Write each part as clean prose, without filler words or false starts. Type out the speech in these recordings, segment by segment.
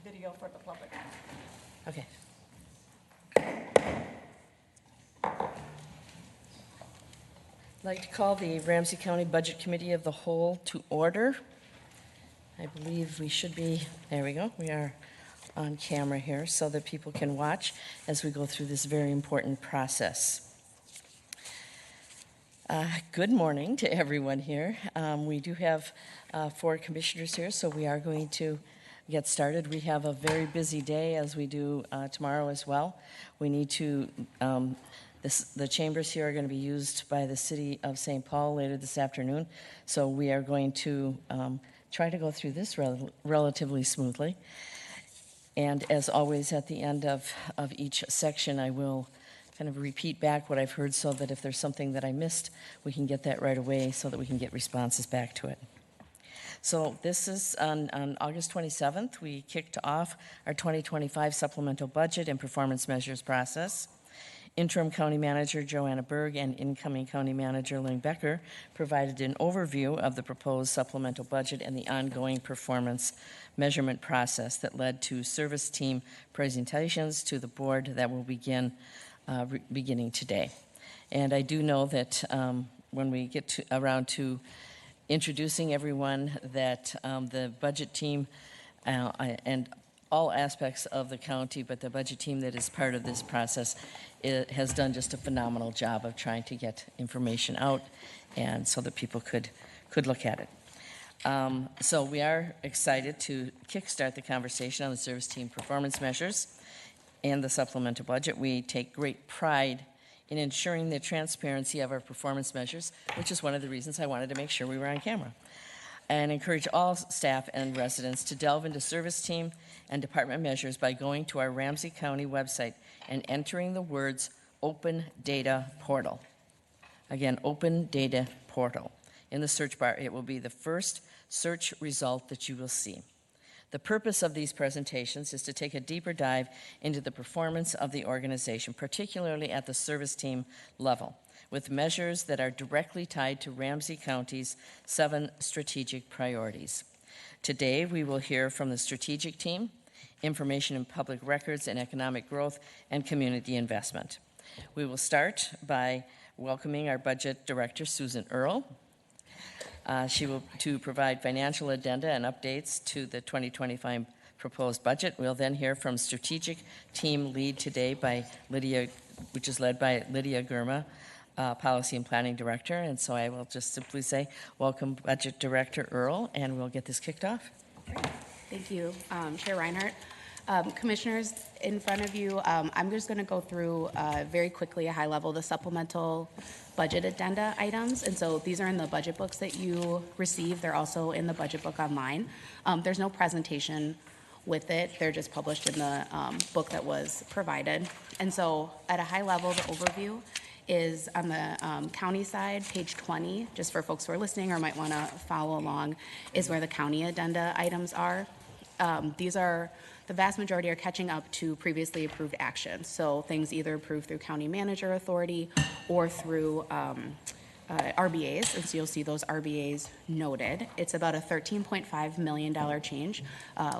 video for the public. Okay. I'd like to call the Ramsey County Budget Committee of the Whole to order. I believe we should be, there we go, we are on camera here so that people can watch as we go through this very important process. Good morning to everyone here. We do have 4 commissioners here, so we are going to get started. We have a very busy day, as we do tomorrow as well. We need to, the chambers here are going to be used by the City of St. Paul later this afternoon, so we are going to try to go through this relatively smoothly. And as always, at the end of each section, I will kind of repeat back what I've heard so that if there's something that I missed, we can get that right away so that we can get responses back to it. So this is on August 27th, we kicked off our 2025 supplemental budget and performance measures process. Interim County Manager Joanna Berg and incoming County Manager Lynn Becker provided an overview of the proposed supplemental budget and the ongoing performance measurement process that led to service team presentations to the board that will begin beginning today. And I do know that when we get around to introducing everyone, that the budget team and all aspects of the county, but the budget team that is part of this process, it has done just a phenomenal job of trying to get information out and so that people could look at it. So we are excited to kickstart the conversation on the service team performance measures and the supplemental budget. We take great pride in ensuring the transparency of our performance measures, which is one of the reasons I wanted to make sure we were on camera, and encourage all staff and residents to delve into service team and department measures by going to our Ramsey County website and entering the words Open Data Portal. Again, Open Data Portal. In the search bar, it will be the first search result that you will see. The purpose of these presentations is to take a deeper dive into the performance of the organization, particularly at the service team level, with measures that are directly tied to Ramsey County's 7 strategic priorities. Today, we will hear from the strategic team, information and public records and economic growth, and community investment. We will start by welcoming our budget director, Susan Earle. She will provide financial addenda and updates to the 2025 proposed budget. We'll then hear from strategic team lead today by Lydia, which is led by Lydia Gurma, Policy and Planning Director. And so I will just simply say, welcome Budget Director Earle, and we'll get this kicked off. Thank you, Chair Reinhardt. Commissioners, in front of you, I'm just going to go through very quickly, a high level, the supplemental budget addenda items. And so these are in the budget books that you receive. They're also in the budget book online. There's no presentation with it. They're just published in the book that was provided. And so at a high level, the overview is on the county side, page 20, just for folks who are listening or might want to follow along, is where the county addenda items are. These are, the vast majority are catching up to previously approved actions. So things either approved through county manager authority or through RBAs, and so you'll see those RBAs noted. It's about a $13.5 million change,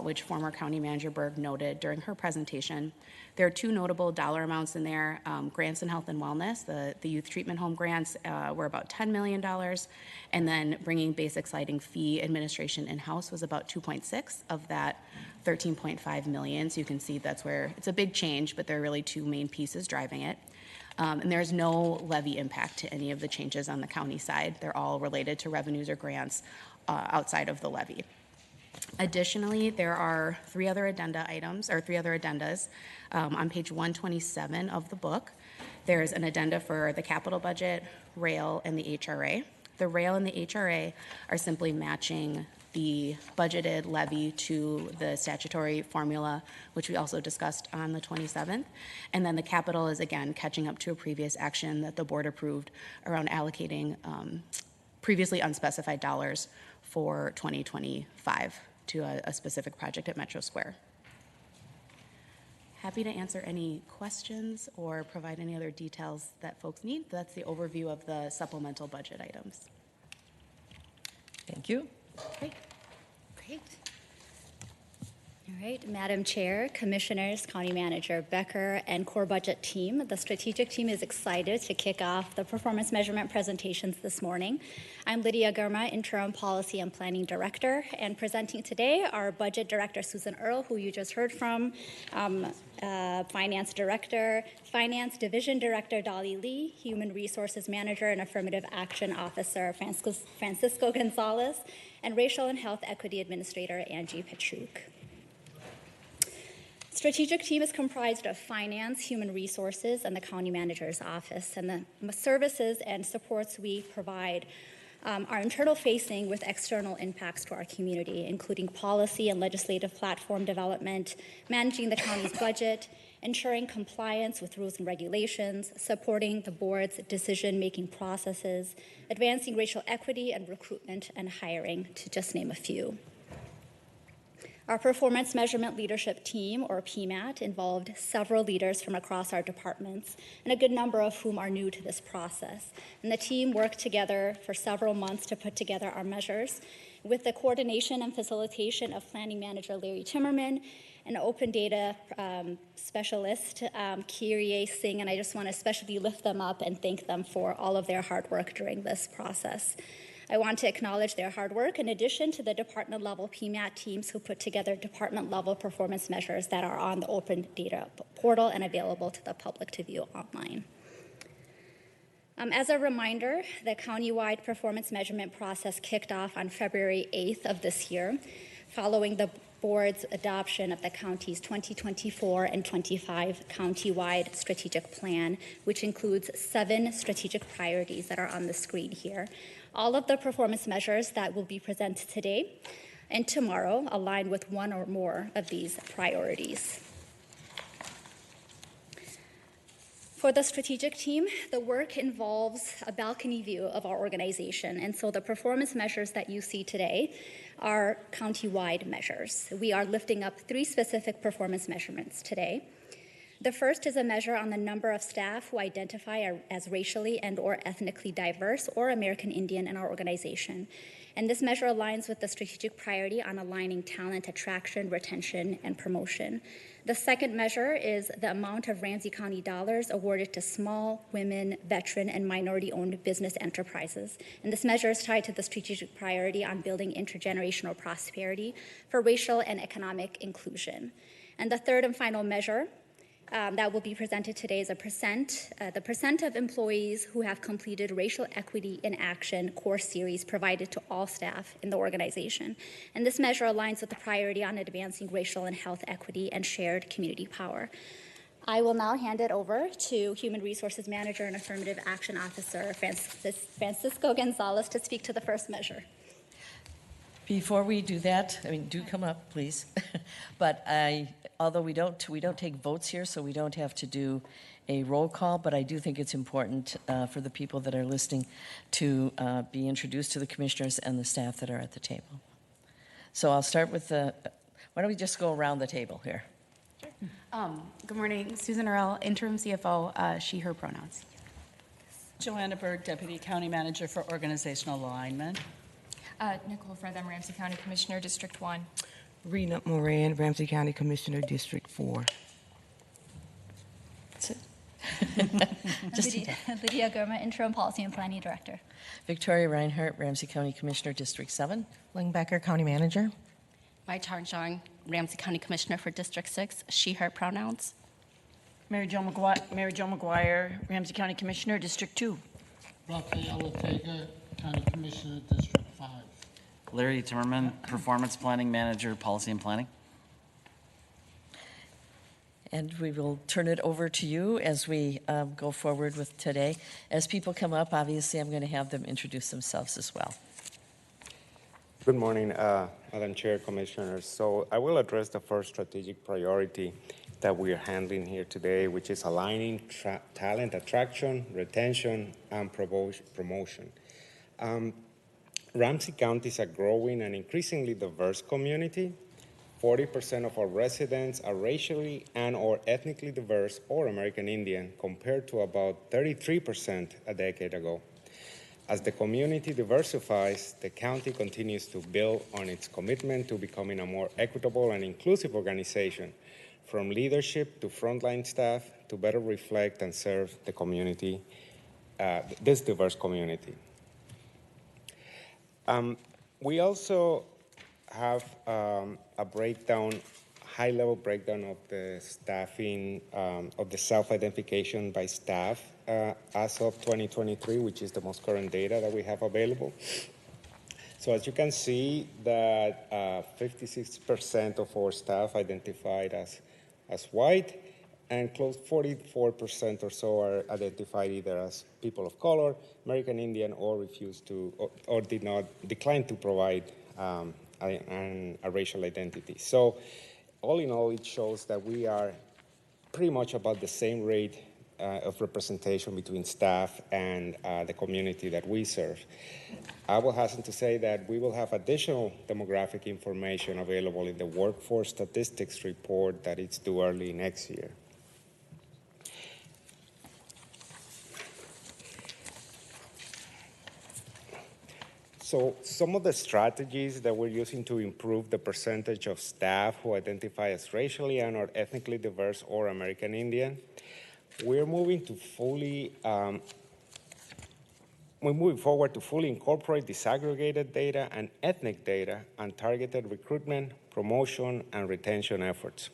which former County Manager Berg noted during her presentation. There are 2 notable dollar amounts in there. Grants in health and wellness, the youth treatment home grants were about $10 million, and then bringing basic sliding fee administration in-house was about 2.6 of that 13.5 million. So you can see that's where it's a big change, but there are really 2 main pieces driving it. And there's no levy impact to any of the changes on the county side. They're all related to revenues or grants outside of the levy. Additionally, there are 3 other addenda items, or 3 other addendas on page 127 of the book. There's an addenda for the capital budget, rail, and the HRA. The rail and the HRA are simply matching the budgeted levy to the statutory formula, which we also discussed on the 27th. And then the capital is, again, catching up to a previous action that the board approved around allocating previously unspecified dollars for 2025 to a specific project at Metro Square. Happy to answer any questions or provide any other details that folks need. That's the overview of the supplemental budget items. Thank you. Great. Great. All right, Madam Chair, Commissioners, County Manager Becker, and Core Budget Team. The strategic team is excited to kick off the performance measurement presentations this morning. I'm Lydia Gurma, Interim Policy and Planning Director, and presenting today are Budget Director Susan Earle, who you just heard from, Finance Director, Finance Division Director Dolly Lee, Human Resources Manager and Affirmative Action Officer Francisco Gonzalez, and Racial and Health Equity Administrator Angie Petruk. Strategic team is comprised of finance, human resources, and the county manager's office. And the services and supports we provide are internal facing with external impacts to our community, including policy and legislative platform development, managing the county's budget, ensuring compliance with rules and regulations, supporting the board's decision-making processes, advancing racial equity and recruitment and hiring, to just name a few. Our Performance Measurement Leadership Team, or PMAT, involved several leaders from across our departments, and a good number of whom are new to this process. And the team worked together for several months to put together our measures, with the coordination and facilitation of Planning Manager Larry Timmerman and Open Data Specialist Kyrie Singh, and I just want to especially lift them up and thank them for all of their hard work during this process. I want to acknowledge their hard work in addition to the department-level PMAT teams who put together department-level performance measures that are on the Open Data portal and available to the public to view online. As a reminder, the countywide performance measurement process kicked off on February 8th of this year, following the board's adoption of the county's 2024 and 25 countywide strategic plan, which includes 7 strategic priorities that are on the screen here. All of the performance measures that will be presented today and tomorrow align with one or more of these priorities. For the strategic team, the work involves a balcony view of our organization, and so the performance measures that you see today are countywide measures. We are lifting up 3 specific performance measurements today. The first is a measure on the number of staff who identify as racially and or ethnically diverse or American Indian in our organization. And this measure aligns with the strategic priority on aligning talent attraction, retention, and promotion. The second measure is the amount of Ramsey County dollars awarded to small, women, veteran, and minority-owned business enterprises. And this measure is tied to the strategic priority on building intergenerational prosperity for racial and economic inclusion. And the third and final measure that will be presented today is the percent of employees who have completed Racial Equity in Action course series provided to all staff in the organization. And this measure aligns with the priority on advancing racial and health equity and shared community power. I will now hand it over to Human Resources Manager and Affirmative Action Officer Francisco Gonzalez to speak to the first measure. Before we do that, do come up, please. But although we don't take votes here, so we don't have to do a roll call, but I do think it's important for the people that are listening to be introduced to the commissioners and the staff that are at the table. So I'll start with why don't we just go around the table here? Sure. Good morning, Susan Earle, Interim CFO, she, her pronouns. Joanna Berg, Deputy County Manager for Organizational Alignment. Nicole Fredham, Ramsey County Commissioner, District 1. Rena Moran, Ramsey County Commissioner, District 4. That's it. Lydia Gurma, Interim Policy and Planning Director. Victoria Reinhardt, Ramsey County Commissioner, District 7. Ling Becker, County Manager. Mai Tarjong, Ramsey County Commissioner for District 6, she, her pronouns. Mary Jo McGuire, Ramsey County Commissioner, District 2. Rafael Ortega, County Commissioner, District 5. Larry Timmerman, Performance Planning Manager, Policy and Planning. And we will turn it over to you as we go forward with today. As people come up, obviously, I'm going to have them introduce themselves as well. Good morning, Madam Chair, Commissioners. So I will address the first strategic priority that we are handling here today, which is aligning talent attraction, retention, and promotion. Ramsey County is a growing and increasingly diverse community. 40% of our residents are racially and or ethnically diverse or American Indian, compared to about 33% a decade ago. As the community diversifies, the county continues to build on its commitment to becoming a more equitable and inclusive organization, from leadership to frontline staff, to better reflect and serve the community, this diverse community. We also have a breakdown, high-level breakdown of the staffing, of the self-identification by staff as of 2023, which is the most current data that we have available. So as you can see, that 56% of our staff identified as white, and close 44% or so are identified either as people of color, American Indian, or refused to, or decline to provide a racial identity. So all in all, it shows that we are pretty much about the same rate of representation between staff and the community that we serve. I will hasten to say that we will have additional demographic information available in the workforce statistics report that is due early next year. So some of the strategies that we're using to improve the percentage of staff who identify as racially and or ethnically diverse or American Indian, we're moving forward to fully incorporate disaggregated data and ethnic data and targeted recruitment, promotion, and retention efforts.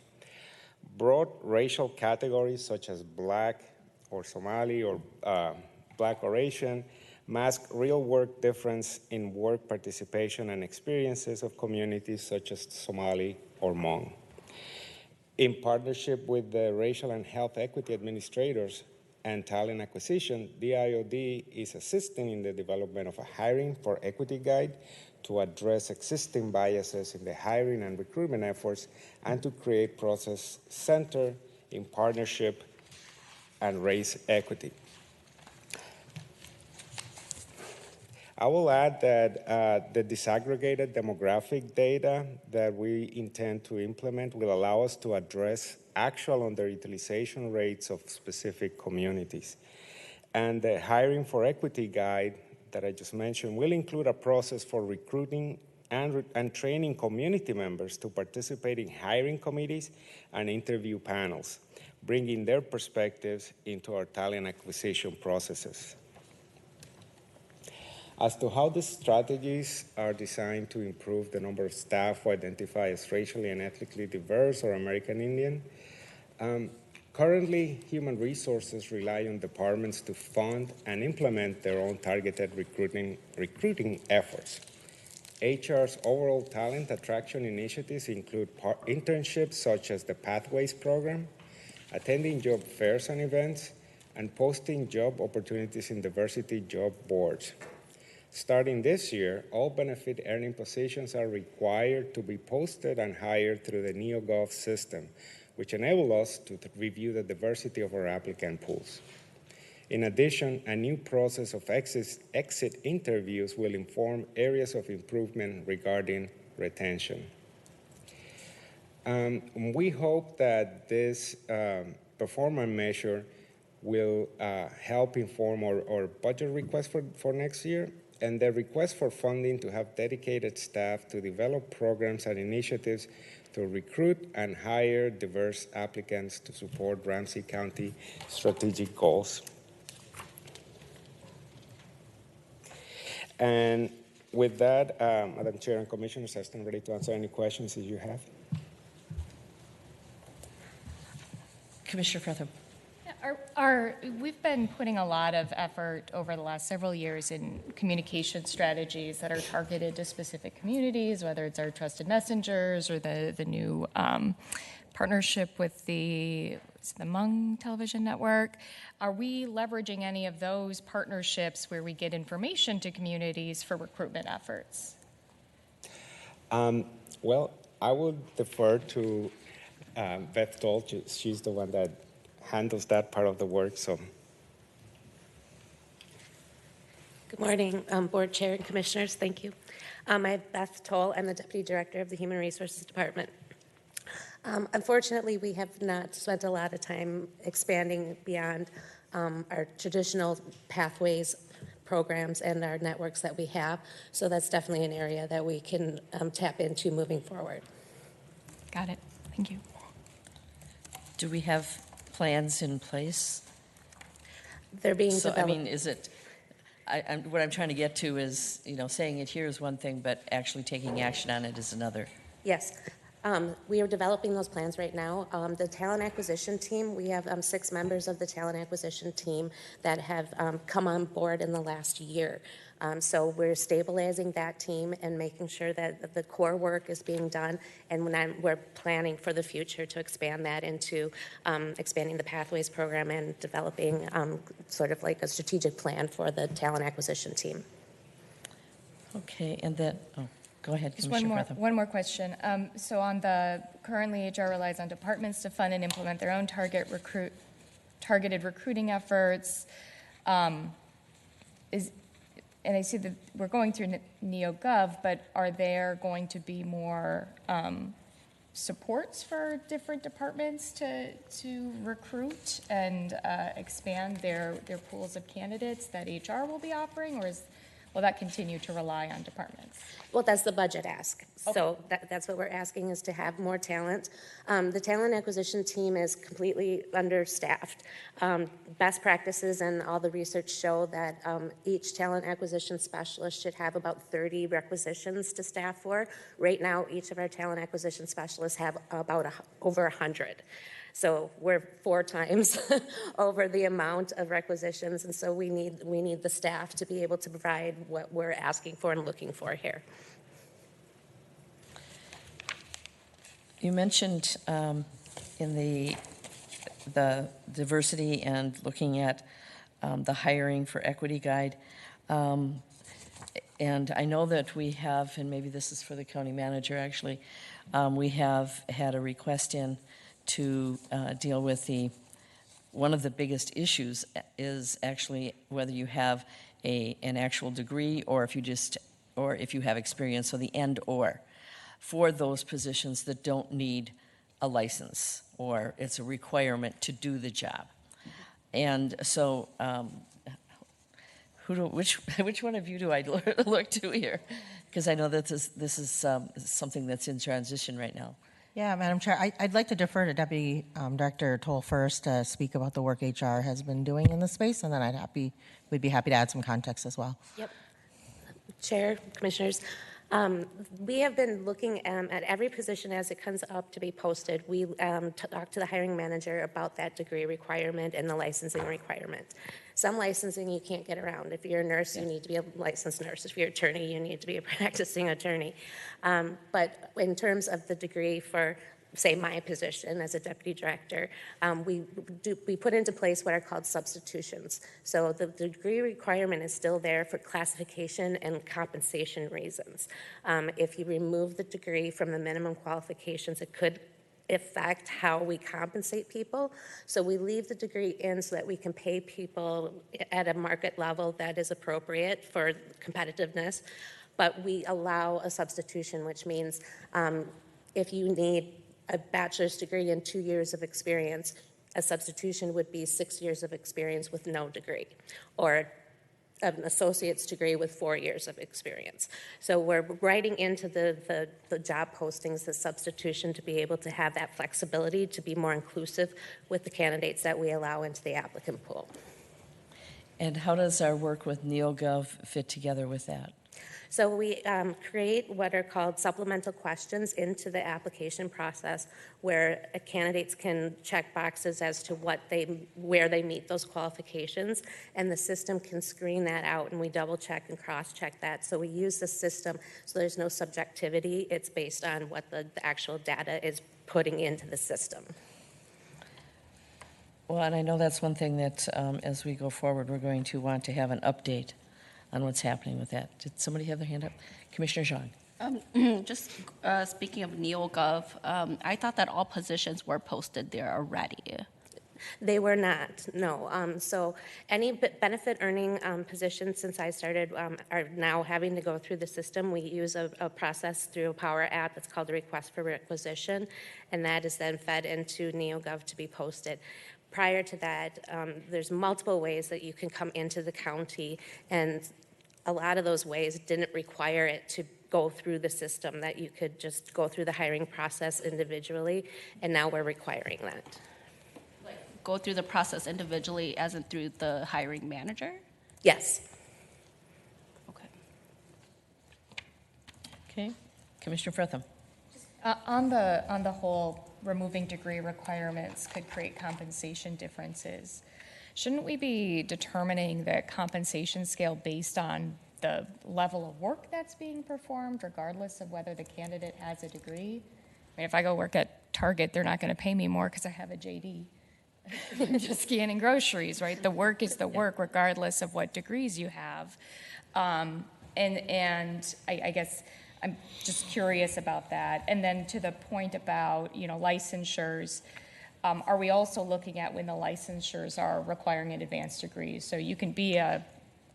Broad racial categories such as Black or Somali or Black or Asian mask real work difference in work participation and experiences of communities such as Somali or Hmong. In partnership with the Racial and Health Equity Administrators and Talent Acquisition, DIOD is assisting in the development of a hiring for equity guide to address existing biases in the hiring and recruitment efforts and to create process centered in partnership and race equity. I will add that the disaggregated demographic data that we intend to implement will allow us to address actual underutilization rates of specific communities. And the hiring for equity guide that I just mentioned will include a process for recruiting and training community members to participate in hiring committees and interview panels, bringing their perspectives into our talent acquisition processes. As to how the strategies are designed to improve the number of staff who identify as racially and ethnically diverse or American Indian, currently human resources rely on departments to fund and implement their own targeted recruiting efforts. HR's overall talent attraction initiatives include internships such as the Pathways program, attending job fairs and events, and posting job opportunities in diversity job boards. Starting this year, all benefit earning positions are required to be posted and hired through the NeoGov system, which enable us to review the diversity of our applicant pools. In addition, a new process of exit interviews will inform areas of improvement regarding retention. We hope that this performance measure will help inform our budget request for next year and the request for funding to have dedicated staff to develop programs and initiatives to recruit and hire diverse applicants to support Ramsey County strategic goals. And with that, Madam Chair and Commissioners, I stand ready to answer any questions that you have. Commissioner Fretham. We've been putting a lot of effort over the last several years in communication strategies that are targeted to specific communities, whether it's our trusted messengers or the new partnership with the Hmong television network. Are we leveraging any of those partnerships where we get information to communities for recruitment efforts? Well, I will defer to Beth Toll. She's the one that handles that part of the work. So, good morning, Board Chair and Commissioners. Thank you. I'm Beth Toll. I'm the Deputy Director of the Human Resources Department. Unfortunately, we have not spent a lot of time expanding beyond our traditional pathways programs and our networks that we have. So that's definitely an area that we can tap into moving forward. Got it. Thank you. Do we have plans in place? They're being So, developed. I mean, is it, what I'm trying to get to is, saying it here is one thing, but actually taking action on it is another. Yes. We are developing those plans right now. The talent acquisition team, we have 6 members of the talent acquisition team that have come on board in the last year. So we're stabilizing that team and making sure that the core work is being done. And we're planning for the future to expand that into expanding the Pathways program and developing sort of like a strategic plan for the talent acquisition team. Okay, and then, go ahead, Just Commissioner one more question. So on the, currently HR relies on departments to fund and implement their own targeted recruiting efforts. And I see that we're going through NeoGov, but are there going to be more supports for different departments to recruit and expand their pools of candidates that HR will be offering, or will that continue to rely on departments? Well, that's the budget ask. Okay. So that's what we're asking, is to have more talent. The talent acquisition team is completely understaffed. Best practices and all the research show that each talent acquisition specialist should have about 30 requisitions to staff for. Right now, each of our talent acquisition specialists have about over 100. So we're 4 times over the amount of requisitions, and so we need the staff to be able to provide what we're asking for and looking for here. You mentioned in the diversity and looking at the hiring for equity guide, and I know that we have, and maybe this is for the county manager actually, we have had a request in to deal with one of the biggest issues is actually whether you have an actual degree or if you have experience, so the and/or for those positions that don't need a license or it's a requirement to do the job. And so which one of you do I look to here? Because I know that this is something that's in transition right now. Yeah, Madam Chair, I'd like to defer to Deputy Director Toll first to speak about the work HR has been doing in this space, and then we'd be happy to add some context as well. Yep. Chair, Commissioners, we have been looking at every position as it comes up to be posted. We talk to the hiring manager about that degree requirement and the licensing requirement. Some licensing you can't get around. If you're a nurse, you need to be a licensed nurse. If you're an attorney, you need to be a practicing attorney. But in terms of the degree for, say, my position as a deputy director, we put into place what are called substitutions. So the degree requirement is still there for classification and compensation reasons. If you remove the degree from the minimum qualifications, it could affect how we compensate people. So we leave the degree in so that we can pay people at a market level that is appropriate for competitiveness. But we allow a substitution, which means if you need a bachelor's degree and 2 years of experience, a substitution would be 6 years of experience with no degree, or an associate's degree with 4 years of experience. So we're writing into the job postings the substitution to be able to have that flexibility to be more inclusive with the candidates that we allow into the applicant pool. And how does our work with NeoGov fit together with that? So we create what are called supplemental questions into the application process, where candidates can check boxes as to where they meet those qualifications, and the system can screen that out, and we double check and cross check that. So we use the system so there's no subjectivity. It's based on what the actual data is putting into the system. Well, and I know that's one thing that as we go forward, we're going to want to have an update on what's happening with that. Did somebody have their hand up? Commissioner Zhang. Just speaking of NeoGov, I thought that all positions were posted there already. They were not, no. So any benefit earning positions since I started are now having to go through the system. We use a process through a Power App that's called a request for requisition, and that is then fed into NeoGov to be posted. Prior to that, there's multiple ways that you can come into the county, and a lot of those ways didn't require it to go through the system, that you could just go through the hiring process individually, and now we're requiring that. Go through the process individually as in through the hiring manager? Yes. Okay. Okay, Commissioner Fretham. On the whole, removing degree requirements could create compensation differences. Shouldn't we be determining the compensation scale based on the level of work that's being performed, regardless of whether the candidate has a degree? I mean, if I go work at Target, they're not going to pay me more because I have a JD. I'm just scanning groceries, right? The work is the work, regardless of what degrees you have. And I guess I'm just curious about that. And then to the point about, licensures, are we also looking at when the licensures are requiring an advanced degree? So you can be a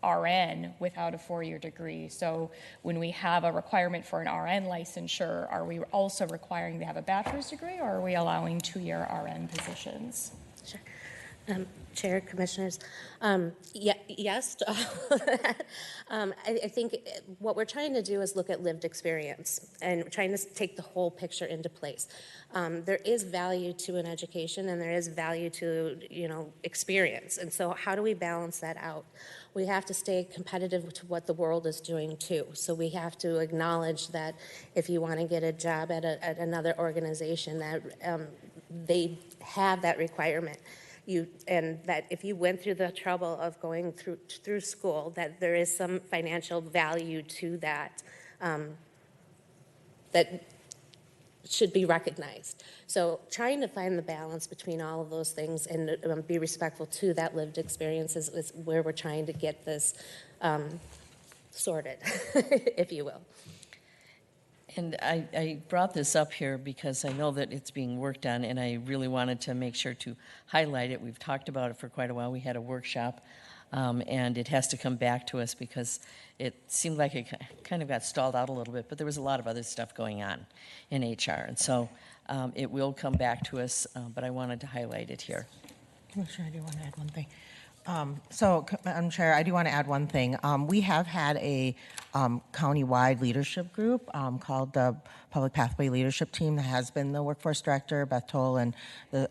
RN without a 4-year degree. So when we have a requirement for an RN licensure, are we also requiring to have a bachelor's degree, or are we allowing 2-year RN positions? Sure. Chair, Commissioners, yes to all of that. I think what we're trying to do is look at lived experience and trying to take the whole picture into place. There is value to an education, and there is value to, experience. And so how do we balance that out? We have to stay competitive to what the world is doing too. So we have to acknowledge that if you want to get a job at another organization, that they have that requirement. And that if you went through the trouble of going through school, that there is some financial value to that that should be recognized. So trying to find the balance between all of those things and be respectful to that lived experience is where we're trying to get this sorted, if you will. And I brought this up here because I know that it's being worked on, and I really wanted to make sure to highlight it. We've talked about it for quite a while. We had a workshop, and it has to come back to us because it seemed like it kind of got stalled out a little bit, but there was a lot of other stuff going on in HR. And so it will come back to us, but I wanted to highlight it here. Commissioner, I do want to add one thing. Madam Chair, I do want to add one thing. We have had a county-wide leadership group called the Public Pathway Leadership Team that has been the Workforce Director, Beth Toll, and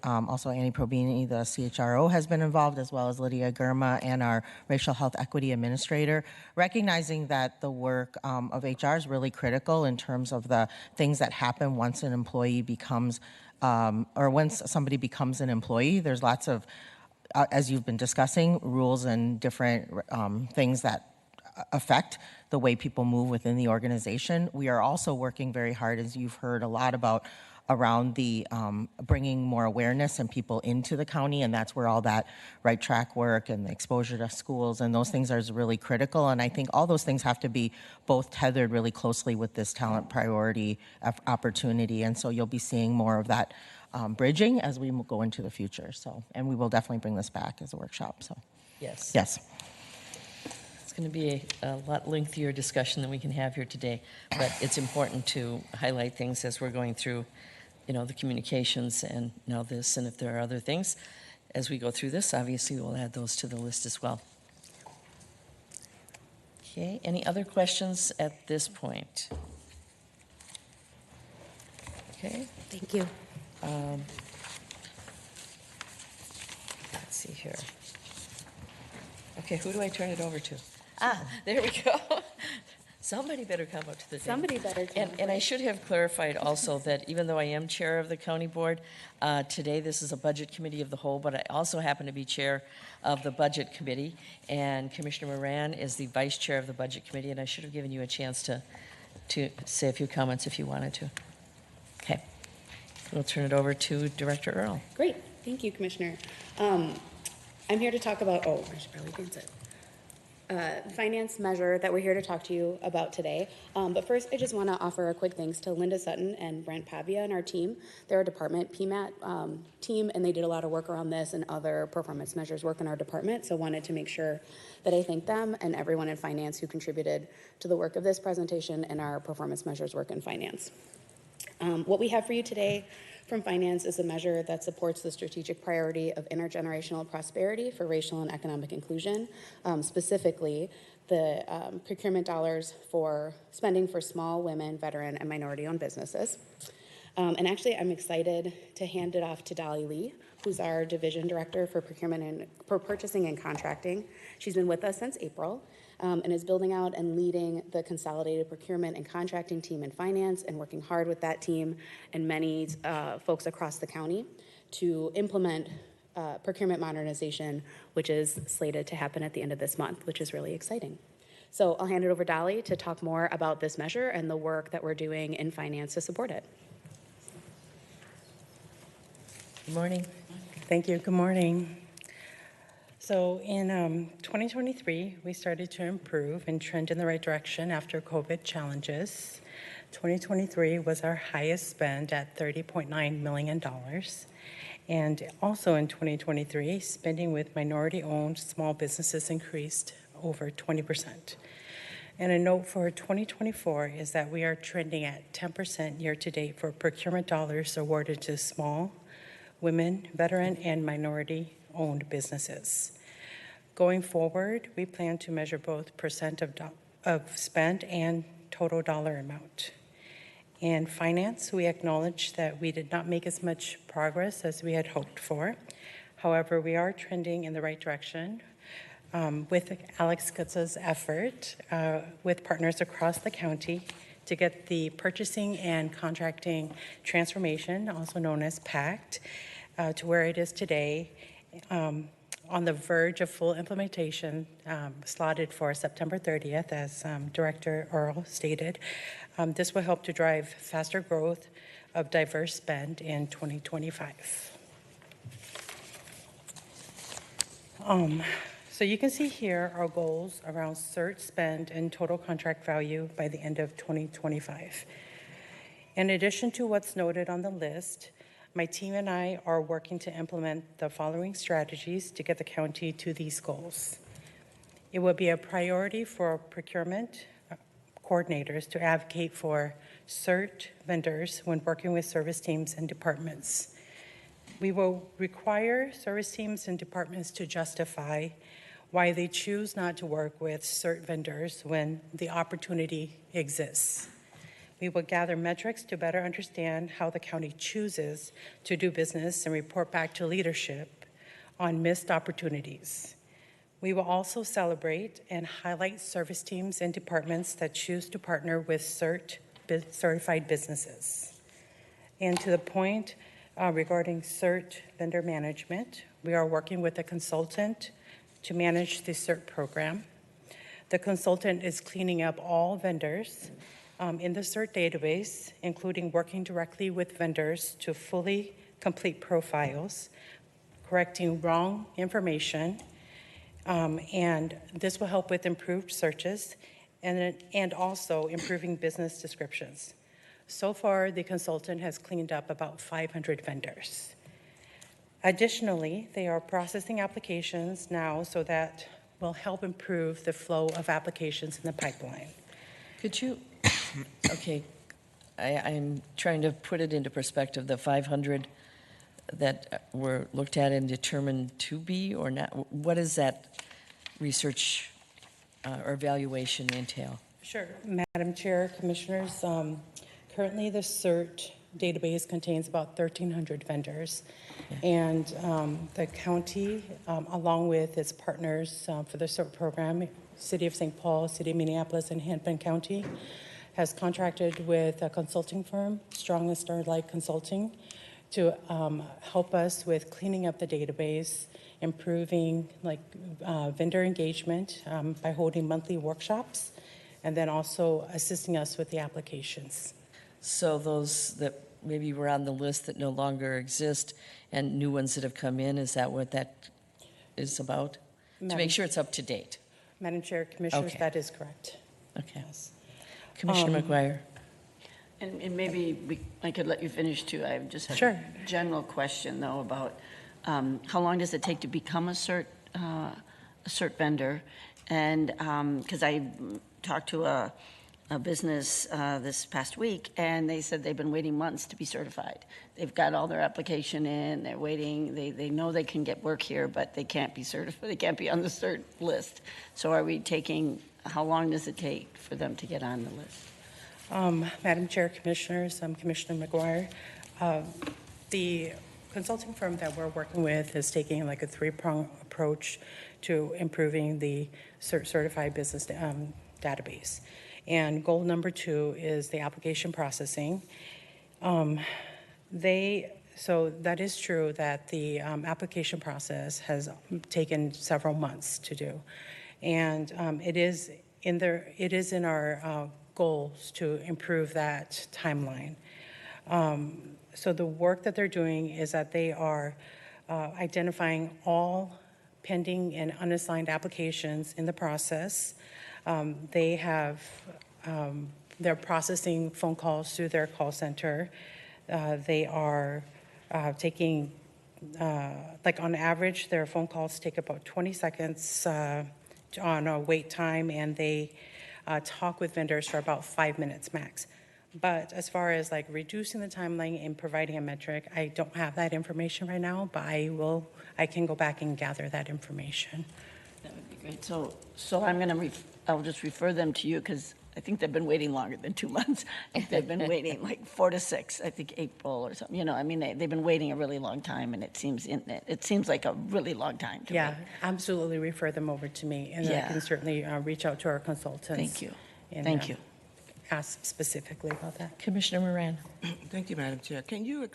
also Annie Probini, the CHRO, has been involved, as well as Lydia Germa and our Racial Health Equity Administrator, recognizing that the work of HR is really critical in terms of the things that happen once an employee becomes, or once somebody becomes an employee. There's lots of as you've been discussing, rules and different things that affect the way people move within the organization. We are also working very hard, as you've heard a lot about, around the bringing more awareness and people into the county, and that's where all that right track work and the exposure to schools and those things are really critical. And I think all those things have to be both tethered really closely with this talent priority opportunity, and so you'll be seeing more of that bridging as we go into the future. So, and we will definitely bring this back as a workshop. So, yes. It's going to be a lot lengthier discussion than we can have here today, but it's important to highlight things as we're going through, the communications and now this, and if there are other things as we go through this, obviously we'll add those to the list as well. Okay, any other questions at this point? Okay. Thank you. Let's see here. Okay, who do I turn it over to? There we go. Somebody better come up to the table. Somebody better come. And I should have clarified also that even though I am chair of the county board, today this is a budget committee of the whole, but I also happen to be chair of the budget committee, and Commissioner Moran is the vice chair of the budget committee, and I should have given you a chance to say a few comments if you wanted to. Okay. We'll turn it over to Director Earl. Great. Thank you, Commissioner. I'm here to talk about, I should probably advance it. finance measure that we're here to talk to you about today. But first, I just want to offer a quick thanks to Linda Sutton and Brent Pavia and our team. They're our department PMAT team, and they did a lot of work around this and other performance measures work in our department. So wanted to make sure that I thank them and everyone in finance who contributed to the work of this presentation and our performance measures work in finance. What we have for you today from finance is a measure that supports the strategic priority of intergenerational prosperity for racial and economic inclusion, specifically the procurement dollars for spending for small, women, veteran, and minority-owned businesses. And actually, I'm excited to hand it off to Dolly Lee, who's our division director for procurement and for purchasing and contracting. She's been with us since April. And is building out and leading the consolidated procurement and contracting team in finance and working hard with that team and many folks across the county to implement procurement modernization, which is slated to happen at the end of this month, which is really exciting. So I'll hand it over to Dolly to talk more about this measure and the work that we're doing in finance to support it. Good morning. Thank you. Good morning. So in 2023, we started to improve and trend in the right direction after COVID challenges. 2023 was our highest spend at $30.9 million. And also in 2023, spending with minority-owned small businesses increased over 20%. And a note for 2024 is that we are trending at 10% year-to-date for procurement dollars awarded to small, women, veteran, and minority-owned businesses. Going forward, we plan to measure both percent of spend and total dollar amount. In finance, we acknowledge that we did not make as much progress as we had hoped for. However, we are trending in the right direction with Alex Gutza's effort with partners across the county to get the purchasing and contracting transformation, also known as PACT, to where it is today. On the verge of full implementation, slotted for September 30th, as Director Earl stated. This will help to drive faster growth of diverse spend in 2025. So you can see here our goals around CERT spend and total contract value by the end of 2025. In addition to what's noted on the list, my team and I are working to implement the following strategies to get the county to these goals. It will be a priority for procurement coordinators to advocate for CERT vendors when working with service teams and departments. We will require service teams and departments to justify why they choose not to work with CERT vendors when the opportunity exists. We will gather metrics to better understand how the county chooses to do business and report back to leadership on missed opportunities. We will also celebrate and highlight service teams and departments that choose to partner with certified businesses. And to the point regarding CERT vendor management, we are working with a consultant to manage the CERT program. The consultant is cleaning up all vendors in the CERT database, including working directly with vendors to fully complete profiles, correcting wrong information, and this will help with improved searches and also improving business descriptions. So far, the consultant has cleaned up about 500 vendors. Additionally, they are processing applications now so that will help improve the flow of applications in the pipeline. Could you, okay, I'm trying to put it into perspective, the 500 that were looked at and determined to be or not, what does that research or evaluation entail? Sure, Madam Chair, Commissioners, currently the CERT database contains about 1,300 vendors. And the county, along with its partners for the CERT program, City of St. Paul, City of Minneapolis, and Hennepin County, has contracted with a consulting firm, Strong and Starlight Consulting, to help us with cleaning up the database, improving vendor engagement by holding monthly workshops, and then also assisting us with the applications. So those that maybe were on the list that no longer exist and new ones that have come in, is that what that is about? To make sure it's up to date. Madam Chair, Commissioners, Okay. that is correct. Okay. Yes. Commissioner McGuire. And maybe I could let you finish too. I just have Sure. a general question though about how long does it take to become a cert vendor? And because I talked to a business this past week, and they said they've been waiting months to be certified. They've got all their application in, they're waiting, they know they can get work here, but they can't be certified, they can't be on the cert list. So are we taking, how long does it take for them to get on the list? Madam Chair, Commissioners, I'm Commissioner McGuire. The consulting firm that we're working with is taking like a three-pronged approach to improving the certified business database. And goal number 2 is the application processing. So that is true that the application process has taken several months to do. And it is in our goals to improve that timeline. So the work that they're doing is that they are identifying all pending and unassigned applications in the process. They're processing phone calls through their call center. They are taking, like on average, their phone calls take about 20 seconds on a wait time, and they talk with vendors for about 5 minutes max. But as far as like reducing the timeline and providing a metric, I don't have that information right now, but I can go back and gather that information. That would be great. So I'll just refer them to you because I think they've been waiting longer than 2 months. I think they've been waiting like 4 to 6, I think April or something. You know, I mean, they've been waiting a really long time, and it seems like a really long time to Yeah, wait. absolutely refer them over to me, and I can certainly reach out to our consultants. Thank you. And, Thank you. ask specifically about that. Commissioner Moran. Thank you, Madam Chair. Can you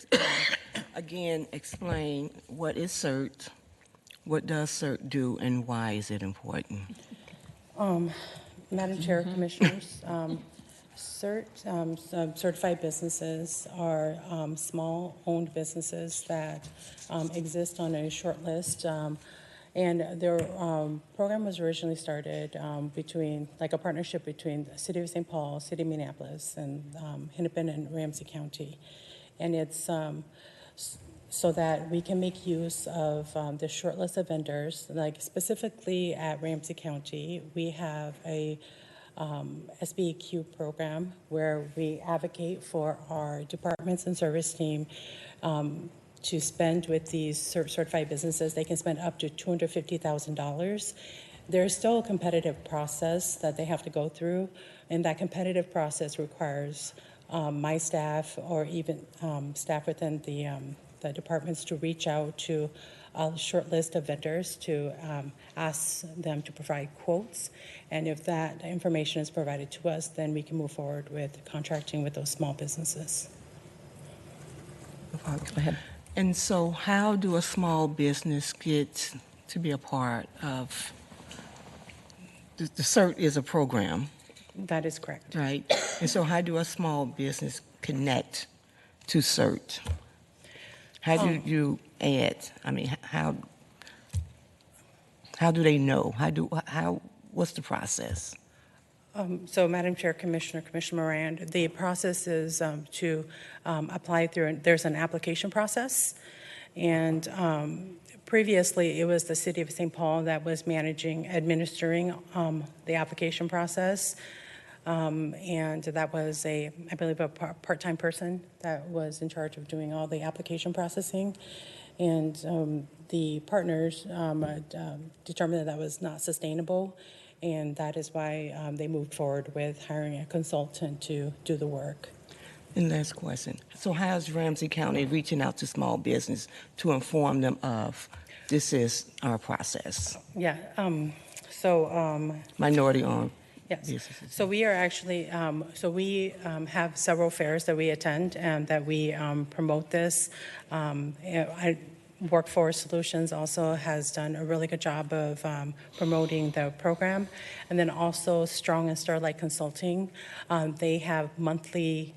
again explain what is CERT, what does CERT do, and why is it important? Madam Chair, Commissioners, certified businesses are small-owned businesses that exist on a short list. And their program was originally started between, like a partnership between the City of St. Paul, City of Minneapolis, and Hennepin and Ramsey County. And it's so that we can make use of the short list of vendors. Like specifically at Ramsey County, we have a SBEQ program where we advocate for our departments and service team to spend with these certified businesses. They can spend up to $250,000. There's still a competitive process that they have to go through, and that competitive process requires my staff or even staff within the departments to reach out to a short list of vendors to ask them to provide quotes. And if that information is provided to us, then we can move forward with contracting with those small businesses. Go ahead. And so how do a small business get to be a part of, the CERT is a program, That is correct. right? And so how do a small business connect to CERT? How do you add? I mean, how do they know? What's the process? So, Madam Chair, Commissioner Moran, the process is to apply through, there's an application process. And previously, it was the City of St. Paul that was administering the application process. And that was I believe, a part-time person that was in charge of doing all the application processing. And the partners determined that was not sustainable, and that is why they moved forward with hiring a consultant to do the work. And last question. So how is Ramsey County reaching out to small business to inform them of this is our process? Yeah. Minority-owned. Yes. businesses. So we are actually, we have several fairs that we attend and that we promote this. Workforce Solutions also has done a really good job of promoting the program. And then also Strong and Starlight Consulting, they have monthly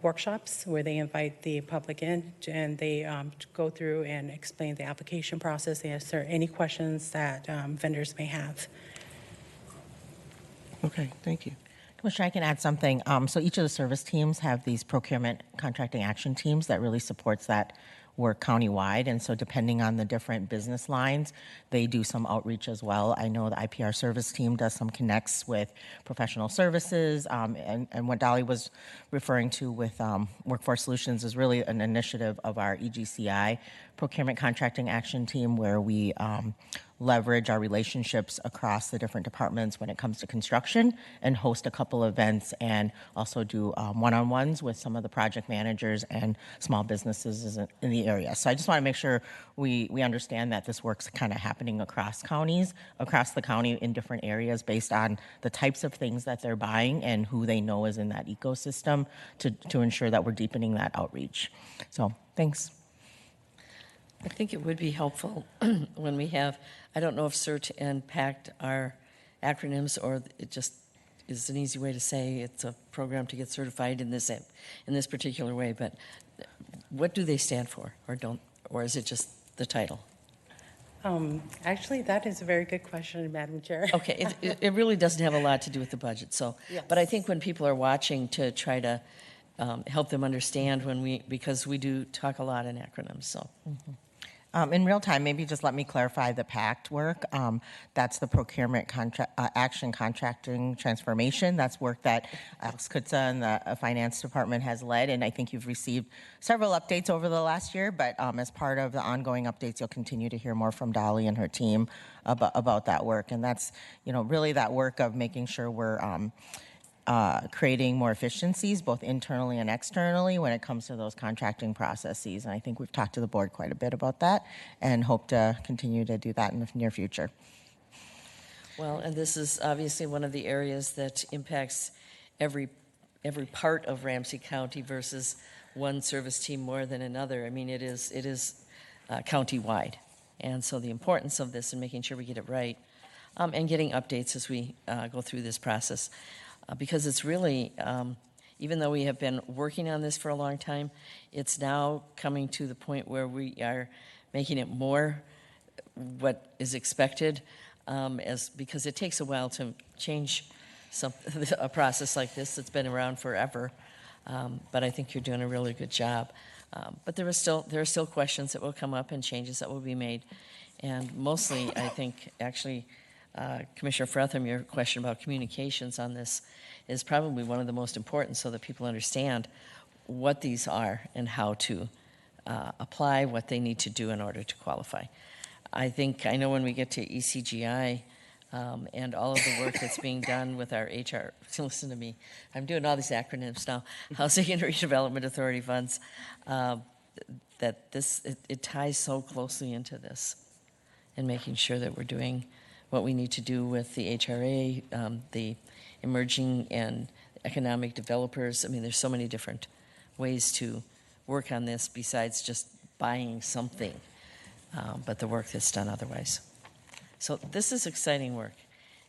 workshops where they invite the public in and they go through and explain the application process. They answer any questions that vendors may have. Okay, thank you. Commissioner, I can add something. So each of the service teams have these procurement contracting action teams that really supports that work countywide. And so depending on the different business lines, they do some outreach as well. I know the IPR service team does some connects with professional services. And what Dolly was referring to with Workforce Solutions is really an initiative of our EGCI procurement contracting action team where we leverage our relationships across the different departments when it comes to construction and host a couple events and also do one-on-ones with some of the project managers and small businesses in the area. So I just want to make sure we understand that this work's kind of happening across counties, across the county in different areas based on the types of things that they're buying and who they know is in that ecosystem to ensure that we're deepening that outreach. So thanks. I think it would be helpful when we have, I don't know if CERT and PACT are acronyms or it just is an easy way to say it's a program to get certified in this particular way, but what do they stand for or is it just the title? Actually, that is a very good question, Madam Chair. Okay, it really doesn't have a lot to do with the budget, so, Yes. but I think when people are watching to try to help them understand because we do talk a lot in acronyms, so. Mm-hmm. In real time, maybe just let me clarify the PACT work. That's the procurement action contracting transformation. That's work that Alex Kutza and the finance department has led, and I think you've received several updates over the last year, but as part of the ongoing updates, you'll continue to hear more from Dolly and her team about that work. And that's, really that work of making sure we're creating more efficiencies, both internally and externally, when it comes to those contracting processes. And I think we've talked to the board quite a bit about that and hope to continue to do that in the near future. Well, and this is obviously one of the areas that impacts every part of Ramsey County versus one service team more than another. I mean, it is county-wide. And so the importance of this and making sure we get it right and getting updates as we go through this process. Because it's really, even though we have been working on this for a long time, it's now coming to the point where we are making it more what is expected, because it takes a while to change a process like this that's been around forever. But I think you're doing a really good job. But there are still questions that will come up and changes that will be made. And mostly, I think, actually, Commissioner Fretham, your question about communications on this is probably one of the most important so that people understand what these are and how to apply what they need to do in order to qualify. I know when we get to ECGI and all of the work that's being done with our HR, listen to me, I'm doing all these acronyms now, Housing and Redevelopment Authority funds, that it ties so closely into this and making sure that we're doing what we need to do with the HRA, the emerging and economic developers. I mean, there's so many different ways to work on this besides just buying something, but the work that's done otherwise. So this is exciting work.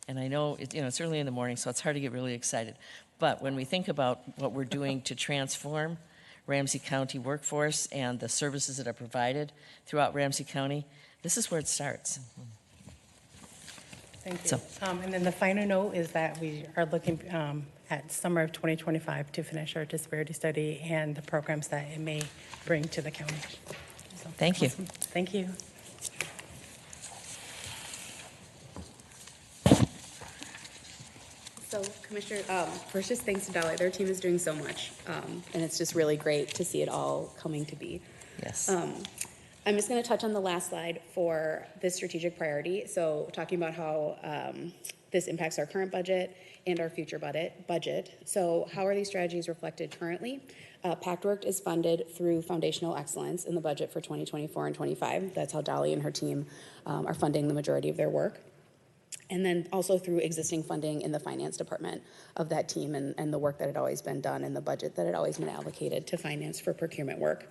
And I know, it's early in the morning, so it's hard to get really excited. But when we think about what we're doing to transform Ramsey County workforce and the services that are provided throughout Ramsey County, this is where it starts. Mm-hmm. Thank you. And then the final note is that we are looking at summer of 2025 to finish our disparity study and the programs that it may bring to the county. So, thank you. Awesome. Thank you. So, Commissioner, first, just thanks to Dolly. Their team is doing so much, and it's just really great to see it all coming to be. Yes. I'm just going to touch on the last slide for this strategic priority. So talking about how this impacts our current budget and our future budget. So how are these strategies reflected currently? PACT work is funded through foundational excellence in the budget for 2024 and 25. That's how Dolly and her team are funding the majority of their work. And then also through existing funding in the finance department of that team and the work that had always been done and the budget that had always been allocated to finance for procurement work.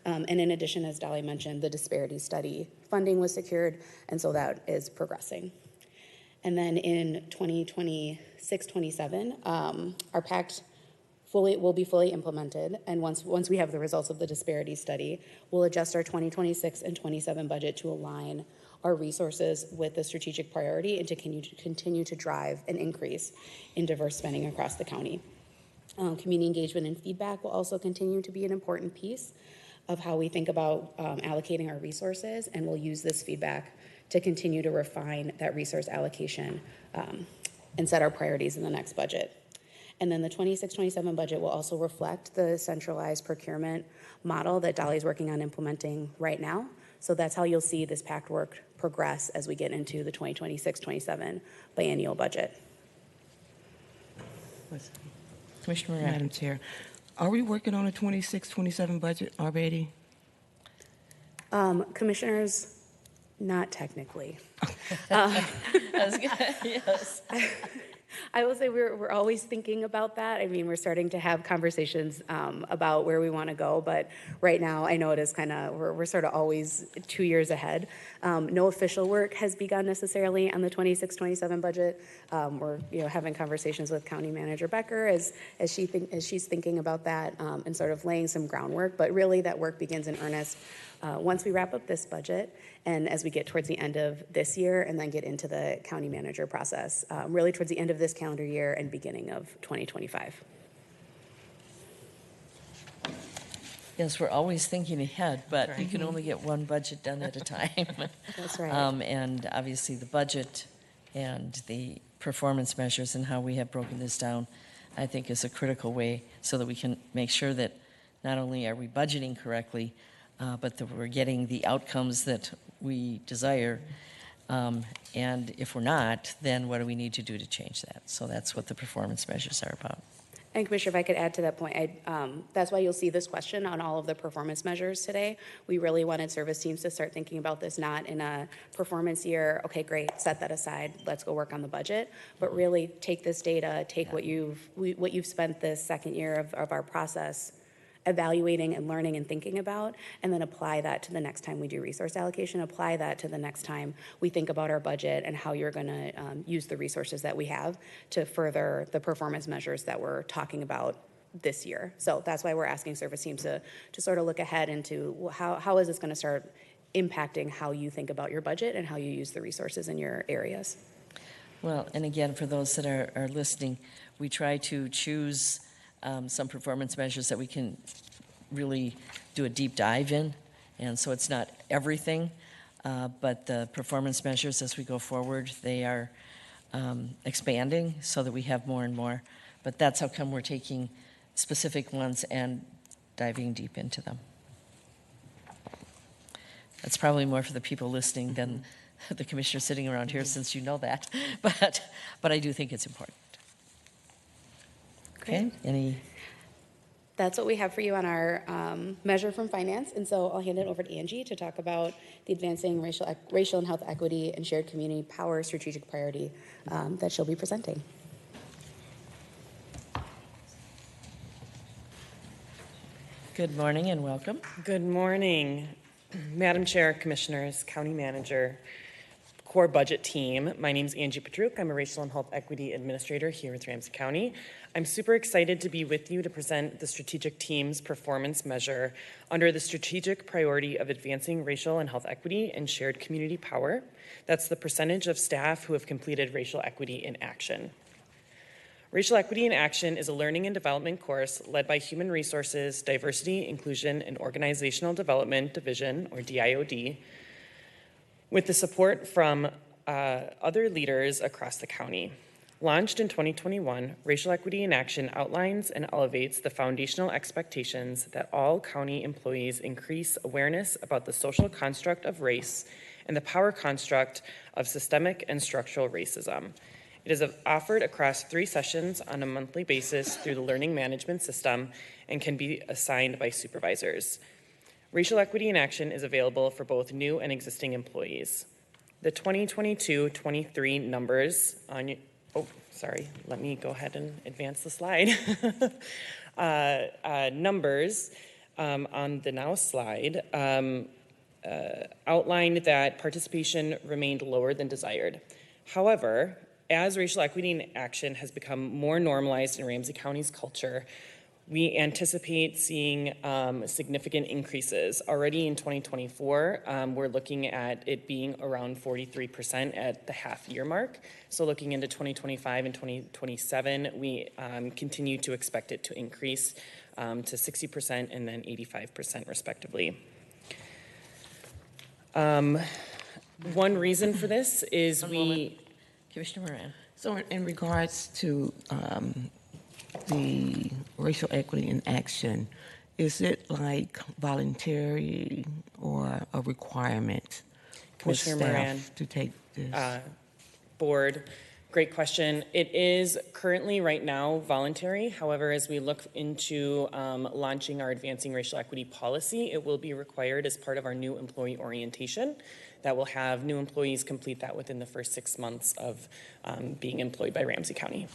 And in addition, as Dolly mentioned, the disparity study funding was secured, and so that is progressing. And then in 2026-27, our PACT will be fully implemented, and once we have the results of the disparity study, we'll adjust our 2026 and 27 budget to align our resources with the strategic priority and to continue to drive an increase in diverse spending across the county. Community engagement and feedback will also continue to be an important piece of how we think about allocating our resources, and we'll use this feedback to continue to refine that resource allocation and set our priorities in the next budget. And then the 26-27 budget will also reflect the centralized procurement model that Dolly's working on implementing right now. So that's how you'll see this PACT work progress as we get into the 2026-27 biennial budget. Commissioner Moran. Madam Chair, are we working on a 26-27 budget already? Commissioners, not technically. Yes. I will say we're always thinking about that. I mean, we're starting to have conversations about where we want to go, but right now I know it is kind of, we're sort of always 2 years ahead. No official work has begun necessarily on the 26-27 budget. We're having conversations with County Manager Becker as she's thinking about that and sort of laying some groundwork, but really that work begins in earnest once we wrap up this budget and as we get towards the end of this year and then get into the county manager process, really towards the end of this calendar year and beginning of 2025. Yes, we're always thinking ahead, but you can only get one budget done at a time. That's right. And obviously the budget and the performance measures and how we have broken this down, I think is a critical way so that we can make sure that not only are we budgeting correctly, but that we're getting the outcomes that we desire. And if we're not, then what do we need to do to change that? So that's what the performance measures are about. And Commissioner, if I could add to that point, that's why you'll see this question on all of the performance measures today. We really wanted service teams to start thinking about this not in a performance year, okay, great, set that aside, let's go work on the budget, but really take this data, take what you've spent this second year of our process evaluating and learning and thinking about, and then apply that to the next time we do resource allocation, apply that to the next time we think about our budget and how you're going to use the resources that we have to further the performance measures that we're talking about this year. So that's why we're asking service teams to sort of look ahead into how is this going to start impacting how you think about your budget and how you use the resources in your areas. Well, and again, for those that are listening, we try to choose some performance measures that we can really do a deep dive in. And so it's not everything, but the performance measures as we go forward, they are expanding so that we have more and more. But that's how come we're taking specific ones and diving deep into them. That's probably more for the people listening than the commissioner sitting around here, since you know that. But I do think it's important. Okay, That's what we have for you on our measure from finance. And so I'll hand it over to Angie to talk about the advancing racial and health equity and shared community power strategic priority that she'll be presenting. Good morning and welcome. Good morning, Madam Chair, Commissioners, County Manager, Core Budget Team. My name is Angie Petruk. I'm a Racial and Health Equity Administrator here with Ramsey County. I'm super excited to be with you to present the strategic team's performance measure under the strategic priority of advancing racial and health equity and shared community power. That's the percentage of staff who have completed Racial Equity in Action. Racial Equity in Action is a learning and development course led by Human Resources, Diversity, Inclusion, and Organizational Development Division, or DIOD, with the support from other leaders across the county. Launched in 2021, Racial Equity in Action outlines and elevates the foundational expectations that all county employees increase awareness about the social construct of race and the power construct of systemic and structural racism. It is offered across 3 sessions on a monthly basis through the learning management system and can be assigned by supervisors. Racial Equity in Action is available for both new and existing employees. The 2022-23 numbers on let me go ahead and advance the slide. Numbers on the now slide outlined that participation remained lower than desired. However, as Racial Equity in Action has become more normalized in Ramsey County's culture, We anticipate seeing significant increases. Already in 2024, we're looking at it being around 43% at the half-year mark. So looking into 2025 and 2027, we continue to expect it to increase to 60% and then 85% respectively. One reason for this is Commissioner Moran. So in regards to the racial equity in action, is it like voluntary or a requirement for Commissioner staff Moran, to take this? Board, great question. It is currently right now voluntary. However, as we look into launching our advancing racial equity policy, it will be required as part of our new employee orientation that will have new employees complete that within the first 6 months of being employed by Ramsey County.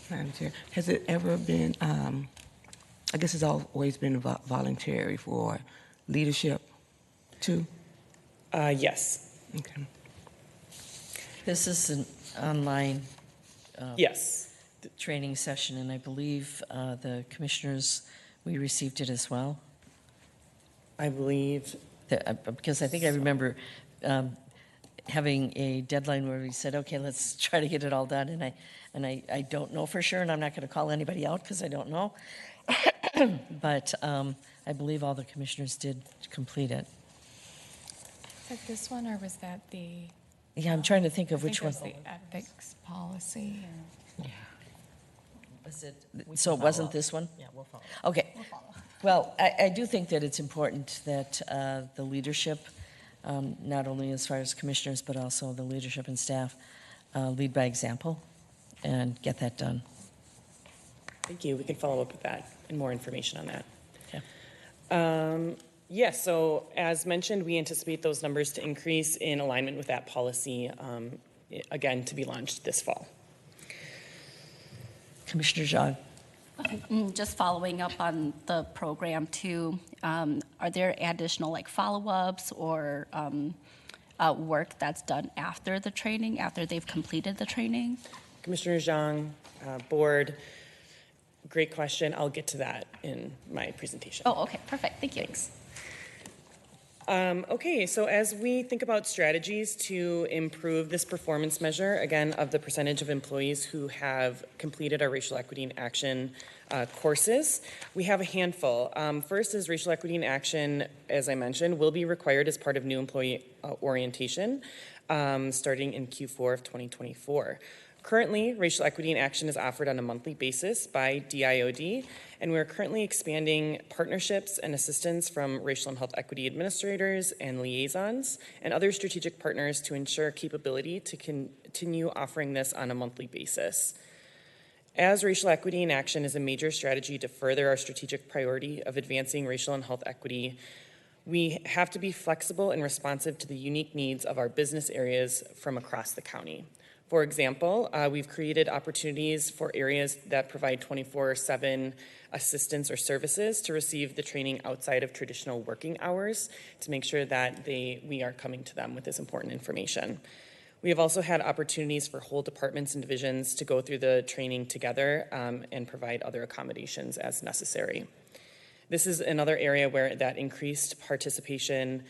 Madam Chair, has it ever been, I guess it's always been voluntary for leadership too? Yes. Okay. This is an online yes. training session, and I believe the commissioners, we received it as well. I believe. Because I think I remember having a deadline where we said, okay, let's try to get it all done, and I don't know for sure, and I'm not going to call anybody out because I don't know. But I believe all the commissioners did complete it. Was that this one, or was that the? Yeah, I'm trying to think of I which think one. it was the ethics policy. Was it? So it wasn't this one? Yeah, we'll follow. Okay. Well, I do think that it's important that the leadership, not only as far as commissioners, but also the leadership and staff, lead by example and get that done. Thank you. We can follow up with that and more information on that. Okay. Yes, so as mentioned, we anticipate those numbers to increase in alignment with that policy, again, to be launched this fall. Commissioner Zhang. Just following up on the program too, are there additional like follow-ups or work that's done after the training, after they've completed the training? Commissioner Zhang, Board, great question. I'll get to that in my presentation. Oh, okay, perfect. Thank you. Thanks. Okay, so as we think about strategies to improve this performance measure, again, of the percentage of employees who have completed our racial equity in action courses, we have a handful. First is racial equity in action, as I mentioned, will be required as part of new employee orientation starting in Q4 of 2024. Currently, racial equity in action is offered on a monthly basis by DIOD, and we're currently expanding partnerships and assistance from racial and health equity administrators and liaisons and other strategic partners to ensure capability to continue offering this on a monthly basis. As racial equity in action is a major strategy to further our strategic priority of advancing racial and health equity, we have to be flexible and responsive to the unique needs of our business areas from across the county. For example, we've created opportunities for areas that provide 24/7 assistance or services to receive the training outside of traditional working hours to make sure that we are coming to them with this important information. We have also had opportunities for whole departments and divisions to go through the training together and provide other accommodations as necessary. This is another area where that increased participation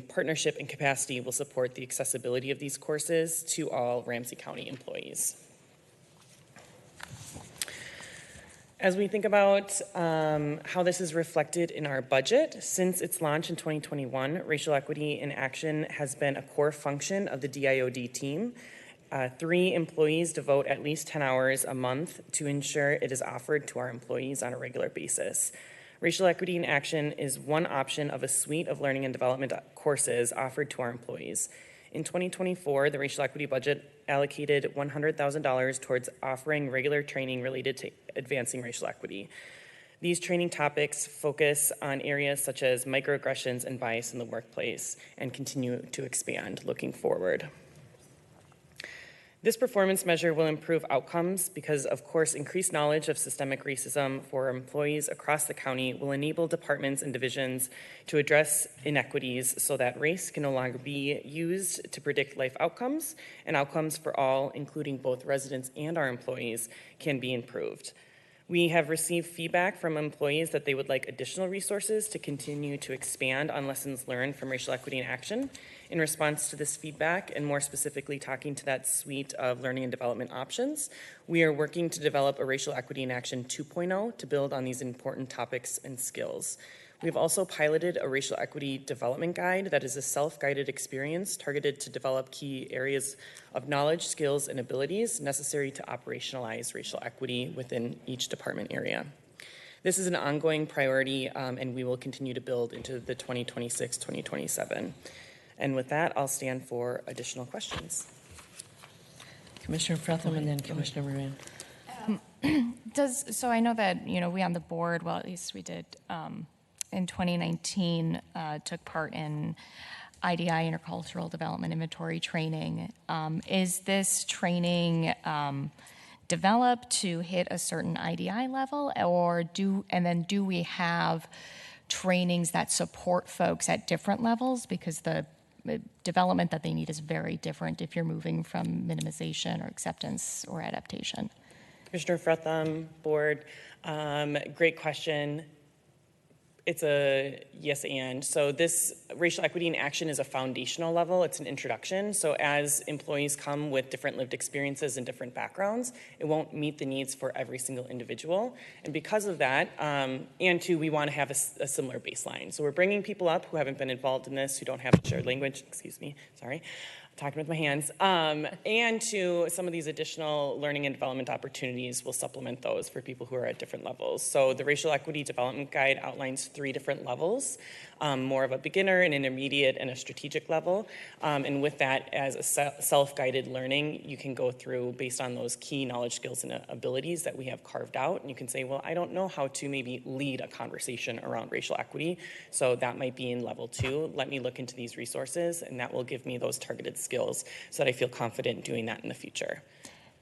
partnership and capacity will support the accessibility of these courses to all Ramsey County employees. As we think about how this is reflected in our budget, since its launch in 2021, Racial Equity in Action has been a core function of the DIOD team. 3 employees devote at least 10 hours a month to ensure it is offered to our employees on a regular basis. Racial Equity in Action is one option of a suite of learning and development courses offered to our employees. In 2024, the Racial Equity budget allocated $100,000 towards offering regular training related to advancing racial equity. These training topics focus on areas such as microaggressions and bias in the workplace and continue to expand looking forward. This performance measure will improve outcomes because, of course, increased knowledge of systemic racism for employees across the county will enable departments and divisions to address inequities so that race can no longer be used to predict life outcomes, and outcomes for all, including both residents and our employees, can be improved. We have received feedback from employees that they would like additional resources to continue to expand on lessons learned from racial equity in action. In response to this feedback, and more specifically talking to that suite of learning and development options, we are working to develop a Racial Equity in Action 2.0 to build on these important topics and skills. We've also piloted a racial equity development guide that is a self-guided experience targeted to develop key areas of knowledge, skills, and abilities necessary to operationalize racial equity within each department area. This is an ongoing priority, and we will continue to build into the 2026-2027. And with that, I'll stand for additional questions. Commissioner Fretham and then Commissioner Moran. So I know that, we on the board, well, at least we did in 2019, took part in IDI, Intercultural Development Inventory training. Is this training developed to hit a certain IDI level, or do we have trainings that support folks at different levels? Because the development that they need is very different if you're moving from minimization or acceptance or adaptation. Commissioner Fretham, board, great question. It's a yes and. So this racial equity in action is a foundational level. It's an introduction. So as employees come with different lived experiences and different backgrounds, it won't meet the needs for every single individual. And because of that, and two, we want to have a similar baseline. So we're bringing people up who haven't been involved in this, who don't have shared language, talking with my hands, and to some of these additional learning and development opportunities will supplement those for people who are at different levels. So the Racial Equity Development Guide outlines 3 different levels, more of a beginner, an intermediate, and a strategic level. And with that, as a self-guided learning, you can go through based on those key knowledge, skills, and abilities that we have carved out. And you can say, well, I don't know how to maybe lead a conversation around racial equity, so that might be in level 2. Let me look into these resources, and that will give me those targeted skills so that I feel confident doing that in the future.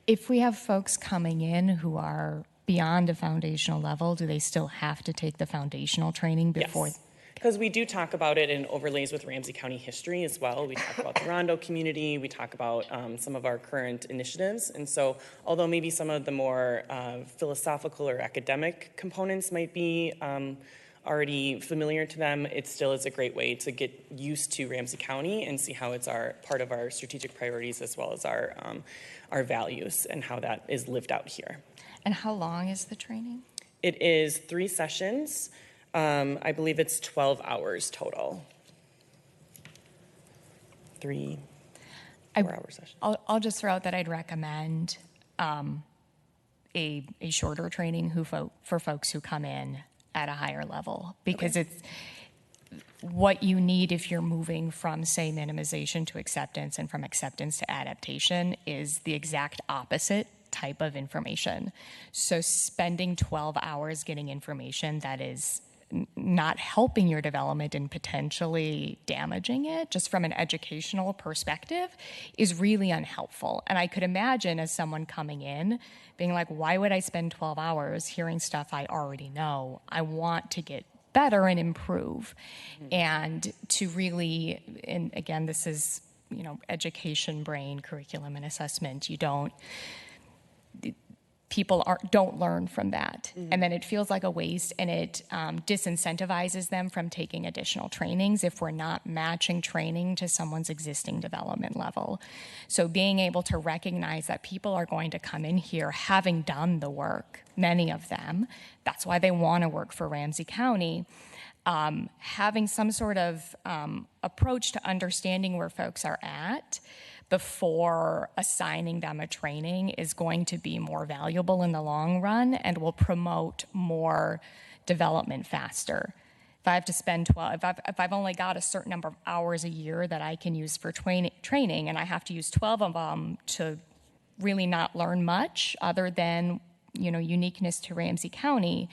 If we have folks coming in who are beyond a foundational level, do they still have to take the foundational training before? Yes. Because we do talk about it in overlays with Ramsey County history as well. We talk about the Rondo community. We talk about some of our current initiatives. And so although maybe some of the more philosophical or academic components might be already familiar to them, it still is a great way to get used to Ramsey County and see how it's part of our strategic priorities as well as our values and how that is lived out here. And how long is the training? It is 3 sessions. I believe it's 12 hours total. 3 4-hour sessions. I'll just throw out that I'd recommend a shorter training for folks who come in at a higher level, because it's what you need if you're moving from, say, minimization to acceptance and from acceptance to adaptation is the exact opposite type of information. So spending 12 hours getting information that is not helping your development and potentially damaging it, just from an educational perspective, is really unhelpful. And I could imagine as someone coming in being like, why would I spend 12 hours hearing stuff I already know? I want to get better and improve. And to really, and again, this is, education brain, curriculum, and assessment. People don't learn from that. And then it feels like a waste, and it disincentivizes them from taking additional trainings if we're not matching training to someone's existing development level. So being able to recognize that people are going to come in here having done the work, many of them, that's why they want to work for Ramsey County, having some sort of approach to understanding where folks are at before assigning them a training is going to be more valuable in the long run and will promote more development faster. If I have to spend if I've only got a certain number of hours a year that I can use for training, and I have to use 12 of them to really not learn much other than, uniqueness to Ramsey County,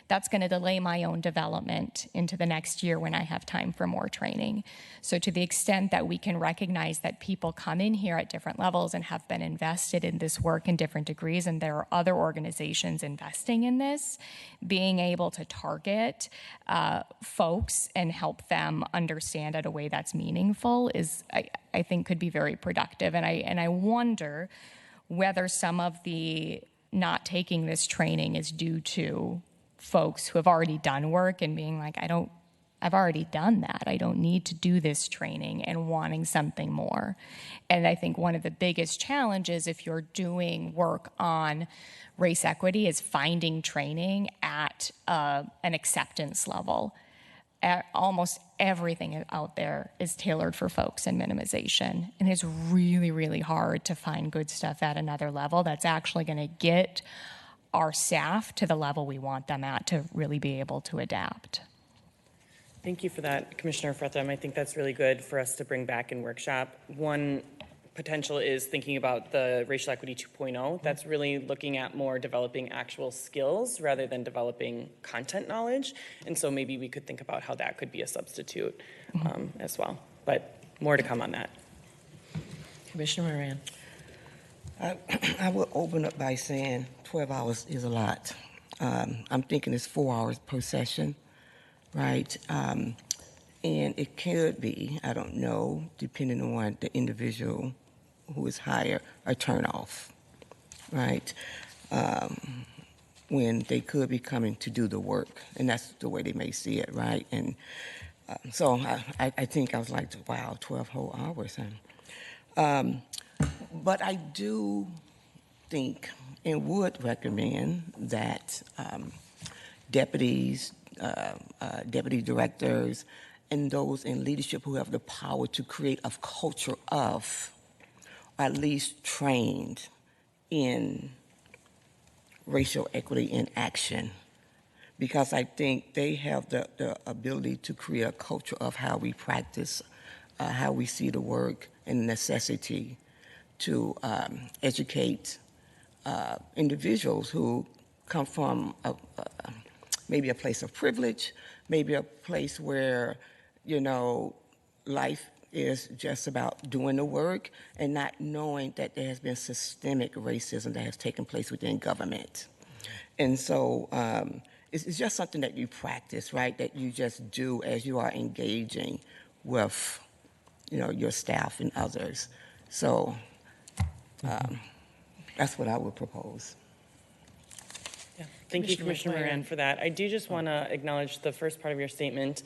that's going to delay my own development into the next year when I have time for more training. So to the extent that we can recognize that people come in here at different levels and have been invested in this work in different degrees, and there are other organizations investing in this, being able to target folks and help them understand at a way that's meaningful is, I think, could be very productive. And I wonder whether some of the not taking this training is due to folks who have already done work and being like, I've already done that. I don't need to do this training, and wanting something more. And I think one of the biggest challenges if you're doing work on race equity is finding training at an acceptance level. Almost everything out there is tailored for folks in minimization. And it's really, really hard to find good stuff at another level that's actually going to get our staff to the level we want them at to really be able to adapt. Thank you for that, Commissioner Fretham. I think that's really good for us to bring back in workshop. One potential is thinking about the Racial Equity 2.0. That's really looking at more developing actual skills rather than developing content knowledge. And so maybe we could think about how that could be a substitute as well. But more to come on that. Commissioner Moran. I will open up by saying 12 hours is a lot. I'm thinking it's 4 hours per session, right? And it could be, I don't know, depending on the individual who is hired, a turnoff, right? When they could be coming to do the work, and that's the way they may see it, right? And so I think I was like, wow, 12 whole hours. But I do think and would recommend that deputies, deputy directors, and those in leadership who have the power to create a culture of, or at least trained in racial equity in action, because I think they have the ability to create a culture of how we practice, how we see the work, and the necessity to educate individuals who come from maybe a place of privilege, maybe a place where, you know, life is just about doing the work and not knowing that there has been systemic racism that has taken place within government. And so it's just something that you practice, right, that you just do as you are engaging with, you know, your staff and others. So that's what I would propose. Yeah. Thank you, Commissioner Moran, for that. I do just want to acknowledge the first part of your statement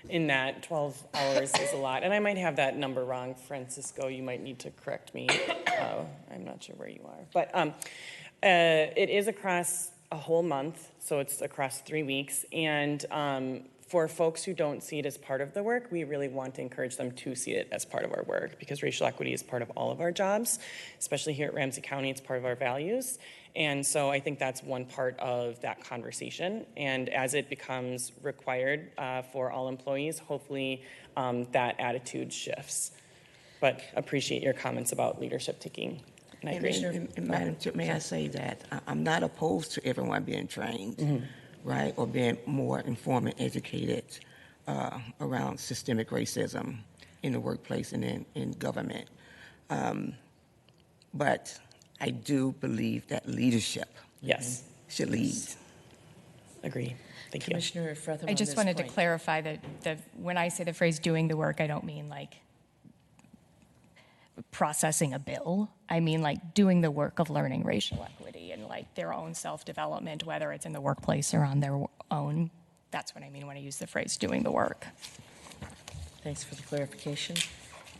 in that 12 hours is a lot. And I might have that number wrong. Francisco, you might need to correct me. I'm not sure where you are. But it is across a whole month, so it's across 3 weeks. And for folks who don't see it as part of the work, we really want to encourage them to see it as part of our work, because racial equity is part of all of our jobs, especially here at Ramsey County. It's part of our values. And so I think that's one part of that conversation. And as it becomes required for all employees, hopefully that attitude shifts. But appreciate your comments about leadership taking. And I agree. And Madam Chair, may I say that I'm not opposed to everyone being trained, right, or being more informed and educated around systemic racism in the workplace and in government. But I do believe that leadership should lead. Agree. Thank you. Commissioner Fretham, I just wanted to clarify that when I say the phrase doing the work, I don't mean like processing a bill. I mean like doing the work of learning racial equity and like their own self-development, whether it's in the workplace or on their own. That's what I mean when I use the phrase doing the work. Thanks for the clarification.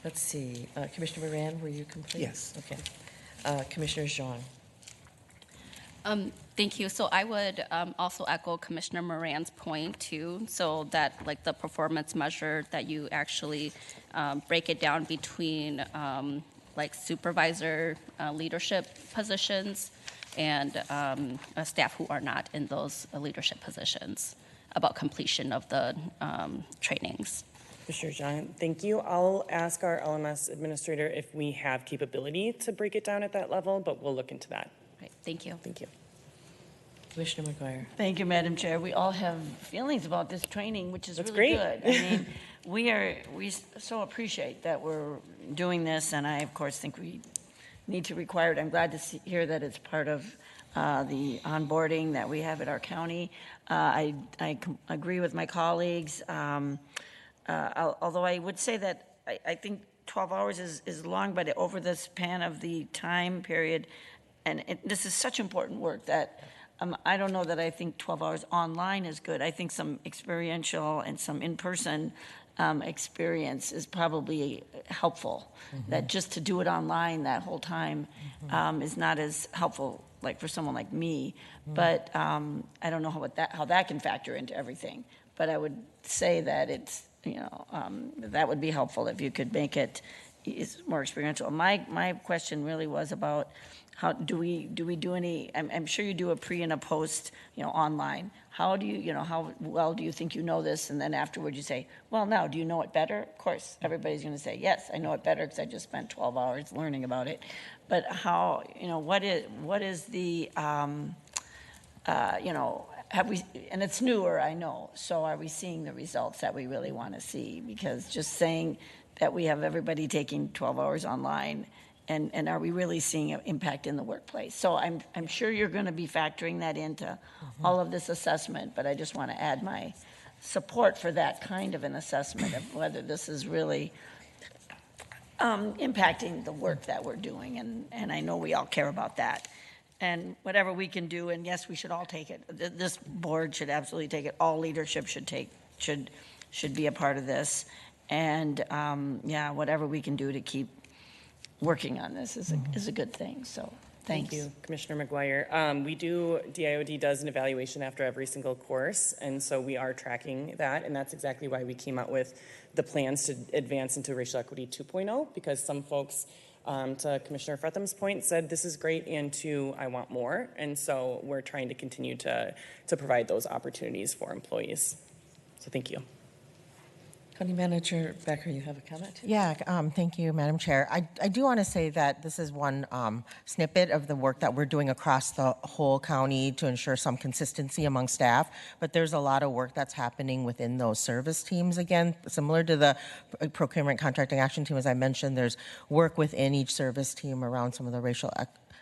Let's see. Commissioner Moran, were you complete? Yes. Okay. Commissioner Jean. Thank you. So I would also echo Commissioner Moran's point too, so that like the performance measure that you actually break it down between like supervisor leadership positions and staff who are not in those leadership positions about completion of the trainings. Commissioner John, thank you. I'll ask our LMS administrator if we have capability to break it down at that level, but we'll look into that. Right. Thank you. Thank you. Commissioner McGuire. Thank you, Madam Chair. We all have feelings about this training, which is That's really great. good. I mean, we so appreciate that we're doing this, and I, of course, think we need to require it. I'm glad to hear that it's part of the onboarding that we have at our county. I agree with my colleagues. Although I would say that I think 12 hours is long, but over the span of the time period, this is such important work that I don't know that I think 12 hours online is good. I think some experiential and some in-person experience is probably helpful. That just to do it online that whole time is not as helpful, like for someone like me. But I don't know how that can factor into everything. But I would say that it's, that would be helpful if you could make it more experiential. My question really was about how do we do any, I'm sure you do a pre and a post, online. How do you, how well do you think you know this? And then afterward you say, well, now, do you know it better? Of course, everybody's going to say, yes, I know it better because I just spent 12 hours learning about it. But how, what is the, have we, and it's newer, I know, so are we seeing the results that we really want to see? Because just saying that we have everybody taking 12 hours online, and are we really seeing an impact in the workplace? So I'm sure you're going to be factoring that into all of this assessment, but I just want to add my support for that kind of an assessment of whether this is really impacting the work that we're doing, and I know we all care about that. And whatever we can do, and yes, we should all take it. This board should absolutely take it. All leadership should be a part of this. And yeah, whatever we can do to keep working on this is a good thing. So thanks. Thank you, Commissioner McGuire. DIOD does an evaluation after every single course, and so we are tracking that, and that's exactly why we came out with the plans to advance into Racial Equity 2.0, because some folks, to Commissioner Fretham's point, said this is great, and two, I want more, and so we're trying to continue to provide those opportunities for employees. So thank you. County Manager Becker, you have a comment? Yeah, thank you, Madam Chair. I do want to say that this is one snippet of the work that we're doing across the whole county to ensure some consistency among staff, but there's a lot of work that's happening within those service teams. Again, similar to the procurement contracting action team, as I mentioned, there's work within each service team around some of the racial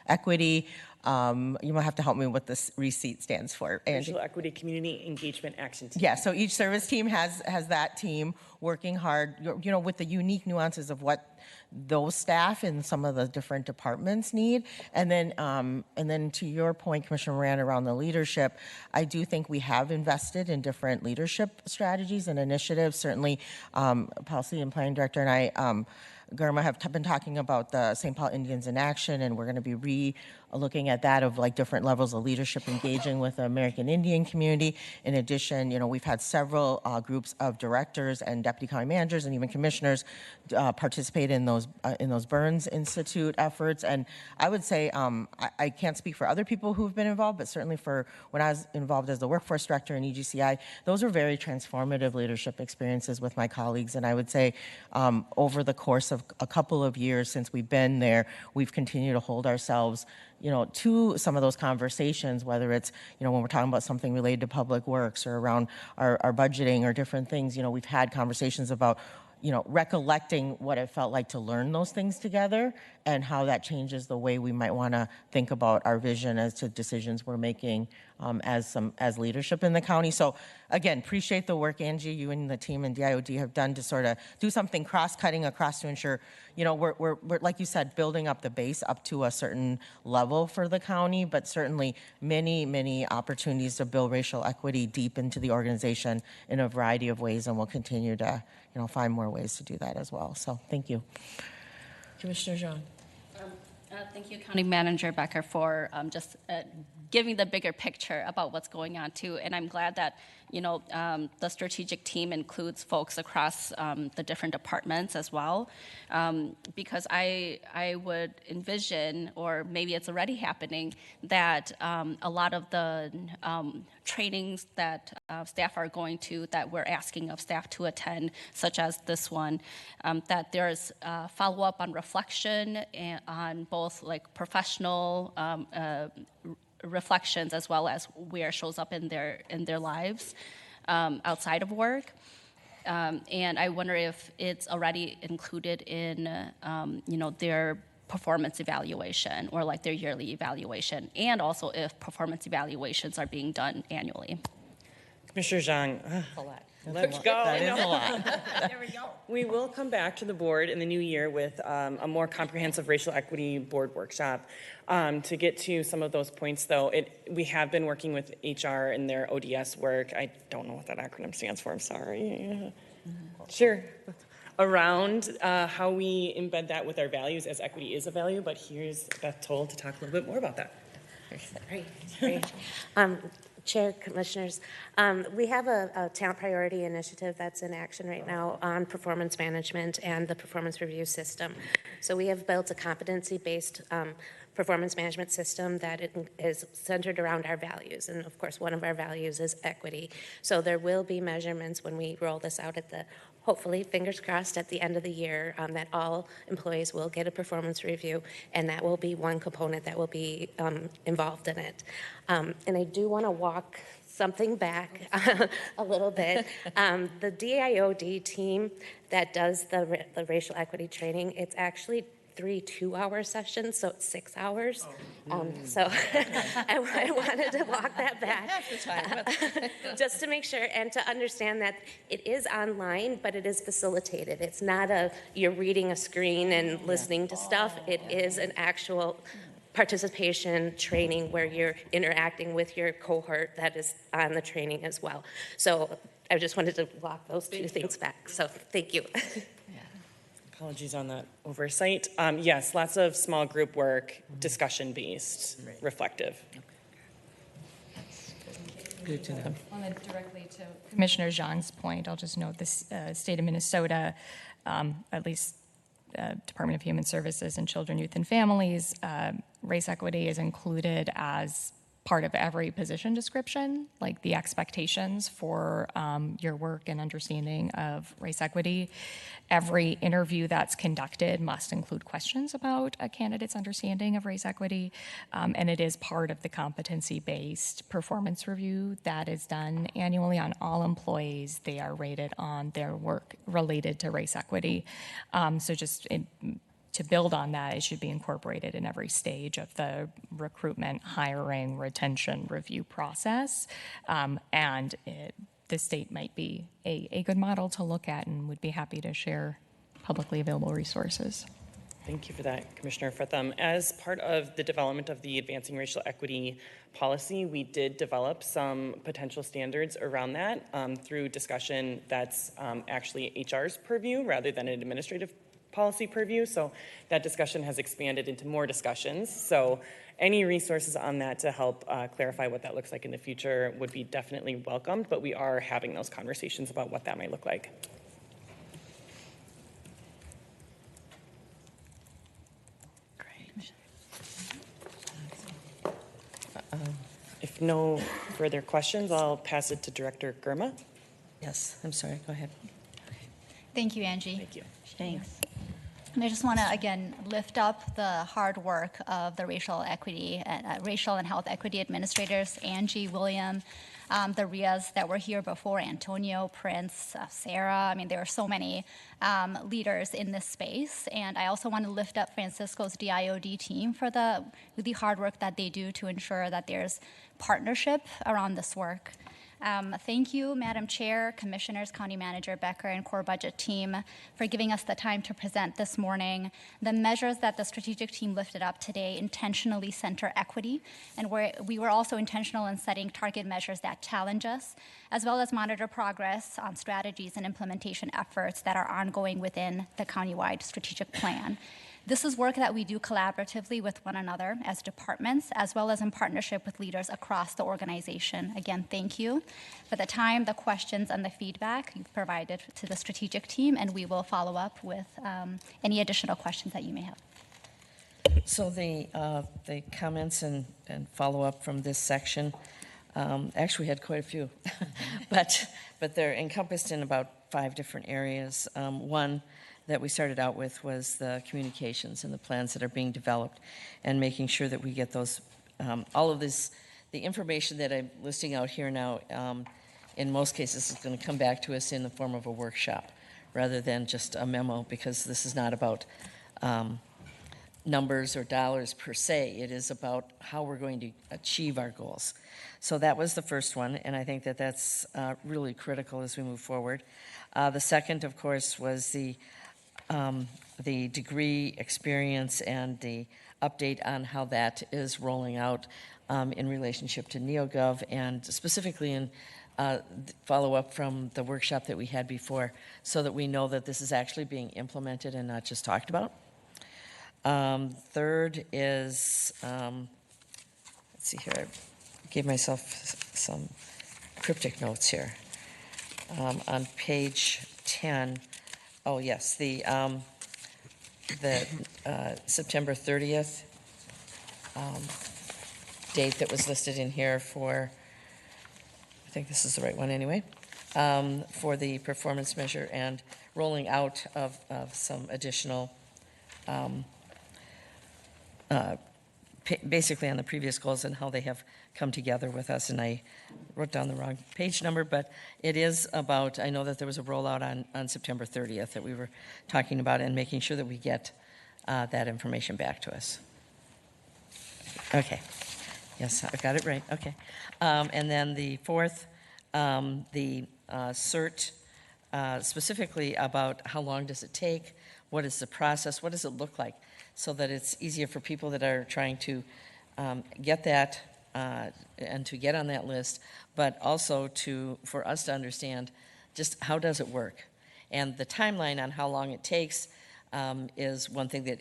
equity. You might have to help me what this receipt stands for. Racial Equity Community Engagement Action Team. Yeah, so each service team has that team working hard, with the unique nuances of what those staff in some of the different departments need. And then to your point, Commissioner Moran, around the leadership, I do think we have invested in different leadership strategies and initiatives. Certainly, Policy and Planning Director and I, Garma, have been talking about the St. Paul Indians in Action, and we're going to be re-looking at that of like different levels of leadership engaging with the American Indian community. In addition, we've had several groups of directors and deputy county managers and even commissioners participate in those Burns Institute efforts. And I would say I can't speak for other people who've been involved, but certainly for when I was involved as the workforce director in EGCI, those were very transformative leadership experiences with my colleagues. And I would say over the course of a couple of years since we've been there, we've continued to hold ourselves, to some of those conversations, whether it's, when we're talking about something related to public works or around our budgeting or different things, we've had conversations about, recollecting what it felt like to learn those things together and how that changes the way we might want to think about our vision as to decisions we're making as leadership in the county. So again, appreciate the work, Angie, you and the team in DIOD have done to sort of do something cross-cutting across to ensure, we're like you said, building up the base up to a certain level for the county, but certainly many, many opportunities to build racial equity deep into the organization in a variety of ways, and we'll continue to, find more ways to do that as well. So thank you. Commissioner Zhang. Thank you, County Manager Becker, for just giving the bigger picture about what's going on too. And I'm glad that the strategic team includes folks across the different departments as well, because I would envision, or maybe it's already happening, that a lot of the trainings that staff are going to, that we're asking of staff to attend, such as this one, that there's follow-up on reflection and on both like professional reflections as well as where it shows up in their lives outside of work. And I wonder if it's already included in their performance evaluation or like their yearly evaluation, and also if performance evaluations are being done annually. Commissioner Zhang, Let's go. That is a lot. There we go. We will come back to the board in the new year with a more comprehensive racial equity board workshop. To get to some of those points, though, we have been working with HR in their ODS work. I don't know what that acronym stands for. I'm sorry. Sure. Around how we embed that with our values, as equity is a value. But here's Beth Toll to talk a little bit more about that. Great. Chair, Commissioners, we have a talent priority initiative that's in action right now on performance management and the performance review system. So we have built a competency-based performance management system that is centered around our values. And of course, one of our values is equity. So there will be measurements when we roll this out hopefully, fingers crossed, at the end of the year, that all employees will get a performance review, and that will be one component that will be involved in it. And I do want to walk something back a little bit. The DIOD team that does the racial equity training, it's actually 3 2-hour sessions, so it's 6 hours. So I wanted to walk that back just to make sure and to understand that it is online, but it is facilitated. It's not you're reading a screen and listening to stuff. It is an actual participation training where you're interacting with your cohort that is on the training as well. So I just wanted to walk those two things back. So thank you. Apologies on that oversight. Yes, lots of small group work, discussion-based, reflective. Good to know. Well, then directly to Commissioner Zhang's point, I'll just note this state of Minnesota, at least Department of Human Services and Children, Youth, and Families, race equity is included as part of every position description, like the expectations for your work and understanding of race equity. Every interview that's conducted must include questions about a candidate's understanding of race equity, and it is part of the competency-based performance review that is done annually on all employees. They are rated on their work related to race equity. To build on that, it should be incorporated in every stage of the recruitment, hiring, retention, review process. The state might be a good model to look at, and would be happy to share publicly available resources. Thank you for that, Commissioner Fritham. As part of the development of the Advancing Racial Equity policy, we did develop some potential standards around that through discussion that's actually HR's purview rather than an administrative policy purview. So that discussion has expanded into more discussions. So any resources on that to help clarify what that looks like in the future would be definitely welcomed, but we are having those conversations about what that might look like. If no further questions, I'll pass it to Director Girma. Yes, I'm sorry, go ahead. Thank you, Angie. Thank you. Thanks. And I just want to, again, lift up the hard work of the racial and health equity administrators, Angie, William, the RIAs that were here before, Antonio, Prince, Sarah. I mean, there are so many leaders in this space. And I also want to lift up Francisco's DIOD team for the hard work that they do to ensure that there's partnership around this work. Thank you, Madam Chair, Commissioners, County Manager Becker, and Core Budget team for giving us the time to present this morning. The measures that the strategic team lifted up today intentionally center equity, and we were also intentional in setting target measures that challenge us, as well as monitor progress on strategies and implementation efforts that are ongoing within the countywide strategic plan. This is work that we do collaboratively with one another as departments, as well as in partnership with leaders across the organization. Again, thank you for the time, the questions, and the feedback you've provided to the strategic team, and we will follow up with any additional questions that you may have. So the comments and follow-up from this section, actually we had quite a few, but they're encompassed in about 5 different areas. One that we started out with was the communications and the plans that are being developed, and making sure that we get those, all of this, the information that I'm listing out here now, in most cases is going to come back to us in the form of a workshop rather than just a memo, because this is not about numbers or dollars per se. It is about how we're going to achieve our goals. So that was the first one, and I think that that's really critical as we move forward. The second, of course, was the degree experience and the update on how that is rolling out in relationship to NeoGov, and specifically in follow-up from the workshop that we had before, so that we know that this is actually being implemented and not just talked about. Third is, let's see here, I gave myself some cryptic notes here. On page 10, oh yes, the September 30th date that was listed in here for, I think this is the right one anyway, for the performance measure and rolling out of some additional basically on the previous goals and how they have come together with us. And I wrote down the wrong page number, but it is about, I know that there was a rollout on September 30th that we were talking about, and making sure that we get that information back to us. Okay. Yes, I got it right. Okay. And then the fourth, the CERT, specifically about how long does it take, what is the process, what does it look like, so that it's easier for people that are trying to get that and to get on that list, but also for us to understand just how does it work. And the timeline on how long it takes is one thing that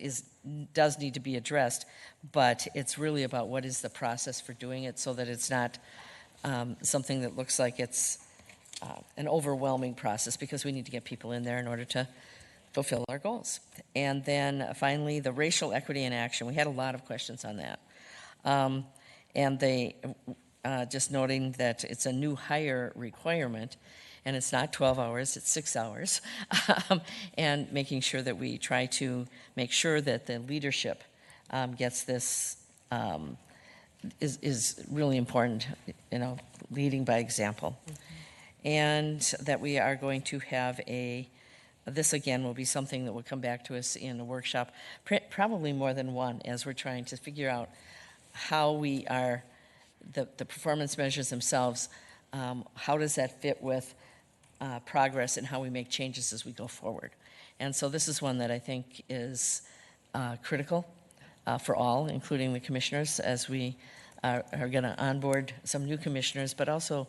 does need to be addressed, but it's really about what is the process for doing it, so that it's not something that looks like it's an overwhelming process, because we need to get people in there in order to fulfill our goals. And then finally, the racial equity in action. We had a lot of questions on that. And they, just noting that it's a new hire requirement, and it's not 12 hours, it's 6 hours, and making sure that we try to make sure that the leadership gets this, is really important, leading by example. Mm-hmm. And that we are going to have this again will be something that will come back to us in a workshop, probably more than one, as we're trying to figure out how we are, the performance measures themselves, how does that fit with progress and how we make changes as we go forward. And so this is one that I think is critical for all, including the commissioners, as we are going to onboard some new commissioners, but also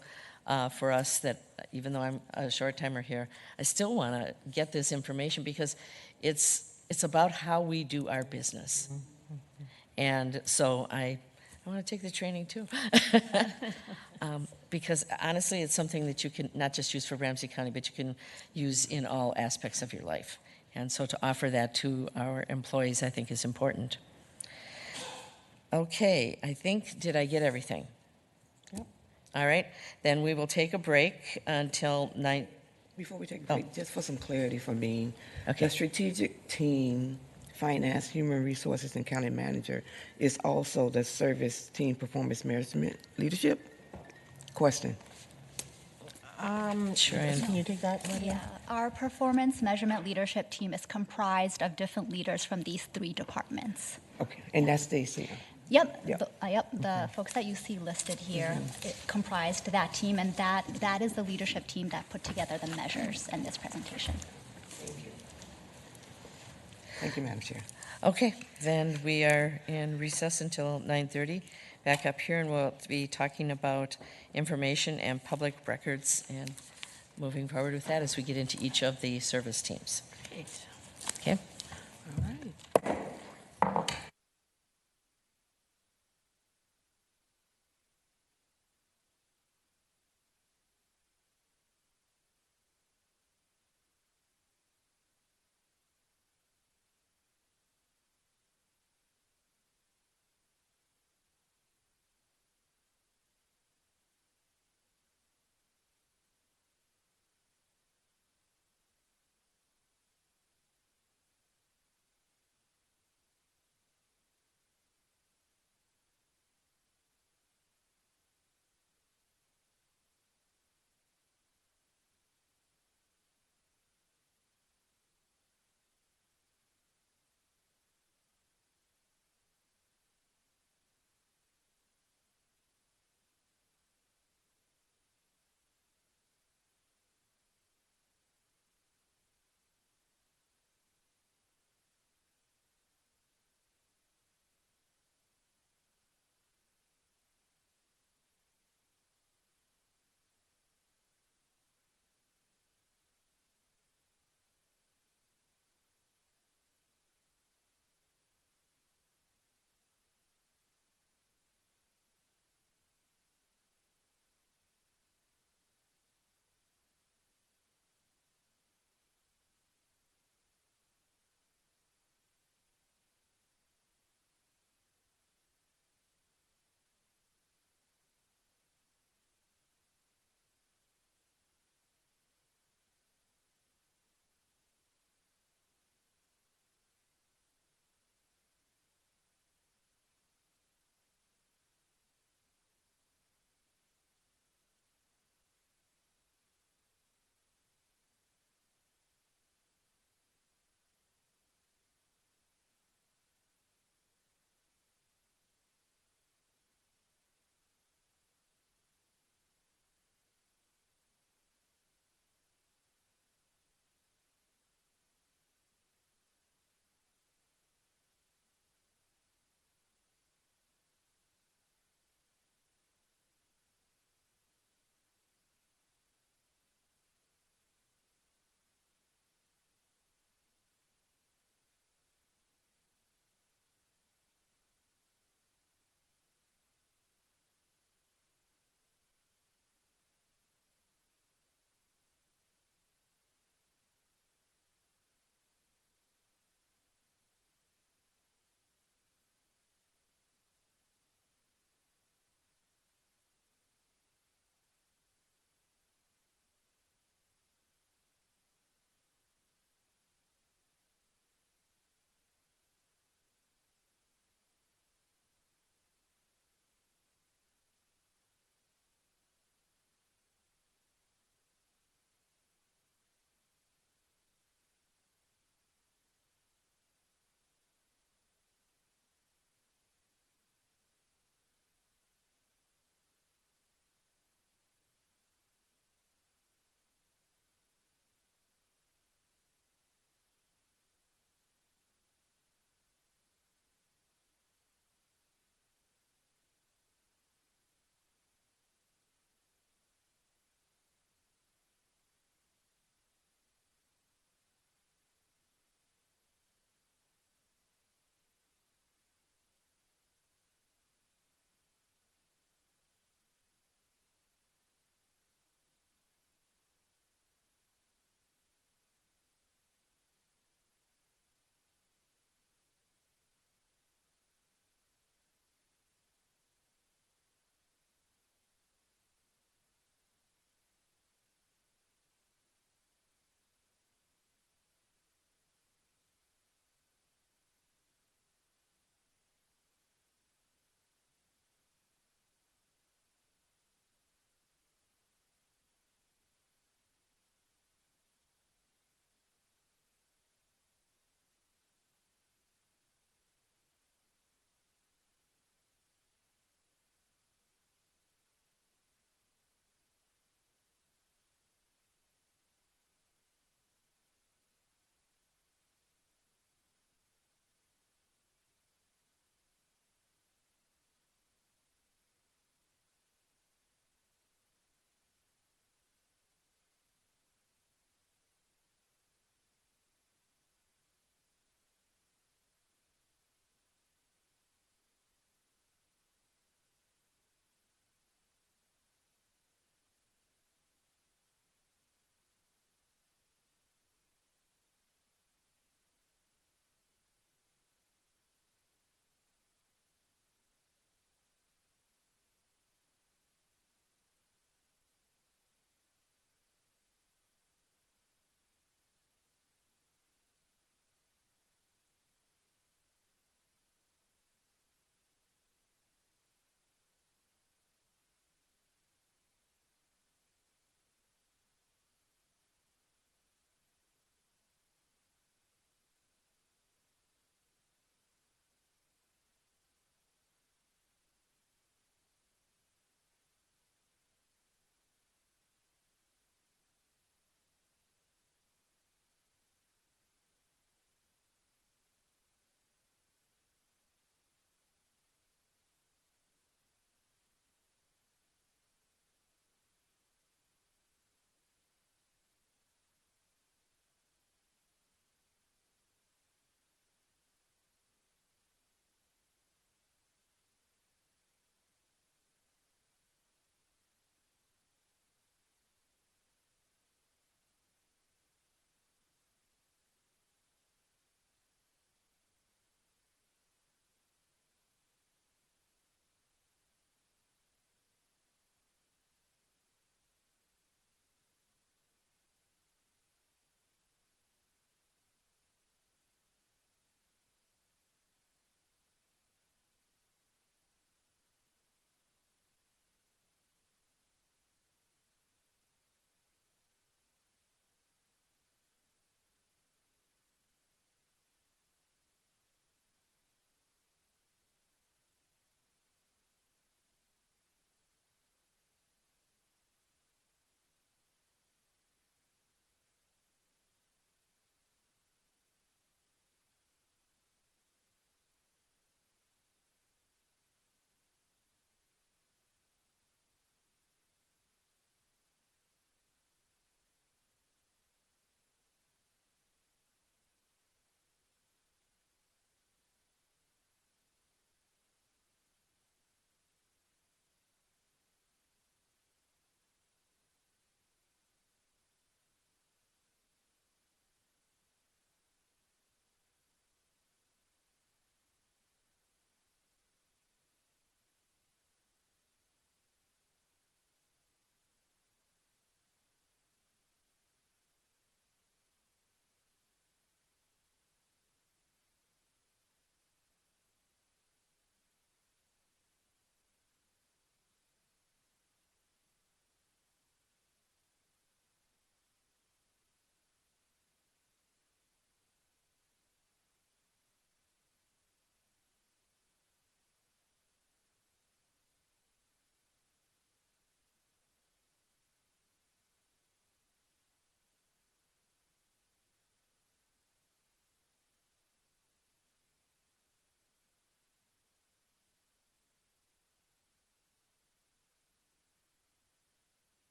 for us that, even though I'm a short timer here, I still want to get this information, because it's about how we do our business. Mm-hmm. And so I want to take the training too. Because honestly, it's something that you can not just use for Ramsey County, but you can use in all aspects of your life. And so to offer that to our employees, I think, is important. Okay, I think, did I get everything? All right, then we will take a break until 9. Before we take a break, just for some clarity for me, okay. The strategic team, finance, human resources, and county manager is also the service team performance management leadership? Question. Sure. Can you take that, Lydia? Yeah, our performance measurement leadership team is comprised of different leaders from these 3 departments. Okay, and that's Stacy. Yep. Yep. The folks that you see listed here it comprised that team, and that is the leadership team that put together the measures in this presentation. Thank you. Thank you, Madam Chair. Okay, then we are in recess until 9:30. Back up here, and we'll be talking about information and public records, and moving forward with that as we get into each of the service teams. Great. Okay. All right.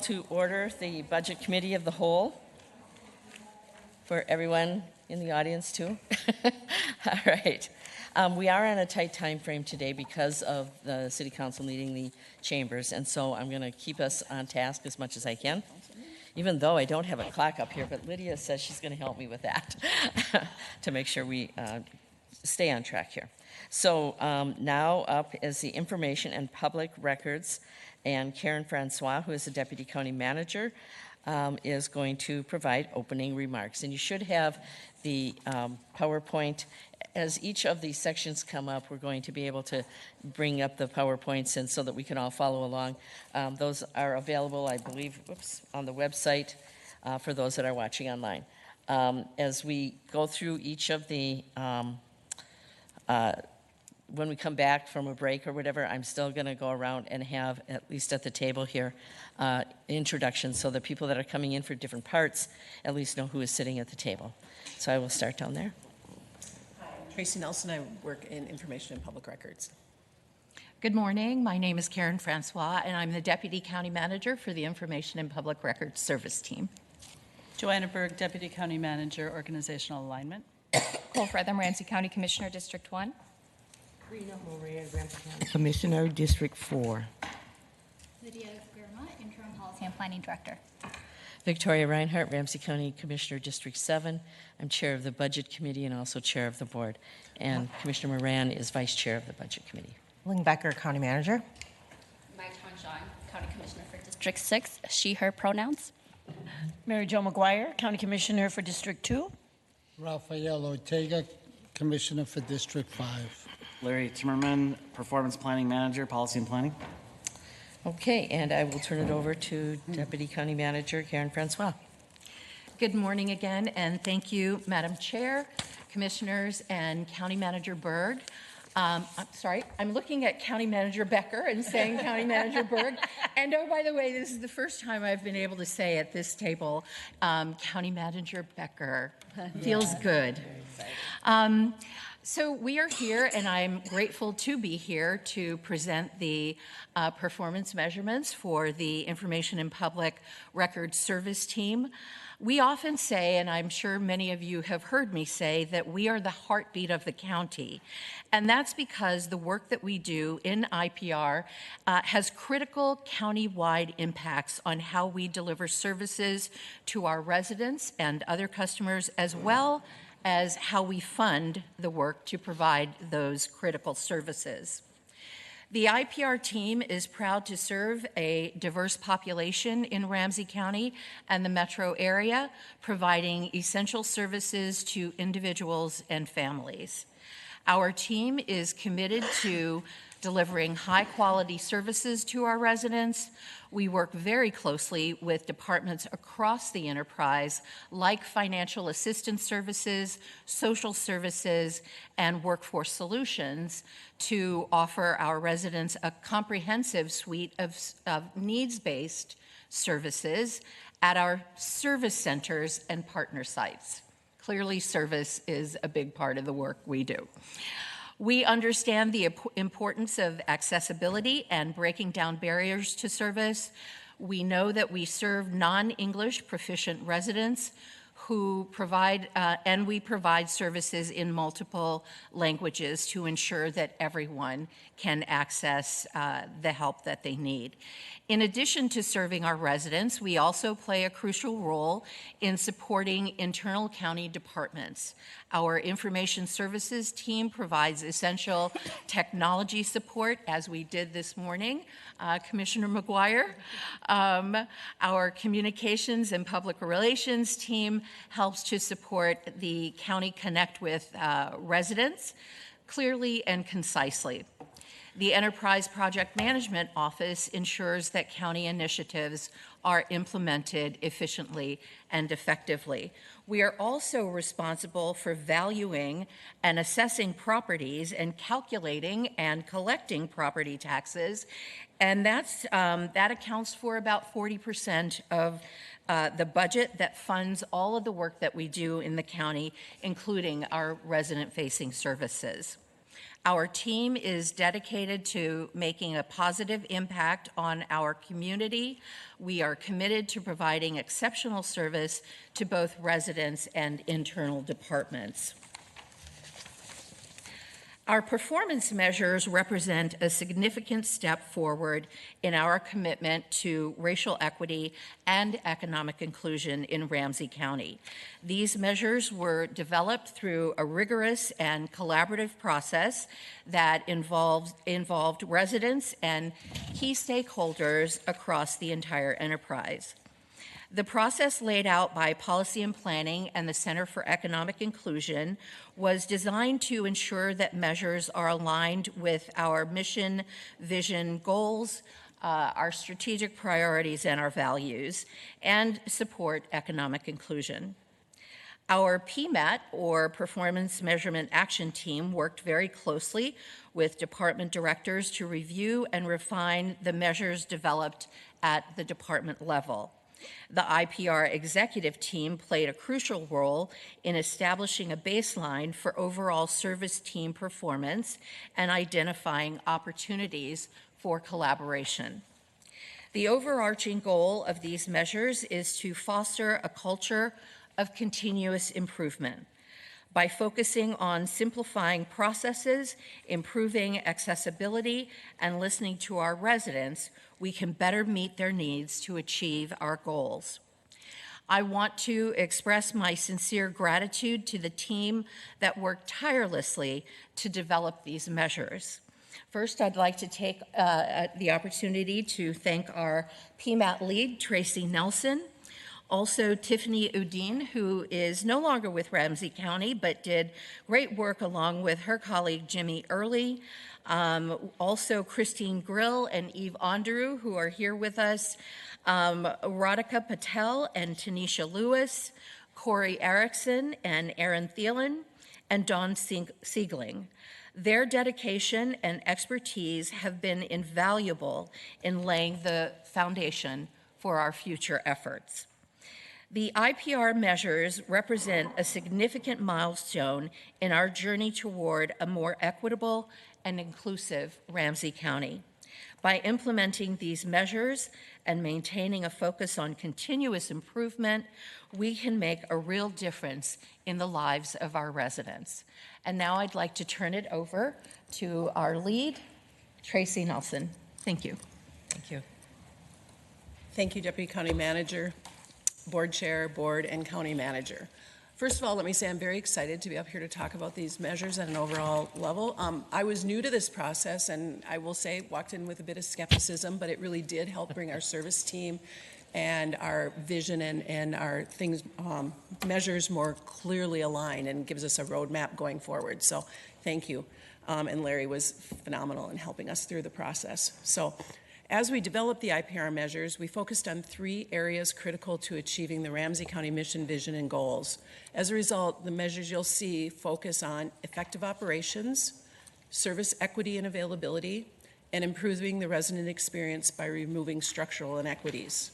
to order the Budget Committee of the Whole for everyone in the audience too. All right. We are on a tight time frame today because of the City Council needing the chambers, and so I'm going to keep us on task as much as I can, even though I don't have a clock up here, but Lydia says she's going to help me with that to make sure we stay on track here. So now up is the Information and Public Records, and Karen Francois, who is the Deputy County Manager, is going to provide opening remarks. And you should have the PowerPoint. As each of these sections come up, we're going to be able to bring up the PowerPoints and so that we can all follow along. Those are available, I believe, on the website for those that are watching online. As we go through each of the when we come back from a break or whatever, I'm still going to go around and have, at least at the table here, introductions so that people that are coming in for different parts at least know who is sitting at the table. So I will start down there. Hi, I'm Tracy Nelson. I work in Information and Public Records. Good morning. My name is Karen Francois, and I'm the Deputy County Manager for the Information and Public Records Service Team. Joanna Berg, Deputy County Manager, Organizational Alignment. Cole Fretham, Ramsey County Commissioner, District 1. Rena Moran, Ramsey County Commissioner, District 4. Lydia Germa, Interim Policy and Planning Director. Victoria Reinhardt, Ramsey County Commissioner, District 7. I'm Chair of the Budget Committee and also Chair of the Board. And Commissioner Moran is Vice Chair of the Budget Committee. Ling Becker, County Manager. Mike John, County Commissioner for District 6, she, her pronouns. Mary Jo McGuire, County Commissioner for District 2. Rafael Ortega, Commissioner for District 5. Larry Timmerman, Performance Planning Manager, Policy and Planning. Okay, and I will turn it over to Deputy County Manager Karen Francois. Good morning again, and thank you, Madam Chair, Commissioners, and County Manager Berg. I'm sorry, I'm looking at County Manager Becker and saying County Manager Berg. And oh, by the way, this is the first time I've been able to say at this table, County Manager Becker. Feels good. So we are here, and I'm grateful to be here to present the performance measurements for the Information and Public Records Service Team. We often say, and I'm sure many of you have heard me say, that we are the heartbeat of the county. And that's because the work that we do in IPR has critical county-wide impacts on how we deliver services to our residents and other customers, as well as how we fund the work to provide those critical services. The IPR team is proud to serve a diverse population in Ramsey County and the metro area, providing essential services to individuals and families. Our team is committed to delivering high-quality services to our residents. We work very closely with departments across the enterprise, like financial assistance services, social services, and workforce solutions, to offer our residents a comprehensive suite of needs-based services at our service centers and partner sites. Clearly, service is a big part of the work we do. We understand the importance of accessibility and breaking down barriers to service. We know that we serve non-English proficient residents who provide, and we provide services in multiple languages to ensure that everyone can access the help that they need. In addition to serving our residents, we also play a crucial role in supporting internal county departments. Our information services team provides essential technology support, as we did this morning, Commissioner McGuire. Our communications and public relations team helps to support the County Connect with residents clearly and concisely. The Enterprise Project Management Office ensures that county initiatives are implemented efficiently and effectively. We are also responsible for valuing and assessing properties and calculating and collecting property taxes, and that accounts for about 40% of the budget that funds all of the work that we do in the county, including our resident-facing services. Our team is dedicated to making a positive impact on our community. We are committed to providing exceptional service to both residents and internal departments. Our performance measures represent a significant step forward in our commitment to racial equity and economic inclusion in Ramsey County. These measures were developed through a rigorous and collaborative process that involved residents and key stakeholders across the entire enterprise. The process laid out by Policy and Planning and the Center for Economic Inclusion was designed to ensure that measures are aligned with our mission, vision, goals, our strategic priorities, and our values, and support economic inclusion. Our PMAT, or Performance Measurement Action Team, worked very closely with department directors to review and refine the measures developed at the department level. The IPR executive team played a crucial role in establishing a baseline for overall service team performance and identifying opportunities for collaboration. The overarching goal of these measures is to foster a culture of continuous improvement. By focusing on simplifying processes, improving accessibility, and listening to our residents, we can better meet their needs to achieve our goals. I want to express my sincere gratitude to the team that worked tirelessly to develop these measures. First, I'd like to take the opportunity to thank our PMAT lead, Tracy Nelson. Also, Tiffany Udine, who is no longer with Ramsey County, but did great work along with her colleague, Jimmy Early. Also, Christine Grill and Eve Onderu, who are here with us. Radhika Patel and Tanisha Lewis. Corey Erickson and Aaron Thielen. And Dawn Siegling. Their dedication and expertise have been invaluable in laying the foundation for our future efforts. The IPR measures represent a significant milestone in our journey toward a more equitable and inclusive Ramsey County. By implementing these measures and maintaining a focus on continuous improvement, we can make a real difference in the lives of our residents. And now I'd like to turn it over to our lead, Tracy Nelson. Thank you. Thank you. Thank you, Deputy County Manager, Board Chair, Board, and County Manager. First of all, let me say I'm very excited to be up here to talk about these measures at an overall level. I was new to this process, and I will say walked in with a bit of skepticism, but it really did help bring our service team and our vision and our things, measures more clearly aligned and gives us a roadmap going forward. So thank you. And Larry was phenomenal in helping us through the process. So as we developed the IPR measures, we focused on 3 areas critical to achieving the Ramsey County mission, vision, and goals. As a result, the measures you'll see focus on effective operations, service equity and availability, and improving the resident experience by removing structural inequities.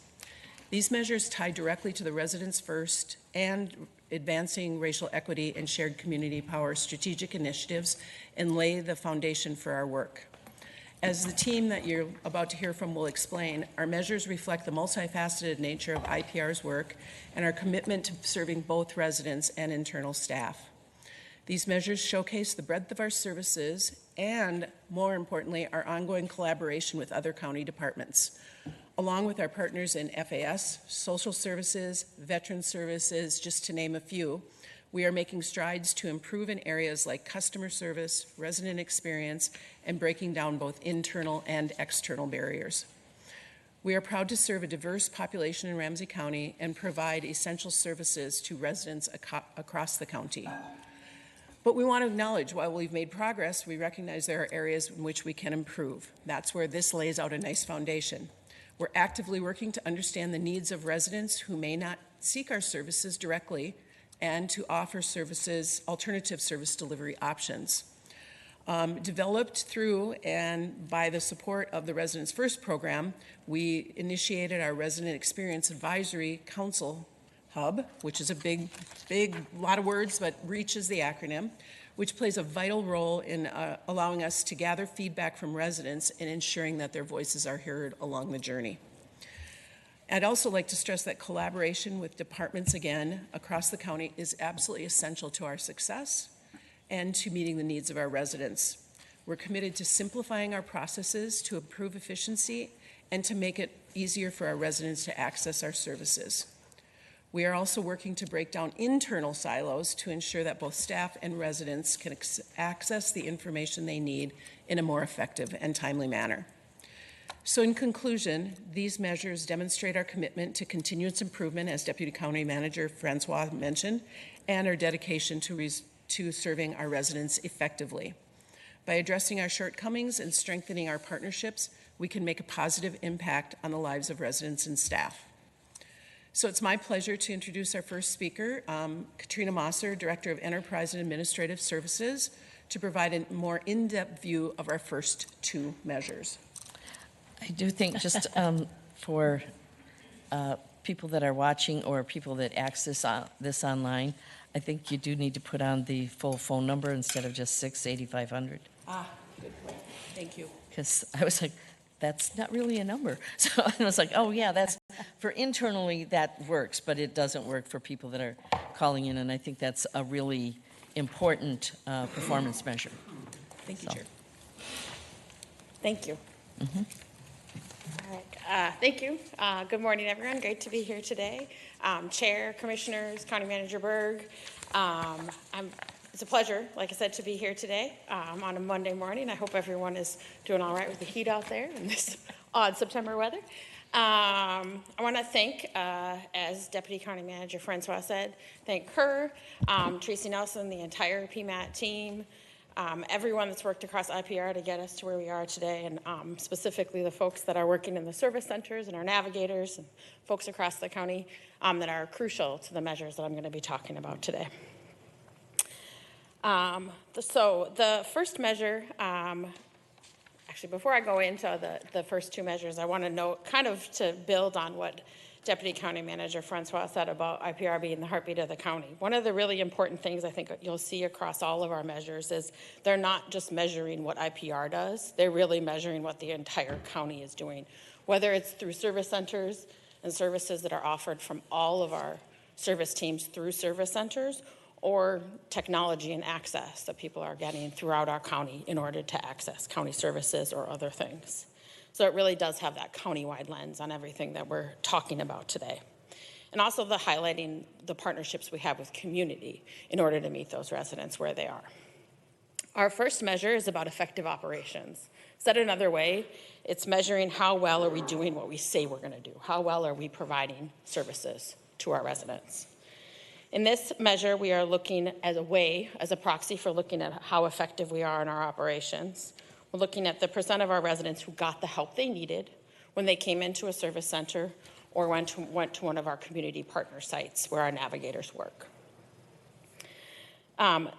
These measures tie directly to the residents first and advancing racial equity and shared community power strategic initiatives and lay the foundation for our work. As the team that you're about to hear from will explain, our measures reflect the multifaceted nature of IPR's work and our commitment to serving both residents and internal staff. These measures showcase the breadth of our services and, more importantly, our ongoing collaboration with other county departments. Along with our partners in FAS, social services, veteran services, just to name a few, we are making strides to improve in areas like customer service, resident experience, and breaking down both internal and external barriers. We are proud to serve a diverse population in Ramsey County and provide essential services to residents across the county. But we want to acknowledge while we've made progress, we recognize there are areas in which we can improve. That's where this lays out a nice foundation. We're actively working to understand the needs of residents who may not seek our services directly and to offer services, alternative service delivery options. Developed through and by the support of the Residents First program, we initiated our Resident Experience Advisory Council Hub, which is a big, lot of words, but REACH is the acronym. which plays a vital role in allowing us to gather feedback from residents and ensuring that their voices are heard along the journey. I'd also like to stress that collaboration with departments, again, across the county is absolutely essential to our success and to meeting the needs of our residents. We're committed to simplifying our processes to improve efficiency and to make it easier for our residents to access our services. We are also working to break down internal silos to ensure that both staff and residents can access the information they need in a more effective and timely manner. So in conclusion, these measures demonstrate our commitment to continuous improvement, as Deputy County Manager Francois mentioned, and our dedication to serving our residents effectively. By addressing our shortcomings and strengthening our partnerships, we can make a positive impact on the lives of residents and staff. So it's my pleasure to introduce our first speaker, Katrina Mosser, Director of Enterprise and Administrative Services, to provide a more in-depth view of our first two measures. I do think just for people that are watching or people that access this online, I think you do need to put on the full phone number instead of just 68500. Ah, good point. Thank you. Because I was like, that's not really a number. So I was like, oh yeah, that's for internally that works, but it doesn't work for people that are calling in, and I think that's a really important performance measure. Thank you, Chair. Thank you. Mm-hmm. All right. Thank you. Good morning, everyone. Great to be here today. Chair, Commissioners, County Manager Berg. It's a pleasure, like I said, to be here today on a Monday morning. I hope everyone is doing all right with the heat out there in this odd September weather. I want to thank, as Deputy County Manager Francois said, thank her, Tracy Nelson, the entire PMAT team, everyone that's worked across IPR to get us to where we are today, and specifically the folks that are working in the service centers and our navigators and folks across the county that are crucial to the measures that I'm going to be talking about today. So the first measure, actually before I go into the first two measures, I want to note, kind of to build on what Deputy County Manager Francois said about IPR being the heartbeat of the county. One of the really important things I think you'll see across all of our measures is they're not just measuring what IPR does, they're really measuring what the entire county is doing, whether it's through service centers and services that are offered from all of our service teams through service centers, or technology and access that people are getting throughout our county in order to access county services or other things. So it really does have that county-wide lens on everything that we're talking about today. And also the highlighting the partnerships we have with community in order to meet those residents where they are. Our first measure is about effective operations. Said another way, it's measuring how well are we doing what we say we're going to do? How well are we providing services to our residents? In this measure, we are looking as a proxy for looking at how effective we are in our operations. We're looking at the percent of our residents who got the help they needed when they came into a service center or went to one of our community partner sites where our navigators work.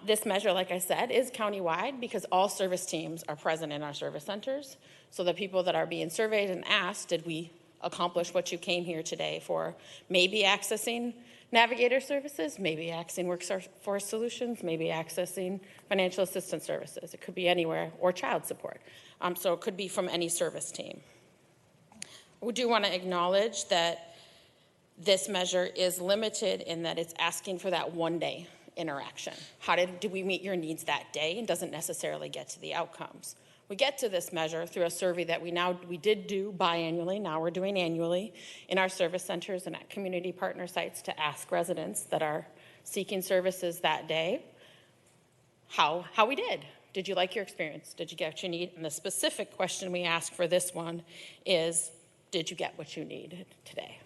This measure, like I said, is countywide because all service teams are present in our service centers. So the people that are being surveyed and asked, did we accomplish what you came here today for? Maybe accessing navigator services, maybe accessing workforce solutions, maybe accessing financial assistance services. It could be anywhere, or child support. So it could be from any service team. We do want to acknowledge that this measure is limited in that it's asking for that one-day interaction. How did we meet your needs that day, and doesn't necessarily get to the outcomes. We get to this measure through a survey that we did do biannually, now we're doing annually, in our service centers and at community partner sites to ask residents that are seeking services that day how we did. Did you like your experience? Did you get what you need? And the specific question we ask for this one is, did you get what you needed today?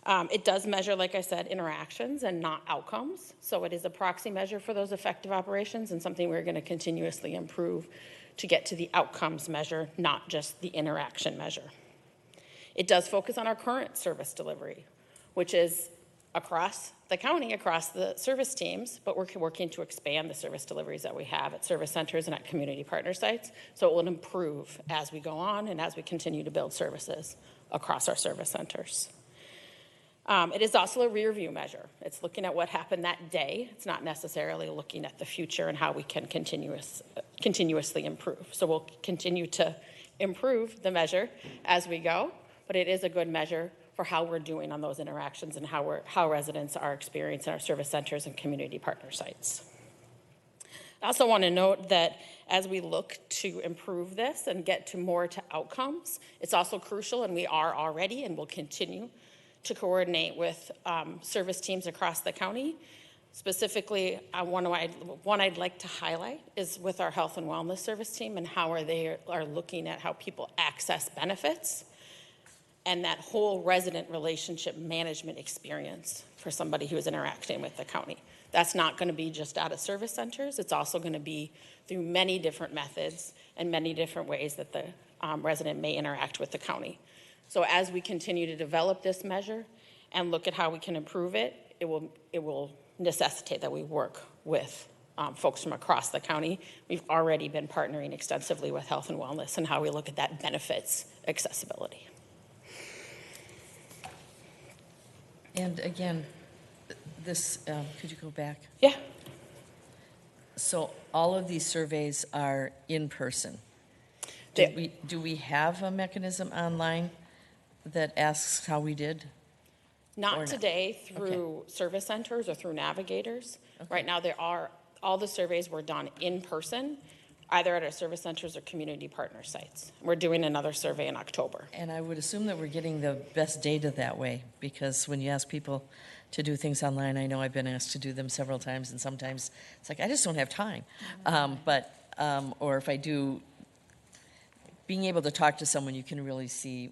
It does measure, like I said, interactions and not outcomes. So it is a proxy measure for those effective operations and something we're going to continuously improve to get to the outcomes measure, not just the interaction measure. It does focus on our current service delivery, which is across the county, across the service teams, but we're working to expand the service deliveries that we have at service centers and at community partner sites. So it will improve as we go on and as we continue to build services across our service centers. It is also a rear view measure. It's looking at what happened that day. It's not necessarily looking at the future and how we can continuously improve. So we'll continue to improve the measure as we go, but it is a good measure for how we're doing on those interactions and how residents are experiencing our service centers and community partner sites. I also want to note that as we look to improve this and get to more to outcomes, it's also crucial, and we are already and will continue to coordinate with service teams across the county. Specifically, one I'd like to highlight is with our health and wellness service team and how they are looking at how people access benefits and that whole resident relationship management experience for somebody who is interacting with the county. That's not going to be just out of service centers. It's also going to be through many different methods and many different ways that the resident may interact with the county. So as we continue to develop this measure and look at how we can improve it, it will necessitate that we work with folks from across the county. We've already been partnering extensively with health and wellness and how we look at that benefits accessibility. And again, this, could you go back? Yeah. So all of these surveys are in person. Do we have a mechanism online that asks how we did? Not today through service centers or through navigators. Okay. Right now, all the surveys were done in person, either at our service centers or community partner sites. We're doing another survey in October. And I would assume that we're getting the best data that way, because when you ask people to do things online, I know I've been asked to do them several times, and sometimes it's like, I just don't have time. Or if I do, being able to talk to someone, you can really see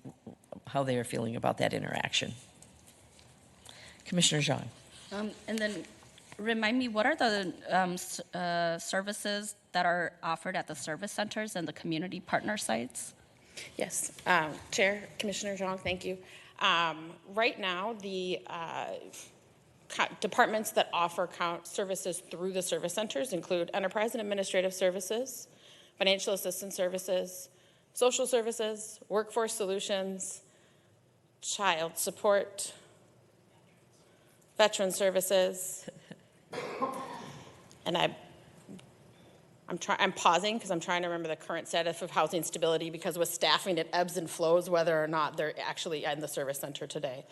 how they are feeling about that interaction. Commissioner Jean. And then remind me, what are the services that are offered at the service centers and the community partner sites? Yes, Chair, Commissioner Jean, thank you. Right now, the departments that offer services through the service centers include enterprise and administrative services, financial assistance services, social services, workforce solutions, child support, veteran services, and I'm pausing because I'm trying to remember the current status of housing stability, because with staffing it ebbs and flows whether or not they're actually in the service center today.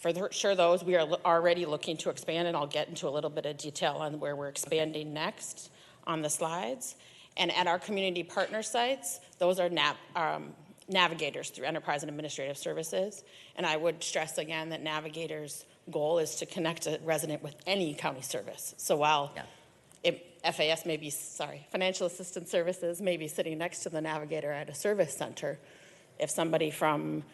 For sure those we are already looking to expand, and I'll get into a little bit of detail on where we're expanding next on the slides. And at our community partner sites, those are navigators through enterprise and administrative services. And I would stress again that navigators' goal is to connect a resident with any county service. So while FAS may be, financial assistance services may be sitting next to the navigator at a service center, if somebody from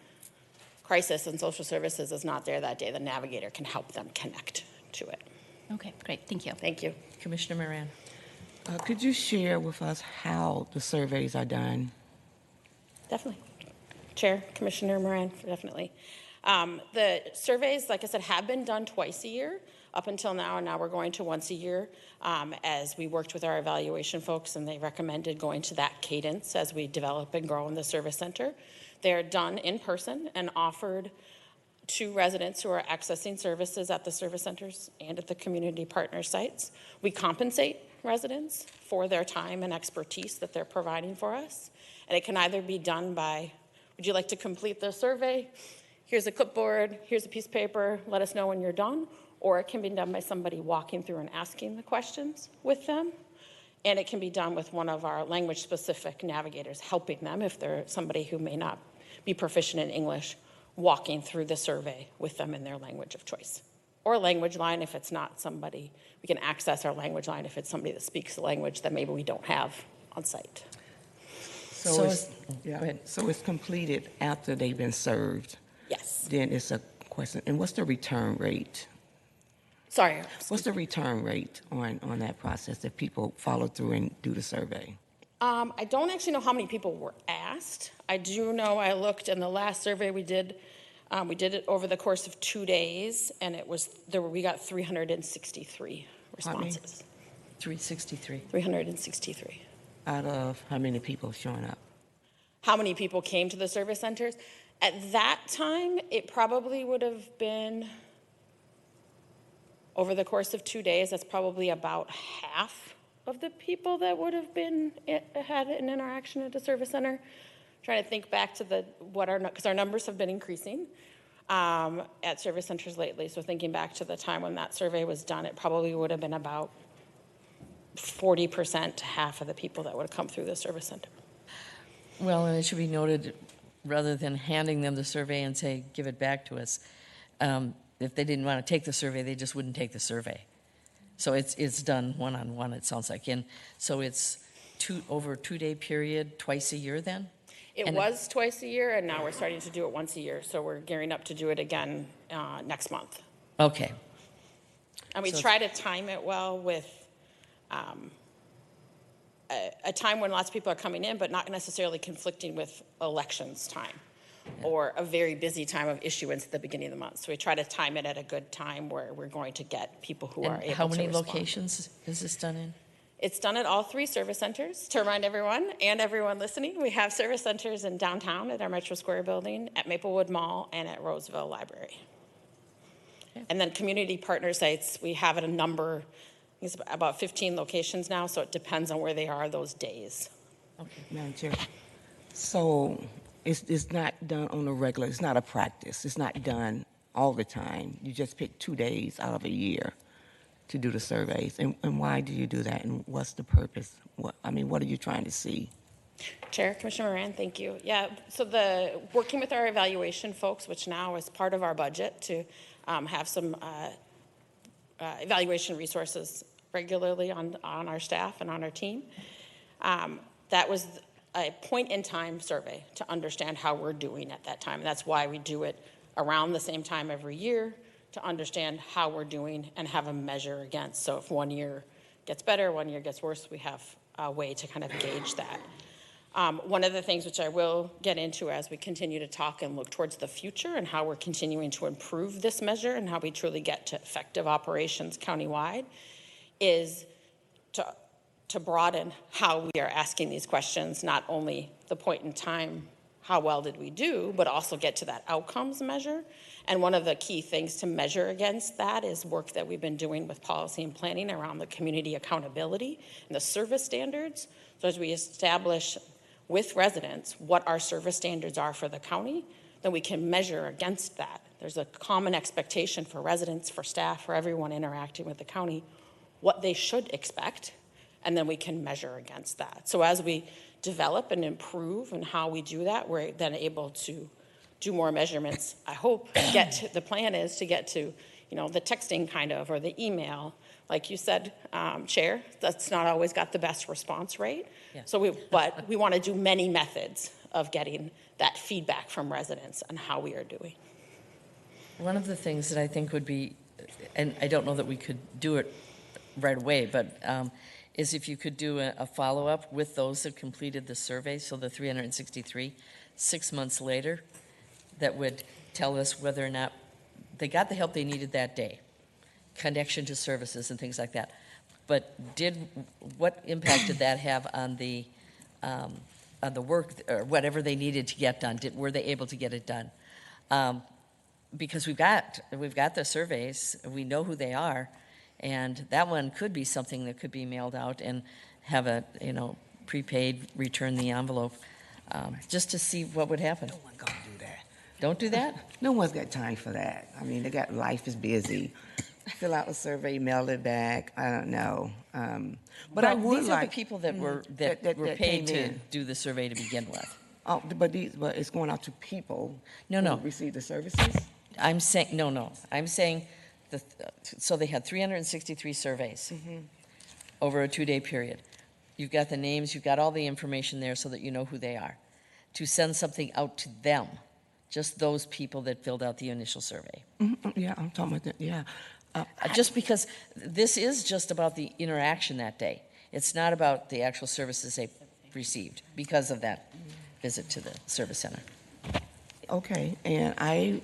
crisis and social services is not there that day, the navigator can help them connect to it. Okay, great, thank you. Thank you. Commissioner Moran. Could you share with us how the surveys are done? Definitely. Chair, Commissioner Moran, definitely. The surveys, like I said, have been done twice a year up until now, and now we're going to once a year as we worked with our evaluation folks, and they recommended going to that cadence as we develop and grow in the service center. They are done in person and offered to residents who are accessing services at the service centers and at the community partner sites. We compensate residents for their time and expertise that they're providing for us. And it can either be done by, would you like to complete the survey? Here's a clipboard, here's a piece of paper, let us know when you're done. Or it can be done by somebody walking through and asking the questions with them. And it can be done with one of our language-specific navigators helping them if they're somebody who may not be proficient in English, walking through the survey with them in their language of choice. Or language line if it's not somebody, we can access our language line if it's somebody that speaks a language that maybe we don't have on site. So it's completed after they've been served. Yes. Then it's a question. And what's the return rate? Sorry. What's the return rate on that process if people follow through and do the survey? I don't actually know how many people were asked. I do know I looked in the last survey we did it over the course of 2 days, and we got 363 responses. 363. 363. Out of how many people showing up? How many people came to the service centers? At that time, it probably would have been, over the course of 2 days, that's probably about half of the people that would have been, had an interaction at the service center. Trying to think back to because our numbers have been increasing at service centers lately. So thinking back to the time when that survey was done, it probably would have been about 40% to half of the people that would have come through the service center. Well, and it should be noted, rather than handing them the survey and say, give it back to us, if they didn't want to take the survey, they just wouldn't take the survey. So it's done one-on-one, it sounds like. And so it's over a 2-day period, twice a year then? It was twice a year, and now we're starting to do it once a year. So we're gearing up to do it again next month. Okay. And we try to time it well with a time when lots of people are coming in, but not necessarily conflicting with elections time or a very busy time of issuance at the beginning of the month. So we try to time it at a good time where we're going to get people who are able to respond. How many locations is this done in? It's done at all 3 service centers. To remind everyone and everyone listening, we have service centers in downtown at our Metro Square building, at Maplewood Mall, and at Roseville Library. Okay. And then community partner sites, we have at a number, it's about 15 locations now, so it depends on where they are those days. Okay, Madam Chair. So it's not done on a regular, it's not a practice. It's not done all the time. You just pick 2 days out of a year to do the surveys. And why do you do that? And what's the purpose? What are you trying to see? Chair, Commissioner Moran, thank you. Yeah, so working with our evaluation folks, which now is part of our budget to have some evaluation resources regularly on our staff and on our team. That was a point-in-time survey to understand how we're doing at that time. And that's why we do it around the same time every year, to understand how we're doing and have a measure against. So if 1 year gets better, 1 year gets worse, we have a way to kind of gauge that. One of the things which I will get into as we continue to talk and look towards the future and how we're continuing to improve this measure and how we truly get to effective operations countywide is to broaden how we are asking these questions, not only the point in time, how well did we do, but also get to that outcomes measure. And one of the key things to measure against that is work that we've been doing with policy and planning around the community accountability and the service standards. So as we establish with residents what our service standards are for the county, then we can measure against that. There's a common expectation for residents, for staff, for everyone interacting with the county, what they should expect, and then we can measure against that. So as we develop and improve and how we do that, we're then able to do more measurements. I hope the plan is to get to, the texting kind of, or the email. Like you said, Chair, that's not always got the best response rate. Yeah. But we want to do many methods of getting that feedback from residents on how we are doing. One of the things that I think would be, and I don't know that we could do it right away, but is if you could do a follow-up with those that completed the survey, so the 363, 6 months later, that would tell us whether or not they got the help they needed that day, connection to services and things like that. But what impact did that have on the work or whatever they needed to get done? Were they able to get it done? Because we've got the surveys, we know who they are, and that one could be something that could be mailed out and have a prepaid, return the envelope, just to see what would happen. No one's gonna do that. Don't do that? No one's got time for that. I mean, life is busy. Fill out a survey, mail it back. I don't know. But I would these like are the people that were paid to do the survey to begin with. Oh, but it's going out to people who receive the services? I'm saying, no. I'm saying, so they had 363 surveys over a 2-day period. You've got the names, you've got all the information there so that you know who they are. To send something out to them, just those people that filled out the initial survey. Yeah, I'm talking about that, yeah. Just because this is just about the interaction that day. It's not about the actual services they received because of that visit to the service center. Okay, and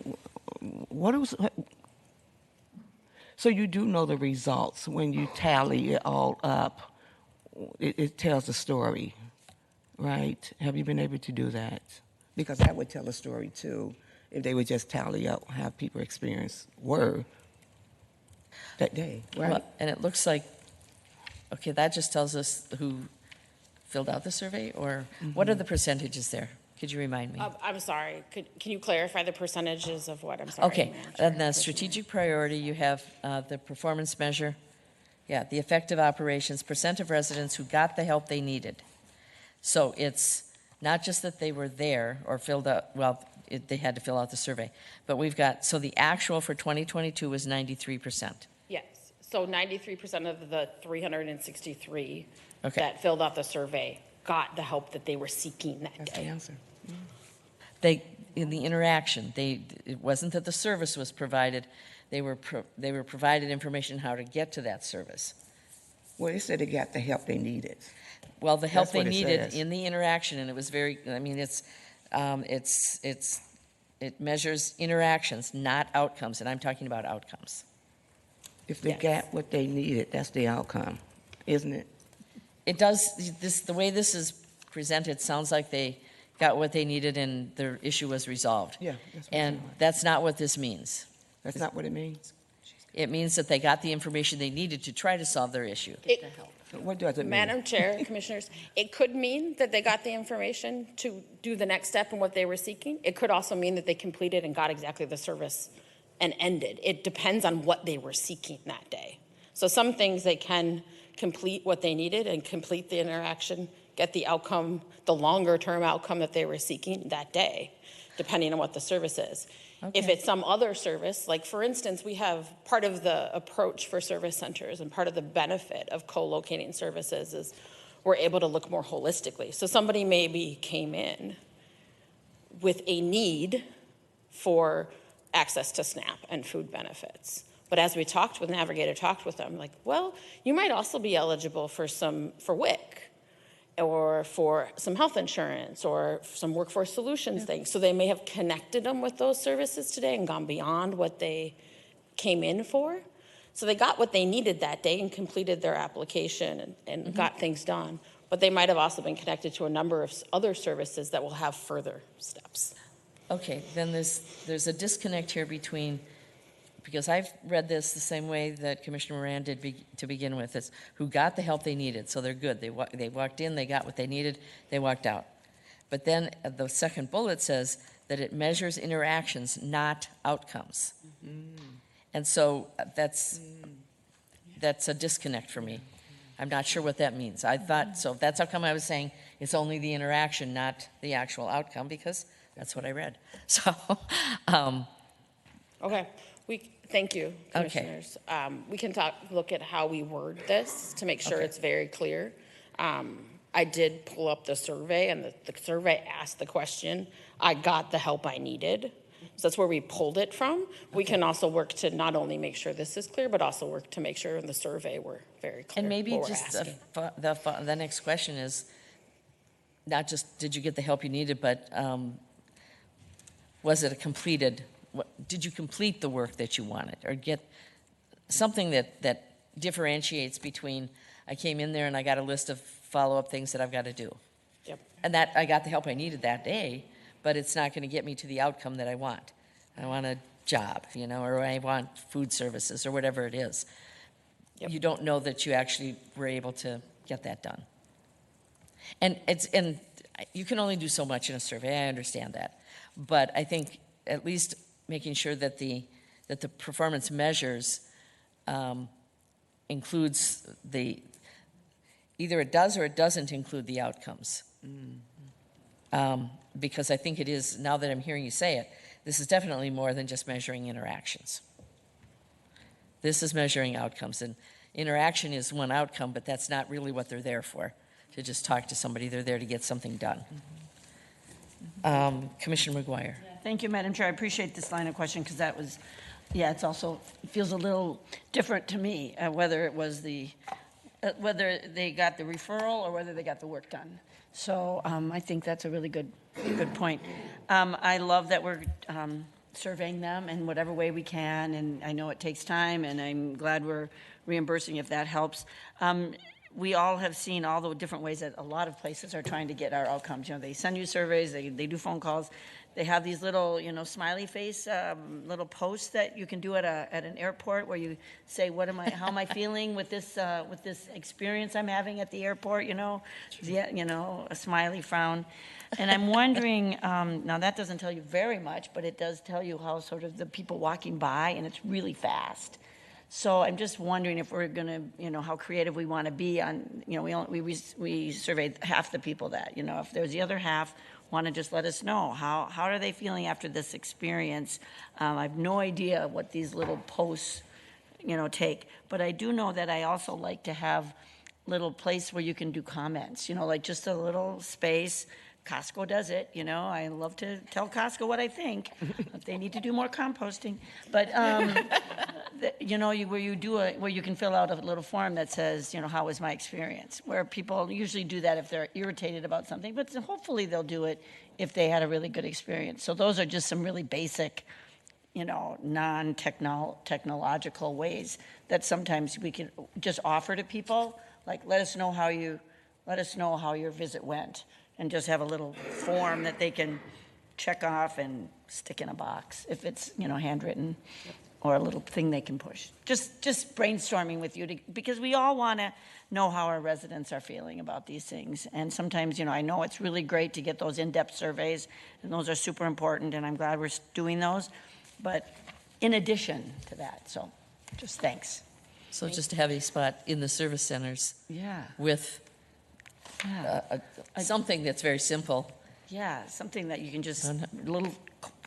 so you do know the results when you tally it all up. It tells the story, right? Have you been able to do that? Because that would tell a story too, if they would just tally up how people experience were that day, right? Well, and it looks like, okay, that just tells us who filled out the survey, or what are the percentages there? Could you remind me? I'm sorry, can you clarify the percentages of what? I'm sorry. Okay, Madam Chair. and the strategic priority, you have the performance measure. Yeah, the effective operations, percent of residents who got the help they needed. So it's not just that they were there or filled out, well, they had to fill out the survey, but we've got, so the actual for 2022 was 93%. Yes, so 93% of the 363 Okay. that filled out the survey got the help that they were seeking that That's day. the answer. They, in the interaction, it wasn't that the service was provided, they were provided information how to get to that service. Well, they said they got the help they needed. Well, the help That's they what it needed says. in the interaction, and it was very, I mean, it measures interactions, not outcomes, and I'm talking about outcomes. If they got what they needed, that's the outcome, isn't it? It does, the way this is presented sounds like they got what they needed and their issue was resolved. Yeah. That's what And that's not what this means. That's not what it means. It means that they got the information they needed to try to solve their issue. What does it mean? Madam Chair, Commissioners, it could mean that they got the information to do the next step in what they were seeking. It could also mean that they completed and got exactly the service and ended. It depends on what they were seeking that day. So some things they can complete what they needed and complete the interaction, get the outcome, the longer term outcome that they were seeking that day, depending on what the service is. Okay. If it's some other service, like for instance, we have part of the approach for service centers and part of the benefit of co-locating services is we're able to look more holistically. So somebody maybe came in with a need for access to SNAP and food benefits. But as we talked with Navigator, talked with them, like, well, you might also be eligible for WIC or for some health insurance or some workforce solutions things. So they may have connected them with those services today and gone beyond what they came in for. So they got what they needed that day and completed their application and got things done. But they might have also been connected to a number of other services that will have further steps. Okay, then there's a disconnect here between, because I've read this the same way that Commissioner Moran did to begin with, is who got the help they needed, so they're good. They walked in, they got what they needed, they walked out. But then the second bullet says that it measures interactions, not outcomes. And so that's a disconnect for me. I'm not sure what that means. I thought, so that's how come I was saying it's only the interaction, not the actual outcome, because that's what I read. So, Okay. Thank you, Commissioners. We can look at how we word this to make sure it's very clear. I did pull up the survey, and the survey asked the question, I got the help I needed. So that's where we pulled it from. We can also work to not only make sure this is clear, but also work to make sure in the survey we're very clear. and maybe what we're just asking. the next question is not just did you get the help you needed, but was it a completed, did you complete the work that you wanted, or get something that differentiates between I came in there and I got a list of follow-up things that I've got to do. Yep. And that I got the help I needed that day, but it's not going to get me to the outcome that I want. I want a job, or I want food services or whatever it is. Yep. You don't know that you actually were able to get that done. And you can only do so much in a survey, I understand that. But I think at least making sure that the performance measures includes either it does or it doesn't include the outcomes. Because I think it is, now that I'm hearing you say it, this is definitely more than just measuring interactions. This is measuring outcomes, and interaction is one outcome, but that's not really what they're there for, to just talk to somebody. They're there to get something done. Commissioner McGuire. Thank you, Madam Chair. I appreciate this line of question because that was, it's also feels a little different to me, whether it was whether they got the referral or whether they got the work done. So I think that's a really good point. I love that we're surveying them in whatever way we can, and I know it takes time, and I'm glad we're reimbursing if that helps. we all have seen all the different ways that a lot of places are trying to get our outcomes. You know, they send you surveys, they do phone calls. They have these little, you know, smiley face, little posts that you can do at an airport where you say, how am I feeling with this experience I'm having at the airport, you know? Yeah, you know, a smiley frown. And I'm wondering, now that doesn't tell you very much, but it does tell you how sort of the people walking by, and it's really fast. So I'm just wondering if we're going to, you know, how creative we want to be on, you know, we surveyed half the people that, you know, if there's the other half, want to just let us know, how are they feeling after this experience? I have no idea what these little posts, you know, take, but I do know that I also like to have little place where you can do comments, you know, like just a little space. Costco does it, you know. I love to tell Costco what I think. They need to do more composting. But you know, where you can fill out a little form that says, you know, how was my experience? Where people usually do that if they're irritated about something, but hopefully they'll do it if they had a really good experience. So those are just some really basic, you know, non-technological ways that sometimes we can just offer to people. Like, let us know how your visit went. And just have a little form that they can check off and stick in a box if it's, you know, handwritten, or a little thing they can push. Just brainstorming with you because we all want to know how our residents are feeling about these things. And sometimes, you know, I know it's really great to get those in-depth surveys, and those are super important, and I'm glad we're doing those. But in addition to that, so just thanks. So just to have a spot in the service centers. Yeah. With something that's very simple. Yeah, something that you can just, a little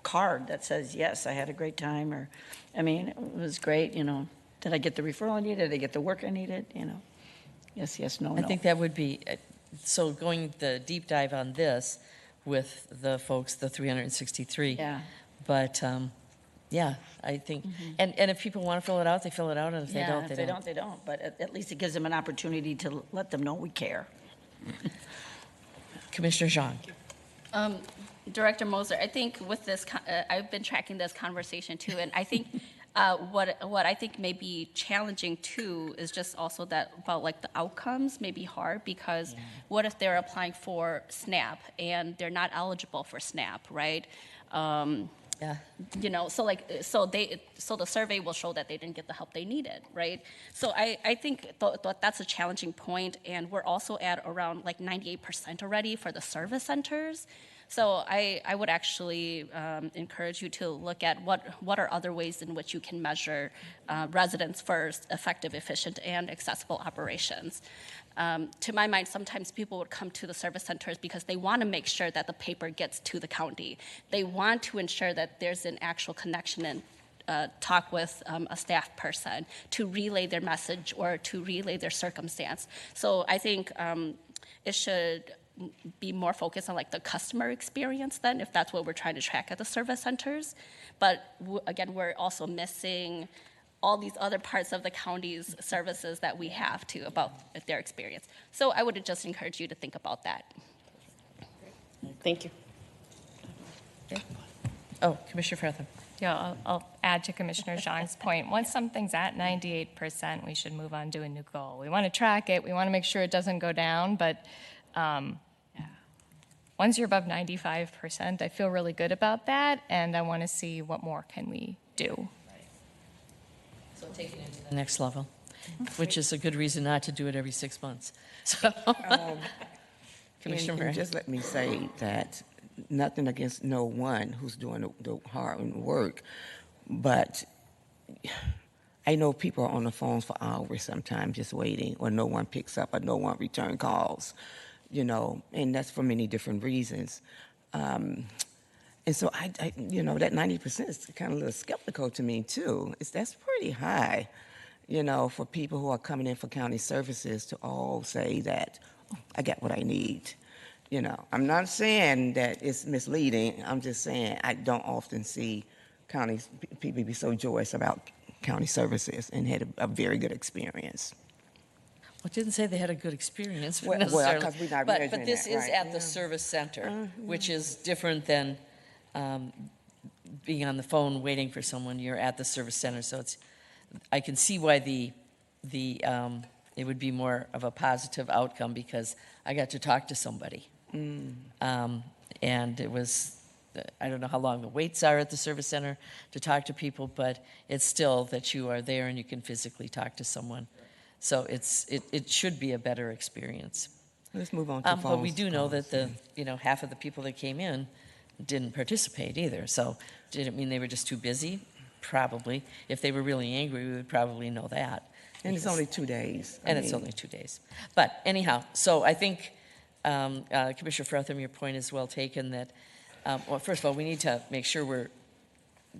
card that says, yes, I had a great time, or, I mean, it was great, you know. Did I get the referral I needed? Did I get the work I needed? You know, yes, no, I think that would be, so going the deep dive on this with the folks, the 363. Yeah. But, yeah, I think, and if people want to fill it out, they fill it out, and if they don't, they don't. They don't. But at least it gives them an opportunity to let them know we care. Commissioner Zhang. Director Moser, I think with this, I've been tracking this conversation too, and I think what I think may be challenging too is just also that about like the outcomes may be hard because what if they're applying for SNAP and they're not eligible for SNAP, right? Yeah. You know, so the survey will show that they didn't get the help they needed, right? So I think that's a challenging point, and we're also at around like 98% already for the service centers. So I would actually encourage you to look at what are other ways in which you can measure residents' first, effective, efficient, and accessible operations. To my mind, sometimes people would come to the service centers because they want to make sure that the paper gets to the county. They want to ensure that there's an actual connection and talk with a staff person to relay their message or to relay their circumstance. So I think it should be more focused on like the customer experience then, if that's what we're trying to track at the service centers. But again, we're also missing all these other parts of the county's services that we have to about their experience. So I would just encourage you to think about that. Thank you. Okay. Oh, Commissioner Fartham. Yeah, I'll add to Commissioner Zhang's point. Once something's at 98%, we should move on to a new goal. We want to track it. We want to make sure it doesn't go down. But once you're above 95%, I feel really good about that. And I want to see what more can we do. So taking it to the next level, which is a good reason not to do it every 6 months. So, Commissioner Murray. Just let me say that nothing against no one who's doing the hard work, but I know people are on the phones for hours sometimes just waiting, or no one picks up, or no one return calls, you know, and that's for many different reasons. And so I you know, that 90% is kind of a little skeptical to me too. That's pretty high, you know, for people who are coming in for county services to all say that, oh, I got what I need. You know, I'm not saying that it's misleading. I'm just saying I don't often see people be so joyous about county services and had a very good experience. Well, it didn't say they had a good experience. Well, necessarily. 'cause we're not but measuring this that, is right? at the service center, which is different than being on the phone waiting for someone. You're at the service center, so I can see why the it would be more of a positive outcome because I got to talk to somebody. And it was, I don't know how long the waits are at the service center to talk to people, but it's still that you are there and you can physically talk to someone. So it should be a better experience. Let's move on to But we phones. do know that half of the people that came in didn't participate either. So did it mean they were just too busy? Probably. If they were really angry, we would probably know that. And it's only 2 days. It's only 2 days. But anyhow, so I think, Commissioner Fretham, your point is well taken that, well, first of all, we need to make sure we're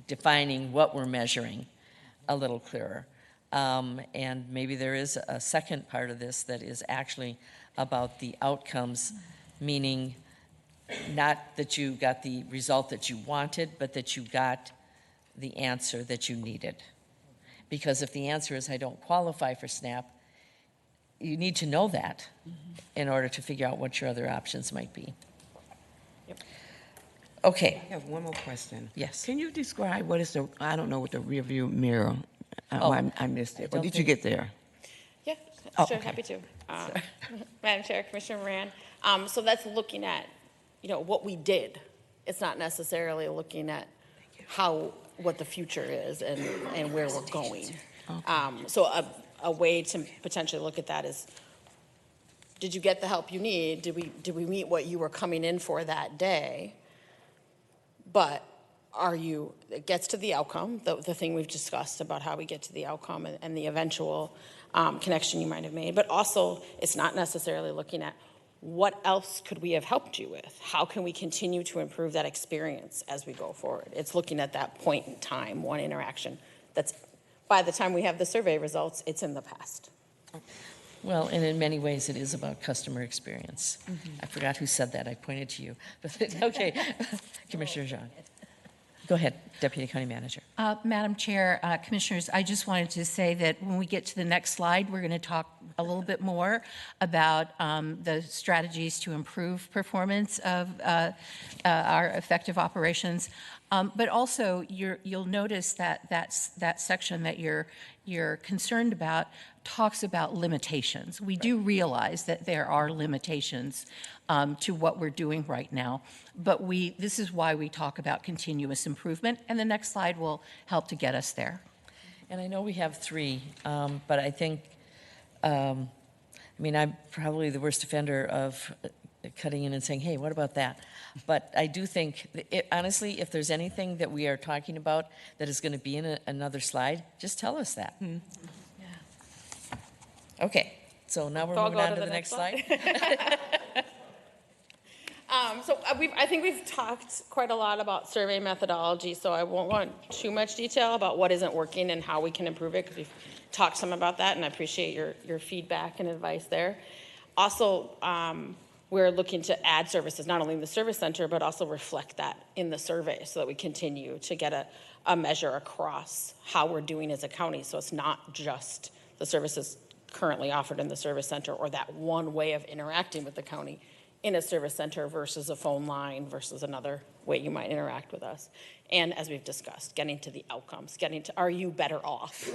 defining what we're measuring a little clearer. And maybe there is a second part of this that is actually about the outcomes, meaning not that you got the result that you wanted, but that you got the answer that you needed. Because if the answer is I don't qualify for SNAP, you need to know that in order to figure out what your other options might be. Okay. I have one more question. Yes. Can you describe what is I don't know what the rear view mirror, I missed it. Or did you get there? Yeah, Oh, sure, okay. happy to. Madam Chair, Commissioner Moran. So that's looking at, what we did. It's not necessarily looking at what the future is and where we're going. So a way to potentially look at that is, did you get the help you need? Did we meet what you were coming in for that day? But it gets to the outcome, the thing we've discussed about how we get to the outcome and the eventual connection you might have made. But also, it's not necessarily looking at what else could we have helped you with? How can we continue to improve that experience as we go forward? It's looking at that point in time, one interaction that's, by the time we have the survey results, it's in the past. Well, and in many ways, it is about customer experience. I forgot who said that. I pointed to you. But okay, Commissioner Jean. Go ahead, Deputy County Manager. Madam Chair, Commissioners, I just wanted to say that when we get to the next slide, we're going to talk a little bit more about the strategies to improve performance of our effective operations. But also, you'll notice that section that you're concerned about talks about limitations. We do realize that there are limitations to what we're doing right now, but this is why we talk about continuous improvement, and the next slide will help to get us there. And I know we have 3, but I think, I'm probably the worst offender of cutting in and saying, hey, what about that? But I do think, honestly, if there's anything that we are talking about that is going to be in another slide, just tell us that. Okay, so now we're moving on to the next slide. I think we've talked quite a lot about survey methodology, so I won't go into too much detail about what isn't working and how we can improve it, because we've talked some about that, and I appreciate your feedback and advice there. Also, we're looking to add services, not only in the service center, but also reflect that in the survey so that we continue to get a measure across how we're doing as a county. So it's not just the services currently offered in the service center or that one way of interacting with the county in a service center versus a phone line versus another way you might interact with us. And as we've discussed, getting to the outcomes, are you better off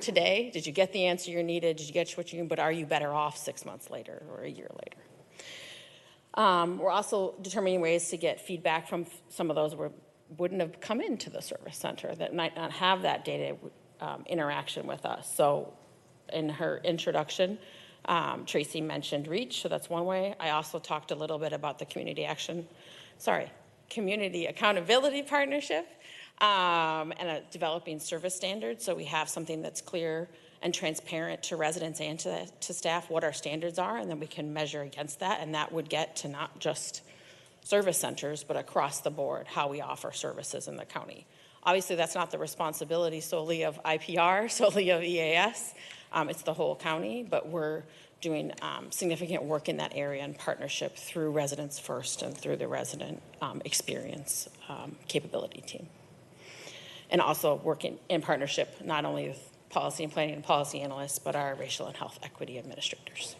today? Did you get the answer you needed? Did you get what you need? But are you better off 6 months later or a year later? We're also determining ways to get feedback from some of those who wouldn't have come into the service center that might not have that data interaction with us. So in her introduction, Tracy mentioned REACH, so that's one way. I also talked a little bit about the Community Accountability Partnership and developing service standards. So we have something that's clear and transparent to residents and to staff what our standards are, and then we can measure against that, and that would get to not just service centers, but across the board, how we offer services in the county. Obviously, that's not the responsibility solely of IPR, solely of EAS. It's the whole county, but we're doing significant work in that area in partnership through Residents First and through the Resident Experience Capability Team. And also working in partnership not only with policy and planning and policy analysts, but our racial and health equity administrators.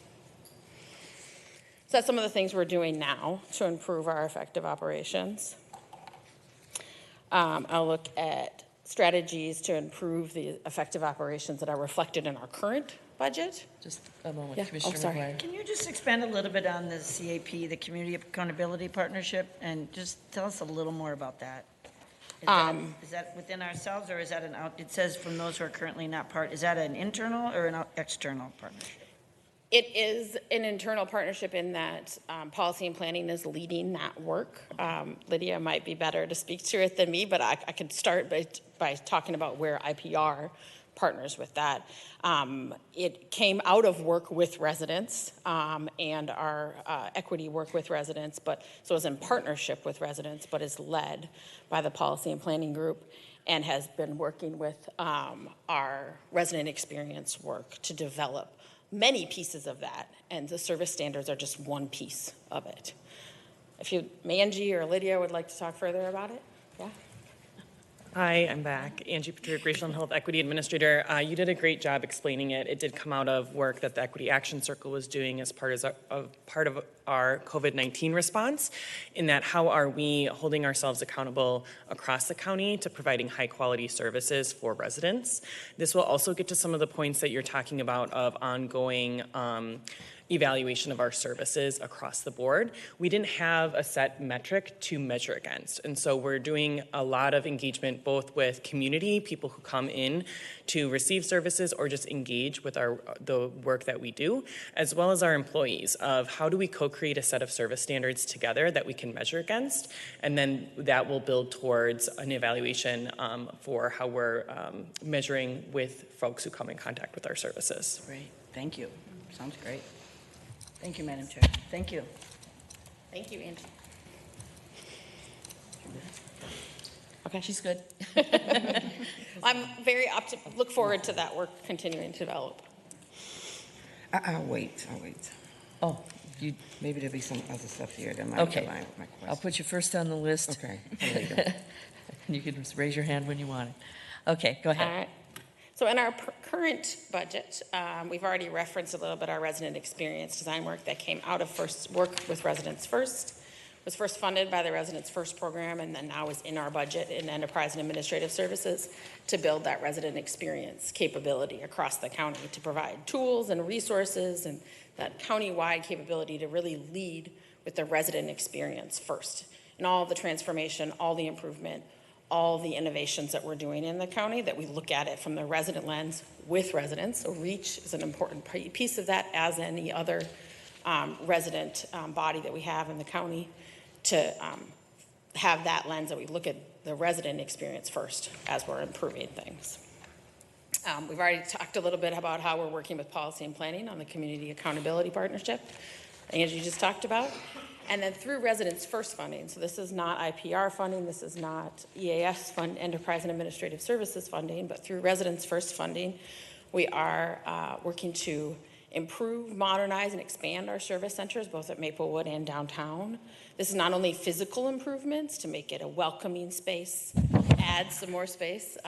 So that's some of the things we're doing now to improve our effective operations. I'll look at strategies to improve the effective operations that are reflected in our current budget. Just a moment, Yeah. Commissioner sorry. McGuire. Can you just expand a little bit on the CAP, the Community Accountability Partnership, and just tell us a little more about that? Is that within ourselves, or is that it says from those who are currently not part, is that an internal or an external partnership? It is an internal partnership in that policy and planning is leading that work. Lydia might be better to speak to it than me, but I could start by talking about where IPR partners with that. It came out of work with residents and our equity work with residents, so it's in partnership with residents, but is led by the policy and planning group and has been working with our resident experience work to develop many pieces of that, and the service standards are just one piece of it. If Angie or Lydia would like to talk further about it, yeah. Hi, I'm back. Angie Patrick, Racial and Health Equity Administrator. You did a great job explaining it. It did come out of work that the Equity Action Circle was doing as part of our COVID-19 response, in that how are we holding ourselves accountable across the county to providing high quality services for residents. This will also get to some of the points that you're talking about of ongoing evaluation of our services across the board. We didn't have a set metric to measure against. And so we're doing a lot of engagement both with community, people who come in to receive services or just engage with the work that we do, as well as our employees, of how do we co-create a set of service standards together that we can measure against, and then that will build towards an evaluation for how we're measuring with folks who come in contact with our services. Great, thank you. Sounds great. Thank you, Madam Chair. Thank you. Thank you, Angie. Okay, she's good. I'm very look forward to that work continuing to develop. I'll wait. Oh, Maybe there'll be some other stuff here that might okay. align with my question. I'll put you first on the list. Okay. You can just raise your hand when you want it. Okay, go ahead. All right. So in our current budget, we've already referenced a little bit our resident experience design work that came out of work with Residents First, was first funded by the Residents First program, and then now is in our budget in Enterprise and Administrative Services to build that resident experience capability across the county to provide tools and resources and that county-wide capability to really lead with the resident experience first. And all the transformation, all the improvement, all the innovations that we're doing in the county, that we look at it from the resident lens with residents. So REACH is an important piece of that, as any other resident body that we have in the county, to have that lens that we look at the resident experience first as we're improving things. We've already talked a little bit about how we're working with policy and planning on the Community Accountability Partnership, as you just talked about. And then through Residents First funding, so this is not IPR funding, this is not EAS fund, Enterprise and Administrative Services funding, but through Residents First funding, we are working to improve, modernize, and expand our service centers, both at Maplewood and downtown. This is not only physical improvements to make it a welcoming space, add some more space,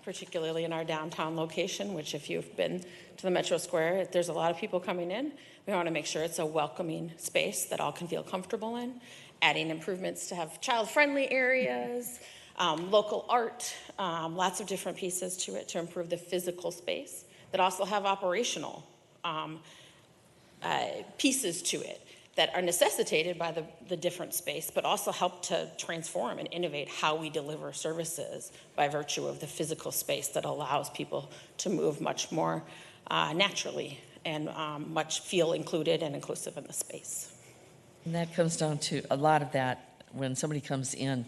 particularly in our downtown location, which if you've been to the Metro Square, there's a lot of people coming in. We want to make sure it's a welcoming space that all can feel comfortable in, adding improvements to have child-friendly areas, local art, lots of different pieces to it to improve the physical space that also have operational pieces to it that are necessitated by the different space, but also help to transform and innovate how we deliver services by virtue of the physical space that allows people to move much more naturally and much feel included and inclusive in the space. And that comes down to a lot of that. When somebody comes in,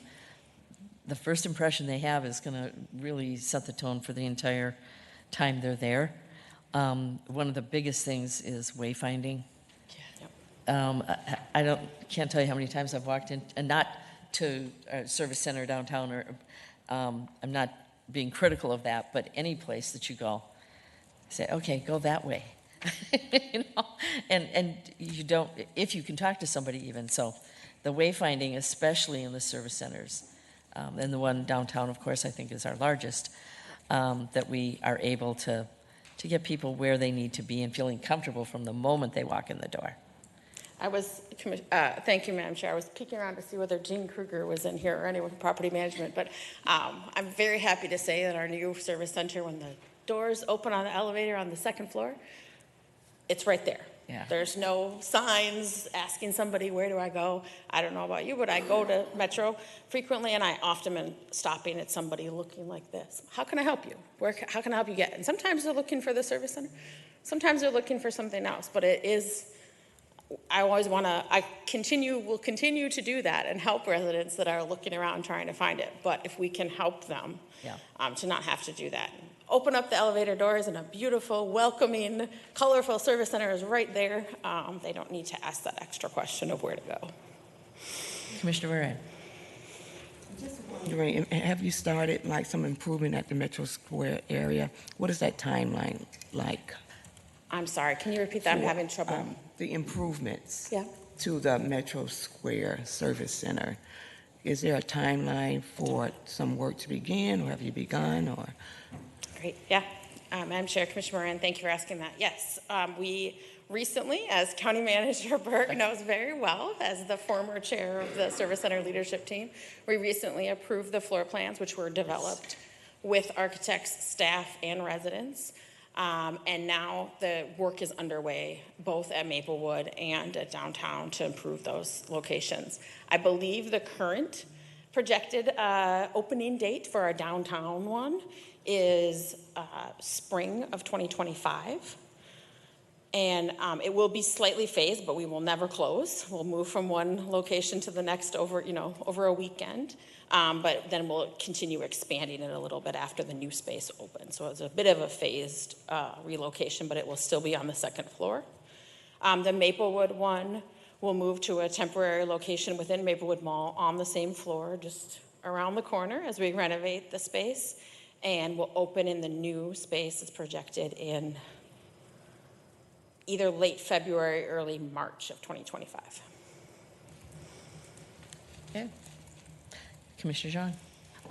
the first impression they have is going to really set the tone for the entire time they're there. One of the biggest things is wayfinding. I can't tell you how many times I've walked in, and not to a service center downtown, or I'm not being critical of that, but any place that you go, say, okay, go that way. You know? And you don't, if you can talk to somebody even. So the wayfinding, especially in the service centers, and the one downtown, of course, I think is our largest, that we are able to get people where they need to be and feeling comfortable from the moment they walk in the door. Thank you, Madam Chair. I was peeking around to see whether Jean Kruger was in here or anyone from property management, but I'm very happy to say that our new service center, when the doors open on the elevator on the second floor, It's right there. Yeah. There's no signs asking somebody, where do I go? I don't know about you, but I go to Metro frequently, and I often am stopping at somebody looking like this. How can I help you? How can I help you get? And sometimes they're looking for the service center. Sometimes they're looking for something else, but it is, I always want to, will continue to do that and help residents that are looking around trying to find it. But if we can help them to not have to do that. Open up the elevator doors, and a beautiful, welcoming, colorful service center is right there. They don't need to ask that extra question of where to go. Commissioner Moran. Right. Have you started like some improvement at the Metro Square area? What is that timeline like? I'm sorry, can you repeat that? I'm having trouble. The improvements Yeah. to the Metro Square Service Center. Is there a timeline for some work to begin, or have you begun, or? Great, yeah. Madam Chair, Commissioner Moran, thank you for asking that. Yes, we recently, as County Manager Berg knows very well, as the former chair of the Service Center leadership team, we recently approved the floor plans, which were developed with architects, staff, and residents. And now the work is underway, both at Maplewood and at downtown, to improve those locations. I believe the current projected opening date for our downtown one is spring of 2025. And it will be slightly phased, but we will never close. We'll move from one location to the next over a weekend. But then we'll continue expanding it a little bit after the new space opens. So it's a bit of a phased relocation, but it will still be on the second floor. The Maplewood one will move to a temporary location within Maplewood Mall on the same floor, just around the corner as we renovate the space. And will open in the new space is projected in either late February, early March of 2025. Okay. Commissioner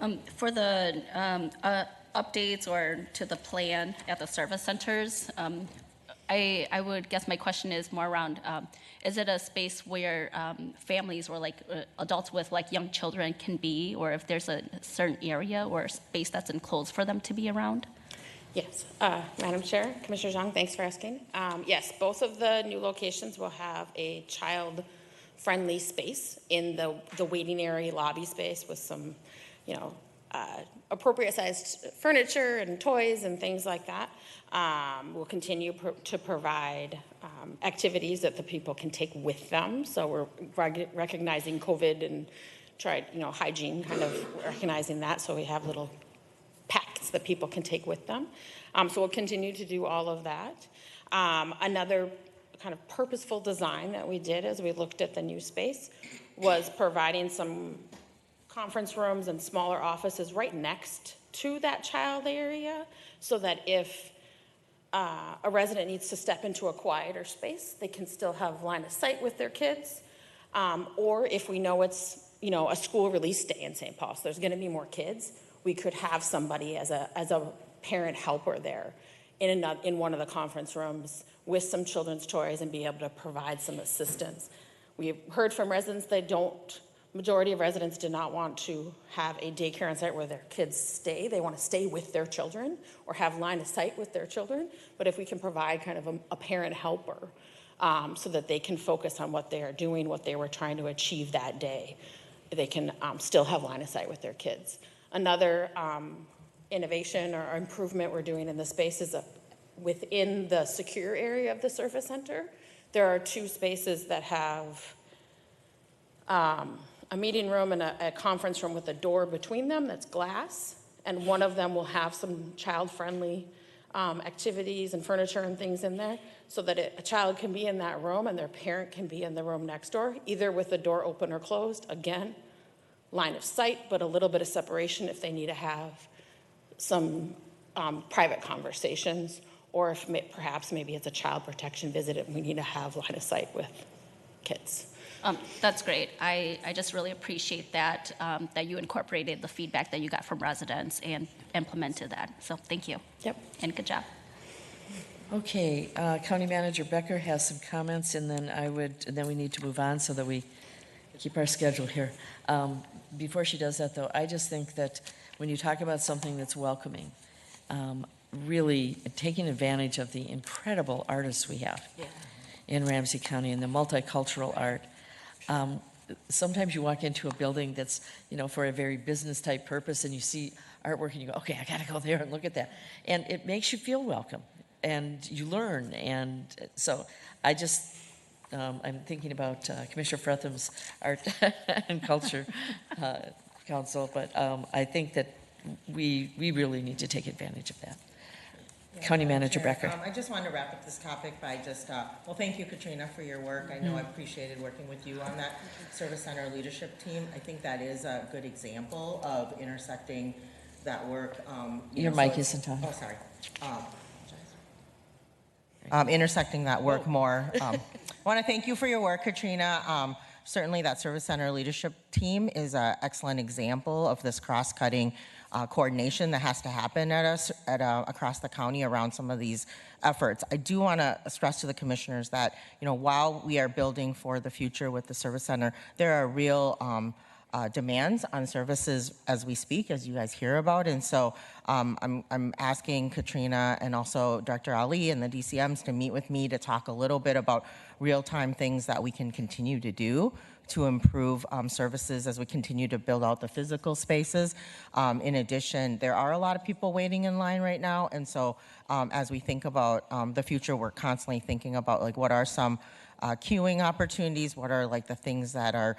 Zhang. For the updates or to the plan at the service centers, I would guess my question is more around, is it a space where families or like adults with like young children can be, or if there's a certain area or space that's enclosed for them to be around? Yes, Madam Chair, Commissioner Zhang, thanks for asking. Yes, both of the new locations will have a child-friendly space in the waiting area lobby space with some, appropriate sized furniture and toys and things like that. We'll continue to provide activities that the people can take with them. So we're recognizing COVID and hygiene, kind of recognizing that. So we have little packs that people can take with them. So we'll continue to do all of that. Another kind of purposeful design that we did as we looked at the new space was providing some conference rooms and smaller offices right next to that child area, so that if a resident needs to step into a quieter space, they can still have line of sight with their kids. Or if we know it's a school release day in St. Paul, so there's going to be more kids, we could have somebody as a parent helper there in one of the conference rooms with some children's toys and be able to provide some assistance. We've heard from residents majority of residents do not want to have a daycare on site where their kids stay. They want to stay with their children or have line of sight with their children. But if we can provide kind of a parent helper so that they can focus on what they are doing, what they were trying to achieve that day, they can still have line of sight with their kids. Another innovation or improvement we're doing in the space is within the secure area of the service center. There are two spaces that have a meeting room and a conference room with a door between them that's glass, and one of them will have some child-friendly activities and furniture and things in there, so that a child can be in that room and their parent can be in the room next door, either with the door open or closed. Again, line of sight, but a little bit of separation if they need to have some private conversations, or if perhaps maybe it's a child protection visit and we need to have line of sight with kids. That's great. I just really appreciate that, that you incorporated the feedback that you got from residents and implemented that. So thank you. Yep. And good job. Okay, County Manager Becker has some comments, and then we need to move on so that we keep our schedule here. Before she does that, though, I just think that when you talk about something that's welcoming, really taking advantage of the incredible artists we have in Ramsey County and the multicultural art. Sometimes you walk into a building that's, for a very business type purpose, and you see artwork and you go, okay, I got to go there and look at that. And it makes you feel welcome and you learn. And so I just, I'm thinking about Commissioner Fretham's Art and Culture Council, but I think that we really need to take advantage of that. County Manager Chair, Becker. I just wanted to wrap up this topic by just, well, thank you, Katrina, for your work. I know I appreciated working with you on that Service Center leadership team. I think that is a good example of intersecting that work. Your mic isn't on. Oh, sorry. Intersecting that work more. I want to thank you for your work, Katrina. Certainly that Service Center leadership team is an excellent example of this cross-cutting coordination that has to happen across the county around some of these efforts. I do want to stress to the commissioners that, while we are building for the future with the Service Center, there are real demands on services as we speak, as you guys hear about. And so I'm asking Katrina and also Director Ali and the DCMs to meet with me to talk a little bit about real-time things that we can continue to do to improve services as we continue to build out the physical spaces. In addition, there are a lot of people waiting in line right now. And so as we think about the future, we're constantly thinking about what are some queuing opportunities, what are the things that are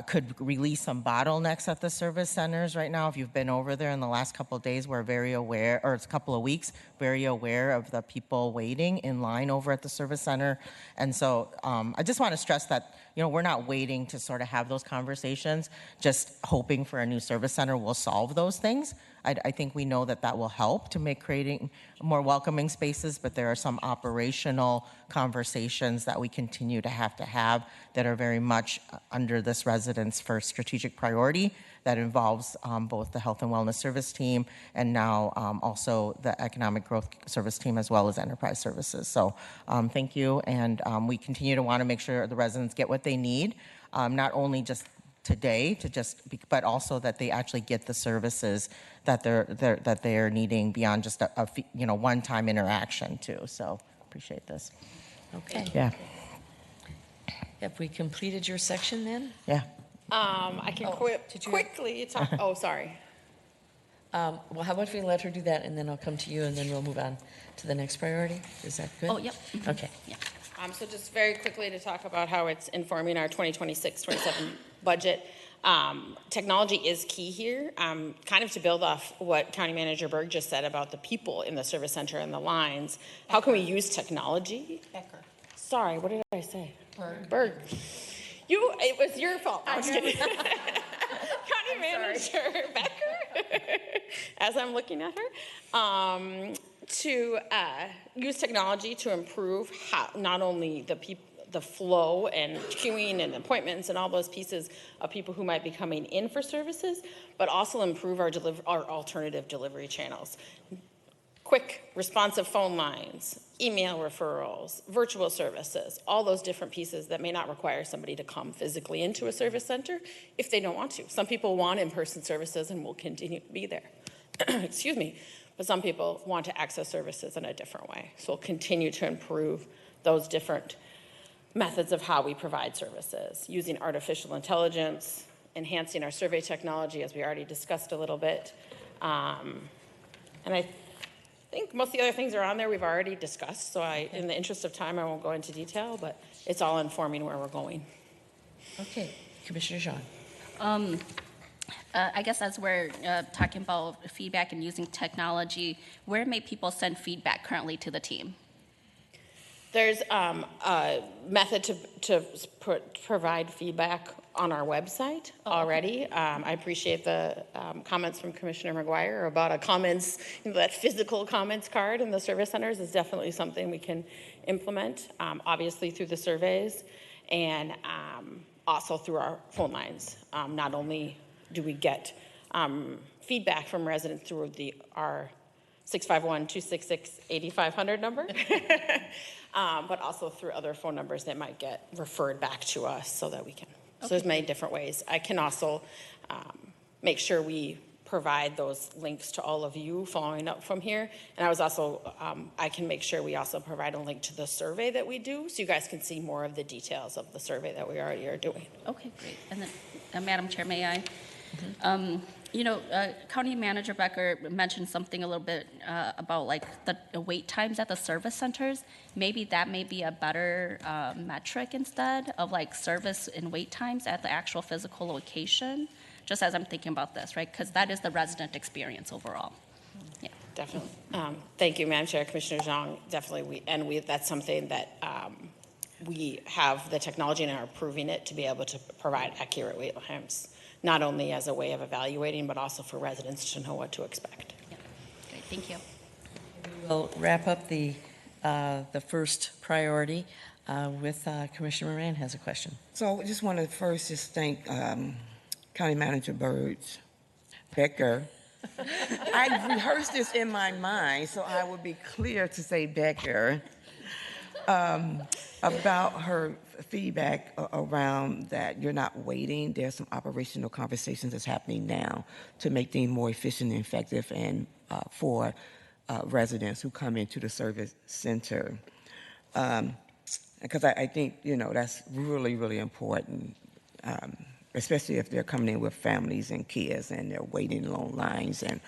could release some bottlenecks at the service centers right now. If you've been over there in the last couple of days, we're very aware, or it's a couple of weeks, very aware of the people waiting in line over at the service center. And so I just want to stress that, we're not waiting to sort of have those conversations, just hoping for a new service center will solve those things. I think we know that that will help to make creating more welcoming spaces, but there are some operational conversations that we continue to have that are very much under this resident's first strategic priority that involves both the health and wellness service team and now also the economic growth service team as well as enterprise services. So thank you, and we continue to want to make sure the residents get what they need, not only just today but also that they actually get the services that they're needing beyond just a one-time interaction too. So appreciate this. Okay. Yeah. Have we completed your section then? Yeah. I can quickly talk. Oh, sorry. Well, how about if we let her do that, and then I'll come to you, and then we'll move on to the next priority? Is that good? Oh, yep. Okay. Yeah. So just very quickly to talk about how it's informing our 2026-27 budget. Technology is key here, kind of to build off what County Manager Berg just said about the people in the service center and the lines. How can we use technology? Becker. Sorry, what did I say? Berg. It was your fault. I was kidding. County Manager Becker, as I'm looking at her, to use technology to improve how not only the flow and queuing and appointments and all those pieces of people who might be coming in for services, but also improve our alternative delivery channels. Quick, responsive phone lines, email referrals, virtual services, all those different pieces that may not require somebody to come physically into a service center if they don't want to. Some people want in-person services and will continue to be there. Excuse me. But some people want to access services in a different way. So we'll continue to improve those different methods of how we provide services, using artificial intelligence, enhancing our survey technology, as we already discussed a little bit. And I think most of the other things are on there we've already discussed, so in the interest of time, I won't go into detail, but it's all informing where we're going. Okay, Commissioner Jean. I guess as we're talking about feedback and using technology, where may people send feedback currently to the team? There's a method to provide feedback on our website already. I appreciate the comments from Commissioner McGuire about that physical comments card in the service centers is definitely something we can implement, obviously through the surveys and also through our phone lines. Not only do we get feedback from residents through our 651-266-8500 number, but also through other phone numbers that might get referred back to us so that we can. So there's many different ways. I can also make sure we provide those links to all of you following up from here. And I was also, I can make sure we also provide a link to the survey that we do, so you guys can see more of the details of the survey that we already are doing. Okay, great. And then, Madam Chair, may I? County Manager Becker mentioned something a little bit about like the wait times at the service centers. Maybe that may be a better metric instead of like service and wait times at the actual physical location, just as I'm thinking about this, right? Because that is the resident experience overall. Yeah. Definitely. Thank you, Madam Chair, Commissioner Zhang. Definitely, that's something that we have the technology and are improving it to be able to provide accurate wait times, not only as a way of evaluating, but also for residents to know what to expect. Yeah. Great. Thank you. We'll wrap up the first priority with Commissioner Moran has a question. So I just want to first just thank County Manager Becker. I rehearsed this in my mind so I would be clear to say Becker about her feedback around that you're not waiting. There's some operational conversations that's happening now to make things more efficient and effective and for residents who come into the service center. Because I think, that's really, really important, especially if they're coming in with families and kids and they're waiting long lines and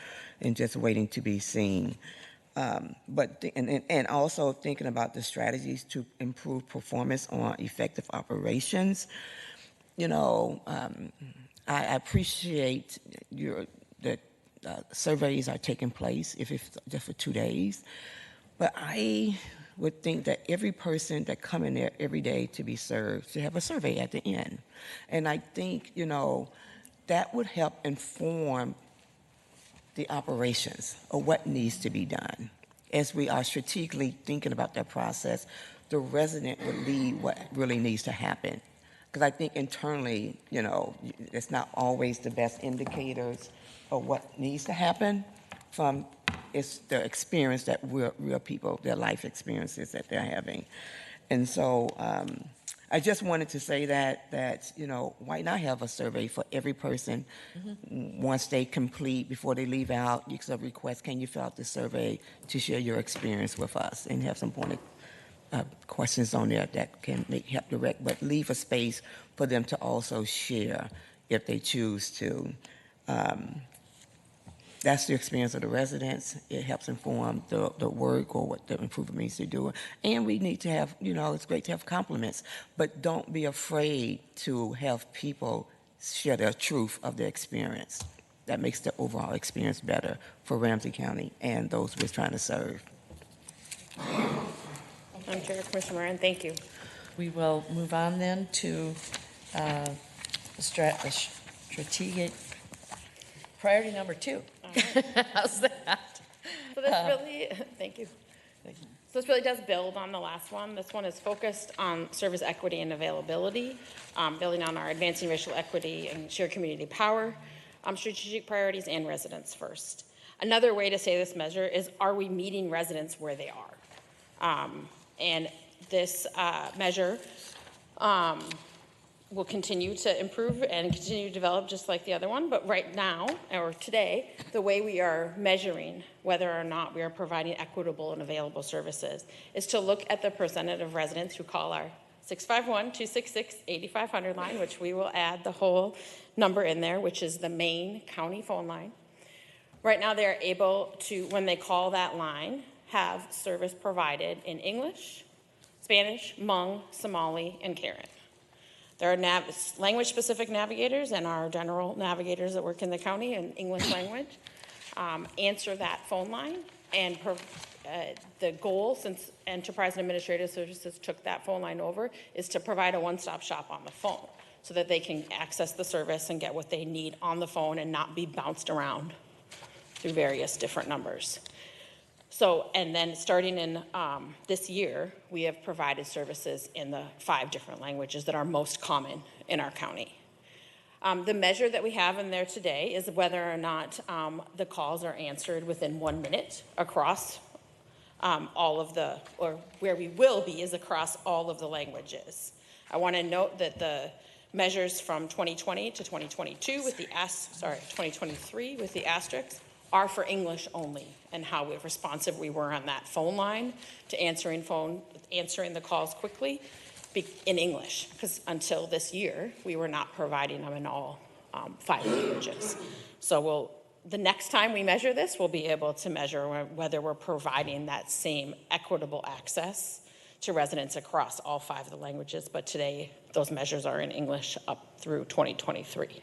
just waiting to be seen. And also thinking about the strategies to improve performance on effective operations. I appreciate that surveys are taking place if it's just for 2 days, but I would think that every person that come in there every day to be served should have a survey at the end. And I think, that would help inform the operations of what needs to be done. As we are strategically thinking about that process, the resident would lead what really needs to happen. Because I think internally, it's not always the best indicators of what needs to happen from it's the experience that real people, their life experiences that they're having. And so I just wanted to say that why not have a survey for every person once they complete, before they leave out, you can request, can you fill out the survey to share your experience with us and have some pointed questions on there that can help direct, but leave a space for them to also share if they choose to. That's the experience of the residents. It helps inform the work or what the improvement needs to do. And we need to have, it's great to have compliments, but don't be afraid to have people share their truth of their experience. That makes the overall experience better for Ramsey County and those we're trying to serve. Madam Chair, Commissioner Moran, thank you. We will move on then to strategic priority number 2. How's that? So this really, thank you. So this really does build on the last one. This one is focused on service equity and availability, building on our advancing racial equity and shared community power, strategic priorities, and residents first. Another way to say this measure is, are we meeting residents where they are? And this measure will continue to improve and continue to develop just like the other one. But right now, or today, the way we are measuring whether or not we are providing equitable and available services is to look at the percentage of residents who call our 651-266-8500 line, which we will add the whole number in there, which is the main county phone line. Right now, they're able to, when they call that line, have service provided in English, Spanish, Hmong, Somali, and Karen. There are language-specific navigators and our general navigators that work in the county in English language answer that phone line. And the goal, since Enterprise and Administrative Services took that phone line over, is to provide a one-stop shop on the phone so that they can access the service and get what they need on the phone and not be bounced around through various different numbers. So, and then starting in this year, we have provided services in the 5 different languages that are most common in our county. The measure that we have in there today is whether or not the calls are answered within 1 minute across all of the, or where we will be is across all of the languages. I want to note that the Measures from 2020 to 2022 with the 2023 with the asterisks are for English only, and how responsive we were on that phone line to answering the calls quickly in English, because until this year, we were not providing them in all 5 languages. So the next time we measure this, we'll be able to measure whether we're providing that same equitable access to residents across all 5 of the languages, but today those measures are in English up through 2023.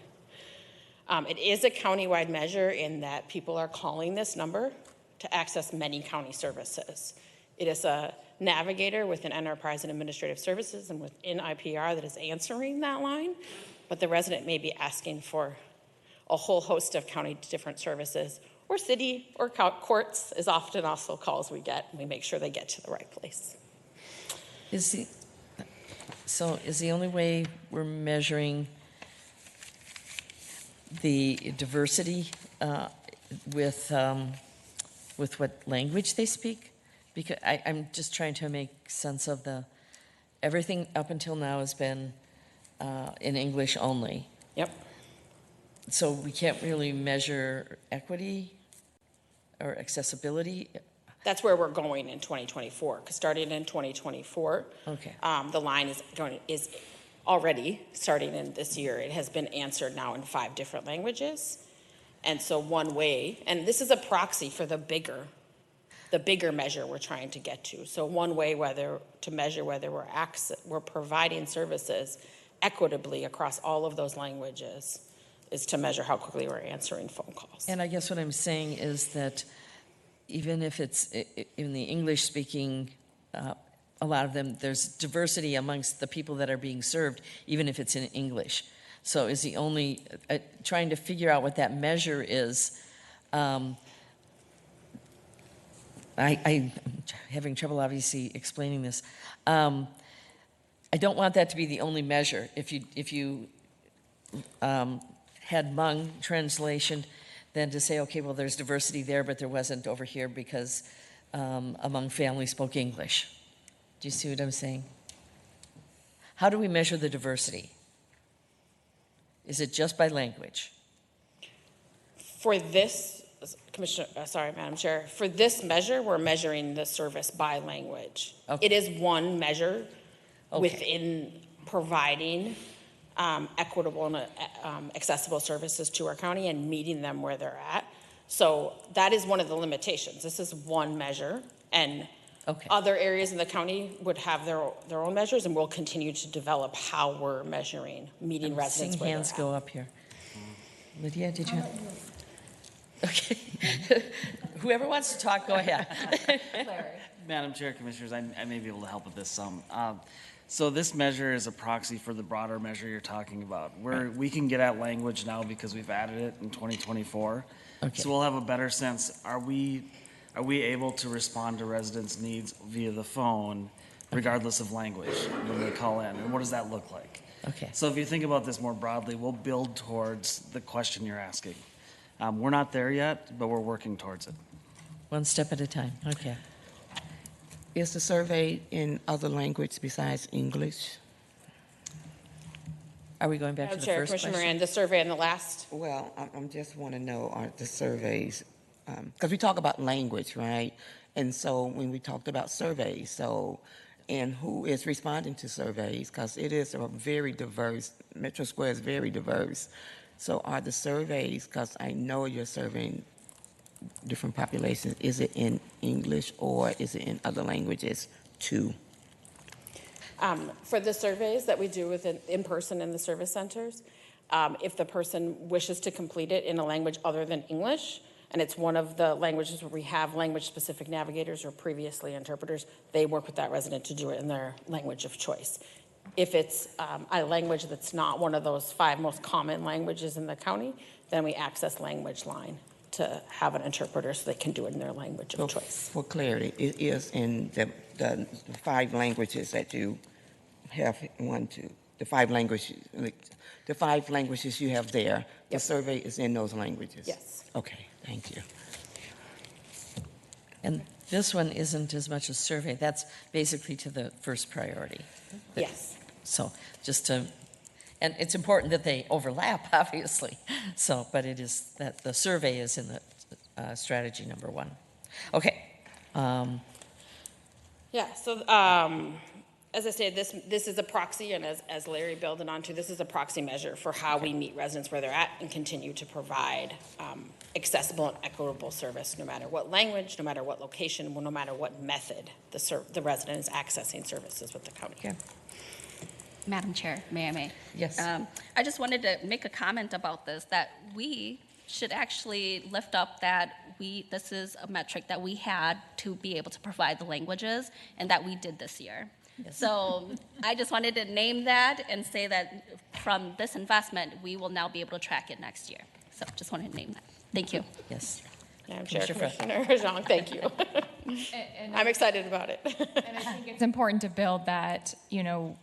It is a countywide measure in that people are calling this number to access many county services. It is a navigator within Enterprise and Administrative Services and within IPR that is answering that line, but the resident may be asking for a whole host of county different services, or city or courts is often also calls we get, and we make sure they get to the right place. Is the only way we're measuring the diversity with what language they speak? Because I'm just trying to make sense of everything up until now has been in English only. Yep. So we can't really measure equity or accessibility. That's where we're going in 2024, because starting in 2024, okay. The line is already starting in this year. It has been answered now in 5 different languages. And so one way, and this is a proxy for the bigger measure we're trying to get to. So one way to measure whether we're providing services equitably across all of those languages is to measure how quickly we're answering phone calls. And I guess what I'm saying is that even if it's in the English-speaking, a lot of them, there's diversity amongst the people that are being served, even if it's in English. So is the only, trying to figure out what that measure is, I'm having trouble obviously explaining this. I don't want that to be the only measure. If you had Hmong translation, then to say, okay, well, there's diversity there, but there wasn't over here because Hmong families spoke English. Do you see what I'm saying? How do we measure the diversity? Is it just by language? For this, Madam Chair, for this measure, we're measuring the service by language. Okay. It is one measure within providing equitable and accessible services to our county and meeting them where they're at. So that is one of the limitations. This is one measure, and other areas in the county would have their own measures, and we'll continue to develop how we're measuring meeting residents where hands they're go up here. Lydia, did you have? Okay. Whoever wants to talk, go ahead. Larry. Madam Chair, Commissioners, I may be able to help with this some. So this measure is a proxy for the broader measure you're talking about. We can get at language now because we've added it in 2024. Okay. So we'll have a better sense. Are we able to respond to residents' needs via the phone, regardless of language, when they call in? And what does that look like? Okay. So if you think about this more broadly, we'll build towards the question you're asking. We're not there yet, but we're working towards it. One step at a time. Okay. Is the survey in other language besides English? Are we going back to the Chair, first Commissioner question? Moran, the survey on the last. Well, I just want to know, are the surveys, because we talk about language, right? And so when we talked about surveys, and who is responding to surveys, because it is a very diverse, Metro Square is very diverse. So are the surveys, because I know you're surveying different populations, is it in English or is it in other languages too? For the surveys that we do in person in the service centers, if the person wishes to complete it in a language other than English, and it's one of the languages where we have language-specific navigators or previously interpreters, they work with that resident to do it in their language of choice. If it's a language that's not one of those 5 most common languages in the county, then we access language line to have an interpreter so they can do it in their language of choice. For clarity, it is in the 5 languages that you have, the 5 languages you have there. Yep. The survey is in those languages? Yes. Okay, thank you. And this one isn't as much a survey. That's basically to the first priority. Yes. So just to, And it's important that they overlap, obviously. So, but it is that the survey is in the strategy number 1. Okay. Yeah, so as I said, this is a proxy, and as Larry building onto, this is a proxy measure for how we meet residents where they're at and continue to provide accessible and equitable service, no matter what language, no matter what location, no matter what method the resident is accessing services with the county. Okay. Madam Chair, may I? Yes. I just wanted to make a comment about this, that we should actually lift up that this is a metric that we had to be able to provide the languages, and that we did this year. Yes. So I just wanted to name that and say that from this investment, we will now be able to track it next year. So just wanted to name that. Thank you. Yes. Madam Chair, Commissioner Jean, thank you. I'm excited about it. And I think it's important to build that,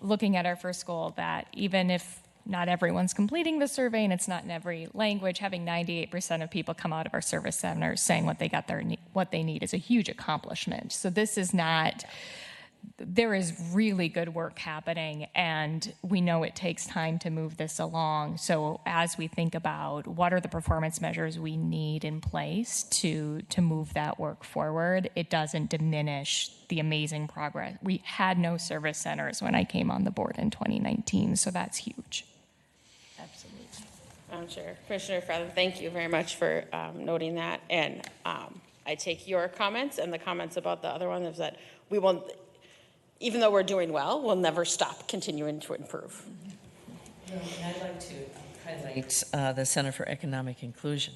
looking at our first goal, that even if not everyone's completing the survey and it's not in every language, having 98% of people come out of our service centers saying what they need is a huge accomplishment. So this is not, there is really good work happening, and we know it takes time to move this along. So as we think about what are the performance measures we need in place to move that work forward, it doesn't diminish the amazing progress. We had no service centers when I came on the board in 2019, so that's huge. Absolutely. Madam Chair, Commissioner Frethem, thank you very much for noting that. And I take your comments and the comments about the other one is that we won't, even though we're doing well, we'll never stop continuing to improve. And I'd like to highlight the Center for Economic Inclusion.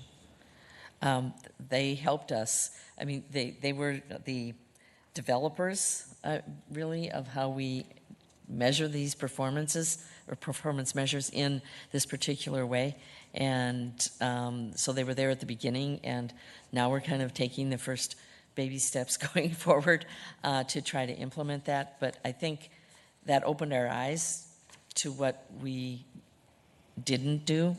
They helped us. I mean, they were the developers, really, of how we measure these performances or performance measures in this particular way. And so they were there at the beginning, and now we're kind of taking the first baby steps going forward to try to implement that. But I think that opened our eyes to what we didn't do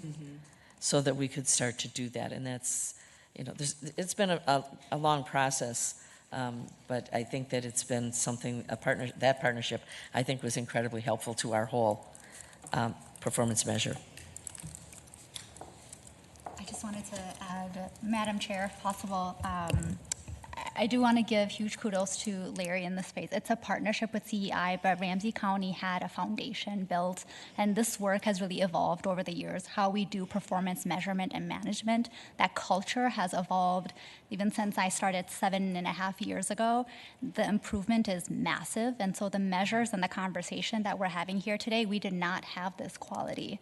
so that we could start to do that. And that's, it's been a long process, but I think that it's been something, that partnership, I think, was incredibly helpful to our whole performance measure. I just wanted to add, Madam Chair, if possible, I do want to give huge kudos to Larry in this space. It's a partnership with CEI, but Ramsey County had a foundation built, and this work has really evolved over the years, how we do performance measurement and management. That culture has evolved even since I started 7.5 years ago. The improvement is massive, and so the measures and the conversation that we're having here today, we did not have this quality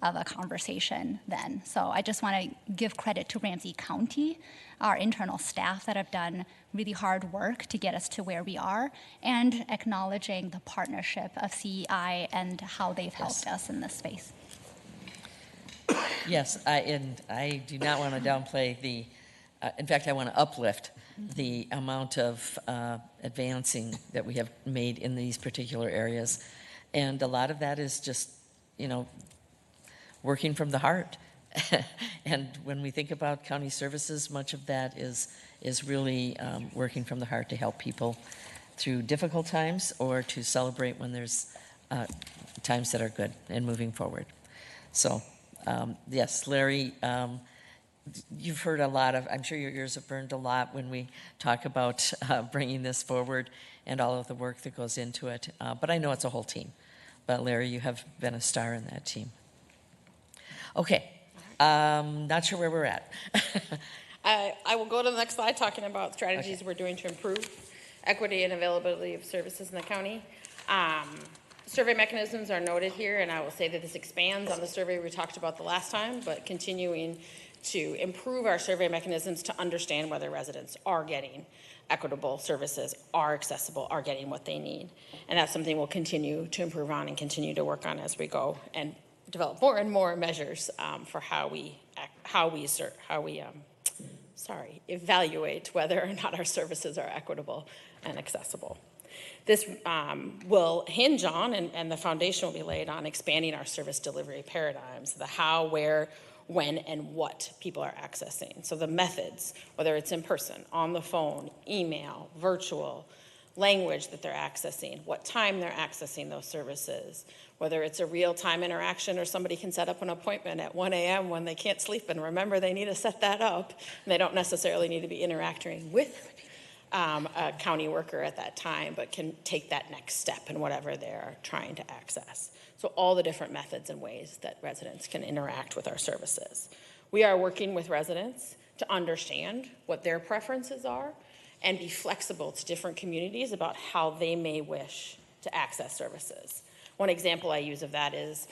of a conversation then. So I just want to give credit to Ramsey County, our internal staff that have done really hard work to get us to where we are, and acknowledging the partnership of CEI and how they've helped us in this space. Yes, I do not want to downplay the, in fact, I want to uplift the amount of advancing that we have made in these particular areas. And a lot of that is just, working from the heart. And when we think about county services, much of that is really working from the heart to help people through difficult times or to celebrate when there's times that are good and moving forward. So, yes, Larry, you've heard a lot of, I'm sure your ears have burned a lot when we talk about bringing this forward and all of the work that goes into it. But I know it's a whole team. But Larry, you have been a star in that team. Okay, not sure where we're at. I will go to the next slide talking about strategies we're doing to improve equity and availability of services in the county. Survey mechanisms are noted here, and I will say that this expands on the survey we talked about the last time, but continuing to improve our survey mechanisms to understand whether residents are getting equitable services, are accessible, are getting what they need. And that's something we'll continue to improve on and continue to work on as we go and develop more and more measures for how we evaluate whether or not our services are equitable and accessible. This will hinge on, and the foundation will be laid on, expanding our service delivery paradigms, the how, where, when, and what people are accessing. So the methods, whether it's in person, on the phone, email, virtual, language that they're accessing, what time they're accessing those services, whether it's a real-time interaction or somebody can set up an appointment at 1 a.m. when they can't sleep and remember they need to set that up, and they don't necessarily need to be interacting with a county worker at that time, but can take that next step in whatever they're trying to access. So all the different methods and ways that residents can interact with our services. We are working with residents to understand what their preferences are and be flexible to different communities about how they may wish to access services. One example I use of that is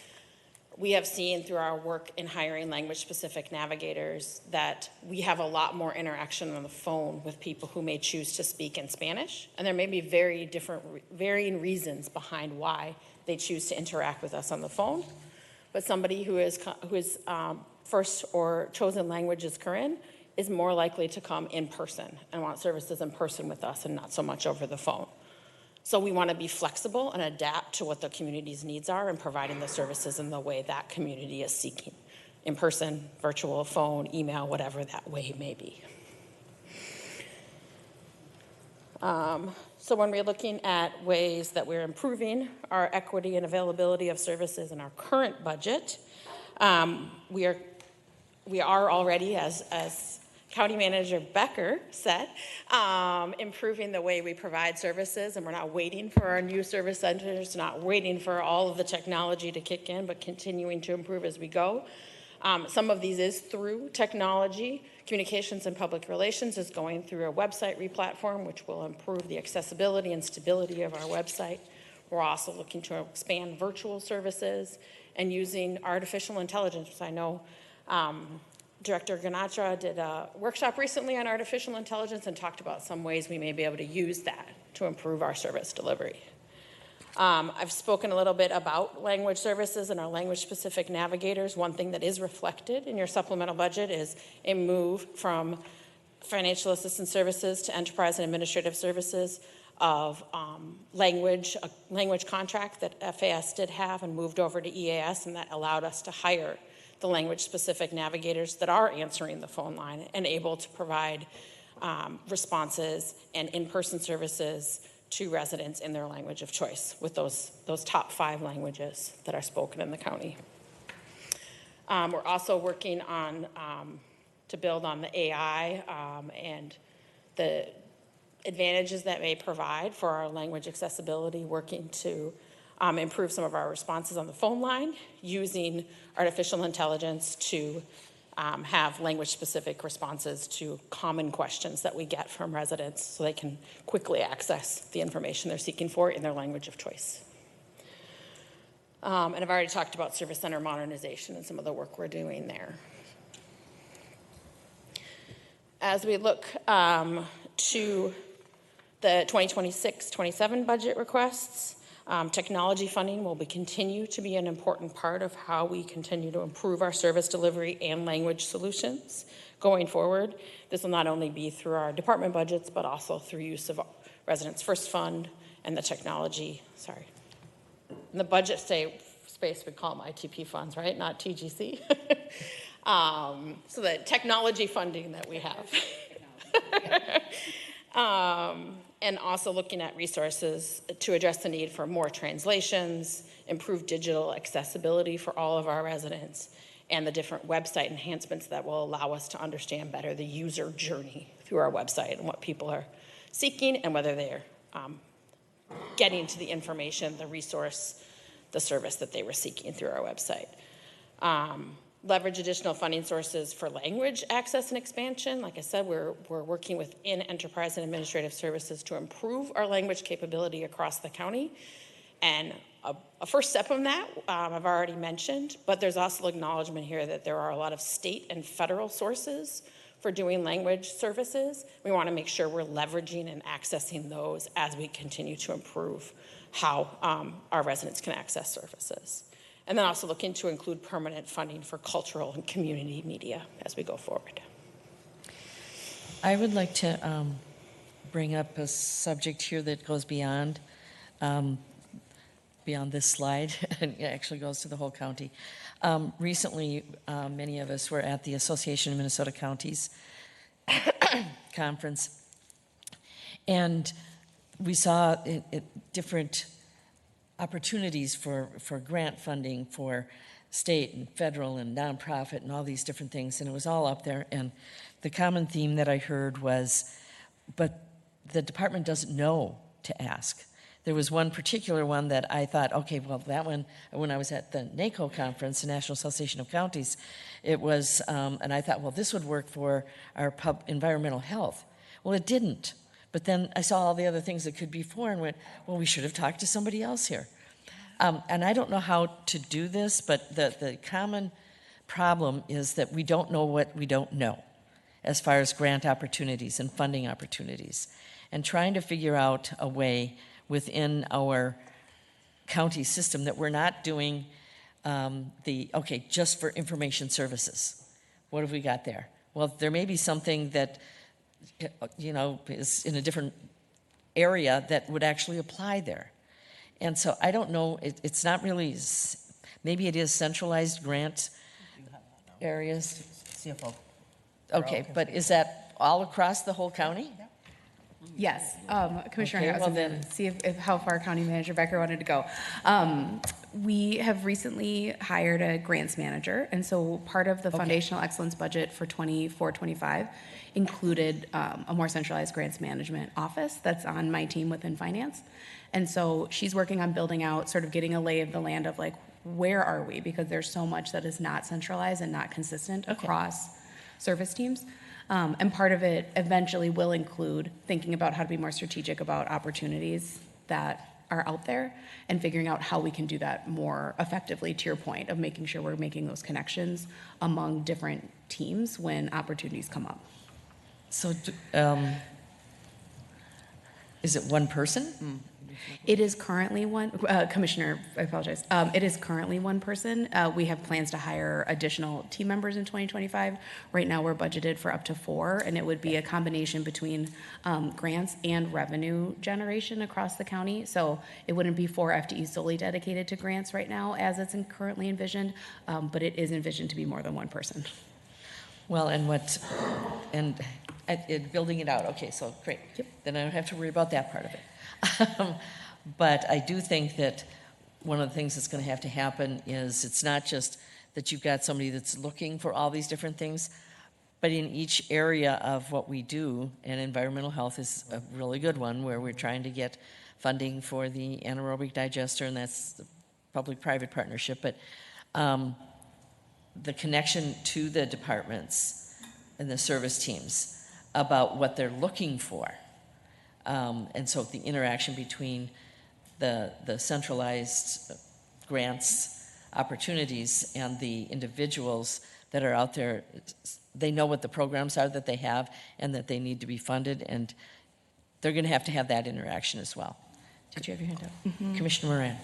we have seen through our work in hiring language-specific navigators that we have a lot more interaction on the phone with people who may choose to speak in Spanish, and there may be varying reasons behind why they choose to interact with us on the phone. But somebody who is first or chosen language is Korean is more likely to come in person and want services in person with us and not so much over the phone. So we want to be flexible and adapt to what the community's needs are and providing the services in the way that community is seeking. In person, virtual, phone, email, whatever that way may be. So when we're looking at ways that we're improving our equity and availability of services in our current budget, we are already, as County Manager Becker said, improving the way we provide services, and we're not waiting for our new service centers, not waiting for all of the technology to kick in, but continuing to improve as we go. Some of these is through technology. Communications and Public Relations is going through a website replatform, which will improve the accessibility and stability of our website. We're also looking to expand virtual services and using artificial intelligence. I know Director Ganatra did a workshop recently on artificial intelligence and talked about some ways we may be able to use that to improve our service delivery. I've spoken a little bit about language services and our language-specific navigators. One thing that is reflected in your supplemental budget is a move from financial assistance services to enterprise and administrative services of a language contract that FAS did have and moved over to EAS, and that allowed us to hire the language-specific navigators that are answering the phone line and able to provide responses and in-person services to residents in their language of choice with those top 5 languages that are spoken in the county. We're also working on to build on the AI and the advantages that may provide for our language accessibility, working to improve some of our responses on the phone line, using artificial intelligence to have language-specific responses to common questions that we get from residents so they can quickly access the information they're seeking for in their language of choice. And I've already talked about service center modernization and some of the work we're doing there. As we look to the 2026-27 budget requests, technology funding will continue to be an important part of how we continue to improve our service delivery and language solutions going forward. This will not only be through our department budgets, but also through use of Residents First Fund and the technology, in the budget space, we call them ITP funds, right? Not TGC. So the technology funding that we have. And also looking at resources to address the need for more translations, improve digital accessibility for all of our residents, and the different website enhancements that will allow us to understand better the user journey through our website and what people are seeking and whether they're getting to the information, the resource, the service that they were seeking through our website. Leverage additional funding sources for language access and expansion. Like I said, we're working within enterprise and administrative services to improve our language capability across the county. And a first step on that, I've already mentioned, but there's also acknowledgement here that there are a lot of state and federal sources for doing language services. We want to make sure we're leveraging and accessing those as we continue to improve how our residents can access services. And then also looking to include permanent funding for cultural and community media as we go forward. I would like to bring up a subject here that goes beyond this slide, and it actually goes to the whole county. Recently, many of us were at the Association of Minnesota Counties conference, and we saw different opportunities for grant funding for state and federal and nonprofit and all these different things, and it was all up there. And the common theme that I heard was, but the department doesn't know to ask. There was one particular one that I thought, okay, well, that one, when I was at the NACO conference, the National Association of Counties, it was, and I thought, well, this would work for our environmental health. Well, it didn't. But then I saw all the other things it could be for and went, well, we should have talked to somebody else here. And I don't know how to do this, but the common problem is that we don't know what we don't know as far as grant opportunities and funding opportunities. And trying to figure out a way within our county system that we're not doing okay, just for information services. What have we got there? Well, there may be something that, is in a different area that would actually apply there. And so I don't know, it's not really, maybe it is centralized grant areas. CFO. Okay, but is that all across the whole county? Yes, Commissioner, Okay, I was well going then- to see if how far County Manager Becker wanted to go. We have recently hired a grants manager, and so part of the foundational excellence budget for 24-25 included a more centralized grants management office that's on my team within finance. And so she's working on building out, sort of getting a lay of the land of like, where are we? Because there's so much that is not centralized and not consistent across service teams. And part of it eventually will include thinking about how to be more strategic about opportunities that are out there and figuring out how we can do that more effectively, to your point, of making sure we're making those connections among different teams when opportunities come up. So is it one person? It is currently one, Commissioner, I apologize. It is currently one person. We have plans to hire additional team members in 2025. Right now, we're budgeted for up to 4, and it would be a combination between grants and revenue generation across the county. So it wouldn't be 4 FTEs solely dedicated to grants right now, as it's currently envisioned, but it is envisioned to be more than one person. Well, and building it out, okay, so great. Then I don't have to worry about that part of it. But I do think that one of the things that's going to have to happen is it's not just that you've got somebody that's looking for all these different things, but in each area of what we do, and environmental health is a really good one, where we're trying to get funding for the anaerobic digester, and that's the public-private partnership, but the connection to the departments and the service teams about what they're looking for. And so the interaction between the centralized grants opportunities and the individuals that are out there, they know what the programs are that they have and that they need to be funded, and they're going to have that interaction as well. Did you have your hand up? Commissioner Moran.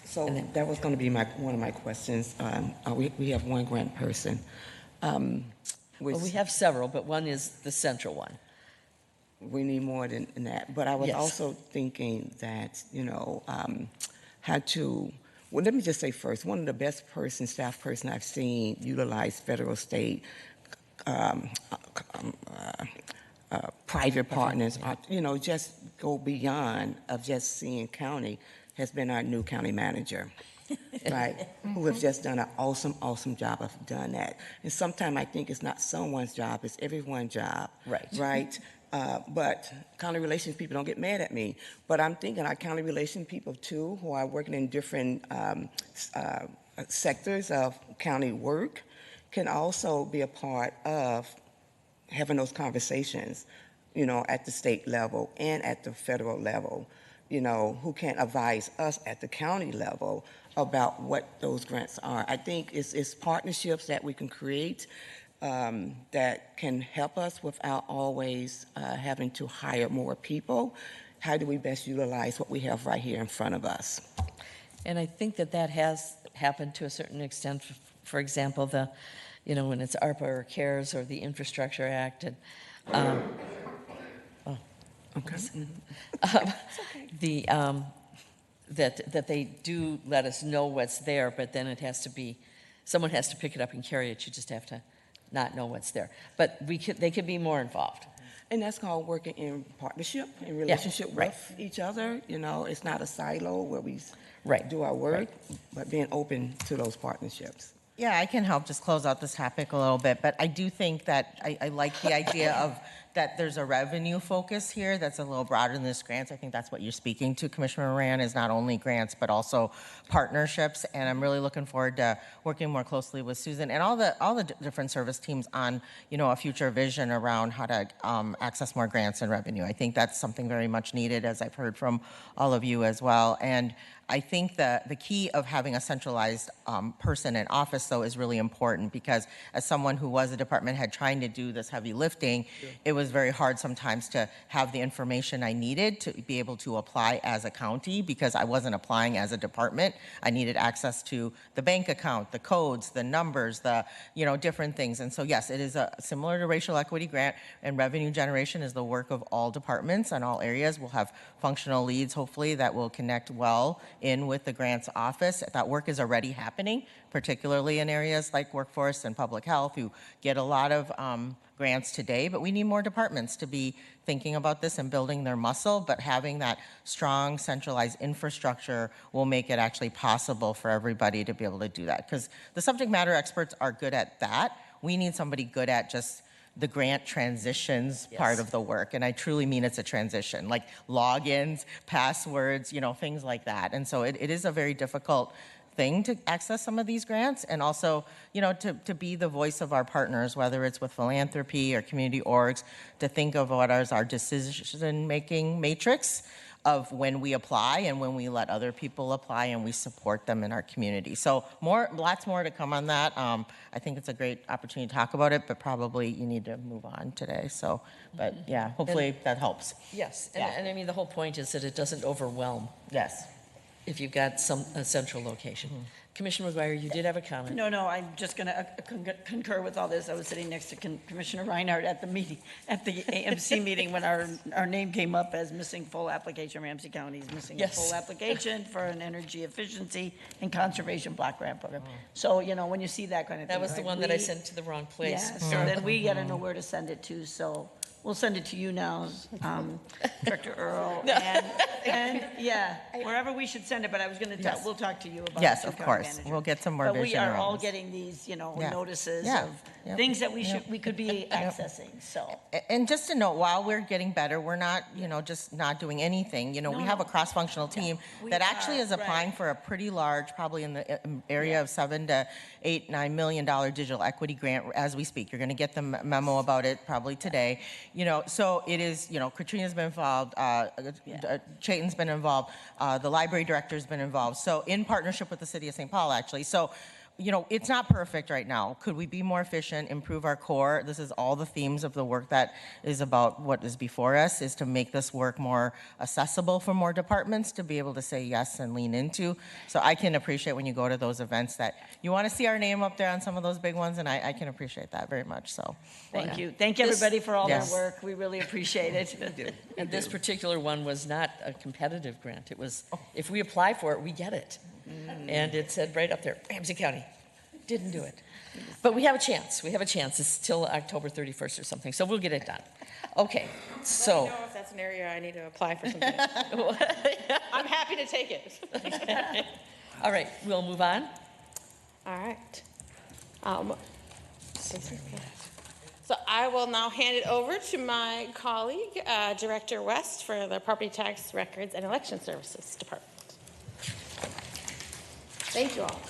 So that was going to be one of my questions. We have one grant person. Well, we have several, but one is the central one. We need more than that. But I was also thinking that, well, let me just say first, one of the best staff person I've seen utilize federal, state, private partners, just go beyond of just seeing county, has been our new county manager. Right, who have just done an awesome job of doing that. And sometimes I think it's not someone's job, it's everyone's job. Right? But county relations people don't get mad at me. But I'm thinking our county relations people too, who are working in different sectors of county work, can also be a part of having those conversations, at the state level and at the federal level, who can advise us at the county level about what those grants are. I think it's partnerships that we can create that can help us without always having to hire more people. How do we best utilize what we have right here in front of us? And I think that has happened to a certain extent. For example, when it's ARPA or CARES or the Infrastructure Act, and that they do let us know what's there, but then someone has to pick it up and carry it. You just have to not know what's there. But they could be more involved. And that's called working in partnership, in relationship right. with each other. You know, it's not a silo where we Right. do our work, but being open to those partnerships. Yeah, I can help just close out this topic a little bit, but I do think that I like the idea of that there's a revenue focus here that's a little broader than this grants. I think that's what you're speaking to, Commissioner Moran, is not only grants, but also partnerships. And I'm really looking forward to working more closely with Susan and all the different service teams on, you know, a future vision around how to access more grants and revenue. I think that's something very much needed, as I've heard from all of you as well. And I think the key of having a centralized person in office, though, is really important, because as someone who was a department head trying to do this heavy lifting, it was very hard sometimes to have the information I needed to be able to apply as a county, because I wasn't applying as a department. I needed access to the bank account, the codes, the numbers, the, you know, different things. And so, yes, it is similar to racial equity grant, and revenue generation is the work of all departments and all areas. We'll have functional leads, hopefully, that will connect well in with the grants office. That work is already happening, particularly in areas like workforce and public health, who get a lot of grants today, but we need more departments to be thinking about this and building their muscle. But having that strong centralized infrastructure will make it actually possible for everybody to be able to do that, because the subject matter experts are good at that. We need somebody good at just the grant transitions part of the work. And I truly mean it's a transition, like logins, passwords, you know, things like that. And so it is a very difficult thing to access some of these grants, and also, you know, to be the voice of our partners, whether it's with philanthropy or community orgs, to think of what is our decision-making matrix of when we apply and when we let other people apply and we support them in our community. So lots more to come on that. I think it's a great opportunity to talk about it, but probably you need to move on today. So, but yeah, hopefully that helps. Yes, and I mean, the whole point is that it doesn't overwhelm. Yes. If you've got a central location. Commissioner McGuire, you did have a comment. No, I'm just going to concur with all this. I was sitting next to Commissioner Reinhardt at the meeting, at the AMC meeting, when our name came up as missing full application. Ramsey County is missing a full application for an energy efficiency and conservation block grant program. So, you know, when you see that kind of thing. That was the one that I sent to the wrong place. Yeah, so then we got to know where to send it to, so we'll send it to you now, Director Earl, and yeah, wherever we should send it, but I was going to we'll talk to you about it. Yes, too, of County course. Manager. We'll get some more But we vision are around all this. getting these, you know, Yeah. notices Yeah. of things that we could be accessing, so. And just to note, while we're getting better, we're not, you know, just not doing anything. You know, we have a cross-functional team that actually is applying for a pretty large, probably in the area of $7 to $9 million digital equity grant as we speak. You're going to get the memo about it probably today. You know, so it is, you know, Katrina's been involved, Chayton's been involved, the library director's been involved. So in partnership with the city of St. Paul, actually. So, you know, it's not perfect right now. Could we be more efficient, improve our core? This is all the themes of the work that is about what is before us, is to make this work more accessible for more departments to be able to say yes and lean into. So I can appreciate when you go to those events that you want to see our name up there on some of those big ones, and I can appreciate that very much. So Thank you. Thank everybody for all their work. We really appreciate it. And this particular one was not a competitive grant. It was, if we apply for it, we get it. And it said right up there, Ramsey County didn't do it. But we have a chance. We have a chance. It's till October 31st or something, so we'll get it done. Okay, so. Let me know if that's an area I need to apply for something. I'm happy to take it. All right, we'll move on. All right. So I will now hand it over to my colleague, Director West, for the Property Tax Records and Election Services Department. Thank you all.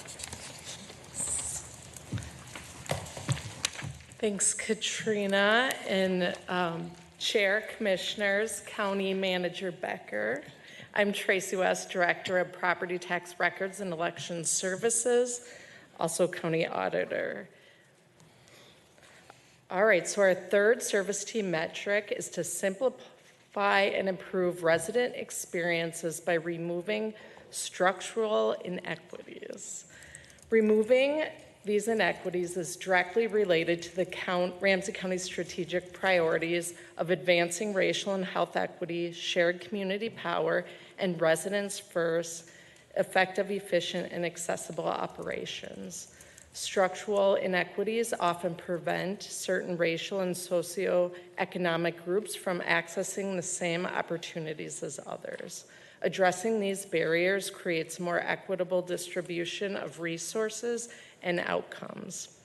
Thanks, Katrina, and Chair, Commissioners, County Manager Becker. I'm Tracy West, Director of Property Tax Records and Election Services, also County Auditor. All right, so our third service team metric is to simplify and improve resident experiences by removing structural inequities. Removing these inequities is directly related to the Ramsey County strategic priorities of advancing racial and health equity, shared community power, and residents first, effective, efficient, and accessible operations. Structural inequities often prevent certain racial and socioeconomic groups from accessing the same opportunities as others. Addressing these barriers creates more equitable distribution of resources and outcomes.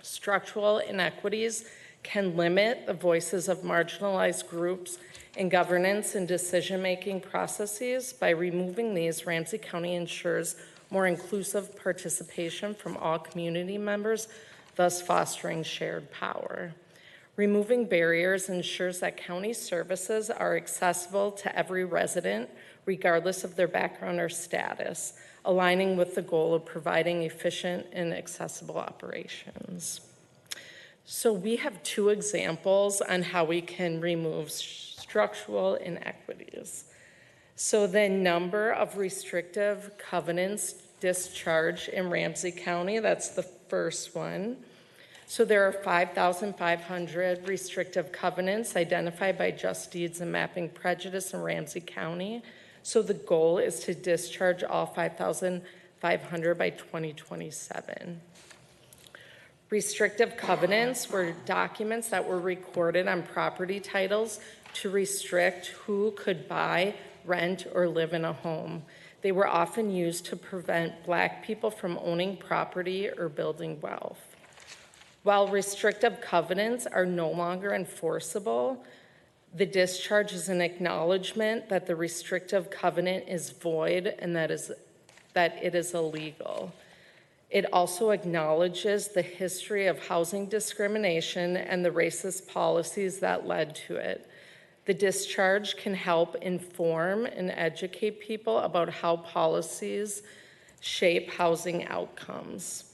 Structural inequities can limit the voices of marginalized groups in governance and decision-making processes. By removing these, Ramsey County ensures more inclusive participation from all community members, thus fostering shared power. Removing barriers ensures that county services are accessible to every resident, regardless of their background or status, aligning with the goal of providing efficient and accessible operations. So we have two examples on how we can remove structural inequities. So the number of restrictive covenants discharged in Ramsey County, that's the first one. So there are 5,500 restrictive covenants identified by Just Deeds and Mapping Prejudice in Ramsey County. So the goal is to discharge all 5,500 by 2027. Restrictive covenants were documents that were recorded on property titles to restrict who could buy, rent, or live in a home. They were often used to prevent Black people from owning property or building wealth. While restrictive covenants are no longer enforceable, the discharge is an acknowledgement that the restrictive covenant is void and that it is illegal. It also acknowledges the history of housing discrimination and the racist policies that led to it. The discharge can help inform and educate people about how policies shape housing outcomes.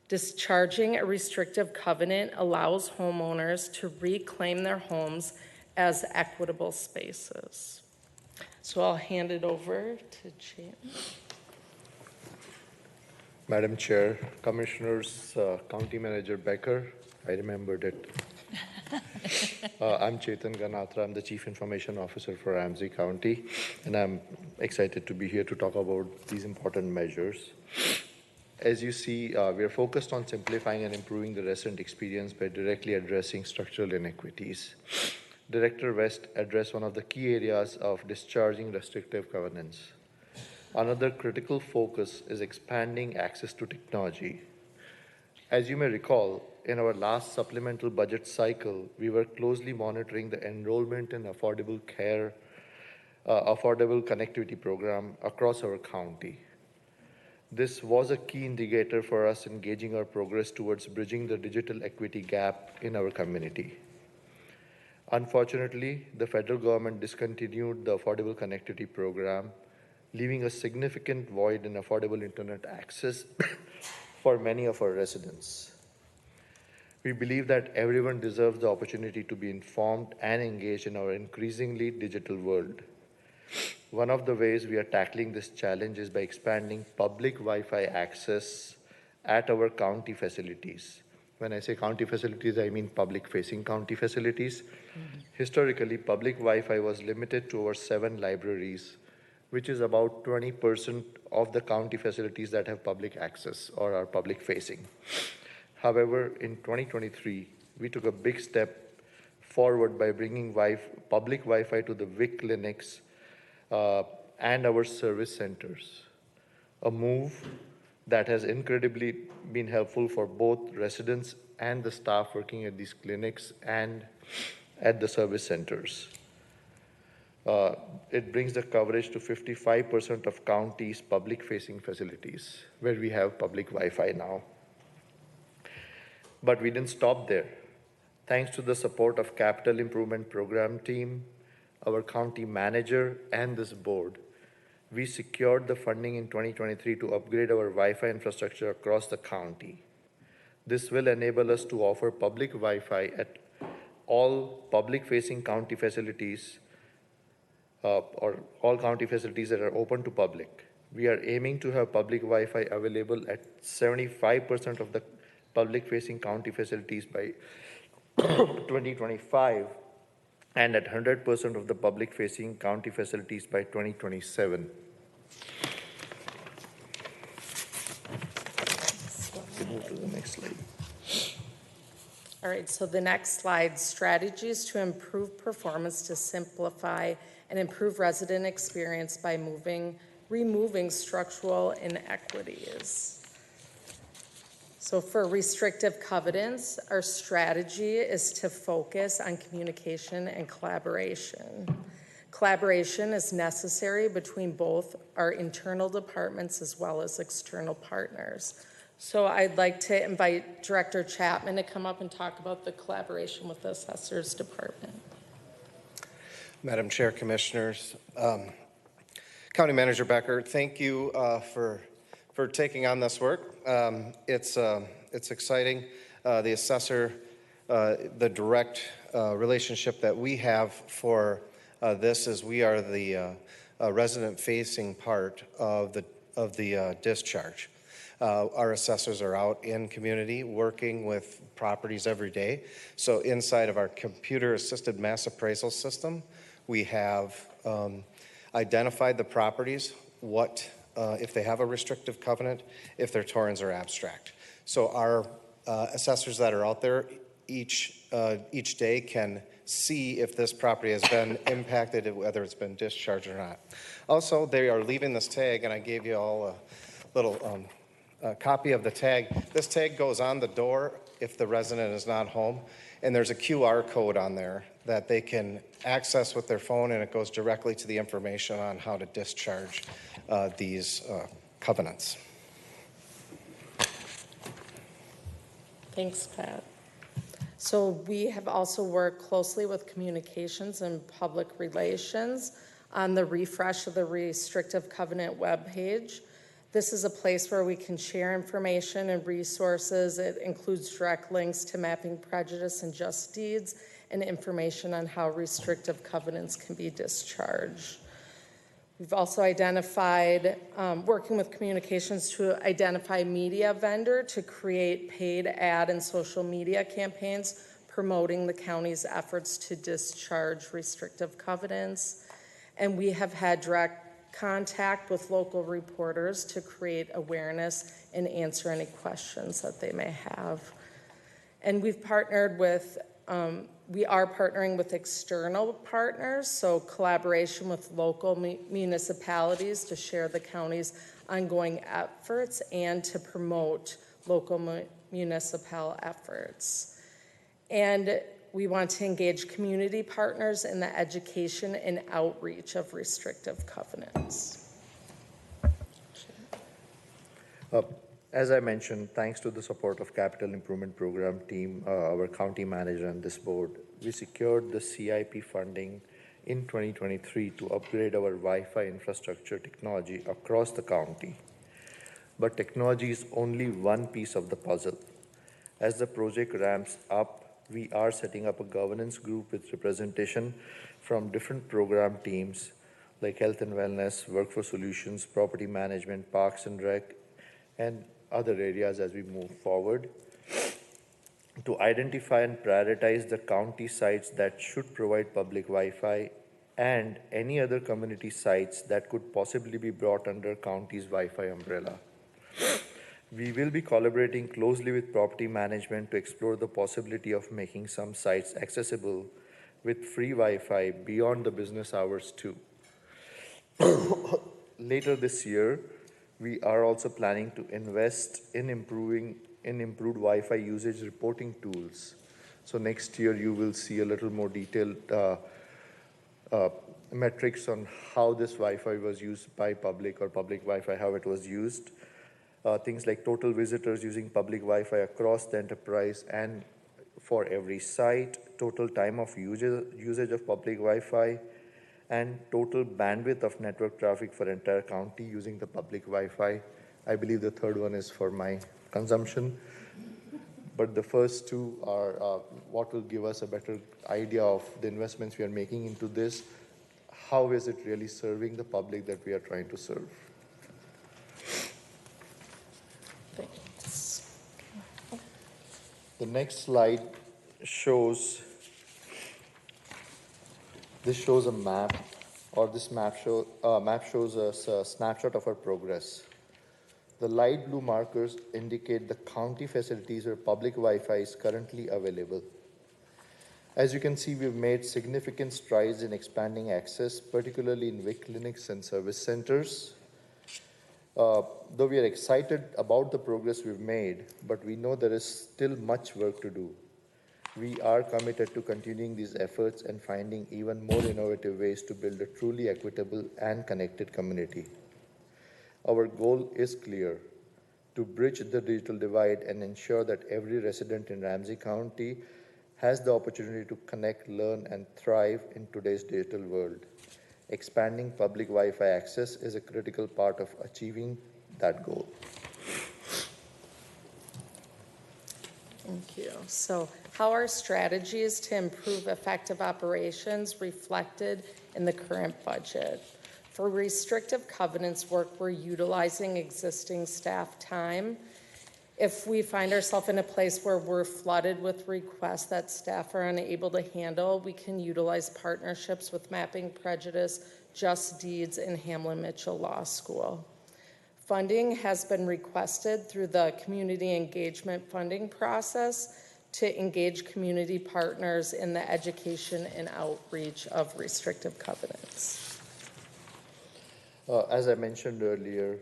Discharging a restrictive covenant allows homeowners to reclaim their homes as equitable spaces. So I'll hand it over to Jan. Madam Chair, Commissioners, County Manager Becker, I remembered it. I'm Chetan Ganatra. I'm the Chief Information Officer for Ramsey County, and I'm excited to be here to talk about these important measures. As you see, we are focused on simplifying and improving the resident experience by directly addressing structural inequities. Director West addressed one of the key areas of discharging restrictive covenants. Another critical focus is expanding access to technology. As you may recall, in our last supplemental budget cycle, we were closely monitoring the enrollment in affordable connectivity program across our county. This was a key indicator for us in gauging our progress towards bridging the digital equity gap in our community. Unfortunately, the federal government discontinued the affordable connectivity program, leaving a significant void in affordable internet access for many of our residents. We believe that everyone deserves the opportunity to be informed and engaged in our increasingly digital world. One of the ways we are tackling this challenge is by expanding public Wi-Fi access at our county facilities. When I say county facilities, I mean public-facing county facilities. Historically, public Wi-Fi was limited to our 7 libraries, which is about 20% of the county facilities that have public access or are public-facing. However, in 2023, we took a big step forward by bringing public Wi-Fi to the WIC clinics and our service centers, a move that has incredibly been helpful for both residents and the staff working at these clinics and at the service centers. It brings the coverage to 55% of counties' public-facing facilities, where we have public Wi-Fi now. But we didn't stop there. Thanks to the support of Capital Improvement Program team, our county manager, and this board, we secured the funding in 2023 to upgrade our Wi-Fi infrastructure across the county. This will enable us to offer public Wi-Fi at all public-facing county facilities or all county facilities that are open to public. We are aiming to have public Wi-Fi available at 75% of the public-facing county facilities by 2025 and at 100% of the public-facing county facilities by 2027. to the next slide. All right, so the next slide, strategies to improve performance to simplify and improve resident experience by removing structural inequities. So for restrictive covenants, our strategy is to focus on communication and collaboration. Collaboration is necessary between both our internal departments as well as external partners. So I'd like to invite Director Chapman to come up and talk about the collaboration with the Assessors Department. Madam Chair, Commissioners, County Manager Becker, thank you for taking on this work. It's exciting. The assessor, the direct relationship that we have for this is we are the resident-facing part of the discharge. Our assessors are out in community working with properties every day. So inside of our computer-assisted mass appraisal system, we have identified the properties, if they have a restrictive covenant, if their torrens are abstract. So our assessors that are out there each day can see if this property has been impacted, whether it's been discharged or not. Also, they are leaving this tag, and I gave you all a little copy of the tag. This tag goes on the door if the resident is not home, and there's a QR code on there that they can access with their phone, and it goes directly to the information on how to discharge these covenants. Thanks, Pat. So we have also worked closely with communications and public relations on the refresh of the restrictive covenant webpage. This is a place where we can share information and resources. It includes direct links to mapping prejudice and just deeds and information on how restrictive covenants can be discharged. We've also identified, working with communications to identify media vendor to create paid ad and social media campaigns promoting the county's efforts to discharge restrictive covenants. And we have had direct contact with local reporters to create awareness and answer any questions that they may have. And we've partnered with, we are partnering with external partners, so collaboration with local municipalities to share the county's ongoing efforts and to promote local municipal efforts. And we want to engage community partners in the education and outreach of restrictive covenants. As I mentioned, thanks to the support of Capital Improvement Program team, our county manager and this board, we secured the CIP funding in 2023 to upgrade our Wi-Fi infrastructure technology across the county. But technology is only one piece of the puzzle. As the project ramps up, we are setting up a governance group with representation from different program teams like health and wellness, workforce solutions, property management, parks and rec, and other areas as we move forward to identify and prioritize the county sites that should provide public Wi-Fi and any other community sites that could possibly be brought under county's Wi-Fi umbrella. We will be collaborating closely with property management to explore the possibility of making some sites accessible with free Wi-Fi beyond the business hours too. Later this year, we are also planning to invest in improved Wi-Fi usage reporting tools. So next year you will see a little more detailed metrics on how this Wi-Fi was used by public or public Wi-Fi, how it was used. Things like total visitors using public Wi-Fi across the enterprise and for every site, total time of usage of public Wi-Fi, and total bandwidth of network traffic for entire county using the public Wi-Fi. I believe the third one is for my consumption. But the first two are what will give us a better idea of the investments we are making into this. How is it really serving the public that we are trying to serve? Thanks. The next slide shows, this shows a map, or this map shows us a snapshot of our progress. The light blue markers indicate the county facilities where public Wi-Fi is currently available. As you can see, we've made significant strides in expanding access, particularly in WIC clinics and service centers. Though we are excited about the progress we've made, but we know there is still much work to do. We are committed to continuing these efforts and finding even more innovative ways to build a truly equitable and connected community. Our goal is clear: to bridge the digital divide and ensure that every resident in Ramsey County has the opportunity to connect, learn, and thrive in today's digital world. Expanding public Wi-Fi access is a critical part of achieving that goal. Thank you. So, how are strategies to improve effective operations reflected in the current budget? For restrictive covenants work, we're utilizing existing staff time. If we find ourselves in a place where we're flooded with requests that staff are unable to handle, we can utilize partnerships with Mapping Prejudice, Just Deeds, and Hamlin Mitchell Law School. Funding has been requested through the community engagement funding process to engage community partners in the education and outreach of restrictive covenants. As I mentioned earlier,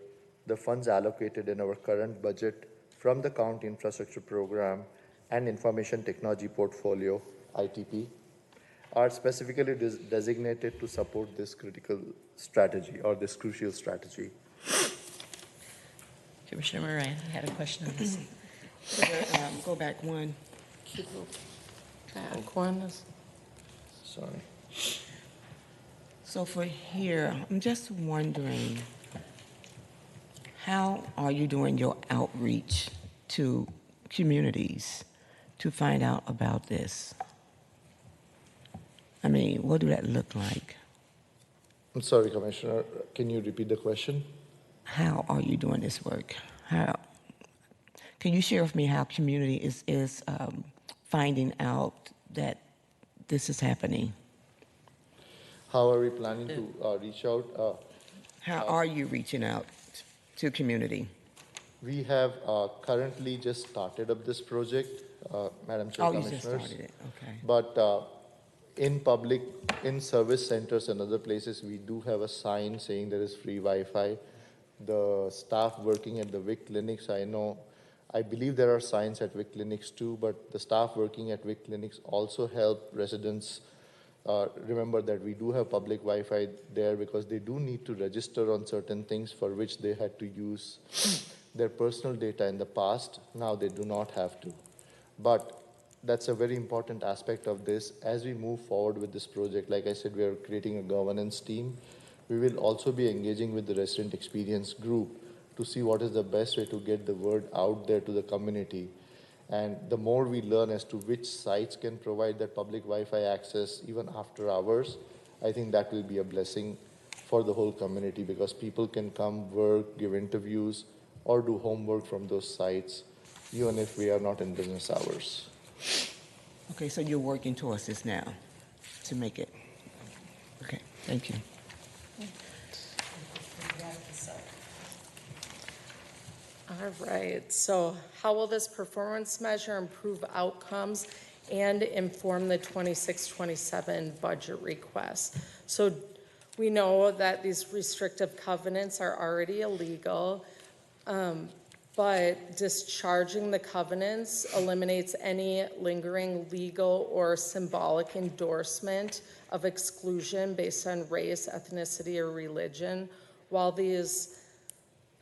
the funds allocated in our current budget from the County Infrastructure Program and Information Technology Portfolio, ITP, are specifically designated to support this critical strategy or this crucial strategy. Commissioner Moran, you had a question on this. Go back one. Back one. Sorry. So for here, I'm just wondering, how are you doing your outreach to communities to find out about this? I mean, what do that look like? I'm sorry, Commissioner. Can you repeat the question? How are you doing this work? How can you share with me how community is finding out that this is happening? How are we planning to reach out? How are you reaching out to community? We have currently just started up this project, Madam Chair, you Commissioners. just started it, okay. But in public, in service centers and other places, we do have a sign saying there is free Wi-Fi. The staff working at the WIC clinics, I believe there are signs at WIC clinics too, but the staff working at WIC clinics also help residents remember that we do have public Wi-Fi there, because they do need to register on certain things for which they had to use their personal data in the past. Now they do not have to. But that's a very important aspect of this. As we move forward with this project, like I said, we are creating a governance team. We will also be engaging with the resident experience group to see what is the best way to get the word out there to the community. And the more we learn as to which sites can provide that public Wi-Fi access even after hours, I think that will be a blessing for the whole community, because people can come, work, give interviews, or do homework from those sites, even if we are not in business hours. Okay, so you're working towards this now to make it. Okay, thank you. All right, so how will this performance measure improve outcomes and inform the 26-27 budget request? So we know that these restrictive covenants are already illegal, but discharging the covenants eliminates any lingering legal or symbolic endorsement of exclusion based on race, ethnicity, or religion. While these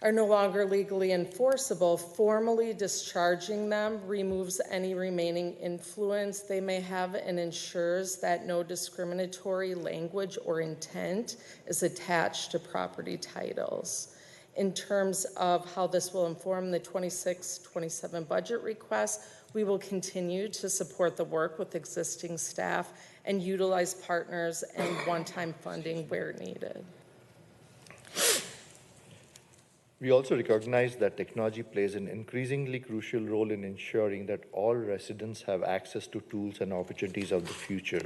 are no longer legally enforceable, formally discharging them removes any remaining influence they may have and ensures that no discriminatory language or intent is attached to property titles. In terms of how this will inform the 26-27 budget request, we will continue to support the work with existing staff and utilize partners and one-time funding where needed. We also recognize that technology plays an increasingly crucial role in ensuring that all residents have access to tools and opportunities of the future.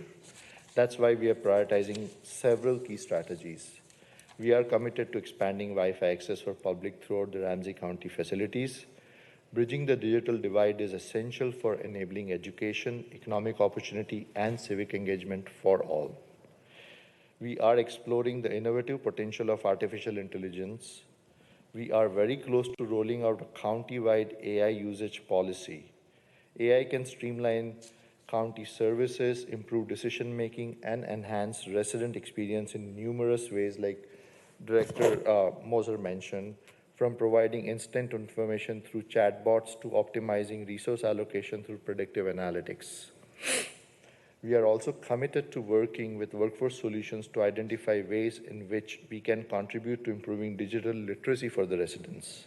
That's why we are prioritizing several key strategies. We are committed to expanding Wi-Fi access for public throughout the Ramsey County facilities. Bridging the digital divide is essential for enabling education, economic opportunity, and civic engagement for all. We are exploring the innovative potential of artificial intelligence. We are very close to rolling out a county-wide AI usage policy. AI can streamline county services, improve decision-making, and enhance resident experience in numerous ways, like Director Moser mentioned, from providing instant information through chatbots to optimizing resource allocation through predictive analytics. We are also committed to working with Workforce Solutions to identify ways in which we can contribute to improving digital literacy for the residents.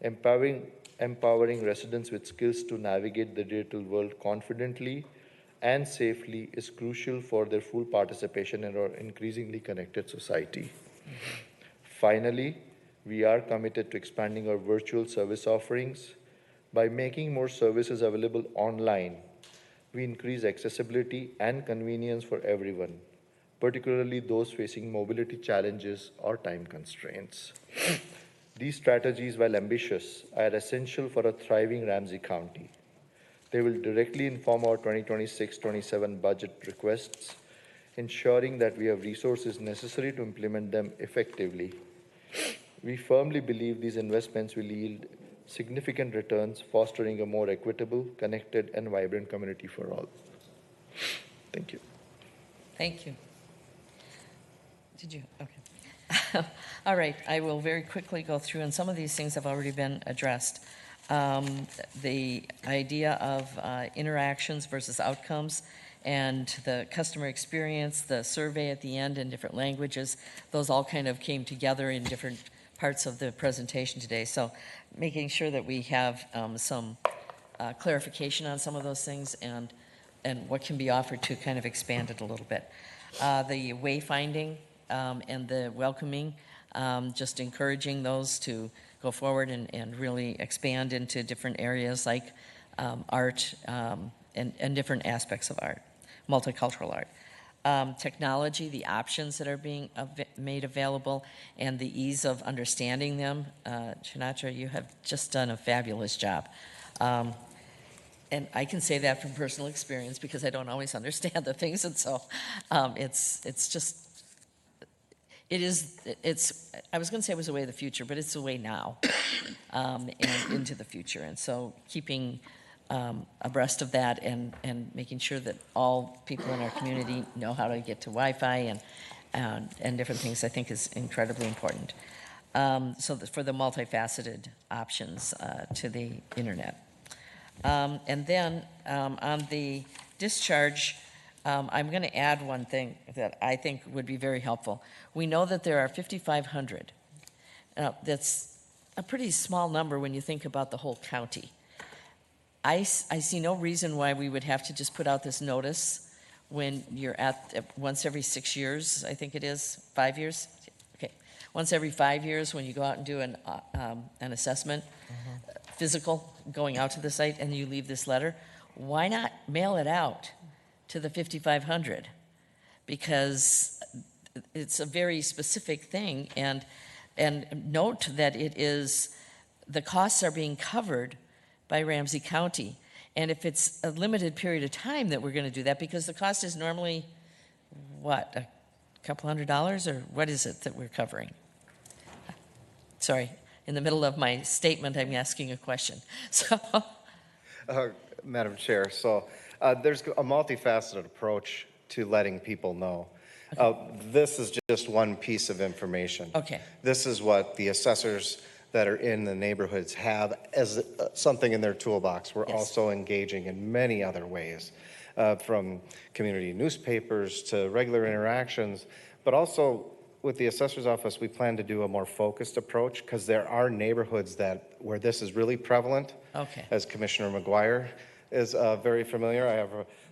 Empowering residents with skills to navigate the digital world confidently and safely is crucial for their full participation in our increasingly connected society. Finally, we are committed to expanding our virtual service offerings. By making more services available online, we increase accessibility and convenience for everyone, particularly those facing mobility challenges or time constraints. These strategies, while ambitious, are essential for a thriving Ramsey County. They will directly inform our 2026-27 budget requests, ensuring that we have resources necessary to implement them effectively. We firmly believe these investments will yield significant returns, fostering a more equitable, connected, and vibrant community for all. Thank you. Thank you. Did you? Okay. All right, I will very quickly go through, and some of these things have already been addressed. The idea of interactions versus outcomes and the customer experience, the survey at the end in different languages, those all kind of came together in different parts of the presentation today. So making sure that we have some clarification on some of those things and what can be offered to kind of expand it a little bit. The wayfinding and the welcoming, just encouraging those to go forward and really expand into different areas like art and different aspects of art, multicultural art. Technology, the options that are being made available, and the ease of understanding them. Shinatra, you have just done a fabulous job. And I can say that from personal experience because I don't always understand the things, and so it's just, I was going to say it was the way of the future, but it's the way now and into the future. And so keeping abreast of that and making sure that all people in our community know how to get to Wi-Fi and different things, I think is incredibly important. So for the multifaceted options to the internet. And then on the discharge, I'm going to add one thing that I think would be very helpful. We know that there are 5,500. That's a pretty small number when you think about the whole county. I see no reason why we would have to just put out this notice when you're at once every 6 years, I think it is, 5 years? Okay. Once every 5 years when you go out and do an assessment, physical, going out to the site, and you leave this letter. Why not mail it out to the 5,500? Because it's a very specific thing, and note that it is, the costs are being covered by Ramsey County. And if it's a limited period of time that we're going to do that, because the cost is normally, what, a couple $100, or what is it that we're covering? Sorry, in the middle of my statement, I'm asking a question. So, Madam Chair, so there's a multifaceted approach to letting people know. This is just one piece of information. Okay. This is what the assessors that are in the neighborhoods have as something in their toolbox. We're also engaging in many other ways, from community newspapers to regular interactions, but also with the assessor's office, we plan to do a more focused approach because there are neighborhoods where this is really prevalent. Okay. As Commissioner McGuire is very familiar. I have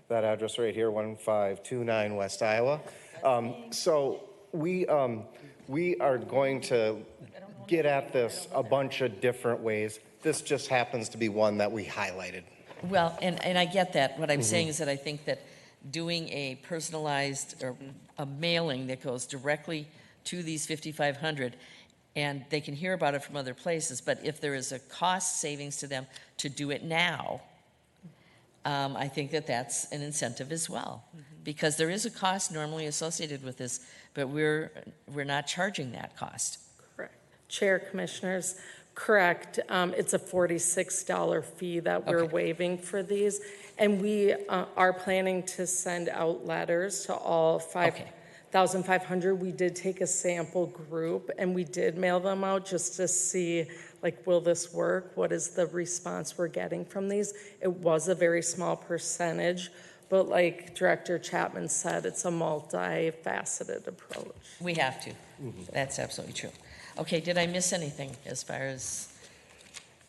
that address right here, 1529 West Iowa. So we are going to get at this a bunch of different ways. This just happens to be one that we highlighted. Well, and I get that. What I'm saying is that I think that doing a personalized or a mailing that goes directly to these 5,500, and they can hear about it from other places, but if there is a cost savings to them to do it now, I think that that's an incentive as well, because there is a cost normally associated with this, but we're not charging that cost. Correct. Chair, Commissioners, correct. It's a $46 fee that we're waiving for these. And we are planning to send out letters to all 5,500. We did take a sample group and we did mail them out just to see, like, will this work? What is the response we're getting from these? It was a very small percentage, but like Director Chapman said, it's a multifaceted approach. We have to. That's absolutely true. Okay, did I miss anything as far as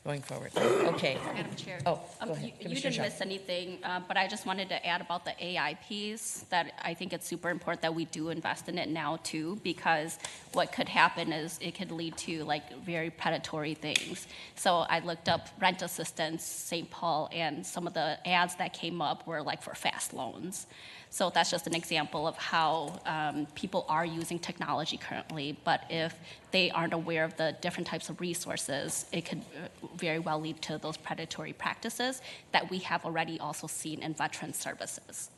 going forward? Okay. Madam Chair. Oh, go ahead. You Commissioner didn't Shaw. miss anything, but I just wanted to add about the AI piece, that I think it's super important that we do invest in it now too, because what could happen is it could lead to like very predatory things. So I looked up rent assistance, St. Paul, and some of the ads that came up were like for fast loans. So that's just an example of how people are using technology currently, but if they aren't aware of the different types of resources, it could very well lead to those predatory practices that we have already also seen in veteran services.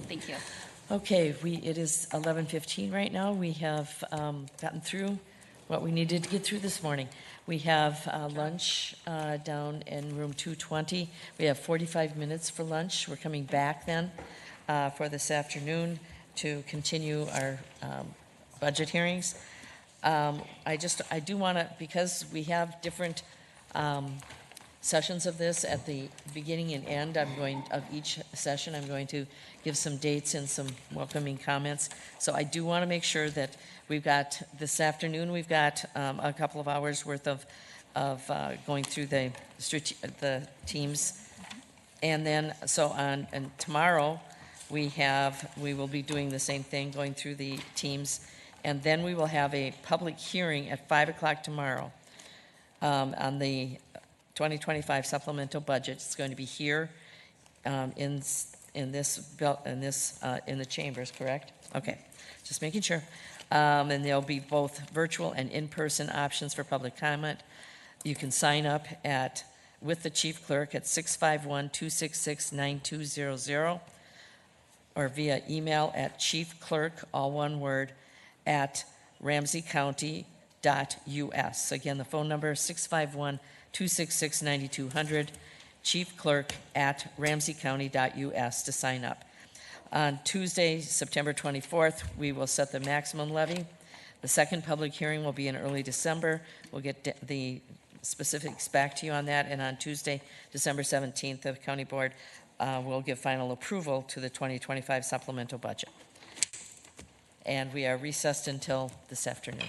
Thank you. Okay, it is 11:15 right now. We have gotten through what we needed to get through this morning. We have lunch down in room 220. We have 45 minutes for lunch. We're coming back then for this afternoon to continue our budget hearings. I do want to, because we have different sessions of this at the beginning and end, of each session, I'm going to give some dates and some welcoming comments. So I do want to make sure that we've got, this afternoon, we've got a couple of hours worth of going through the teams. And then, and tomorrow, we will be doing the same thing, going through the teams. And then we will have a public hearing at 5 o'clock tomorrow on the 2025 supplemental budget. It's going to be here in the chambers, correct? Okay, just making sure. And there'll be both virtual and in-person options for public comment. You can sign up with the chief clerk at 651-266-9200 or via email at chiefclerk, all one word, at ramseycounty.us. Again, the phone number is 651-266-9200, chiefclerk at ramseycounty.us to sign up. On Tuesday, September 24th, we will set the maximum levy. The second public hearing will be in early December. We'll get the specifics back to you on that. And on Tuesday, December 17th, the County Board will give final approval to the 2025 supplemental budget. And we are recessed until this afternoon.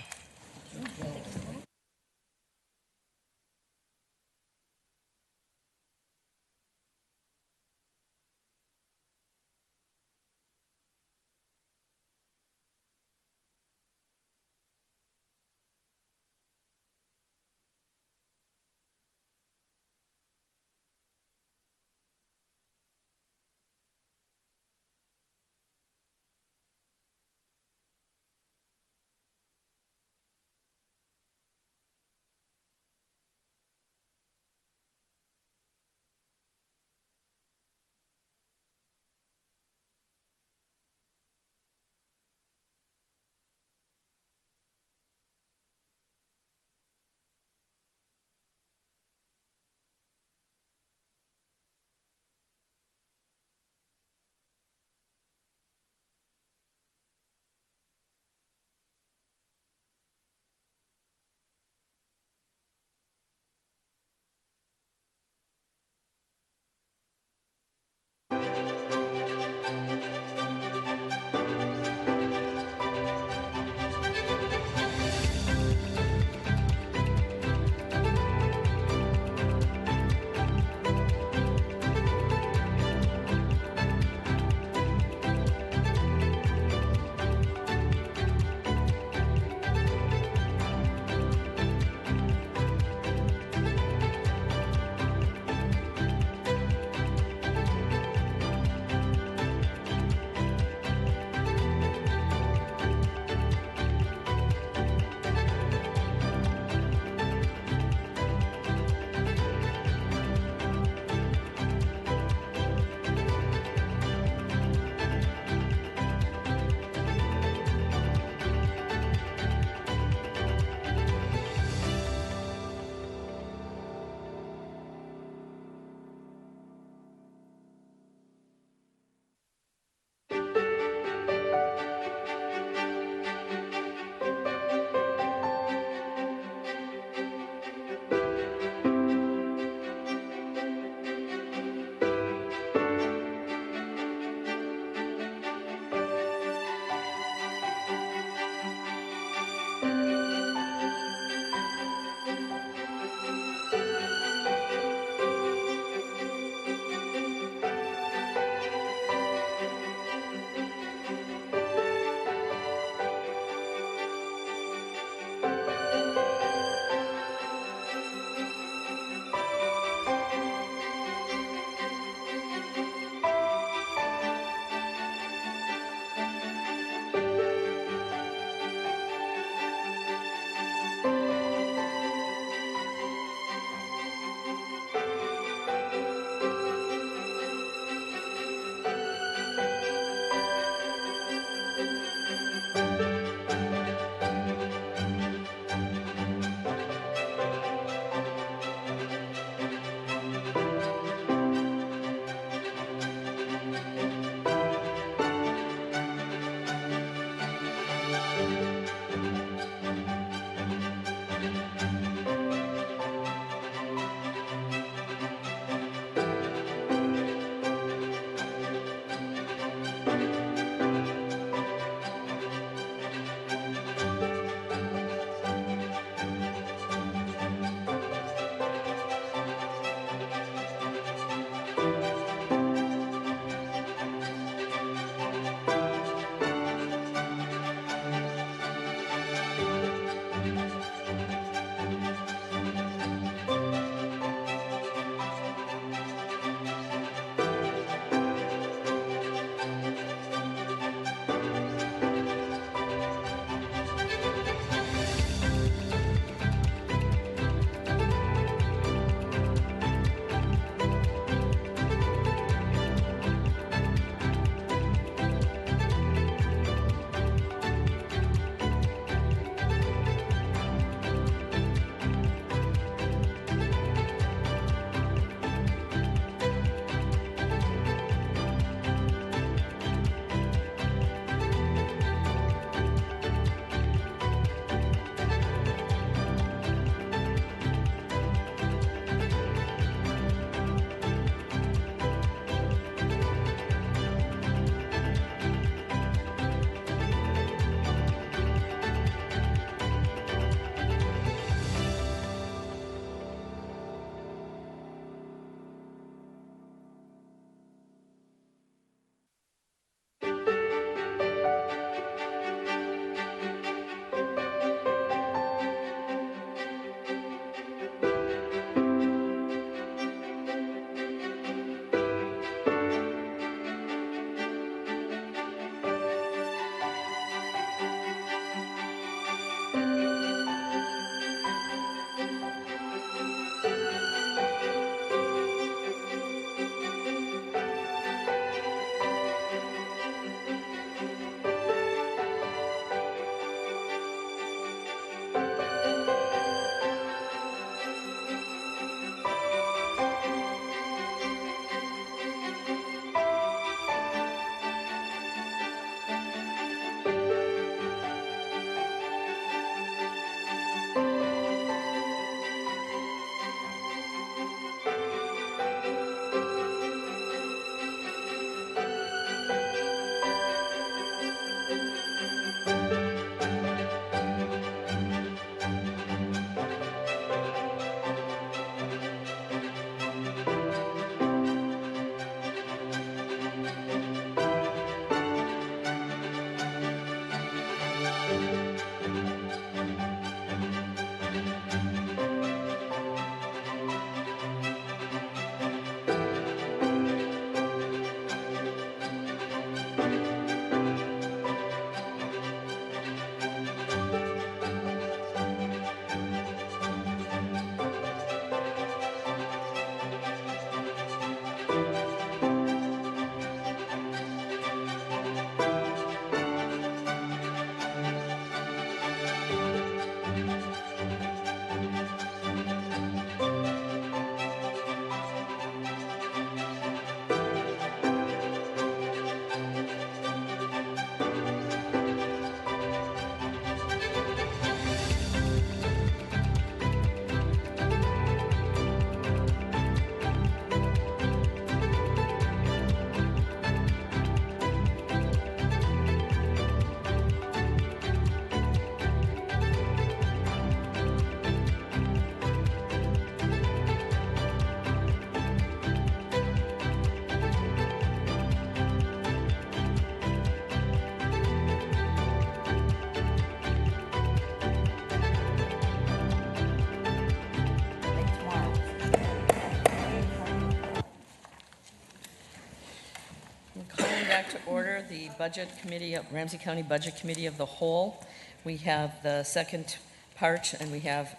to order the Budget Committee, Ramsey County Budget Committee of the Whole. We have the second part, and we have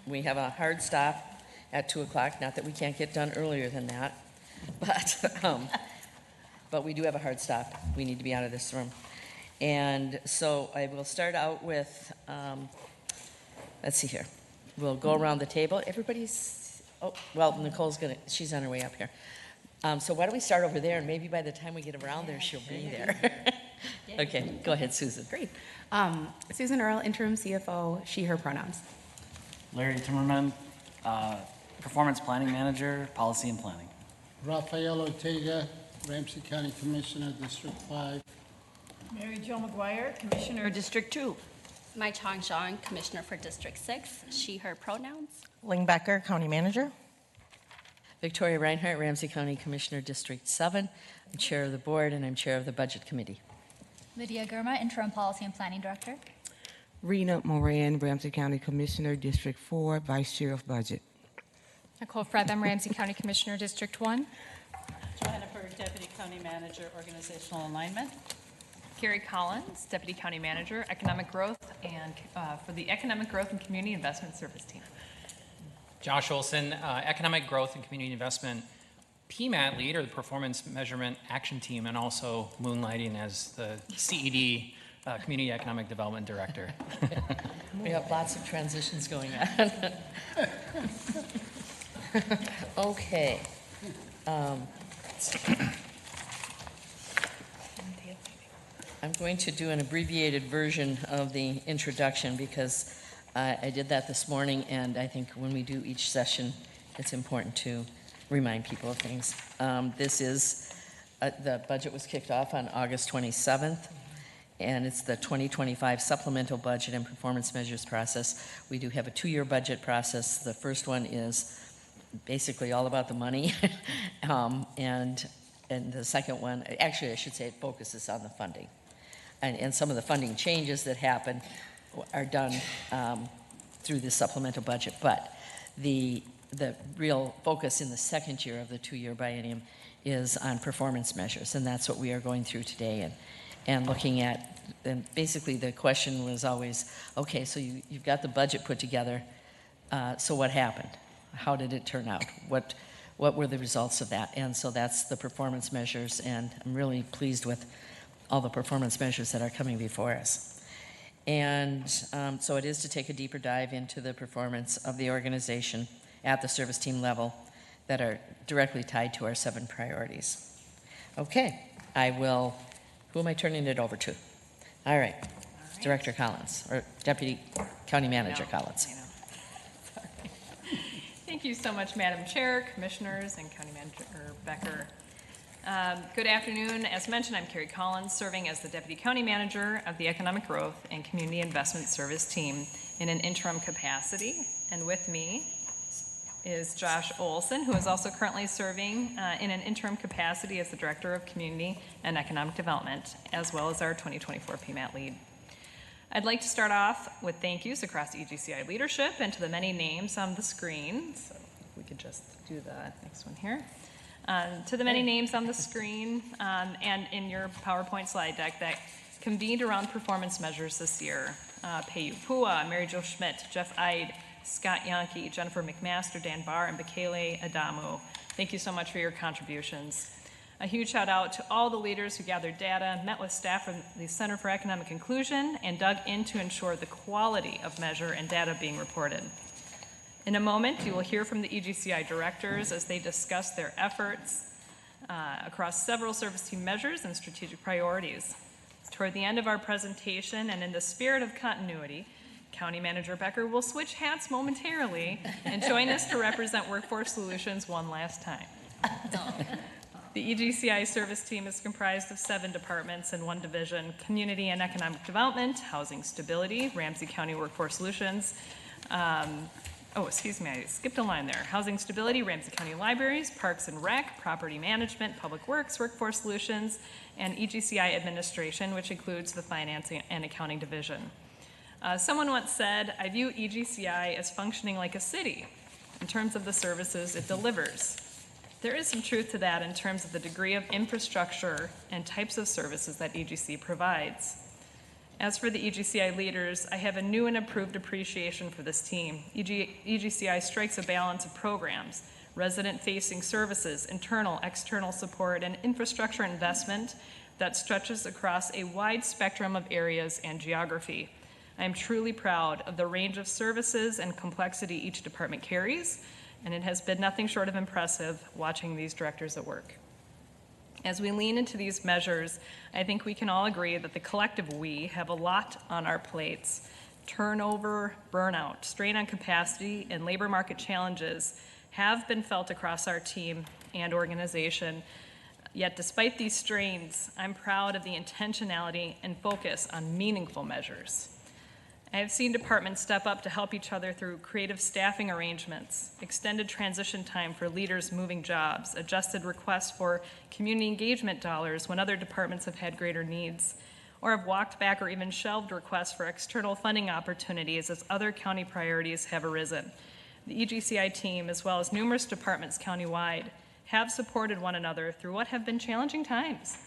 a hard stop at 2 o'clock. Not that we can't get done earlier than that, but we do have a hard stop. We need to be out of this room. And so I will start out with, let's see here. We'll go around the table. Everybody's, oh, well, Nicole's she's on her way up here. So why don't we start over there, and maybe by the time we get around there, she'll be there. Okay, go ahead, Susan. Great. Susan Earle, interim CFO, she, her pronouns. Larry Timmerman, Performance Planning Manager, Policy and Planning. Rafael Ortega, Ramsey County Commissioner, District 5. Mary Jo McGuire, Commissioner, District 2. Mai Chong Zhang, Commissioner for District 6, she, her pronouns. Ling Becker, County Manager. Victoria Reinhardt, Ramsey County Commissioner, District 7. I'm Chair of the Board, and I'm Chair of the Budget Committee. Lydia Gurma, Interim Policy and Planning Director. Rena Moran, Ramsey County Commissioner, District 4, Vice Chair of Budget. Nicole Fretham, Ramsey County Commissioner, District 1. Johanna Berg, Deputy County Manager, Organizational Alignment. Carrie Collins, Deputy County Manager, Economic Growth, and for the Economic Growth and Community Investment Service Team. Josh Olson, Economic Growth and Community Investment PMAT Lead, or the Performance Measurement Action Team, and also moonlighting as the CED, Community Economic Development Director. We have lots of transitions going on. Okay. I'm going to do an abbreviated version of the introduction because I did that this morning, and I think when we do each session, it's important to remind people of things. This is, the budget was kicked off on August 27th, and it's the 2025 supplemental budget and performance measures process. We do have a 2-year budget process. The first one is basically all about the money, and the second one, actually I should say it focuses on the funding. And some of the funding changes that happen are done through the supplemental budget, but the real focus in the second year of the 2-year biennium is on performance measures, and that's what we are going through today and looking at. And basically the question was always, okay, so you've got the budget put together, so what happened? How did it turn out? What were the results of that? And so that's the performance measures, and I'm really pleased with all the performance measures that are coming before us. And so it is to take a deeper dive into the performance of the organization at the service team level that are directly tied to our 7 priorities. Okay, who am I turning it over to? All right, Director Collins, or Deputy County Manager Collins. Thank you so much, Madam Chair, Commissioners, and County Manager Becker. Good afternoon. As mentioned, I'm Carrie Collins, serving as the Deputy County Manager of the Economic Growth and Community Investment Service Team in an interim capacity. And with me is Josh Olson, who is also currently serving in an interim capacity as the Director of Community and Economic Development, as well as our 2024 PMAT lead. I'd like to start off with thank yous across EGCI leadership and to the many names on the screen. So if we could just do the next one here. To the many names on the screen and in your PowerPoint slide deck that convened around performance measures this year. Peyu Pua, Mary Jo Schmidt, Jeff Eid, Scott Yankee, Jennifer McMaster, Dan Barr, and Bekele Adamu. Thank you so much for your contributions. A huge shout out to all the leaders who gathered data, met with staff from the Center for Economic Inclusion, and dug in to ensure the quality of measure and data being reported. In a moment, you will hear from the EGCI directors as they discuss their efforts across several service team measures and strategic priorities. Toward the end of our presentation, and in the spirit of continuity, County Manager Becker will switch hats momentarily and join us to represent Workforce Solutions one last time. The EGCI service team is comprised of 7 departments and 1 division: Community and Economic Development, Housing Stability, Ramsey County Workforce Solutions, excuse me, I skipped a line there. Housing Stability, Ramsey County Libraries, Parks and Rec, Property Management, Public Works, Workforce Solutions, and EGCI Administration, which includes the Finance and Accounting Division. Someone once said, I view EGCI as functioning like a city in terms of the services it delivers. There is some truth to that in terms of the degree of infrastructure and types of services that EGC provides. As for the EGCI leaders, I have a new and improved appreciation for this team. EGCI strikes a balance of programs, resident-facing services, internal, external support, and infrastructure investment that stretches across a wide spectrum of areas and geography. I am truly proud of the range of services and complexity each department carries, and it has been nothing short of impressive watching these directors at work. As we lean into these measures, I think we can all agree that the collective we have a lot on our plates. Turnover, burnout, strain on capacity, and labor market challenges have been felt across our team and organization. Yet despite these strains, I'm proud of the intentionality and focus on meaningful measures. I have seen departments step up to help each other through creative staffing arrangements, extended transition time for leaders moving jobs, adjusted requests for community engagement dollars when other departments have had greater needs, or have walked back or even shelved requests for external funding opportunities as other county priorities have arisen. The EGCI team, as well as numerous departments countywide, have supported one another through what have been challenging times.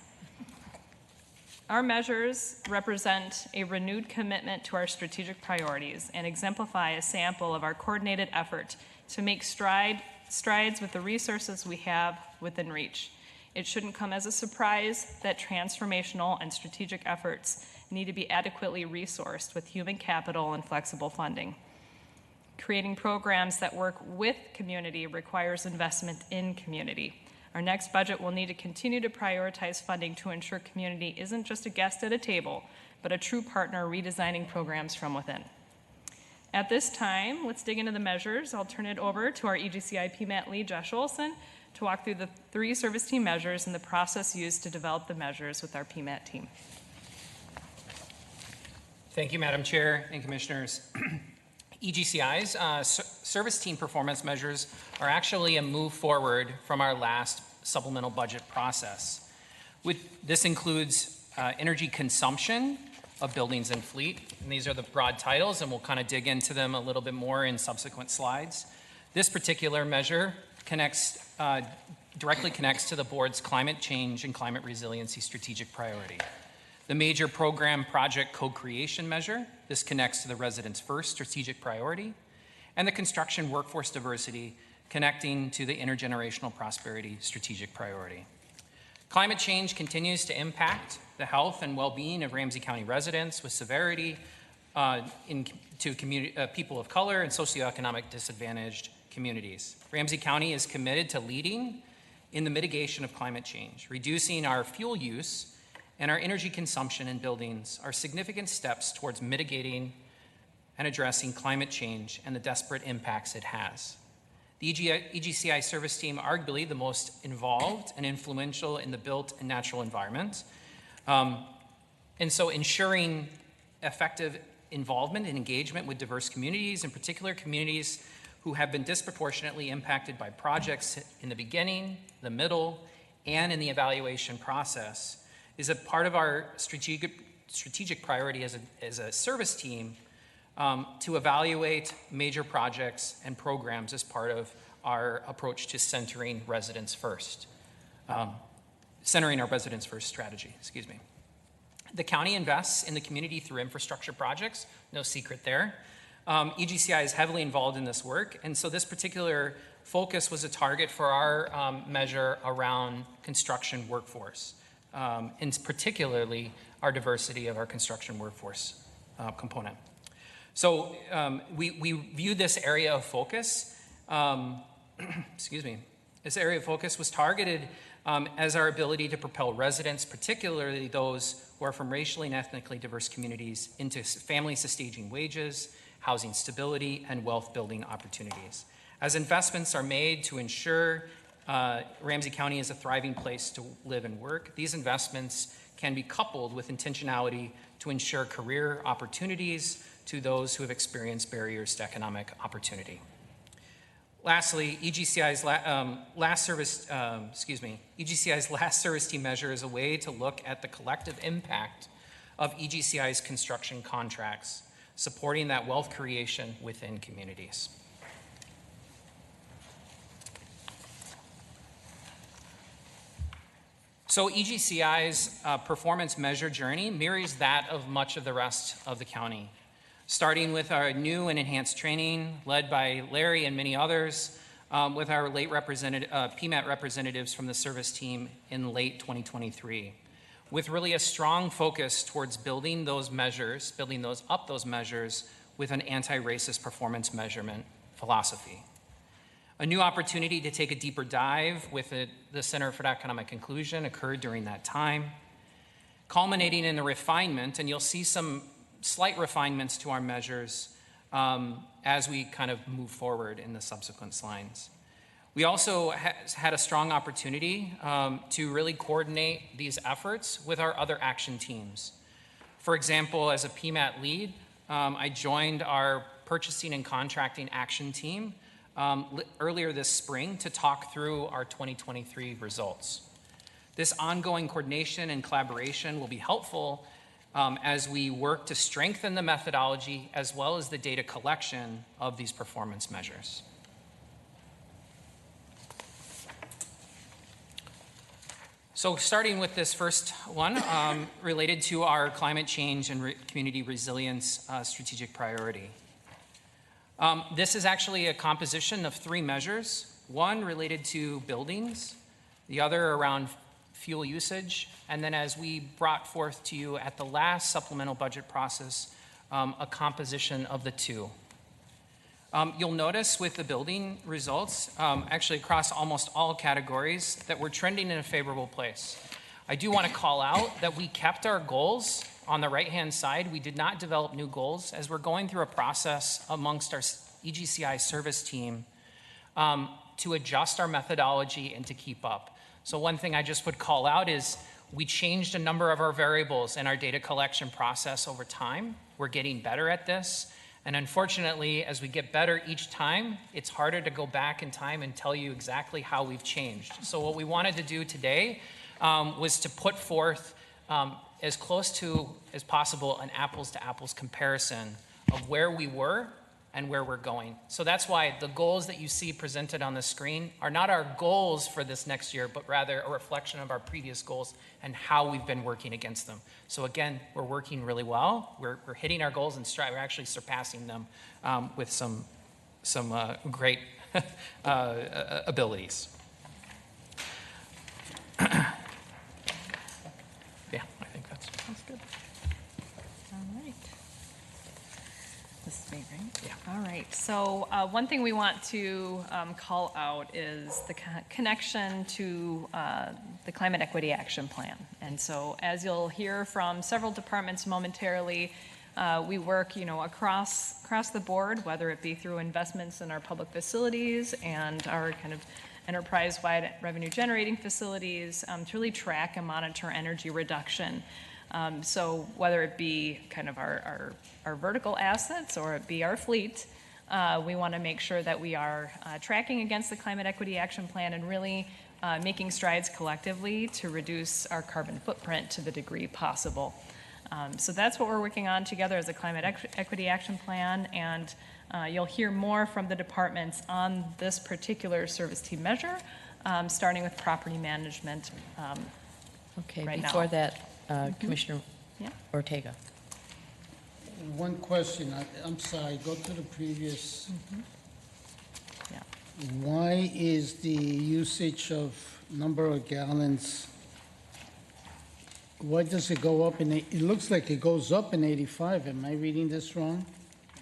Our measures represent a renewed commitment to our strategic priorities and exemplify a sample of our coordinated effort to make strides with the resources we have within reach. It shouldn't come as a surprise that transformational and strategic efforts need to be adequately resourced with human capital and flexible funding. Creating programs that work with community requires investment in community. Our next budget will need to continue to prioritize funding to ensure community isn't just a guest at a table, but a true partner redesigning programs from within. At this time, let's dig into the measures. I'll turn it over to our EGCI PMAT lead, Josh Olson, to walk through the 3 service team measures and the process used to develop the measures with our PMAT team. Thank you, Madam Chair and Commissioners. EGCI's service team performance measures are actually a move forward from our last supplemental budget process. This includes energy consumption of buildings and fleet, and these are the broad titles, and we'll kind of dig into them a little bit more in subsequent slides. This particular measure directly connects to the board's climate change and climate resiliency strategic priority. The major program project co-creation measure, this connects to the residents first strategic priority, and the construction workforce diversity connecting to the intergenerational prosperity strategic priority. Climate change continues to impact the health and well-being of Ramsey County residents with severity to people of color and socioeconomic disadvantaged communities. Ramsey County is committed to leading in the mitigation of climate change. Reducing our fuel use and our energy consumption in buildings are significant steps towards mitigating and addressing climate change and the desperate impacts it has. The EGCI service team, arguably the most involved and influential in the built and natural environment. And so ensuring effective involvement and engagement with diverse communities, in particular communities who have been disproportionately impacted by projects in the beginning, the middle, and in the evaluation process, is a part of our strategic priority as a service team to evaluate major projects and programs as part of our approach to centering residents first, centering our residents first strategy, excuse me. The county invests in the community through infrastructure projects, no secret there. EGCI is heavily involved in this work, and so this particular focus was a target for our measure around construction workforce. And particularly our diversity of our construction workforce component. So we view this area of focus, excuse me, this area of focus was targeted as our ability to propel residents, particularly those who are from racially and ethnically diverse communities, into family-sustaining wages, housing stability, and wealth-building opportunities. As investments are made to ensure Ramsey County is a thriving place to live and work, these investments can be coupled with intentionality to ensure career opportunities to those who have experienced barriers to economic opportunity. Lastly, EGCI's last service team measure is a way to look at the collective impact of EGCI's construction contracts, supporting that wealth creation within communities. So EGCI's performance measure journey mirrors that of much of the rest of the county, starting with our new and enhanced training led by Larry and many others, with our late PMAT representatives from the service team in late 2023, with really a strong focus towards building those measures with an anti-racist performance measurement philosophy. A new opportunity to take a deeper dive with the Center for Economic Inclusion occurred during that time, culminating in the refinement, and you'll see some slight refinements to our measures as we kind of move forward in the subsequent slides. We also had a strong opportunity to really coordinate these efforts with our other action teams. For example, as a PMAT lead, I joined our purchasing and contracting action team earlier this spring to talk through our 2023 results. This ongoing coordination and collaboration will be helpful as we work to strengthen the methodology as well as the data collection of these performance measures. So starting with this first one, related to our climate change and community resilience strategic priority. This is actually a composition of 3 measures, one related to buildings, the other around fuel usage, and then as we brought forth to you at the last supplemental budget process, a composition of the 2. You'll notice with the building results, actually across almost all categories, that we're trending in a favorable place. I do want to call out that we kept our goals on the right-hand side. We did not develop new goals as we're going through a process amongst our EGCI service team to adjust our methodology and to keep up. So one thing I just would call out is we changed a number of our variables in our data collection process over time. We're getting better at this. And unfortunately, as we get better each time, it's harder to go back in time and tell you exactly how we've changed. So what we wanted to do today was to put forth as close to as possible an apples to apples comparison of where we were and where we're going. So that's why the goals that you see presented on the screen are not our goals for this next year, but rather a reflection of our previous goals and how we've been working against them. So again, we're working really well. We're hitting our goals and we're actually surpassing them with some great abilities. Yeah, I think that's good. All right. This is me, right? Yeah. All right. So one thing we want to call out is the connection to the Climate Equity Action Plan. And so as you'll hear from several departments momentarily, we work, across the board, whether it be through investments in our public facilities and our kind of enterprise-wide revenue-generating facilities to really track and monitor energy reduction. So whether it be kind of our vertical assets or it be our fleet, we want to make sure that we are tracking against the Climate Equity Action Plan and really making strides collectively to reduce our carbon footprint to the degree possible. So that's what we're working on together as a Climate Equity Action Plan, and you'll hear more from the departments on this particular service team measure, starting with property management. Okay, right before now. that, Commissioner Ortega. One question, I'm sorry, go to the previous. Yeah. Why is the usage of number of gallons, why does it go up it looks like it goes up in 85, am I reading this wrong?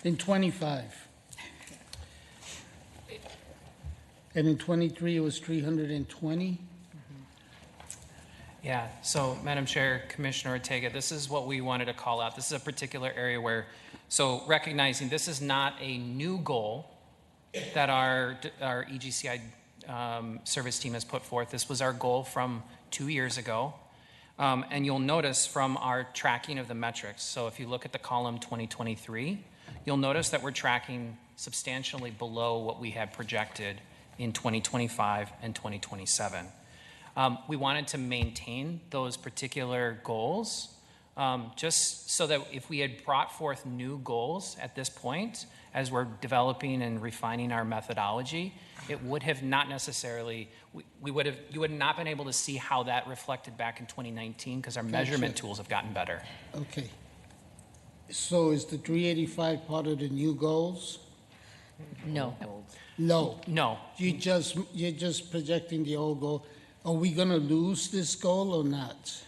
In 25. And in 23 it was 320? Yeah, so Madam Chair, Commissioner Ortega, this is what we wanted to call out. This is a particular area where, so recognizing this is not a new goal that our EGCI service team has put forth. This was our goal from 2 years ago. And you'll notice from our tracking of the metrics, so if you look at the column 2023, you'll notice that we're tracking substantially below what we had projected in 2025 and 2027. We wanted to maintain those particular goals just so that if we had brought forth new goals at this point, as we're developing and refining our methodology, it would have not necessarily, you would not been able to see how that reflected back in 2019 because our measurement tools have gotten better. Okay. So is the 385 part of the new goals? No. No. No. You're just projecting the old goal. Are we gonna lose this goal or not?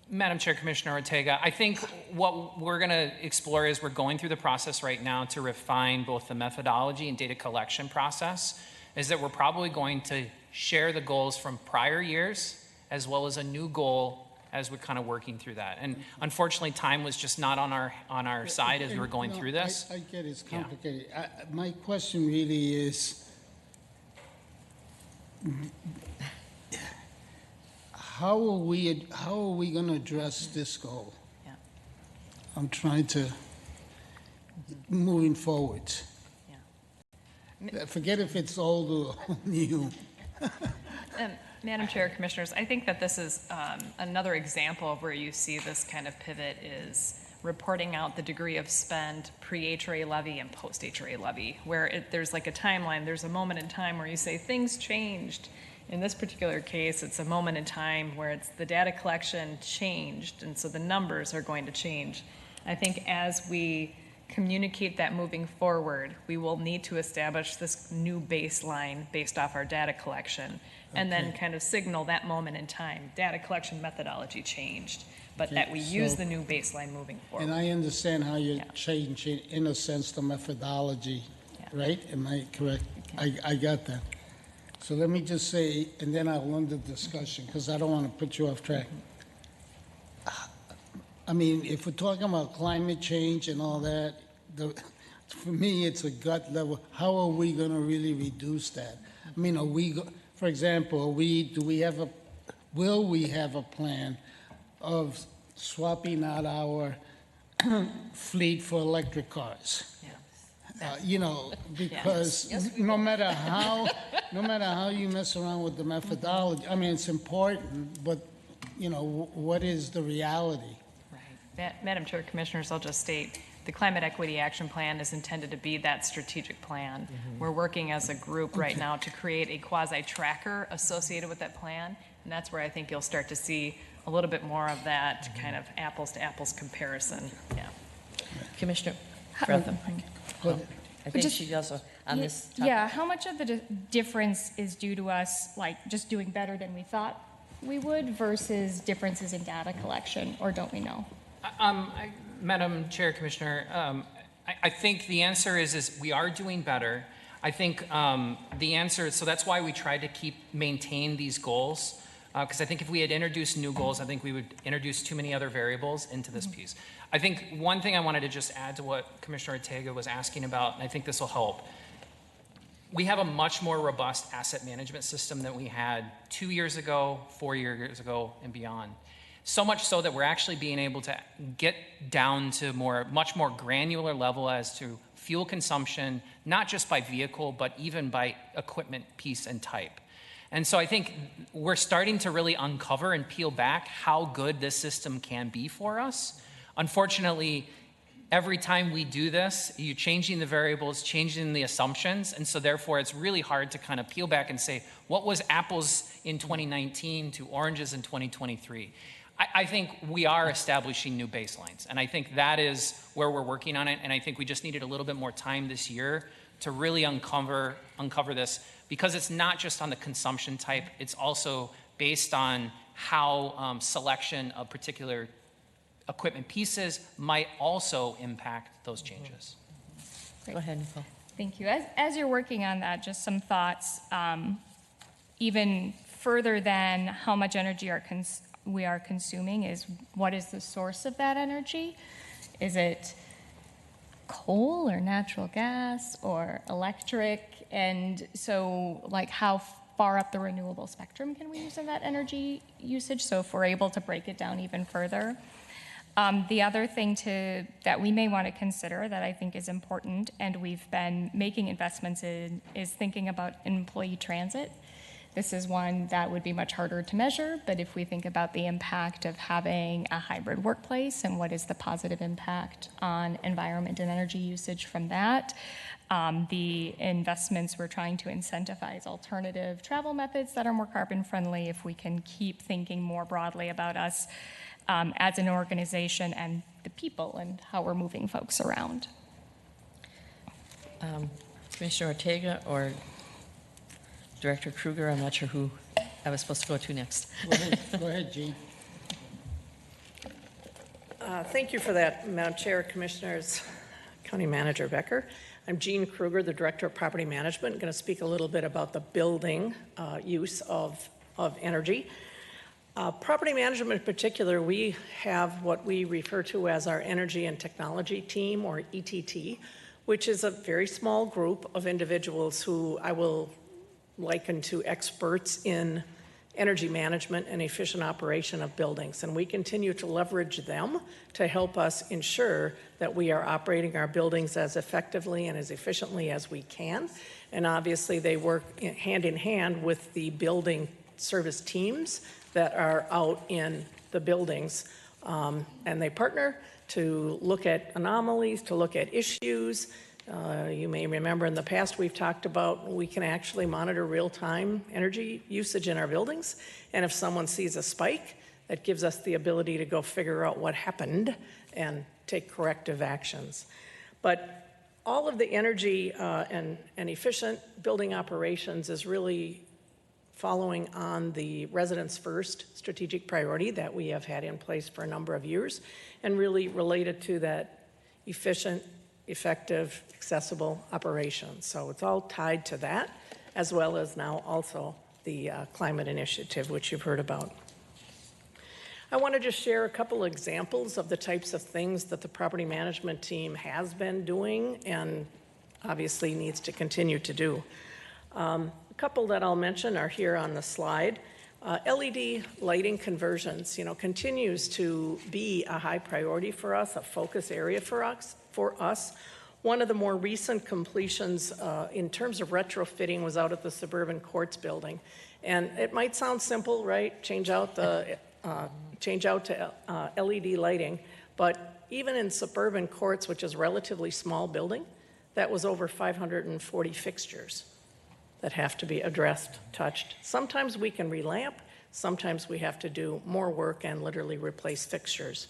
Madam Chair, Commissioner Ortega, I think what we're going to explore is we're going through the process right now to refine both the methodology and data collection process, is that we're probably going to share the goals from prior years as well as a new goal as we're kind of working through that. And unfortunately, time was just not on our side as we were going through this. I get it's complicated. My question really is, how are we going to address this goal? Yeah. I'm trying to moving forward. Forget if it's old or new. Madam Chair, Commissioners, I think that this is another example of where you see this kind of pivot is reporting out the degree of spend pre-HRA levy and post-HRA levy, where there's like a timeline, there's a moment in time where you say things changed. In this particular case, it's a moment in time where it's the data collection changed, and so the numbers are going to change. I think as we communicate that moving forward, we will need to establish this new baseline based off our data collection, and then kind of signal that moment in time. Data collection methodology changed, but that we use the new baseline moving forward. And I understand how you're changing, in a sense, the methodology, right? Am I correct? I got that. So let me just say, and then I'll end the discussion, because I don't want to put you off track. I mean, if we're talking about climate change and all that, for me, it's a gut level. How are we going to really reduce that? I mean, for example, will we have a plan of swapping out our fleet for electric cars? You know, because no matter how you mess around with the methodology, I mean, it's important, but, you know, what is the reality? Right. Madam Chair, Commissioners, I'll just state, the Climate Equity Action Plan is intended to be that strategic plan. We're working as a group right now to create a quasi-tracker associated with that plan, and that's where I think you'll start to see a little bit more of that kind of apples-to-apples comparison. Yeah. Commissioner Breatham. I think she also, on this topic. Yeah, how much of the difference is due to us, like, just doing better than we thought we would versus differences in data collection, or don't we know? Madam Chair, Commissioner, I think the answer is we are doing better. I think the answer, so that's why we tried to maintain these goals, because I think if we had introduced new goals, I think we would introduce too many other variables into this piece. I think one thing I wanted to just add to what Commissioner Ortega was asking about, and I think this will help. We have a much more robust asset management system than we had 2 years ago, 4 years ago, and beyond. So much so that we're actually being able to get down to much more granular level as to fuel consumption, not just by vehicle, but even by equipment piece and type. And so I think we're starting to really uncover and peel back how good this system can be for us. Unfortunately, every time we do this, you're changing the variables, changing the assumptions, and so therefore it's really hard to kind of peel back and say, what was apples in 2019 to oranges in 2023? I think we are establishing new baselines, and I think that is where we're working on it, and I think we just needed a little bit more time this year to really uncover this, because it's not just on the consumption type, it's also based on how selection of particular equipment pieces might also impact those changes. Go ahead, Nicole. Thank you. As you're working on that, just some thoughts, even further than how much energy we are consuming is what is the source of that energy? Is it coal or natural gas or electric? And so, like, how far up the renewable spectrum can we use in that energy usage? So if we're able to break it down even further. The other thing that we may want to consider that I think is important, and we've been making investments in, is thinking about employee transit. This is one that would be much harder to measure, but if we think about the impact of having a hybrid workplace and what is the positive impact on environment and energy usage from that, the investments we're trying to incentivize alternative travel methods that are more carbon friendly, if we can keep thinking more broadly about us as an organization and the people and how we're moving folks around. Commissioner Ortega or Director Kruger, I'm not sure who I was supposed to go to next. Go ahead, Jean. Thank you for that, Madam Chair, Commissioners, County Manager Becker. I'm Jean Kruger, the Director of Property Management. I'm going to speak a little bit about the building use of energy. Property management in particular, we have what we refer to as our Energy and Technology Team, or ETT, which is a very small group of individuals who I will liken to experts in energy management and efficient operation of buildings. And we continue to leverage them to help us ensure that we are operating our buildings as effectively and as efficiently as we can. And obviously they work hand in hand with the building service teams that are out in the buildings. And they partner to look at anomalies, to look at issues. You may remember in the past we've talked about we can actually monitor real-time energy usage in our buildings. And if someone sees a spike, that gives us the ability to go figure out what happened and take corrective actions. But all of the energy and efficient building operations is really following on the residents first strategic priority that we have had in place for a number of years, and really related to that efficient, effective, accessible operations. So it's all tied to that, as well as now also the climate initiative, which you've heard about. I want to just share a couple examples of the types of things that the property management team has been doing and obviously needs to continue to do. A couple that I'll mention are here on the slide. LED lighting conversions, continues to be a high priority for us, a focus area for us. One of the more recent completions in terms of retrofitting was out at the Suburban Courts building. And it might sound simple, right? Change out to LED lighting. But even in Suburban Courts, which is a relatively small building, that was over 540 fixtures that have to be addressed, touched. Sometimes we can relamp, sometimes we have to do more work and literally replace fixtures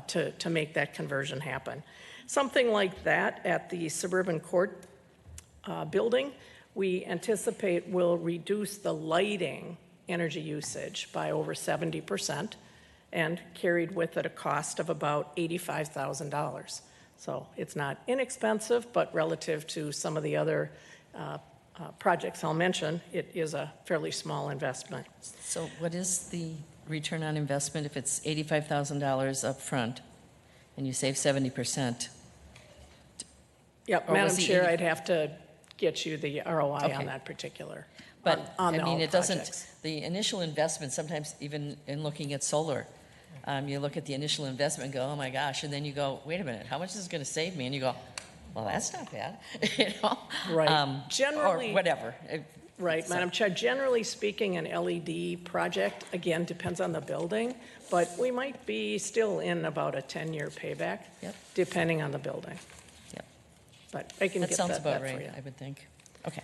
to make that conversion happen. Something like that at the Suburban Court building, we anticipate will reduce the lighting energy usage by over 70% and carried with it a cost of about $85,000. So it's not inexpensive, but relative to some of the other projects I'll mention, it is a fairly small investment. So what is the return on investment if it's $85,000 up front and you save 70%? Yep, Madam Chair, I'd have to get you the ROI on that particular. But on I mean, it projects. doesn't, the initial investment, sometimes even in looking at solar, you look at the initial investment and go, oh my gosh, and then you go, wait a minute, how much is this going to save me? And you go, well, that's not bad, Right. Generally, or whatever. Right, Madam Chair. Generally speaking, an LED project, again, depends on the building, but we might be still in about a 10-year payback, depending on the building. Yep. But I can That get sounds that about for right, you. I would think. Okay.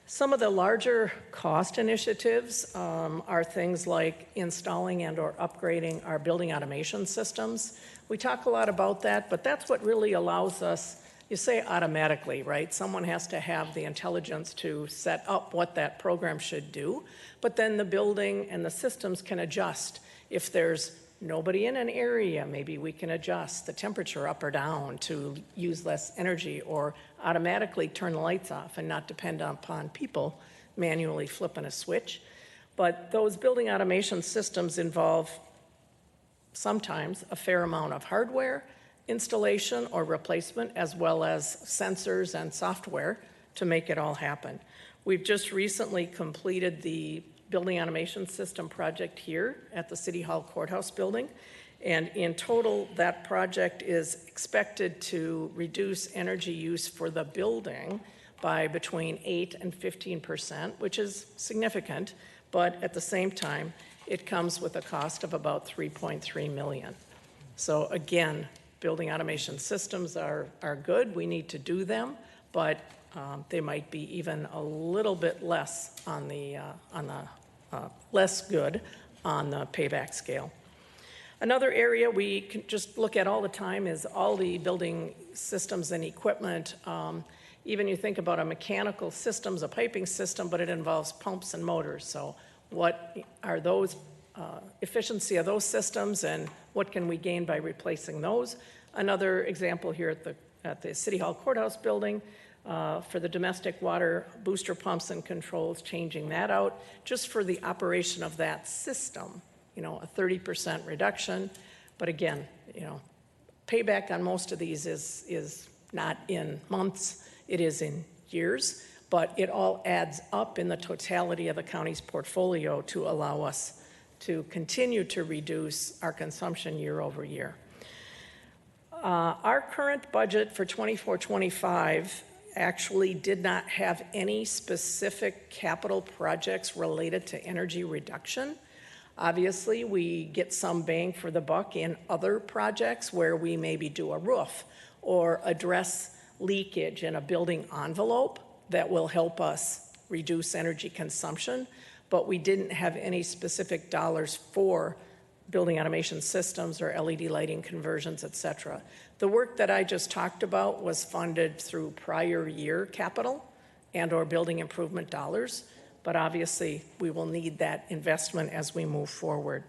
Some of the larger cost initiatives are things like installing and or upgrading our building automation systems. We talk a lot about that, but that's what really allows us, you say automatically, right? Someone has to have the intelligence to set up what that program should do, but then the building and the systems can adjust. If there's nobody in an area, maybe we can adjust the temperature up or down to use less energy, or automatically turn the lights off and not depend upon people manually flipping a switch. But those building automation systems involve sometimes a fair amount of hardware installation or replacement, as well as sensors and software to make it all happen. We've just recently completed the building automation system project here at the City Hall Courthouse building. And in total, that project is expected to reduce energy use for the building by between 8 and 15%, which is significant, but at the same time, it comes with a cost of about $3.3 million. So again, building automation systems are good. We need to do them, but they might be even a little bit less on the less good on the payback scale. Another area we can just look at all the time is all the building systems and equipment. Even you think about a mechanical systems, a piping system, but it involves pumps and motors. So what are those efficiency of those systems, and what can we gain by replacing those? Another example here at the City Hall Courthouse building, for the domestic water booster pumps and controls, changing that out just for the operation of that system, a 30% reduction. But again, payback on most of these is not in months, it is in years, but it all adds up in the totality of the county's portfolio to allow us to continue to reduce our consumption year over year. Our current budget for 24-25 actually did not have any specific capital projects related to energy reduction. Obviously, we get some bang for the buck in other projects where we maybe do a roof or address leakage in a building envelope that will help us reduce energy consumption, but we didn't have any specific dollars for building automation systems or LED lighting conversions, et cetera. The work that I just talked about was funded through prior year capital and or building improvement dollars, but obviously we will need that investment as we move forward.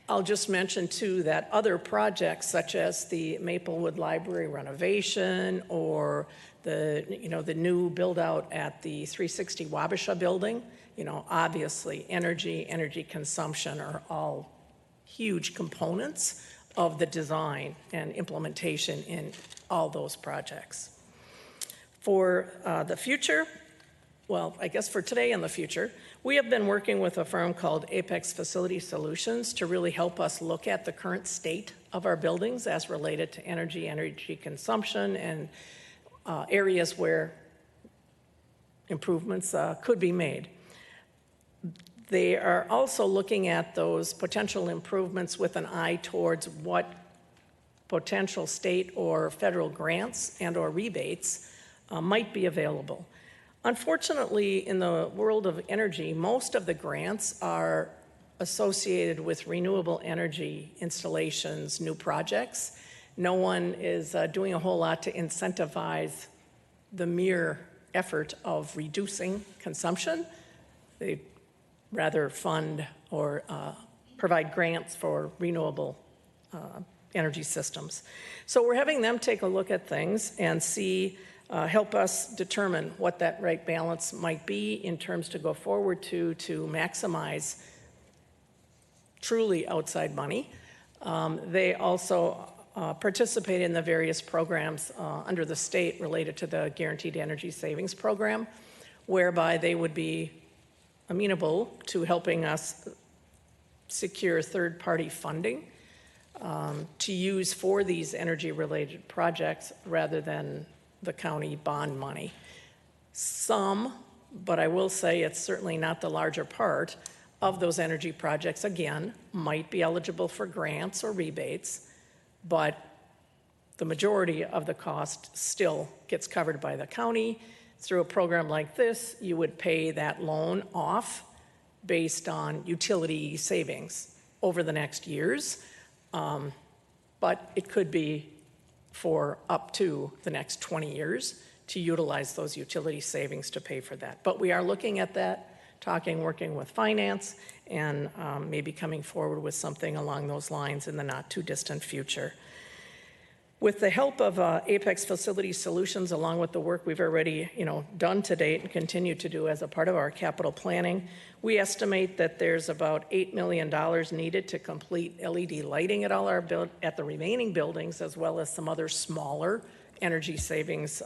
I'll just mention too that other projects such as the Maplewood Library renovation or the new build out at the 360 Wabasha building, obviously energy consumption are all huge components of the design and implementation in all those projects. For the future, well, I guess for today and the future, we have been working with a firm called Apex Facility Solutions to really help us look at the current state of our buildings as related to energy consumption, and areas where improvements could be made. They are also looking at those potential improvements with an eye towards what potential state or federal grants and or rebates might be available. Unfortunately, in the world of energy, most of the grants are associated with renewable energy installations, new projects. No one is doing a whole lot to incentivize the mere effort of reducing consumption. They rather fund or provide grants for renewable energy systems. So we're having them take a look at things and see, help us determine what that right balance might be in terms to go forward to maximize truly outside money. They also participate in the various programs under the state related to the Guaranteed Energy Savings Program, whereby they would be amenable to helping us secure third-party funding to use for these energy-related projects rather than the county bond money. Some, but I will say it's certainly not the larger part of those energy projects, again, might be eligible for grants or rebates, but the majority of the cost still gets covered by the county. Through a program like this, you would pay that loan off based on utility savings over the next years, but it could be for up to the next 20 years to utilize those utility savings to pay for that. But we are looking at that, working with finance, and maybe coming forward with something along those lines in the not too distant future. With the help of Apex Facility Solutions, along with the work we've already done to date and continue to do as a part of our capital planning, we estimate that there's about $8 million needed to complete LED lighting at all at the remaining buildings, as well as some other smaller energy savings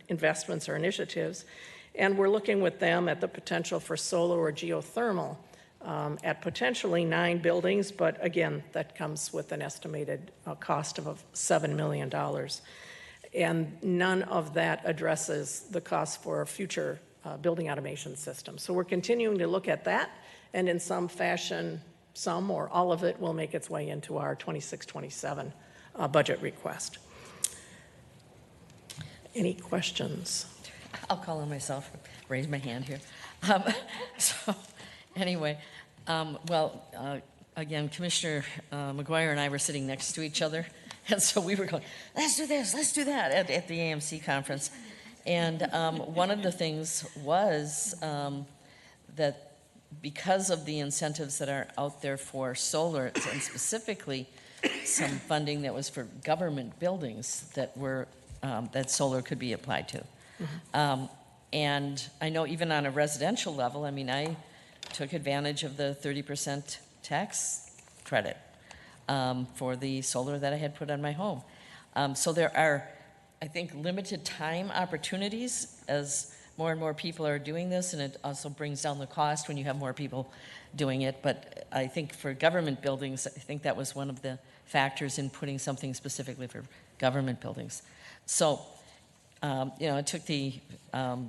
investments or initiatives. And we're looking with them at the potential for solar or geothermal at potentially 9 buildings, but again, that comes with an estimated cost of $7 million. And none of that addresses the cost for a future building automation system. So we're continuing to look at that, and in some fashion, some or all of it will make its way into our 26-27 budget request. Any questions? I'll call on myself, raise my hand here. So anyway, again, Commissioner McGuire and I were sitting next to each other, and so we were going, let's do this, let's do that at the AMC conference. And one of the things was that because of the incentives that are out there for solar, and specifically some funding that was for government buildings that were that solar could be applied to. Mm-hmm. And I know even on a residential level, I mean, I took advantage of the 30% tax credit for the solar that I had put on my home. So there are, I think, limited time opportunities as more and more people are doing this, and it also brings down the cost when you have more people doing it. But I think for government buildings, I think that was one of the factors in putting something specifically for government buildings. So, it took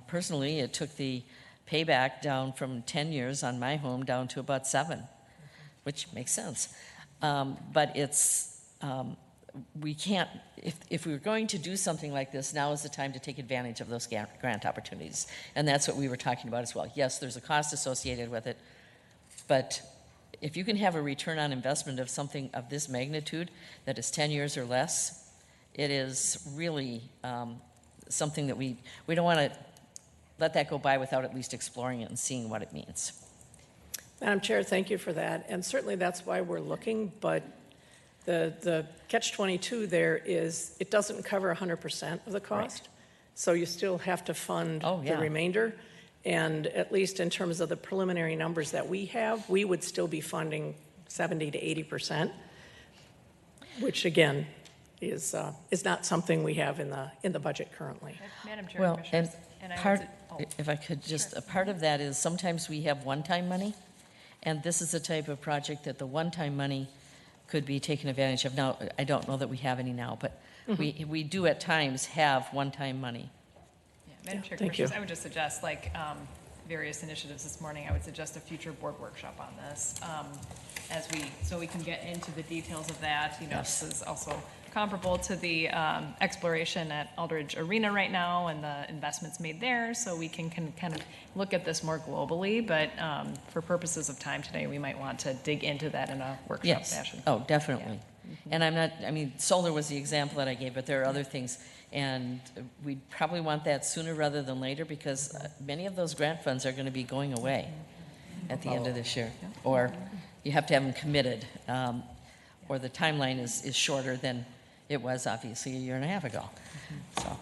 personally, it took the payback down from 10 years on my home down to about 7, which makes sense. But it's, we can't, if we were going to do something like this, now is the time to take advantage of those grant opportunities. And that's what we were talking about as well. Yes, there's a cost associated with it, but if you can have a return on investment of something of this magnitude that is 10 years or less, it is really something that we don't want to let that go by without at least exploring it and seeing what it means. Madam Chair, thank you for that. And certainly that's why we're looking, but the catch-22 there is it doesn't cover 100% of the cost. Right. So you still have to fund the remainder. And at least in terms of the preliminary numbers that we have, we would still be funding 70 to 80%, which again is not something we have in the budget currently. Madam Chair, well, and I if I could just, a part of that is sometimes we have one-time money, and this is the type of project that the one-time money could be taken advantage of. Now, I don't know that we have any now, but we do at times have one-time money. Yeah, Madam Chair, Commissioners, I would just suggest, various initiatives this morning, I would suggest a future board workshop on this, so we can get into the details of that. Yes. This is also comparable to the exploration at Aldridge Arena right now and the investments made there, so we can kind of look at this more globally, but for purposes of time today, we might want to dig into that in a workshop fashion. Oh, definitely. Yeah. And solar was the example that I gave, but there are other things, and we'd probably want that sooner rather than later because many of those grant funds are going to be going away at the end of this year, or you have to have them committed, or the timeline is shorter than it was obviously a year and a half ago. So,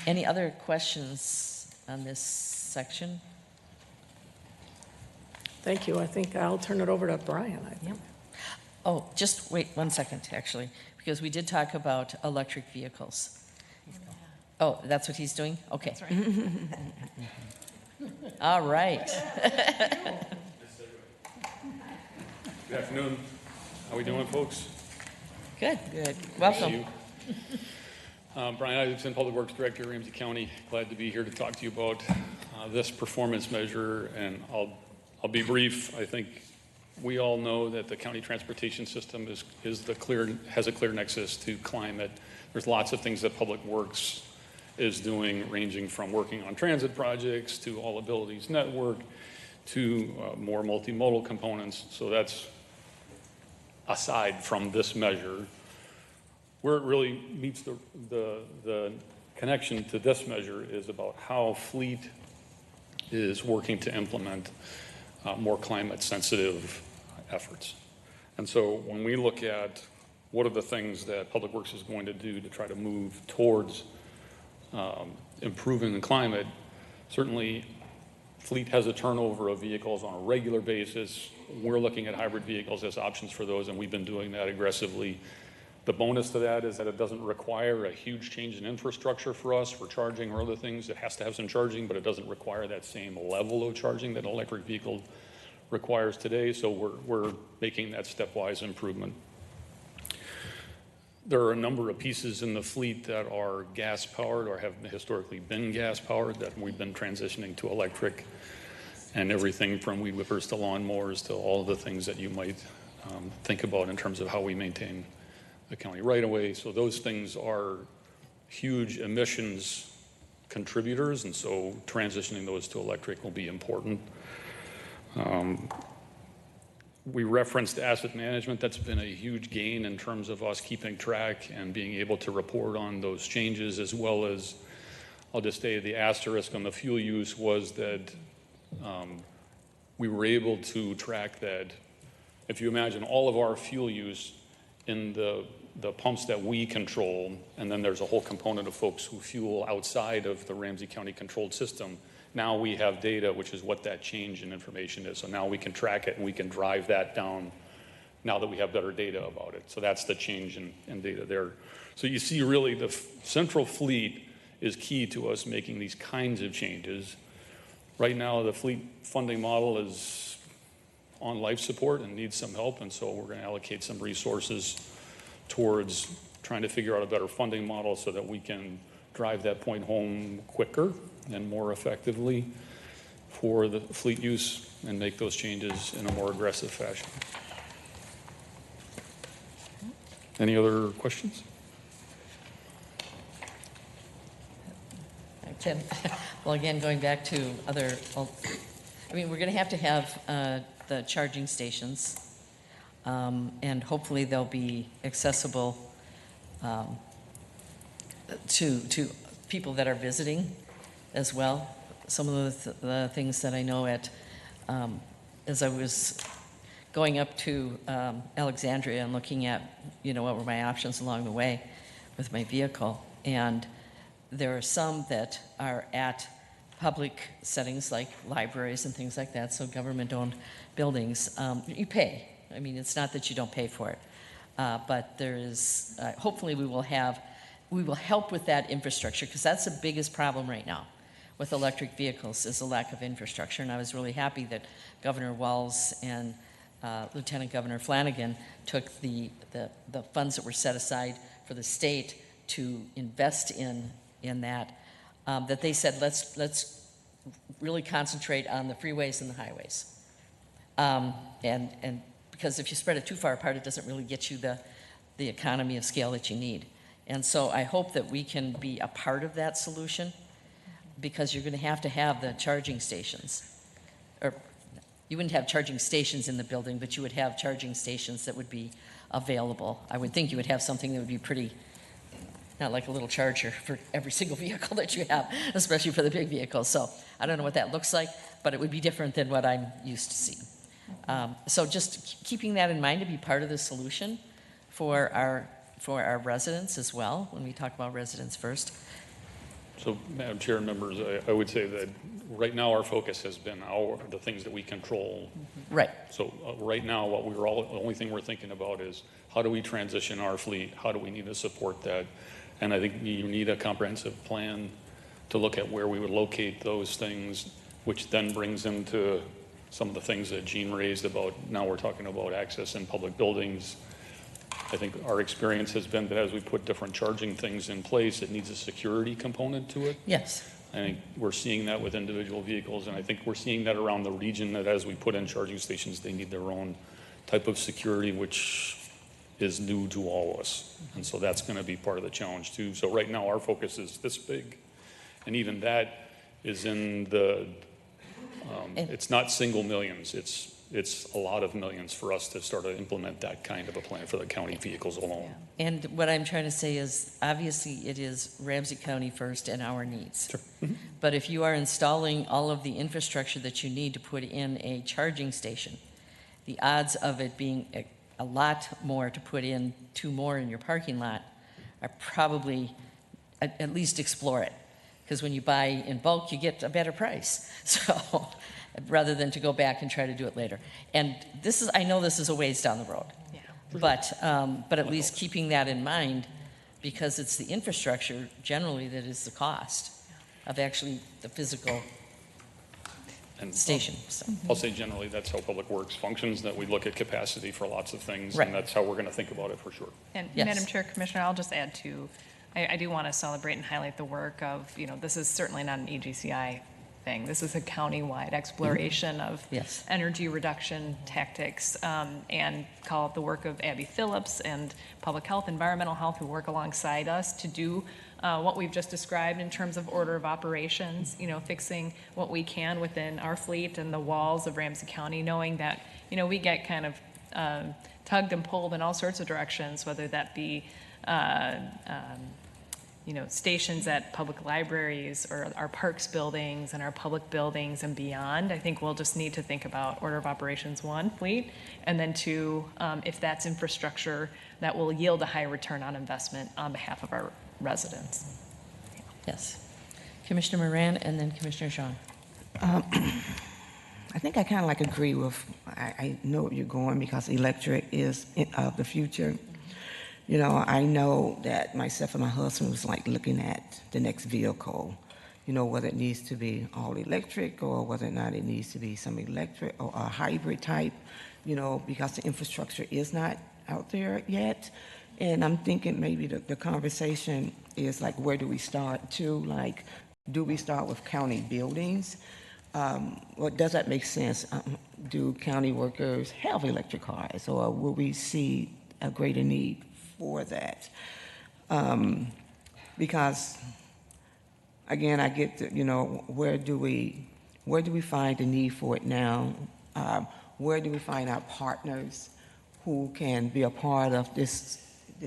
any other questions on this section? Thank you. I think I'll turn it over to Brian. Oh, just wait 1 second, actually, because we did talk about electric vehicles. Oh, that's what he's doing? Okay. That's right. All right. Good afternoon. How we doing, folks? Good. Good. Welcome. Brian Isaacson, Public Works Director, Ramsey County. Glad to be here to talk to you about this performance measure, and I'll be brief. I think we all know that the county transportation system has a clear nexus to climate. There's lots of things that Public Works is doing, ranging from working on transit projects to All Abilities Network to more multimodal components. So that's aside from this measure. Where it really meets the connection to this measure is about how fleet is working to implement more climate sensitive efforts. And so when we look at what are the things that Public Works is going to do to try to move towards improving the climate, certainly fleet has a turnover of vehicles on a regular basis. We're looking at hybrid vehicles as options for those, and we've been doing that aggressively. The bonus to that is that it doesn't require a huge change in infrastructure for us for charging or other things. It has to have some charging, but it doesn't require that same level of charging that an electric vehicle requires today. So we're making that stepwise improvement. there are a number of pieces in the fleet that are gas-powered or have historically been gas-powered that we've been transitioning to electric, and everything from weed whippers to lawnmowers to all of the things that you might think about in terms of how we maintain the county right-of-way. So those things are huge emissions contributors, and so transitioning those to electric will be important. We referenced asset management. That's been a huge gain in terms of us keeping track and being able to report on those changes, as well as, I'll just say the asterisk on the fuel use was that we were able to track that. If you imagine all of our fuel use in the pumps that we control, and then there's a whole component of folks who fuel outside of the Ramsey County controlled system. Now we have data, which is what that change in information is. So now we can track it and we can drive that down now that we have better data about it. So that's the change in data there. So you see really the central fleet is key to us making these kinds of changes. Right now the fleet funding model is on life support and needs some help, and so we're going to allocate some resources towards trying to figure out a better funding model so that we can drive that point home quicker and more effectively for the fleet use and make those changes in a more aggressive fashion. Any other questions? Tim, well, again, going back to other, I mean, we're going to have the charging stations, and hopefully they'll be accessible to people that are visiting as well. Some of the things that I know as I was going up to Alexandria and looking at, what were my options along the way with my vehicle. And there are some that are at public settings like libraries and things like that, so government-owned buildings. You pay. I mean, it's not that you don't pay for it. But there is, hopefully we will help with that infrastructure, because that's the biggest problem right now with electric vehicles is the lack of infrastructure. And I was really happy that Governor Wells and Lieutenant Governor Flanagan took the funds that were set aside for the state to invest in that, that they said, let's really concentrate on the freeways and the highways. And because if you spread it too far apart, it doesn't really get you the economy of scale that you need. And so I hope that we can be a part of that solution, because you're going to have the charging stations. Or you wouldn't have charging stations in the building, but you would have charging stations that would be available. I would think you would have something that would be pretty, not like a little charger for every single vehicle that you have, especially for the big vehicles. So I don't know what that looks like, but it would be different than what I'm used to seeing. So just keeping that in mind to be part of the solution for our residents as well, when we talk about residents first. So, Madam Chair and members, I would say that right now our focus has been the things that we control. Right. So right now, the only thing we're thinking about is how do we transition our fleet? How do we need to support that? And I think you need a comprehensive plan to look at where we would locate those things, which then brings into some of the things that Jean raised about, now we're talking about access in public buildings. I think our experience has been that as we put different charging things in place, it needs a security component to it. Yes. I think we're seeing that with individual vehicles, and I think we're seeing that around the region, that as we put in charging stations, they need their own type of security, which is new to all of us. And so that's going to be part of the challenge too. So right now our focus is this big, and even that is in the, it's not single millions, it's a lot of millions for us to start to implement that kind of a plan for the county vehicles alone. And what I'm trying to say is, obviously it is Ramsey County first and our needs. Sure. Mm-hmm. But if you are installing all of the infrastructure that you need to put in a charging station, the odds of it being a lot more to put in 2 more in your parking lot are probably, at least explore it. Because when you buy in bulk, you get a better price. So rather than to go back and try to do it later. And I know this is a ways down the road. Yeah. But at least keeping that in mind, because it's the infrastructure generally that is the cost of actually the physical And Stations. I'll say generally, that's how Public Works functions, that we look at capacity for lots of things, Right. and that's how we're going to think about it for sure. And Yes. Madam Chair, Commissioner, I'll just add to, I do want to celebrate and highlight the work of, this is certainly not an EGCI thing. This is a county-wide exploration of Yes. energy reduction tactics, and call it the work of Abby Phillips and Public Health, Environmental Health, who work alongside us to do what we've just described in terms of order of operations, fixing what we can within our fleet and the walls of Ramsey County, knowing that, we get kind of tugged and pulled in all sorts of directions, whether that be stations at public libraries or our parks buildings and our public buildings and beyond. I think we'll just need to think about order of operations, one, fleet, and then two, if that's infrastructure that will yield a high return on investment on behalf of our residents. Yes. Commissioner Moran and then Commissioner Jean. I think I kind of like agree with, I know where you're going because electric is the future. I know that myself and my husband was like looking at the next vehicle, whether it needs to be all electric or whether or not it needs to be some electric or a hybrid type, because the infrastructure is not out there yet. And I'm thinking maybe the conversation is like, where do we start to? Like, do we start with county buildings? Does that make sense? Do county workers have electric cars, or will we see a greater need for that? Because, again, I get to, where do we find the need for it now? Where do we find our partners who can be a part of this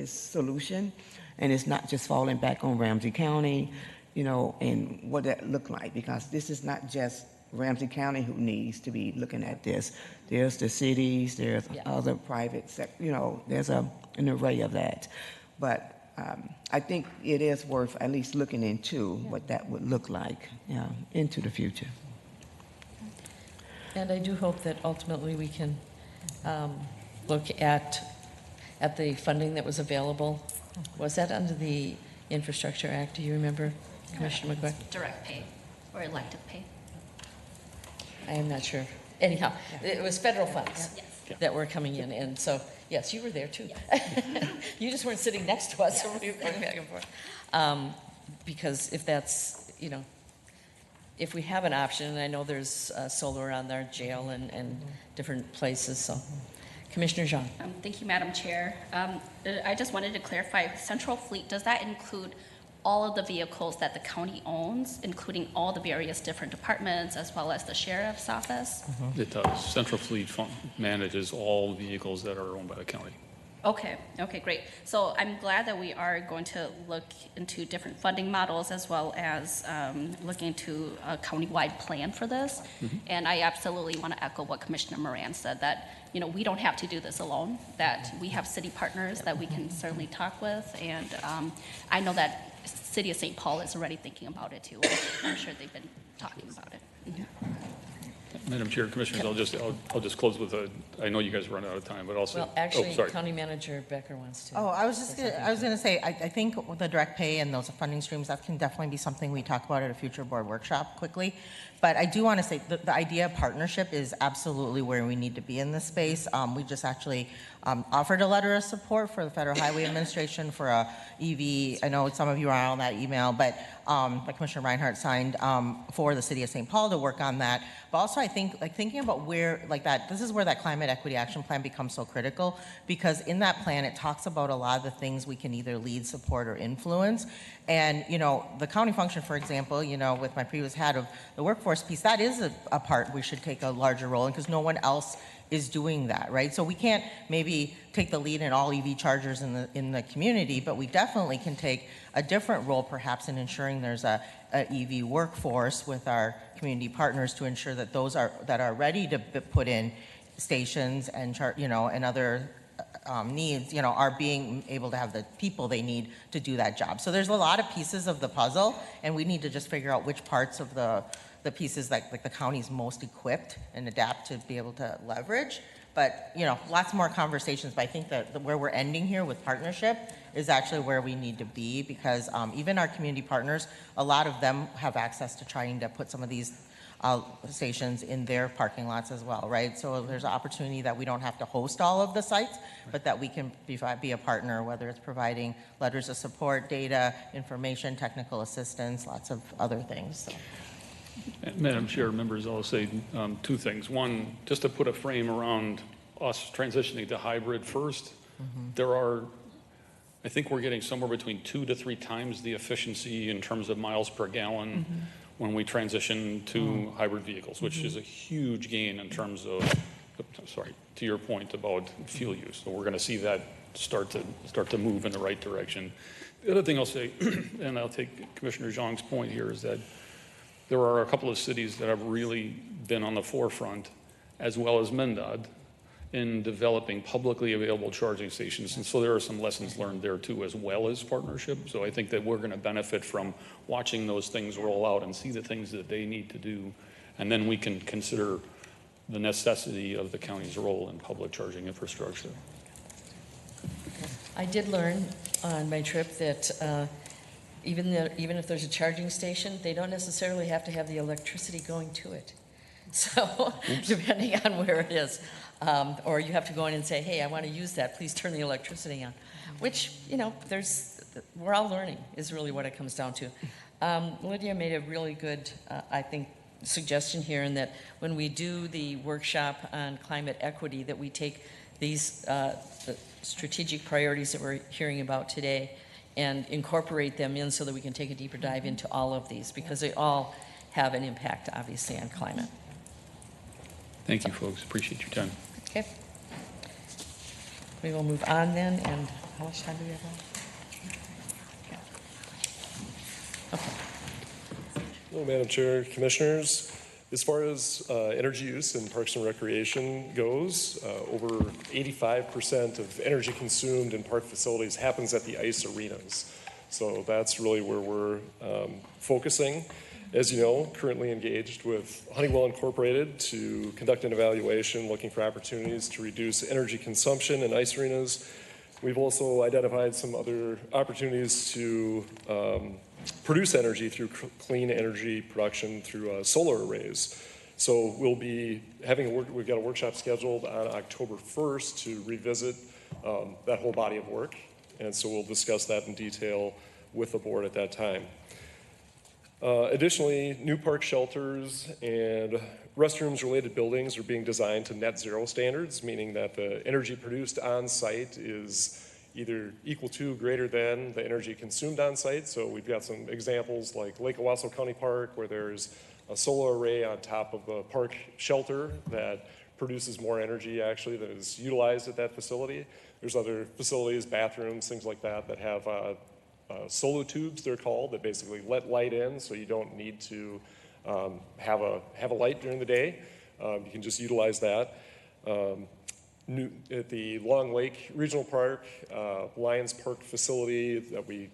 solution? And it's not just falling back on Ramsey County, and what that look like, because this is not just Ramsey County who needs to be looking at this. There's the cities, there's other private there's an array of that. But I think it is worth at least looking into what that would look like into the future. And I do hope that ultimately we can look at the funding that was available. Was that under the Infrastructure Act? Do you remember, Commissioner McGuire? Direct pay or elective pay. I am not sure. Anyhow, it was federal funds that were coming in, and so, yes, you were there too. You just weren't sitting next to us, so we were going back and forth. Because if that's, if we have an option, and I know there's solar on our jail and different places, so. Commissioner Jean. Thank you, Madam Chair. I just wanted to clarify, central fleet, does that include all of the vehicles that the county owns, including all the various different departments as well as the sheriff's office? It does. Central Fleet manages all vehicles that are owned by the county. Okay, great. So I'm glad that we are going to look into different funding models as well as looking into a county-wide plan for this. And I absolutely want to echo what Commissioner Moran said, that we don't have to do this alone, that we have city partners that we can certainly talk with. And I know that City of St. Paul is already thinking about it too. I'm sure they've been talking about it. Madam Chair, Commissioners, I'll just close with I know you guys run out of time, but also. Well, actually, sorry. County Manager Becker wants to. Oh, I was going to say, I think with the direct pay and those funding streams, that can definitely be something we talk about at a future board workshop quickly. But I do want to say the idea of partnership is absolutely where we need to be in this space. We just actually offered a letter of support for the Federal Highway Administration for a EV. I know some of you are on that email, but like Commissioner Reinhardt signed for the City of St. Paul to work on that. But also I think thinking about where this is where that Climate Equity Action Plan becomes so critical, because in that plan it talks about a lot of the things we can either lead, support, or influence. And, the county function, for example, with my previous head of the workforce piece, that is a part we should take a larger role in, because no one else is doing that, right? So we can't maybe take the lead in all EV chargers in the community, but we definitely can take a different role perhaps in ensuring there's a EV workforce with our community partners to ensure that those that are ready to put in stations and and other needs, are being able to have the people they need to do that job. So there's a lot of pieces of the puzzle, and we need to just figure out which parts of the pieces like the county's most equipped and adapt to be able to leverage. But, lots more conversations. But I think that where we're ending here with partnership is actually where we need to be, because even our community partners, a lot of them have access to trying to put some of these stations in their parking lots as well, right? So there's an opportunity that we don't have to host all of the sites, but that we can be a partner, whether it's providing letters of support, data, information, technical assistance, lots of other things. So. Madam Chair, members, I'll say two things. One, just to put a frame around us transitioning to hybrid first, I think we're getting somewhere between 2 to 3 times the efficiency in terms of miles per gallon when we transition to hybrid vehicles, which is a huge gain in terms of, sorry, to your point about fuel use. So we're going to see that start to move in the right direction. The other thing I'll say, and I'll take Commissioner Zhang's point here, is that there are a couple of cities that have really been on the forefront, as well as MnDOT, in developing publicly available charging stations. And so there are some lessons learned there too, as well as partnership. So I think that we're going to benefit from watching those things roll out and see the things that they need to do. And then we can consider the necessity of the county's role in public charging infrastructure. I did learn on my trip that even if there's a charging station, they don't necessarily have to have the electricity going to it. So depending on where it is. Or you have to go in and say, hey, I want to use that, please turn the electricity on. Which, we're all learning is really what it comes down to. Lydia made a really good, I think, suggestion here in that when we do the workshop on climate equity, that we take these the strategic priorities that we're hearing about today and incorporate them in so that we can take a deeper dive into all of these, because they all have an impact, obviously, on climate. Thank you, folks. Appreciate your time. Okay. We will move on then, and how much time do we have left? Okay. Hello, Madam Chair, Commissioners. As far as energy use in Parks and Recreation goes, over 85% of energy consumed in park facilities happens at the ice arenas. So that's really where we're focusing. As you know, currently engaged with Honeywell Incorporated to conduct an evaluation looking for opportunities to reduce energy consumption in ice arenas. We've also identified some other opportunities to produce energy through clean energy production through solar arrays. So we'll be we've got a workshop scheduled on October 1st to revisit that whole body of work. And so we'll discuss that in detail with the board at that time. Additionally, new park shelters and restrooms-related buildings are being designed to net zero standards, meaning that the energy produced on site is either equal to or greater than the energy consumed on site. So we've got some examples like Lake Owasso County Park, where there's a solar array on top of the park shelter that produces more energy actually than is utilized at that facility. There's other facilities, bathrooms, things like that, that have solo tubes, they're called, that basically let light in, so you don't need to have a light during the day. You can just utilize that. At the Long Lake Regional Park, Lions Park facility that we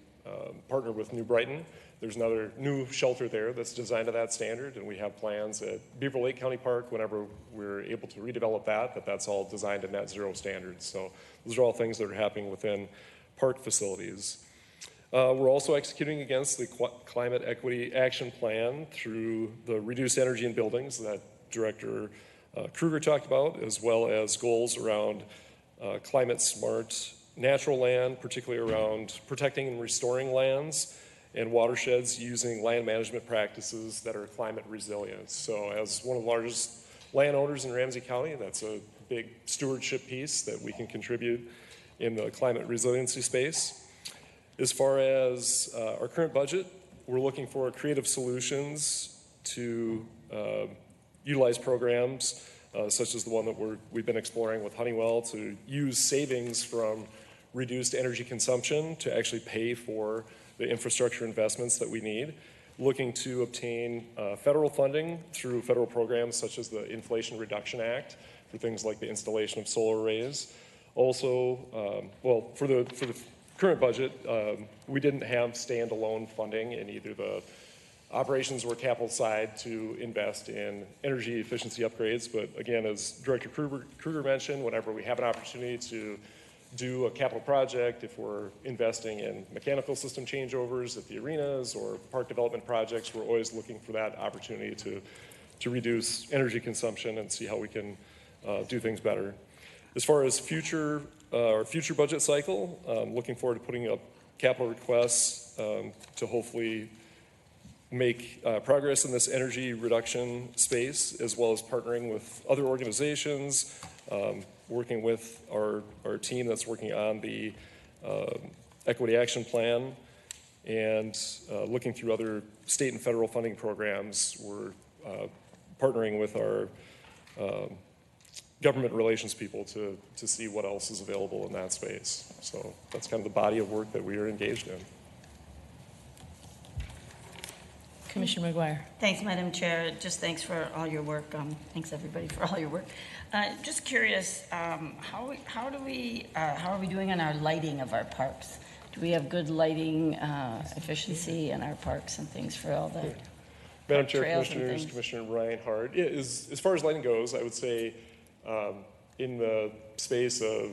partnered with New Brighton, there's another new shelter there that's designed to that standard, and we have plans at Beaver Lake County Park whenever we're able to redevelop that's all designed to net zero standards. So those are all things that are happening within park facilities. We're also executing against the Climate Equity Action Plan through the Reduced Energy in Buildings that Director Kruger talked about, as well as goals around climate smart natural land, particularly around protecting and restoring lands and watersheds using land management practices that are climate resilient. So as one of the largest landowners in Ramsey County, that's a big stewardship piece that we can contribute in the climate resiliency space. As far as our current budget, we're looking for creative solutions to utilize programs such as the one that we've been exploring with Honeywell to use savings from reduced energy consumption to actually pay for the infrastructure investments that we need. Looking to obtain federal funding through federal programs such as the Inflation Reduction Act for things like the installation of solar arrays. Also, for the current budget, we didn't have standalone funding in either the operations or capital side to invest in energy efficiency upgrades. But again, as Director Kruger mentioned, whenever we have an opportunity to do a capital project, if we're investing in mechanical system changeovers at the arenas or park development projects, we're always looking for that opportunity to reduce energy consumption and see how we can do things better. As far as our future budget cycle, looking forward to putting up capital requests to hopefully make progress in this energy reduction space, as well as partnering with other organizations, working with our team that's working on the Equity Action Plan, and looking through other state and federal funding programs. We're partnering with our government relations people to see what else is available in that space. So that's kind of the body of work that we are engaged in. Commissioner McGuire. Thanks, Madam Chair. Just thanks for all your work. Thanks, everybody, for all your work. Just curious, how are we doing on our lighting of our parks? Do we have good lighting efficiency in our parks and things for all the Madam Chair, trails Commissioners, Commissioner Reinhardt, as far as lighting goes, I would say in the space of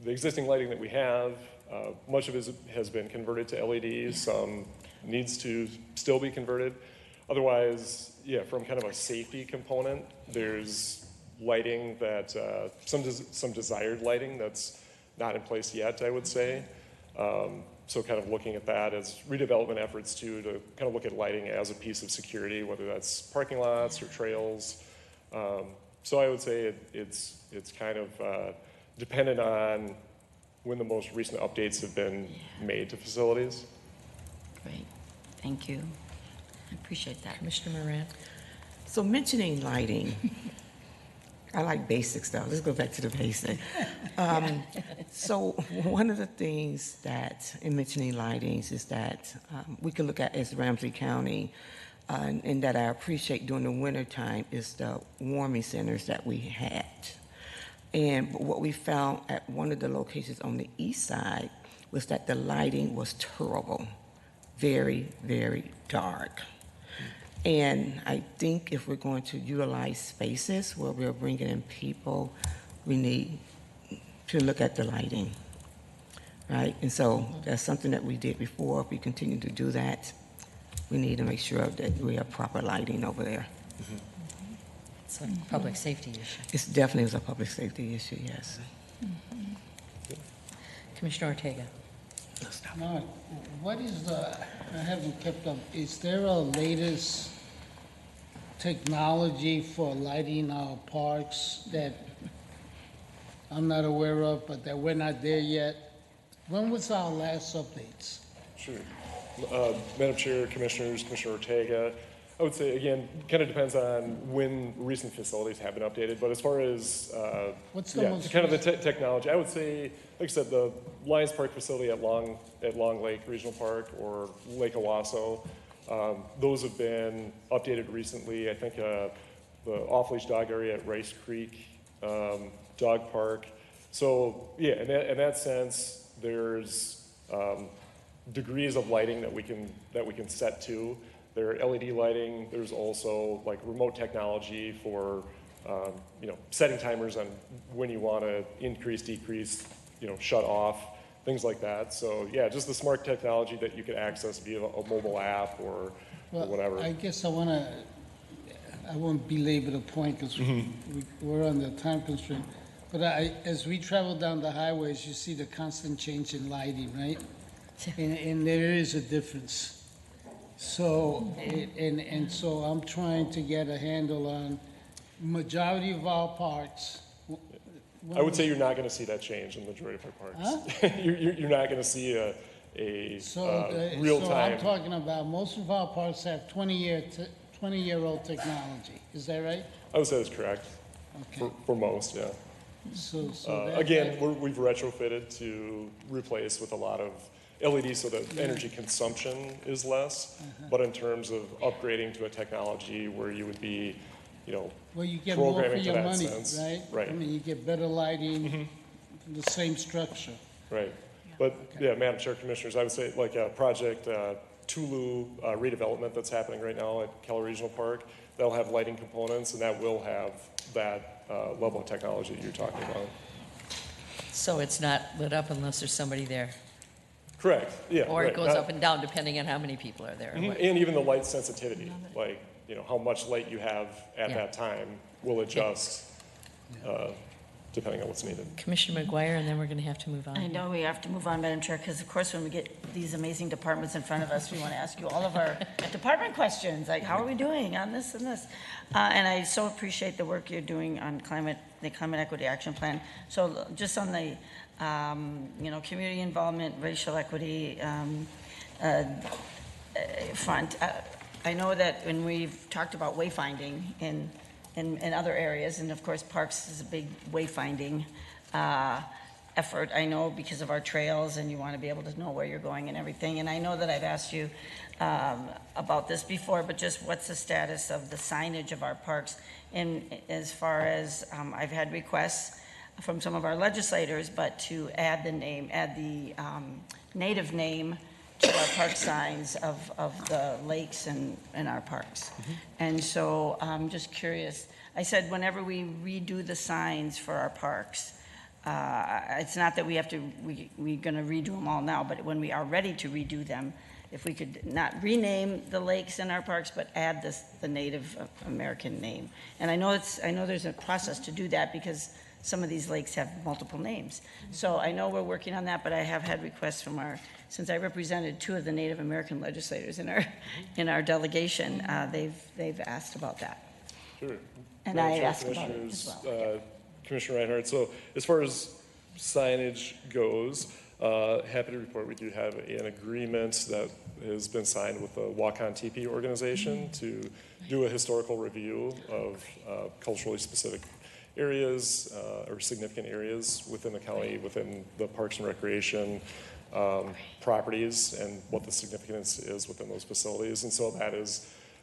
the existing lighting that we have, much of it has been converted to LEDs. Some needs to still be converted. Otherwise, from kind of a safety component, there's lighting that some desired lighting that's not in place yet, I would say. So kind of looking at that as redevelopment efforts too, to kind of look at lighting as a piece of security, whether that's parking lots or trails. So I would say it's kind of dependent on when the most recent updates have been made to facilities. Great, thank you. I appreciate that. Commissioner Moran. So mentioning lighting, I like basic stuff. Let's go back to the basic. So one of the things that, in mentioning lightings, is that we can look at as Ramsey County, and that I appreciate during the wintertime, is the warming centers that we had. And what we found at one of the locations on the east side was that the lighting was terrible, very, very dark. And I think if we're going to utilize spaces where we're bringing in people, we need to look at the lighting, right? And so that's something that we did before. If we continue to do that, we need to make sure that we have proper lighting over there. Mm-hmm. It's a public safety issue. It's definitely a public safety issue, yes. Mm-hmm. Commissioner Ortega. Now, what is I haven't kept up, is there a latest technology for lighting our parks that I'm not aware of, but that we're not there yet? When was our last updates? Sure. Madam Chair, Commissioners, Commissioner Ortega, I would say, again, kind of depends on when recent facilities have been updated, but as far as what's the most kind of the technology, I would say, like I said, the Lions Park facility at Long Lake Regional Park or Lake Owasso, those have been updated recently. I think the off-leash dog area at Rice Creek Dog Park. So yeah, in that sense, there's degrees of lighting that we can set to. There are LED lighting. There's also like remote technology for setting timers on when you want to increase, decrease, shut off, things like that. So yeah, just the smart technology that you can access via a mobile app or whatever. I guess I won't belabor the point because we're on the time constraint. But as we travel down the highways, you see the constant change in lighting, right? And there is a difference. So, and so I'm trying to get a handle on majority of our parks. I would say you're not going to see that change in the majority of our parks. Huh? You're not going to see a real time. So I'm talking about most of our parks have 20-year-old technology. Is that right? I would say that's correct. Okay. For most, yeah. So again, we've retrofitted to replace with a lot of LEDs so that energy consumption is less. But in terms of upgrading to a technology where you would be, well, you get more for your money, sense. Right? I mean, you get better lighting, the same structure. Right. But yeah, Madam Chair, Commissioners, I would say like a project Tulu redevelopment that's happening right now at Keller Regional Park, that'll have lighting components and that will have that level of technology that you're talking about. So it's not lit up unless there's somebody there? Correct, yeah. Or it goes up and down depending on how many people are there. And even the light sensitivity, like how much light you have at that time will adjust depending on what's needed. Commissioner McGuire, and then we're going to have to move on. I know we have to move on, Madam Chair, because of course, when we get these amazing departments in front of us, we want to ask you all of our department questions, like how are we doing on this and this? And I so appreciate the work you're doing on the Climate Equity Action Plan. So just on the, community involvement, racial equity front, I know that when we've talked about wayfinding in other areas, and of course, parks is a big wayfinding effort. I know because of our trails, and you want to be able to know where you're going and everything. And I know that I've asked you about this before, but just what's the status of the signage of our parks? And as far as I've had requests from some of our legislators, but to add the native name to our park signs of the lakes and our parks. And so I'm just curious. I said whenever we redo the signs for our parks, it's not that we're going to redo them all now, but when we are ready to redo them, if we could not rename the lakes in our parks, but add the Native American name. And I know there's a process to do that because some of these lakes have multiple names. So I know we're working on that, but I have had requests from since I represented 2 of the Native American legislators in our delegation, they've asked about that. Sure. And I asked about it as well. Commissioner Reinhardt, so as far as signage goes, happy to report we do have an agreement that has been signed with the Wakan Teepee organization to do a historical review of culturally specific areas or significant areas within the county, within the Parks and Recreation properties, and what the significance is within those facilities. And so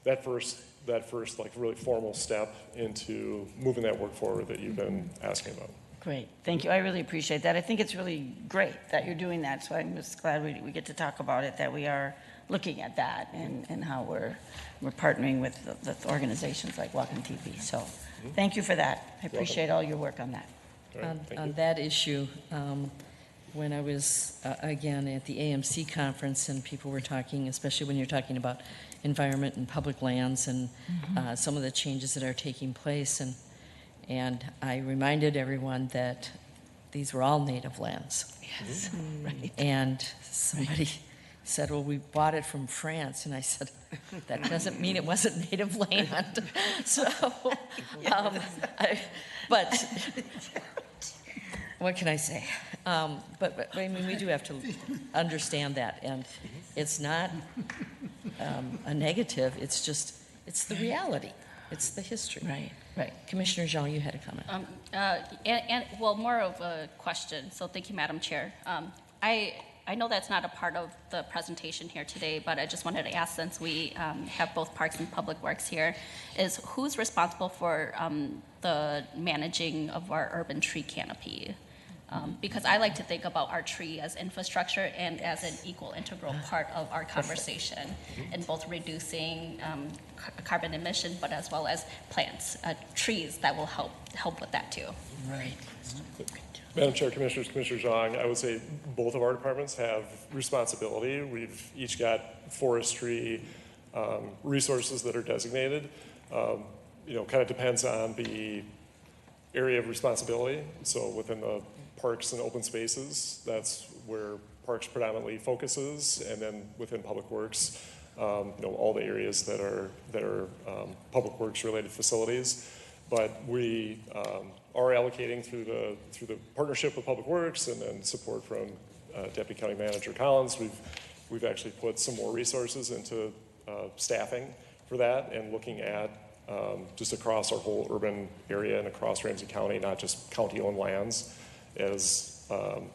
that first like really formal step into moving that work forward that you've been asking about. Great, thank you. I really appreciate that. I think it's really great that you're doing that. So I'm just glad we get to talk about it, that we are looking at that and how we're partnering with the organizations like Wakan Teepee. So thank you for that. I appreciate all your work on that. On that issue, when I was, again, at the AMC conference and people were talking, especially when you're talking about environment and public lands and some of the changes that are taking place, and I reminded everyone that these were all native lands. Yes, right. And somebody said, well, we bought it from France. And I said, that doesn't mean it wasn't native land. So, but what can I say? But I mean, we do have to understand that. And it's not a negative. It's just, it's the reality. It's the history. Right. Commissioner Jean, you had a comment. Well, more of a question. So thank you, Madam Chair. I know that's not a part of the presentation here today, but I just wanted to ask, since we have both Parks and Public Works here, is who's responsible for the managing of our urban tree canopy? Because I like to think about our tree as infrastructure and as an equal integral part of our conversation in both reducing carbon emission, but as well as plants, trees that will help with that too. Right. Madam Chair, Commissioners, Commissioner Zhang, I would say both of our departments have responsibility. We've each got forestry resources that are designated. Kind of depends on the area of responsibility. So within the parks and open spaces, that's where parks predominantly focuses, and then within public works, all the areas that are public works related facilities. But we are allocating through the partnership with Public Works and then support from Deputy County Manager Collins. We've actually put some more resources into staffing for that and looking at just across our whole urban area and across Ramsey County, not just county-owned lands, as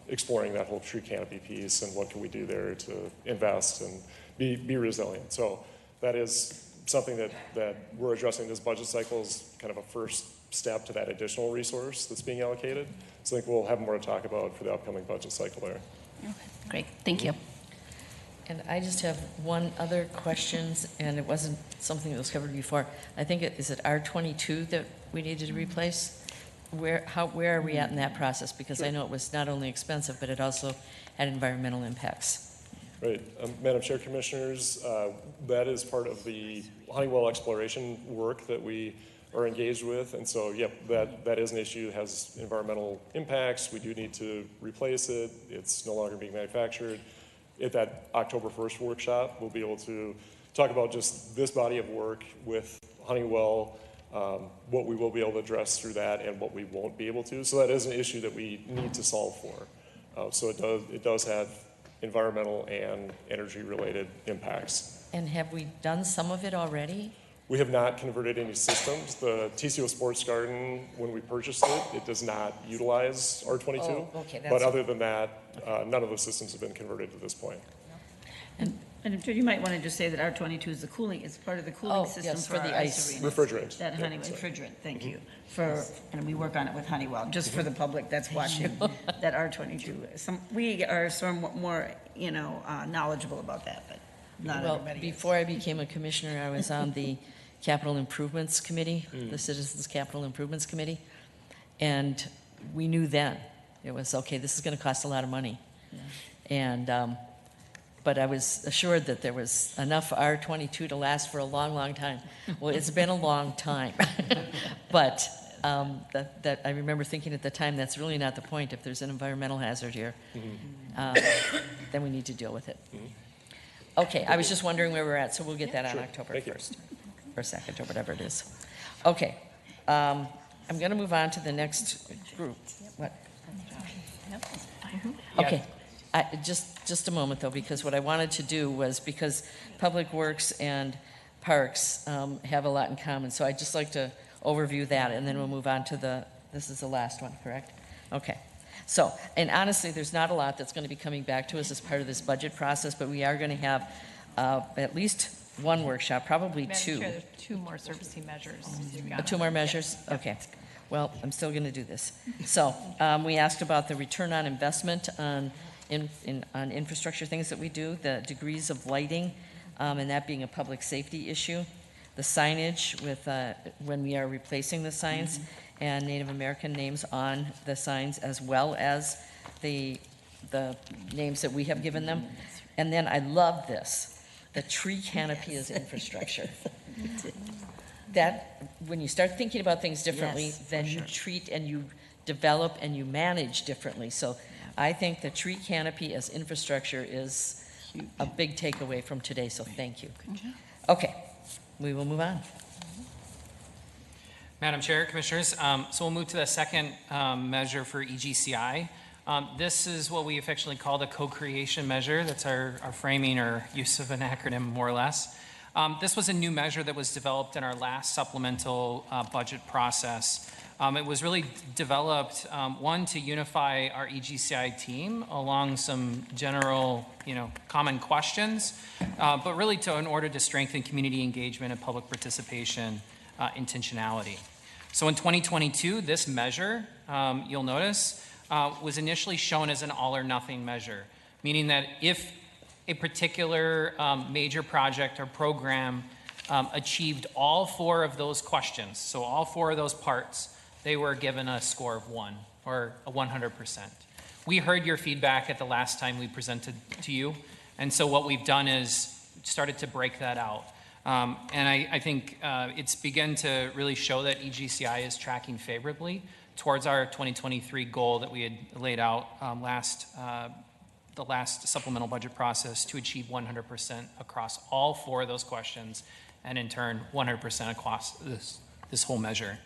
exploring that whole tree canopy piece and what can we do there to invest and be resilient. So that is something that we're addressing this budget cycle is kind of a first step to that additional resource that's being allocated. So I think we'll have more to talk about for the upcoming budget cycle there. Okay, great, thank you. And I just have one other question, and it wasn't something that was covered before. I think is it R22 that we needed to replace? Where are we at in that process? Because I know it was not only expensive, but it also had environmental impacts. Right. Madam Chair, Commissioners, that is part of the Honeywell exploration work that we are engaged with. And so, yep, that is an issue. It has environmental impacts. We do need to replace it. It's no longer being manufactured. At that October 1st workshop, we'll be able to talk about just this body of work with Honeywell, what we will be able to address through that and what we won't be able to. So that is an issue that we need to solve for. So it does have environmental and energy-related impacts. And have we done some of it already? We have not converted any systems. The TCO Sports Garden, when we purchased it, it does not utilize R22. Oh, okay, but other than that, none of the systems have been converted to this point. And you might want to just say that R22 is the cooling, it's part of the cooling system yes, for for the our ice. arenas. Refrigerant. That Yeah, Honeywell, sorry. refrigerant, thank you. And we work on it with Honeywell, just for the public that's watching, that R22. We are more, knowledgeable about that, but not Well, everybody is. before I became a commissioner, I was on the Capital Improvements Committee, the Citizens Capital Improvements Committee, and we knew then it was, okay, this is going to cost a lot of money. And but I was assured that there was enough R22 to last for a long, long time. Well, it's been a long time. But that I remember thinking at the time, that's really not the point. If there's an environmental hazard here, then we need to deal with it. Okay, I was just wondering where we're at, so we'll get that on October 1st or 2nd or whatever it is. Okay, I'm going to move on to the next group. What? Okay. Just a moment, though, because what I wanted to do was, because Public Works and Parks have a lot in common, so I'd just like to overview that, and then we'll move on to this is the last one, correct? Okay. So, and honestly, there's not a lot that's going to be coming back to us as part of this budget process, but we are going to have at least one workshop, probably Madam two. Chair, there's 2 more servicing measures. Two more measures? Okay. Well, I'm still going to do this. So, we asked about the return on investment on infrastructure things that we do, the degrees of lighting, and that being a public safety issue, the signage with when we are replacing the signs, and Native American names on the signs, as well as the names that we have given them. And then I love this, the tree canopy as infrastructure. That, when you start thinking about things differently, then you treat and you develop and you manage differently. So I think the tree canopy as infrastructure is a big takeaway from today, so thank you. Okay, we will move on. Madam Chair, Commissioners, so we'll move to the second measure for EGCI. This is what we affectionately call the co-creation measure. That's our framing or use of an acronym, more or less. This was a new measure that was developed in our last supplemental budget process. It was really developed, one, to unify our EGCI team along some general, common questions, but really in order to strengthen community engagement and public participation intentionality. So in 2022, this measure, you'll notice, was initially shown as an all or nothing measure, meaning that if a particular major project or program achieved all 4 of those questions, so all 4 of those parts, they were given a score of 1 or a 100%. We heard your feedback at the last time we presented to you, and so what we've done is started to break that out. And I think it's begun to really show that EGCI is tracking favorably towards our 2023 goal that we had laid out the last supplemental budget process to achieve 100% across all 4 of those questions, and in turn 100% across this whole measure.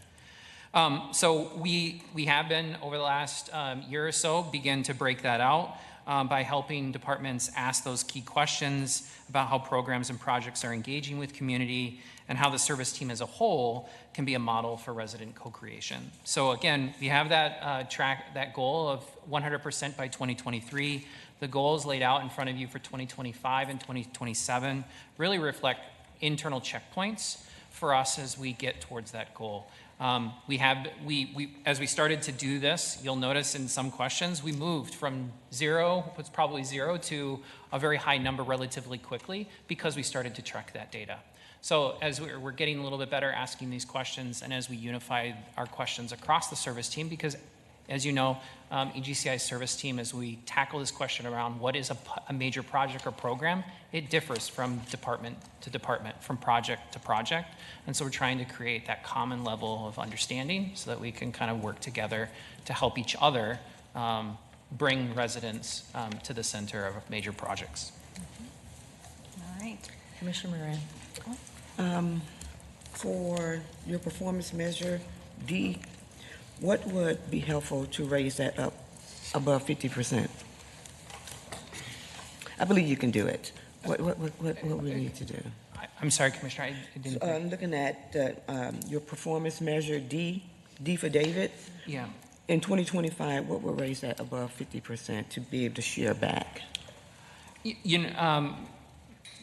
So we have been, over the last year or so, begin to break that out by helping departments ask those key questions about how programs and projects are engaging with community and how the service team as a whole can be a model for resident co-creation. So again, we have that goal of 100% by 2023. The goals laid out in front of you for 2025 and 2027 really reflect internal checkpoints for us as we get towards that goal. As we started to do this, you'll notice in some questions, we moved from 0, it's probably 0, to a very high number relatively quickly because we started to track that data. So as we're getting a little bit better asking these questions, and as we unify our questions across the service team, because As you know, EGCI's service team, as we tackle this question around what is a major project or program, it differs from department to department, from project to project. And so we're trying to create that common level of understanding so that we can kind of work together to help each other bring residents to the center of major projects. All right. Commissioner Moran. For your performance measure, D, what would be helpful to raise that up above 50%? I believe you can do it. What we need to do? I'm sorry, Commissioner, I didn't. I'm looking at your performance measure D for David. Yeah. In 2025, what will raise that above 50% to be able to share back?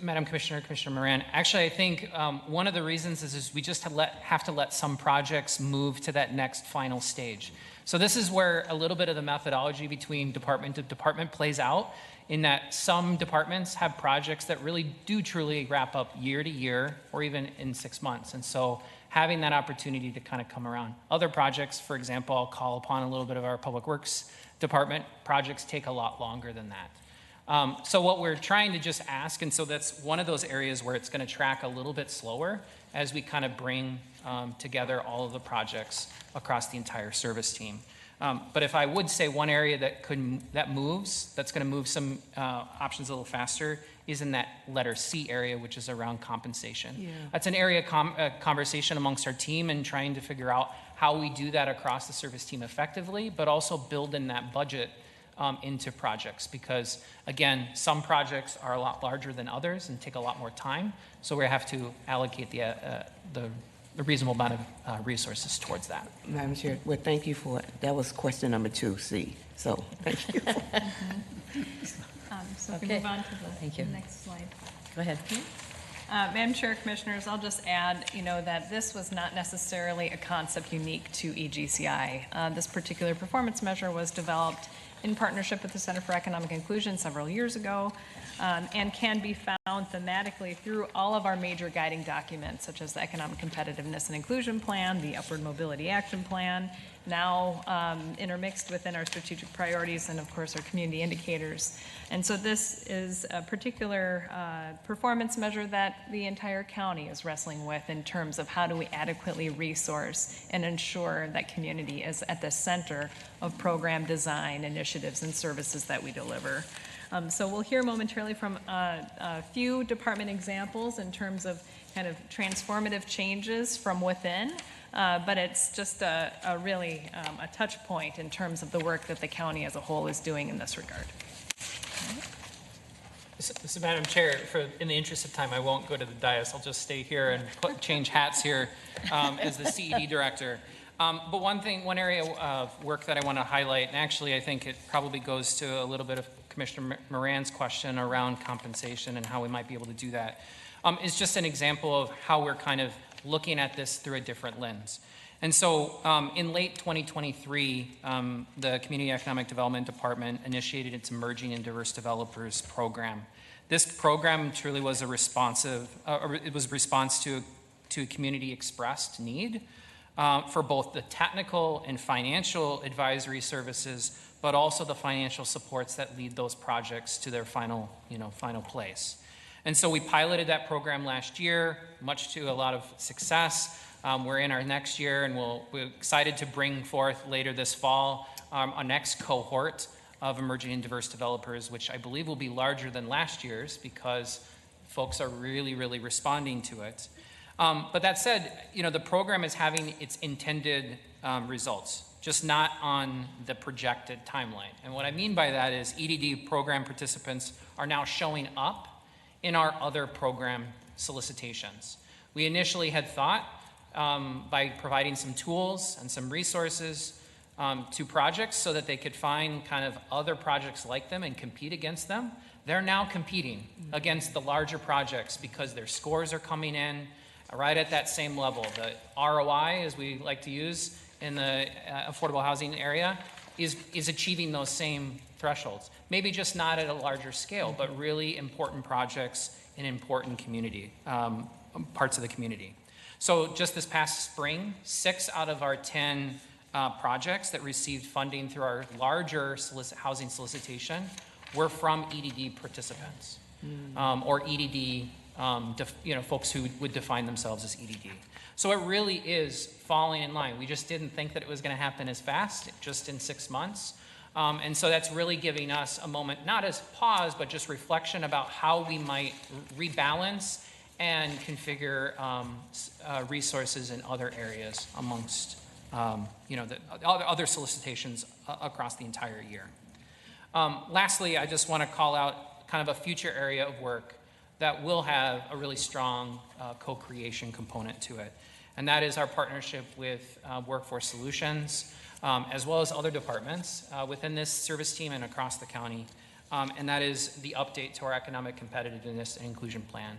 Madam Commissioner, Commissioner Moran, actually I think one of the reasons is we just have to let some projects move to that next final stage. So this is where a little bit of the methodology between department to department plays out, in that some departments have projects that really do truly wrap up year to year or even in 6 months. And so having that opportunity to kind of come around. Other projects, for example, I'll call upon a little bit of our Public Works Department, projects take a lot longer than that. So what we're trying to just ask, and so that's one of those areas where it's going to track a little bit slower as we kind of bring together all of the projects across the entire service team. But if I would say one area that's going to move some options a little faster, is in that letter C area, which is around compensation. Yeah. That's an area conversation amongst our team and trying to figure out how we do that across the service team effectively, but also build in that budget into projects, because again, some projects are a lot larger than others and take a lot more time. So we have to allocate the reasonable amount of resources towards that. Madam Chair, well, thank you for, that was question number 2C. So thank you. So if we move on to the next slide. Go ahead. Madam Chair, Commissioners, I'll just add, that this was not necessarily a concept unique to EGCI. This particular performance measure was developed in partnership with the Center for Economic Inclusion several years ago, and can be found thematically through all of our major guiding documents, such as the Economic Competitiveness and Inclusion Plan, the Upward Mobility Action Plan, now intermixed within our strategic priorities, and of course our community indicators. And so this is a particular performance measure that the entire county is wrestling with in terms of how do we adequately resource and ensure that community is at the center of program design, initiatives, and services that we deliver. So we'll hear momentarily from a few department examples in terms of kind of transformative changes from within, but it's just a really a touch point in terms of the work that the county as a whole is doing in this regard. So Madam Chair, in the interest of time, I won't go to the dais. I'll just stay here and change hats here as the CED director. But one area of work that I want to highlight, and actually I think it probably goes to a little bit of Commissioner Moran's question around compensation and how we might be able to do that, is just an example of how we're kind of looking at this through a different lens. And so in late 2023, the Community Economic Development Department initiated its Emerging and Diverse Developers program. This program truly was a response to a community expressed need for both the technical and financial advisory services, but also the financial supports that lead those projects to their final place. And so we piloted that program last year, much to a lot of success. We're in our next year, and we're excited to bring forth later this fall a next cohort of emerging and diverse developers, which I believe will be larger than last year's because folks are really, really responding to it. But that said, the program is having its intended results, just not on the projected timeline. And what I mean by that is EDD program participants are now showing up in our other program solicitations. We initially had thought by providing some tools and some resources to projects so that they could find kind of other projects like them and compete against them. They're now competing against the larger projects because their scores are coming in right at that same level. The ROI, as we like to use in the affordable housing area, is achieving those same thresholds. Maybe just not at a larger scale, but really important projects in important community, parts of the community. So just this past spring, 6 out of our 10 projects that received funding through our larger housing solicitation were from EDD participants or EDD, folks who would define themselves as EDD. So it really is falling in line. We just didn't think that it was going to happen as fast, just in 6 months. And so that's really giving us a moment, not as pause, but just reflection about how we might rebalance and configure resources in other areas amongst the other solicitations across the entire year. Lastly, I just want to call out kind of a future area of work that will have a really strong co-creation component to it. And that is our partnership with Workforce Solutions, as well as other departments within this service team and across the county. And that is the update to our economic competitiveness and inclusion plan.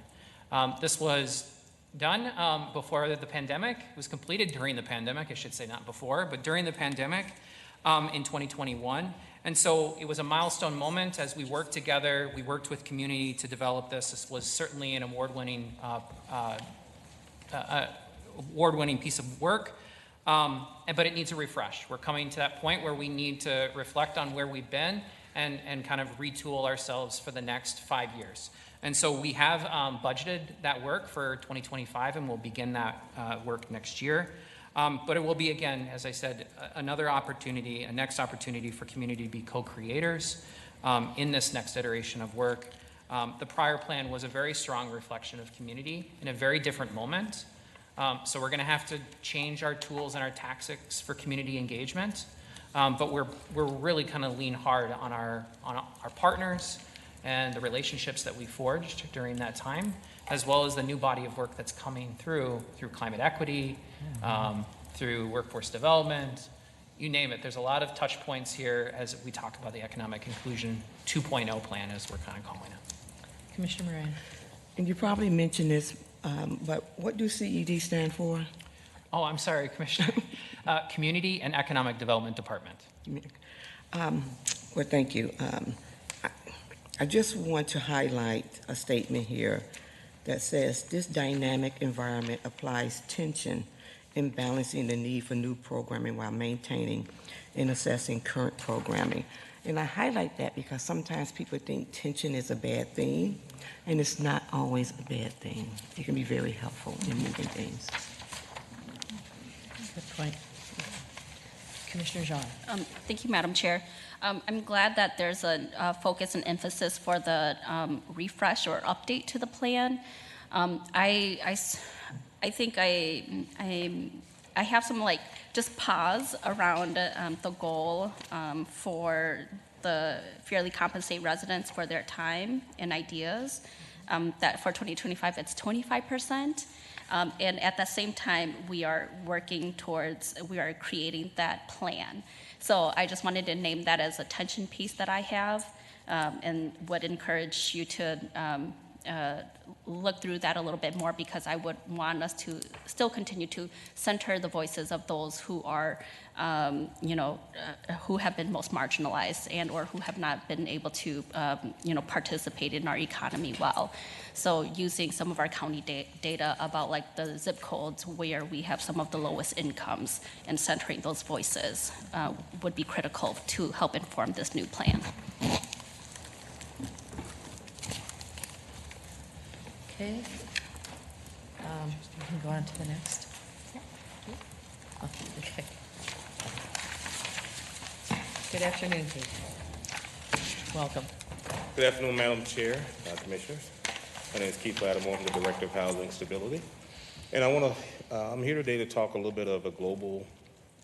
This was done before the pandemic. It was completed during the pandemic, I should say, not before, but during the pandemic in 2021. And so it was a milestone moment as we worked together. We worked with community to develop this. This was certainly an award-winning piece of work, but it needs a refresh. We're coming to that point where we need to reflect on where we've been and kind of retool ourselves for the next 5 years. And so we have budgeted that work for 2025, and we'll begin that work next year. But it will be, again, as I said, another opportunity, a next opportunity for community to be co-creators in this next iteration of work. The prior plan was a very strong reflection of community in a very different moment. So we're going to have to change our tools and our tactics for community engagement. But we're really kind of lean hard on our partners and the relationships that we forged during that time, as well as the new body of work that's coming through climate equity, through workforce development, you name it. There's a lot of touch points here as we talk about the Economic Inclusion 2.0 plan, as we're kind of calling it. Commissioner Moran. And you probably mentioned this, but what do CED stand for? Oh, I'm sorry, Commissioner. Community and Economic Development Department. Well, thank you. I just want to highlight a statement here that says this dynamic environment applies tension in balancing the need for new programming while maintaining and assessing current programming. And I highlight that because sometimes people think tension is a bad thing, and it's not always a bad thing. It can be very helpful in moving things. Good point. Commissioner Jean. Thank you, Madam Chair. I'm glad that there's a focus and emphasis for the refresh or update to the plan. I think I have some just pause around the goal for the fairly compensate residents for their time and ideas. That for 2025 it's 25%. And at the same time, we are creating that plan. So I just wanted to name that as a tension piece that I have, and would encourage you to look through that a little bit more, because I would want us to still continue to center the voices of those who are, who have been most marginalized and or who have not been able to, participate in our economy well. So using some of our county data about the zip codes where we have some of the lowest incomes and centering those voices would be critical to help inform this new plan. Okay. We can go on to the next. Oh, okay. Good afternoon, Keith. Welcome. Good afternoon, Madam Chair, Commissioners. My name is Keith Lattimore. I'm the Director of Housing Stability. And I'm here today to talk a little bit of a global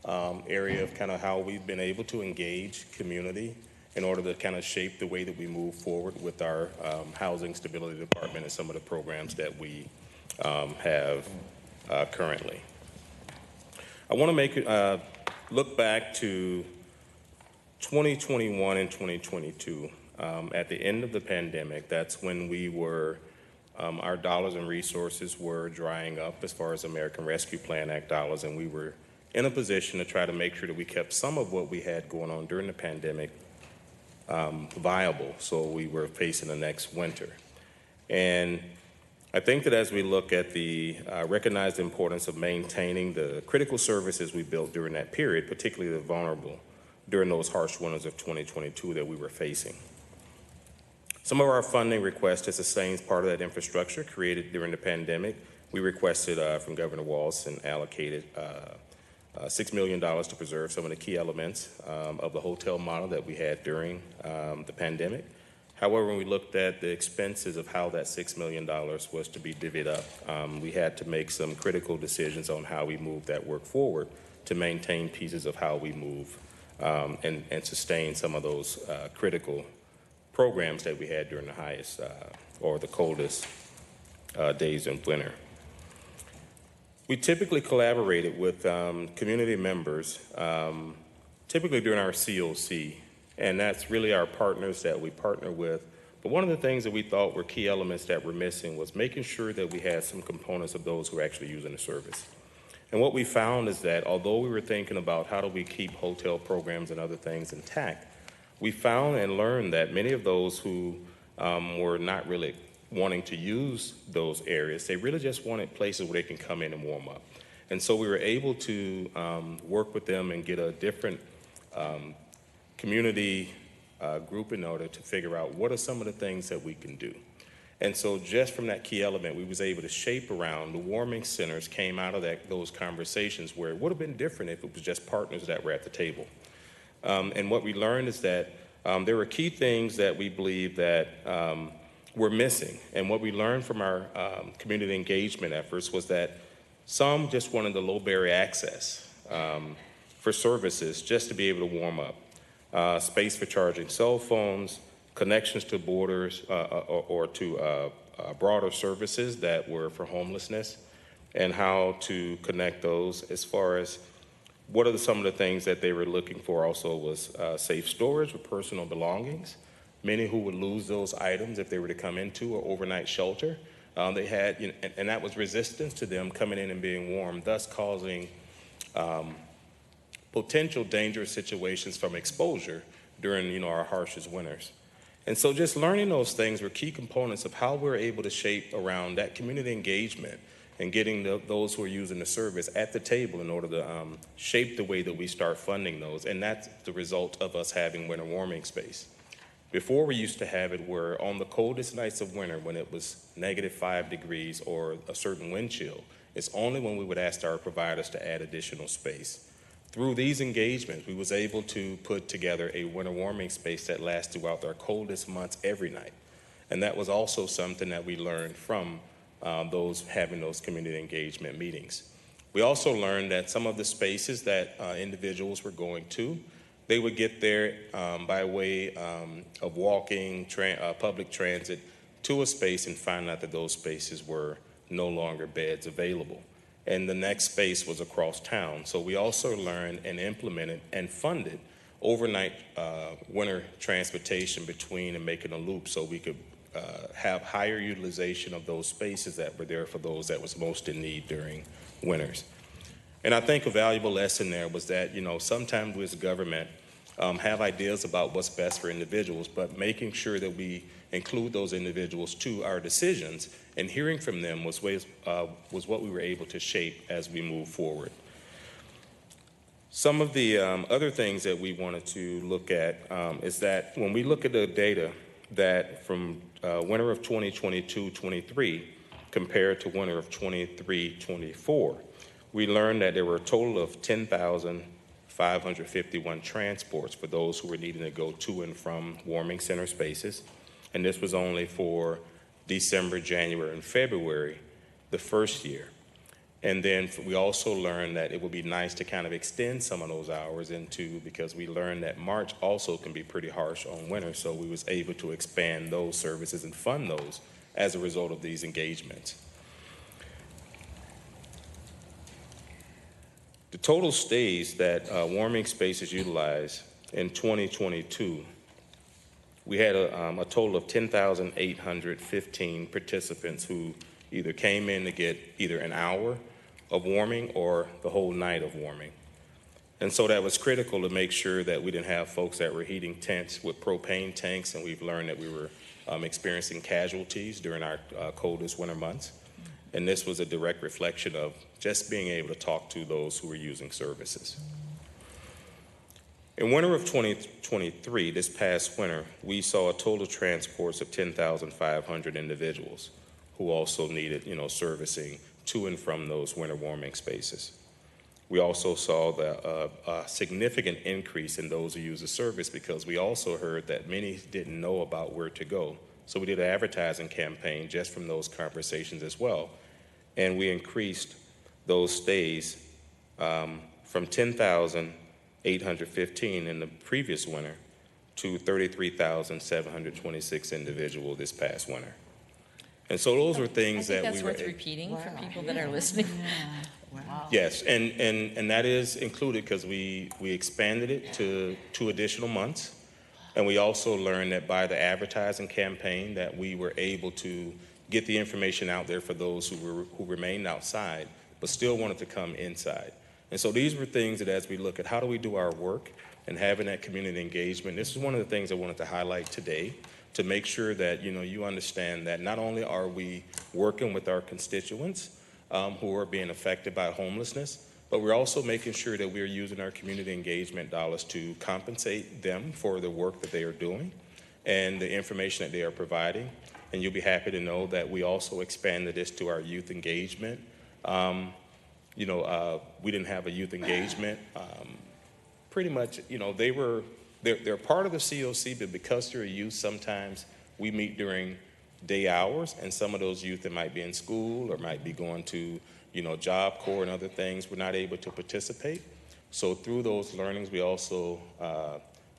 area of kind of how we've been able to engage community in order to kind of shape the way that we move forward with our Housing Stability Department and some of the programs that we have currently. I want to look back to 2021 and 2022. At the end of the pandemic, that's when we were, our dollars and resources were drying up as far as American Rescue Plan Act dollars, and we were in a position to try to make sure that we kept some of what we had going on during the pandemic viable, so we were facing the next winter. And I think that as we look at the recognized importance of maintaining the critical services we built during that period, particularly the vulnerable, during those harsh winters of 2022 that we were facing. Some of our funding requests to sustain part of that infrastructure created during the pandemic. We requested from Governor Walz and allocated $6 million to preserve some of the key elements of the hotel model that we had during the pandemic. However, when we looked at the expenses of how that $6 million was to be divvied up, we had to make some critical decisions on how we move that work forward to maintain pieces of how we move and sustain some of those critical programs that we had during the highest or the coldest days in winter. We typically collaborated with community members, typically during our COC, and that's really our partners that we partner with. But one of the things that we thought were key elements that were missing was making sure that we had some components of those who are actually using the service. And what we found is that although we were thinking about how do we keep hotel programs and other things intact, we found and learned that many of those who were not really wanting to use those areas, they really just wanted places where they can come in and warm up. And so we were able to work with them and get a different community group in order to figure out what are some of the things that we can do. And so just from that key element, we was able to shape around the warming centers came out of those conversations where it would have been different if it was just partners that were at the table. And what we learned is that there were key things that we believe that were missing. And what we learned from our community engagement efforts was that some just wanted the low barrier access for services just to be able to warm up, space for charging cell phones, connections to borders or to broader services that were for homelessness, and how to connect those as far as what are some of the things that they were looking for also was safe storage of personal belongings. Many who would lose those items if they were to come into an overnight shelter. They had, and that was resistance to them coming in and being warm, thus causing potential dangerous situations from exposure during, our harshest winters. And so just learning those things were key components of how we're able to shape around that community engagement and getting those who are using the service at the table in order to shape the way that we start funding those. And that's the result of us having winter warming space. Before, we used to have it where on the coldest nights of winter, when it was -5 degrees or a certain wind chill, it's only when we would ask our providers to add additional space. Through these engagements, we was able to put together a winter warming space that lasts throughout our coldest months every night. And that was also something that we learned from having those community engagement meetings. We also learned that some of the spaces that individuals were going to, they would get there by way of walking, public transit to a space and find out that those spaces were no longer beds available. And the next space was across town. So we also learned and implemented and funded overnight winter transportation between and making a loop so we could have higher utilization of those spaces that were there for those that was most in need during winters. And I think a valuable lesson there was that, sometimes we as a government have ideas about what's best for individuals, but making sure that we include those individuals to our decisions and hearing from them was what we were able to shape as we move forward. Some of the other things that we wanted to look at is that when we look at the data that from winter of 2022-23 compared to winter of 23-24, we learned that there were a total of 10,551 transports for those who were needing to go to and from warming center spaces. And this was only for December, January, and February, the first year. And then we also learned that it would be nice to kind of extend some of those hours into, because we learned that March also can be pretty harsh on winter, so we was able to expand those services and fund those as a result of these engagements. The total stays that warming spaces utilized in 2022, we had a total of 10,815 participants who either came in to get either an hour of warming or the whole night of warming. And so that was critical to make sure that we didn't have folks that were heating tents with propane tanks, and we've learned that we were experiencing casualties during our coldest winter months. And this was a direct reflection of just being able to talk to those who were using services. In winter of 2023, this past winter, we saw a total transports of 10,500 individuals who also needed, servicing to and from those winter warming spaces. We also saw a significant increase in those who use the service because we also heard that many didn't know about where to go. So we did an advertising campaign just from those conversations as well. And we increased those stays from 10,815 in the previous winter to 33,726 individuals this past winter. And so those were things that we were... that's worth repeating for people that are listening. Wow. Yes, and that is included because we expanded it to 2 additional months. And we also learned that by the advertising campaign that we were able to get the information out there for those who remained outside but still wanted to come inside. And so these were things that as we look at how do we do our work and having that community engagement, this is one of the things I wanted to highlight today to make sure that you understand that not only are we working with our constituents who are being affected by homelessness, but we're also making sure that we're using our community engagement dollars to compensate them for the work that they are doing and the information that they are providing. And you'll be happy to know that we also expanded this to our youth engagement. We didn't have a youth engagement. Pretty much, they're part of the COC, but because they're a youth, sometimes we meet during day hours, and some of those youth that might be in school or might be going to, Job Corps and other things, were not able to participate. So through those learnings, we also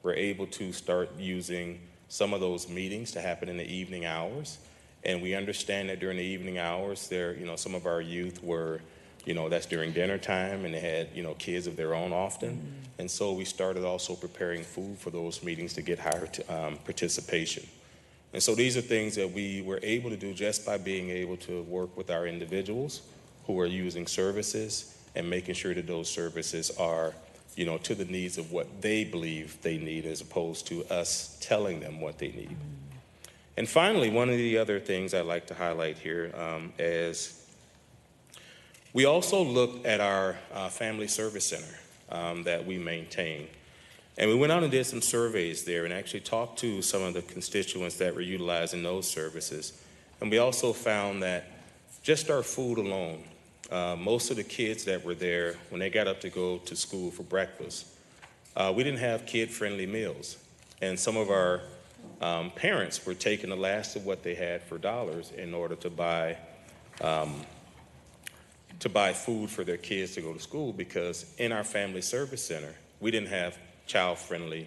were able to start using some of those meetings to happen in the evening hours. And we understand that during the evening hours, some of our youth were, that's during dinner time, and they had, kids of their own often. And so we started also preparing food for those meetings to get higher participation. And so these are things that we were able to do just by being able to work with our individuals who are using services and making sure that those services are, to the needs of what they believe they need as opposed to us telling them what they need. And finally, one of the other things I'd like to highlight here is we also looked at our family service center that we maintain. And we went out and did some surveys there and actually talked to some of the constituents that were utilizing those services. And we also found that just our food alone, most of the kids that were there, when they got up to go to school for breakfast, we didn't have kid-friendly meals. And some of our parents were taking the last of what they had for dollars in order to buy food for their kids to go to school, because in our family service center, we didn't have child-friendly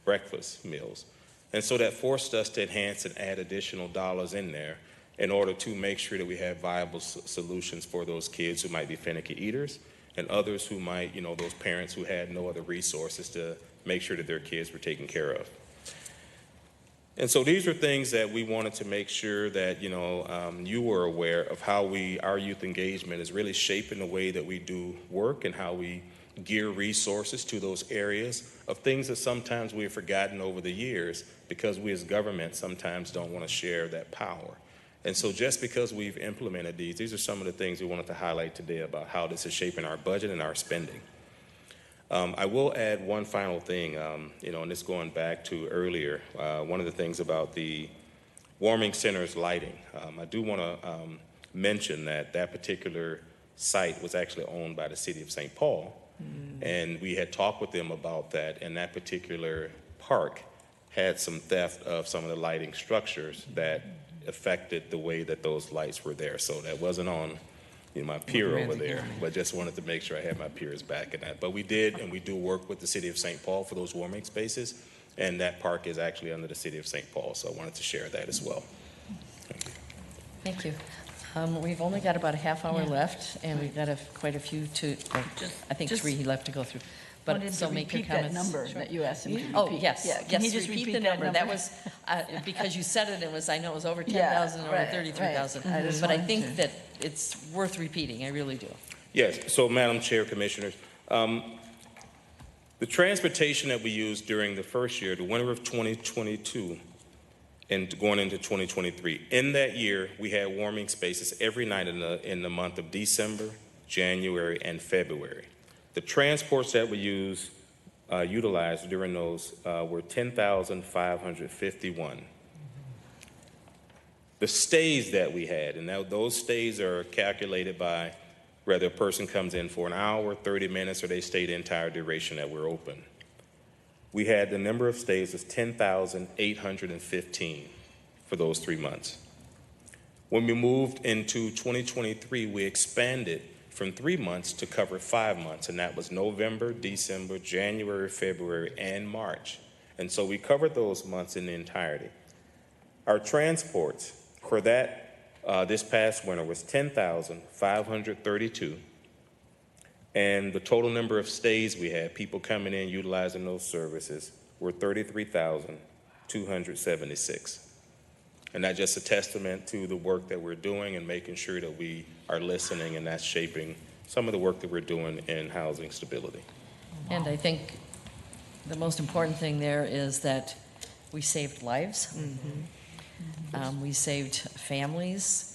breakfast meals. And so that forced us to enhance and add additional dollars in there in order to make sure that we have viable solutions for those kids who might be finicky eaters and others who might, those parents who had no other resources to make sure that their kids were taken care of. And so these are things that we wanted to make sure that, you were aware of how our youth engagement is really shaping the way that we do work and how we gear resources to those areas of things that sometimes we have forgotten over the years because we as government sometimes don't want to share that power. And so just because we've implemented these are some of the things we wanted to highlight today about how this is shaping our budget and our spending. I will add one final thing, and this going back to earlier, one of the things about the warming center's lighting. I do want to mention that particular site was actually owned by the city of St. Paul. And we had talked with them about that, and that particular park had some theft of some of the lighting structures that affected the way that those lights were there. So that wasn't on my peer over there, but just wanted to make sure I had my peers back in that. But we did, and we do work with the city of St. Paul for those warming spaces, and that park is actually under the city of St. Paul, so I wanted to share that as well. Thank you. We've only got about a half hour left, and we've got quite a few I think 3 left to go through. But so make your comments. That number that you asked him to repeat. Oh, yes. Yeah. Can you just repeat the number? That was because you said it, I know it was over 10,000 or 33,000. Right. But I think that it's worth repeating. I really do. Yes. So, Madam Chair, Commissioners, the transportation that we used during the first year, the winter of 2022, and going into 2023. In that year, we had warming spaces every night in the month of December, January, and February. The transports that we utilized during those were 10,551. The stays that we had, and those stays are calculated by whether a person comes in for an hour, 30 minutes, or they stay the entire duration that we're open. We had the number of stays as 10,815 for those 3 months. When we moved into 2023, we expanded from 3 months to cover 5 months, and that was November, December, January, February, and March. And so we covered those months in the entirety. Our transports for that this past winter was 10,532. And the total number of stays we had, people coming in utilizing those services, were 33,276. And that's just a testament to the work that we're doing and making sure that we are listening, and that's shaping some of the work that we're doing in housing stability. And I think the most important thing there is that we saved lives. We saved families.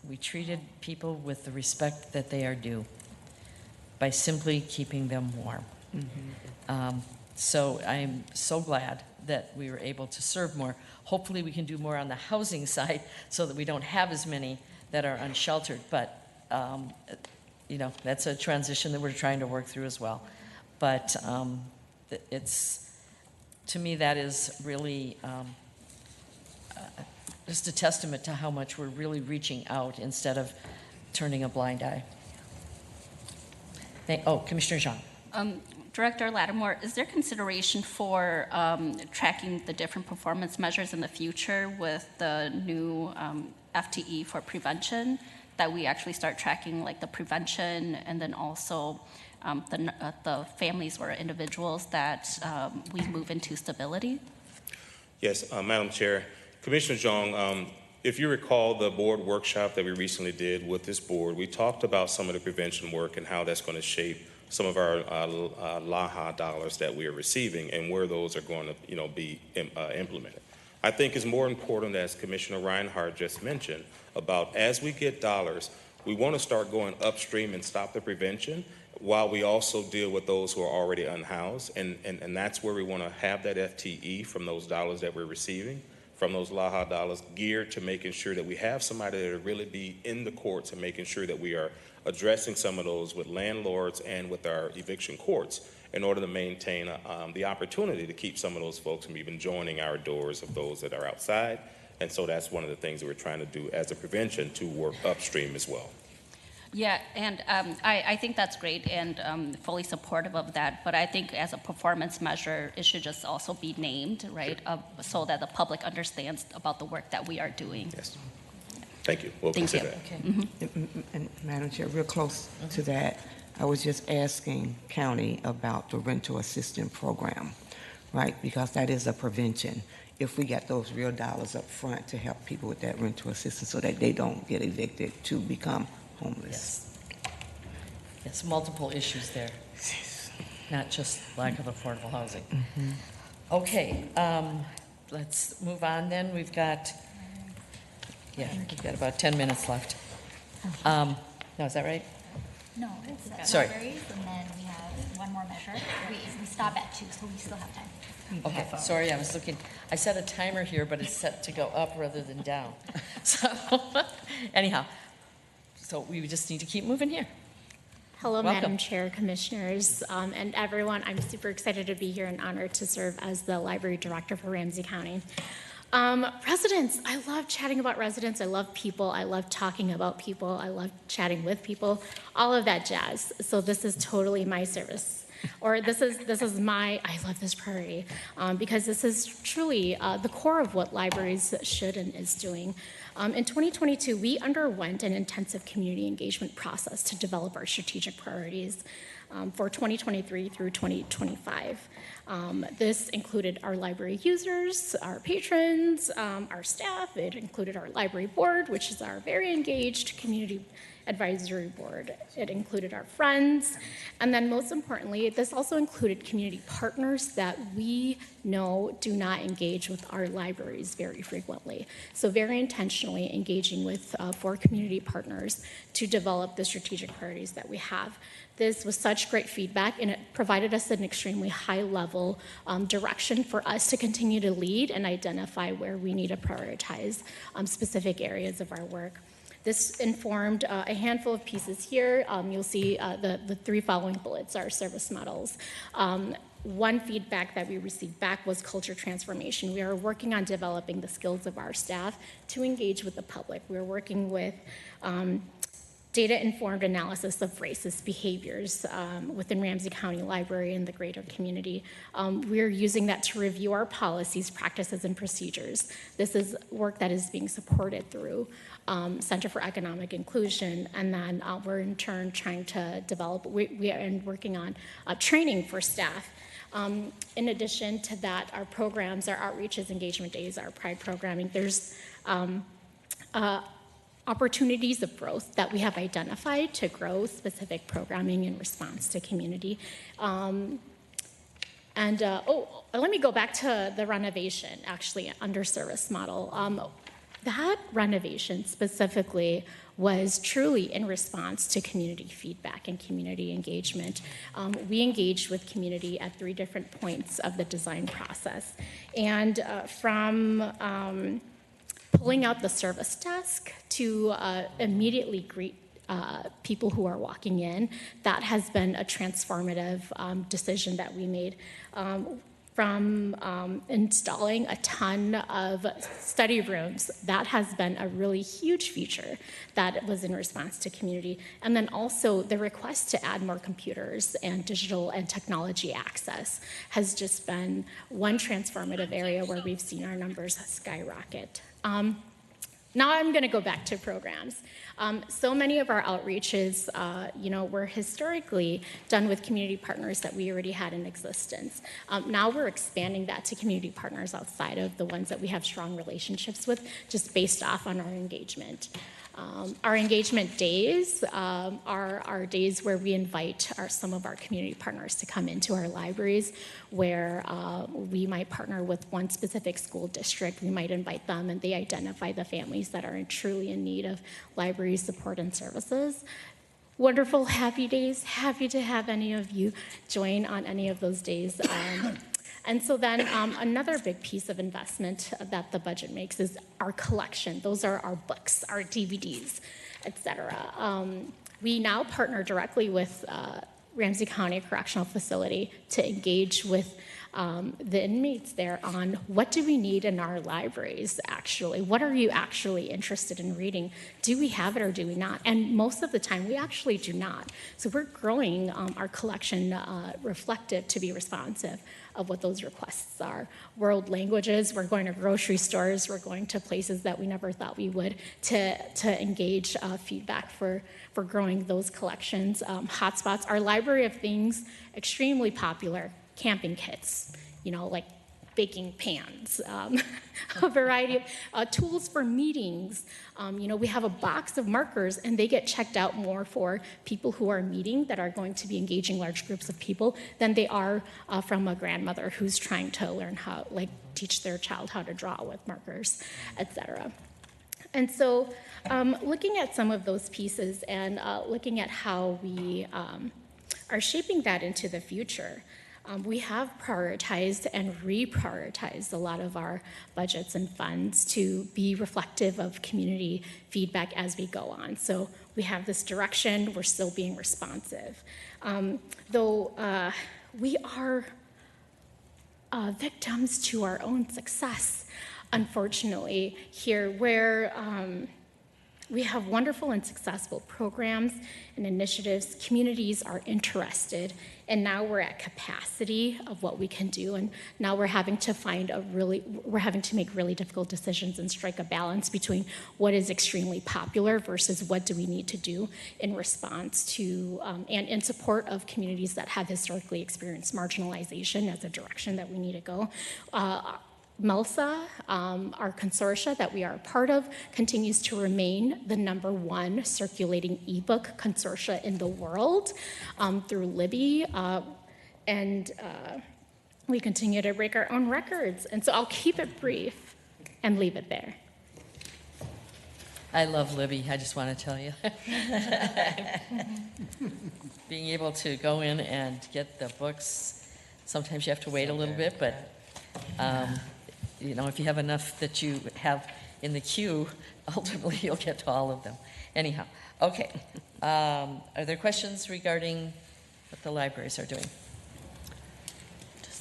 We treated people with the respect that they are due by simply keeping them warm. So I'm so glad that we were able to serve more. Hopefully we can do more on the housing side so that we don't have as many that are unsheltered. But, you know, that's a transition that we're trying to work through as well. But to me, that is really just a testament to how much we're really reaching out instead of turning a blind eye. Commissioner Zhang. Director Lattimore, is there consideration for tracking the different performance measures in the future with the new FTE for prevention, that we actually start tracking like the prevention and then also the families or individuals that we move into stability? Yes, Madam Chair. Commissioner Zhang, if you recall the board workshop that we recently did with this board, we talked about some of the prevention work and how that's going to shape some of our LAHA dollars that we are receiving and where those are going to be implemented. I think it's more important, as Commissioner Reinhardt just mentioned, about as we get dollars, we want to start going upstream and stop the prevention while we also deal with those who are already unhoused. And that's where we want to have that FTE from those dollars that we're receiving, from those LAHA dollars, geared to making sure that we have somebody that will really be in the courts and making sure that we are addressing some of those with landlords and with our eviction courts in order to maintain the opportunity to keep some of those folks from even joining our doors of those that are outside. And so that's one of the things that we're trying to do as a prevention to work upstream as well. Yeah, and I think that's great and fully supportive of that. But I think as a performance measure, it should just also be named, right, so that the public understands about the work that we are doing. Yes. Thank you. We'll consider that. And Madam Chair, real close to that, I was just asking county about the rental assistance program, right? Because that is a prevention. If we get those real dollars up front to help people with that rental assistance so that they don't get evicted to become homeless. Yes, multiple issues there, not just lack of affordable housing. Okay, let's move on then. We've got about 10 minutes left. No, is that right? No, it's Sorry. libraries, and then we have one more measure. We stop at 2, so we still have time. Okay, sorry, I was looking. I set a timer here, but it's set to go up rather than down. So, anyhow, so we just need to keep moving here. Hello, Welcome. Madam Chair, Commissioners, and everyone. I'm super excited to be here and honored to serve as the Library Director for Ramsey County. Residents, I love chatting about residents. I love people. I love talking about people. I love chatting with people, all of that jazz. So this is totally my service. Or this is my, I love this priority, because this is truly the core of what libraries should and is doing. In 2022, we underwent an intensive community engagement process to develop our strategic priorities for 2023 through 2025. This included our library users, our patrons, our staff. It included our library board, which is our very engaged community advisory board. It included our friends, and then most importantly, this also included community partners that we know do not engage with our libraries very frequently. So very intentionally engaging with 4 community partners to develop the strategic priorities that we have. This was such great feedback, and it provided us an extremely high-level direction for us to continue to lead and identify where we need to prioritize specific areas of our work. This informed a handful of pieces here. You'll see the 3 following bullets are service models. One feedback that we received back was culture transformation. We are working on developing the skills of our staff to engage with the public. We're working with data-informed analysis of racist behaviors within Ramsey County Library and the greater community. We're using that to review our policies, practices, and procedures. This is work that is being supported through Center for Economic Inclusion, and then we're in turn trying to develop, we are working on training for staff. In addition to that, our programs, our outreaches, engagement days, our pride programming, there's opportunities of growth that we have identified to grow specific programming in response to community. Let me go back to the renovation, actually, under service model. That renovation specifically was truly in response to community feedback and community engagement. We engaged with community at 3 different points of the design process. And from pulling out the service desk to immediately greet people who are walking in, that has been a transformative decision that we made. From installing a ton of study rooms, that has been a really huge feature that was in response to community. And then also the request to add more computers and digital and technology access has just been one transformative area where we've seen our numbers skyrocket. Now I'm going to go back to programs. So many of our outreaches, were historically done with community partners that we already had in existence. Now we're expanding that to community partners outside of the ones that we have strong relationships with, just based off on our engagement. Our engagement days are days where we invite some of our community partners to come into our libraries, where we might partner with one specific school district. We might invite them, and they identify the families that are truly in need of library support and services. Wonderful, happy days. Happy to have any of you join on any of those days. And so then another big piece of investment that the budget makes is our collection. Those are our books, our DVDs, et cetera. We now partner directly with Ramsey County Correctional Facility to engage with the inmates there on what do we need in our libraries, actually. What are you actually interested in reading? Do we have it or do we not? And most of the time, we actually do not. So we're growing our collection reflective to be responsive of what those requests are. World languages, we're going to grocery stores, we're going to places that we never thought we would to engage feedback for growing those collections. Hotspots, our library of things, extremely popular. Camping kits, like baking pans, a variety of tools for meetings. We have a box of markers, and they get checked out more for people who are meeting, that are going to be engaging large groups of people, than they are from a grandmother who's trying to learn how, teach their child how to draw with markers, etc. And so looking at some of those pieces and looking at how we are shaping that into the future, we have prioritized and reprioritized a lot of our budgets and funds to be reflective of community feedback as we go on. So we have this direction, we're still being responsive. Though we are victims to our own success, unfortunately, here, where we have wonderful and successful programs and initiatives. Communities are interested, and now we're at capacity of what we can do, and now we're having to make really difficult decisions and strike a balance between what is extremely popular versus what do we need to do in response to and in support of communities that have historically experienced marginalization as a direction that we need to go. MELSA, our consortia that we are a part of, continues to remain the #1 circulating ebook consortia in the world through Libby. And we continue to break our own records. And so I'll keep it brief and leave it there. I love Libby, I just want to tell you. Being able to go in and get the books, sometimes you have to wait a little bit, but you know, if you have enough that you have in the queue, ultimately you'll get to all of them. Anyhow, okay. Are there questions regarding what the libraries are doing?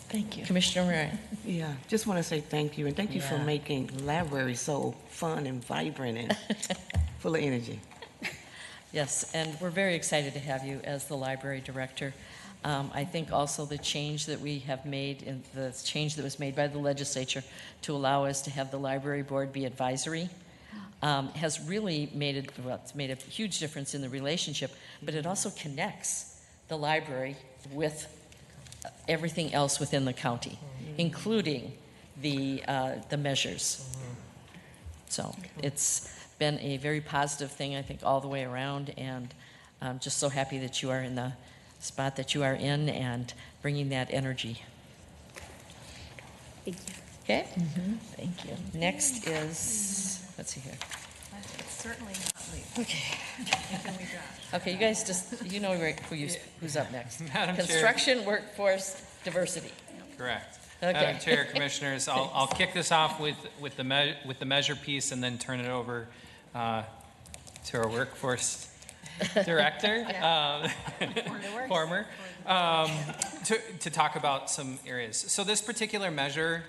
Thank you. Commissioner Moran. Yeah, just want to say thank you, and thank you for making libraries so fun and vibrant and full of energy. Yes, and we're very excited to have you as the library director. I think also the change that we have made, and the change that was made by the legislature to allow us to have the library board be advisory, has really made it's made a huge difference in the relationship, but it also connects the library with everything else within the county, including the measures. So it's been a very positive thing, I think, all the way around, and I'm just so happy that you are in the spot that you are in and bringing that energy. Thank you. Okay? Thank you. Next is, let's see here. It's certainly not late. Okay. Can we draft? Okay, you guys just, you know who's up next. Madam Chair. Construction, workforce, diversity. Correct. Okay. Madam Chair, Commissioners, I'll kick this off with the measure piece and then turn it over to our workforce director, former, to talk about some areas. So this particular measure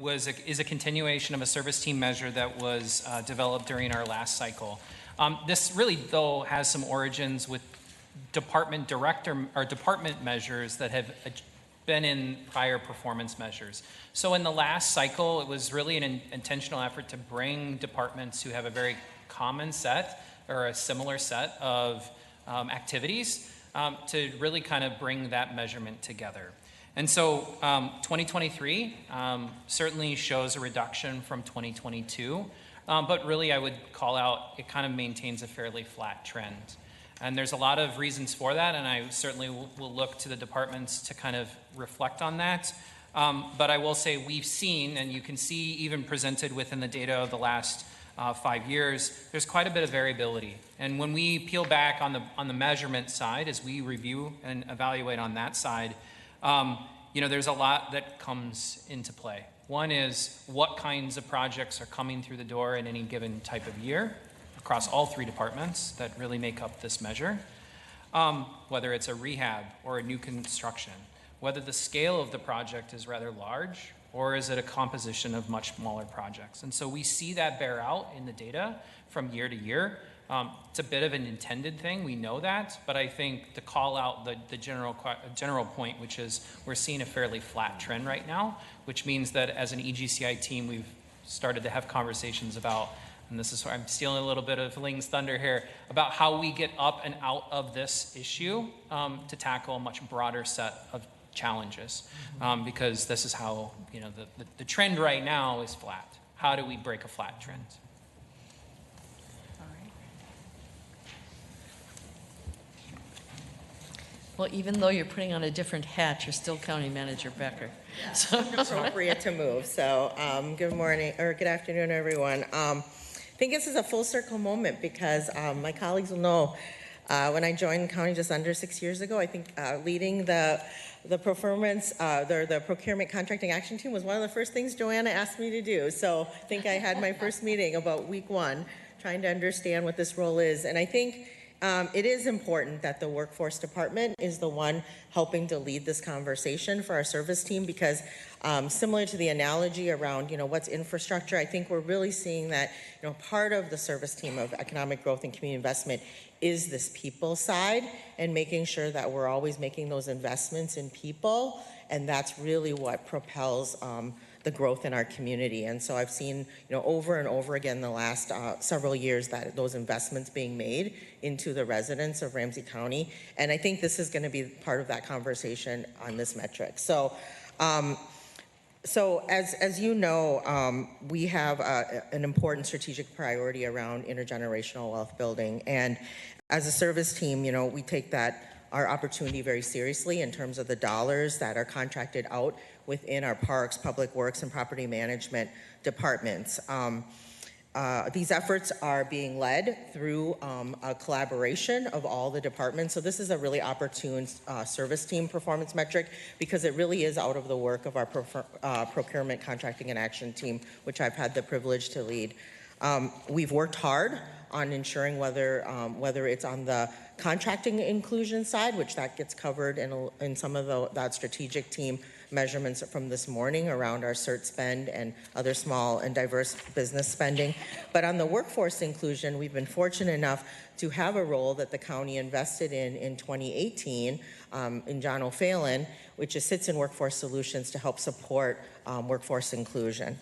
is a continuation of a service team measure that was developed during our last cycle. This really, though, has some origins with department measures that have been in prior performance measures. So in the last cycle, it was really an intentional effort to bring departments who have a very common set or a similar set of activities to really kind of bring that measurement together. And so 2023 certainly shows a reduction from 2022, but really I would call out it kind of maintains a fairly flat trend. And there's a lot of reasons for that, and I certainly will look to the departments to kind of reflect on that. But I will say we've seen, and you can see even presented within the data of the last 5 years, there's quite a bit of variability. And when we peel back on the measurement side, as we review and evaluate on that side, there's a lot that comes into play. One is what kinds of projects are coming through the door in any given type of year across all 3 departments that really make up this measure, whether it's a rehab or a new construction, whether the scale of the project is rather large, or is it a composition of much smaller projects? And so we see that bear out in the data from year to year. It's a bit of an intended thing, we know that, but I think to call out the general point, which is we're seeing a fairly flat trend right now, which means that as an EGCI team, we've started to have conversations about, and this is where I'm stealing a little bit of Ling's thunder here, about how we get up and out of this issue to tackle a much broader set of challenges, because this is how, the trend right now is flat. How do we break a flat trend? All right. Well, even though you're putting on a different hat, you're still County Manager Becker. So appropriate to move. So good morning, or good afternoon, everyone. I think this is a full circle moment because my colleagues will know when I joined the county just under 6 years ago, I think leading the performance, the procurement contracting action team was one of the first things Joanna asked me to do. So I think I had my first meeting about week 1, trying to understand what this role is. And I think it is important that the workforce department is the one helping to lead this conversation for our service team, because similar to the analogy around, what's infrastructure, I think we're really seeing that, part of the service team of economic growth and community investment is this people side, and making sure that we're always making those investments in people, and that's really what propels the growth in our community. And so I've seen, over and over again the last several years that those investments being made into the residents of Ramsey County, and I think this is going to be part of that conversation on this metric. So So as you know, we have an important strategic priority around intergenerational wealth building. And as a service team, you know, we take our opportunity very seriously in terms of the dollars that are contracted out within our parks, public works, and property management departments. These efforts are being led through a collaboration of all the departments. So this is a really opportune service team performance metric because it really is out of the work of our procurement, contracting, and action team, which I've had the privilege to lead. We've worked hard on ensuring whether it's on the contracting inclusion side, which that gets covered in some of that strategic team measurements from this morning around our CERT spend and other small and diverse business spending. But on the workforce inclusion, we've been fortunate enough to have a role that the county invested in 2018 in John O'Phelan, which sits in Workforce Solutions to help support workforce inclusion.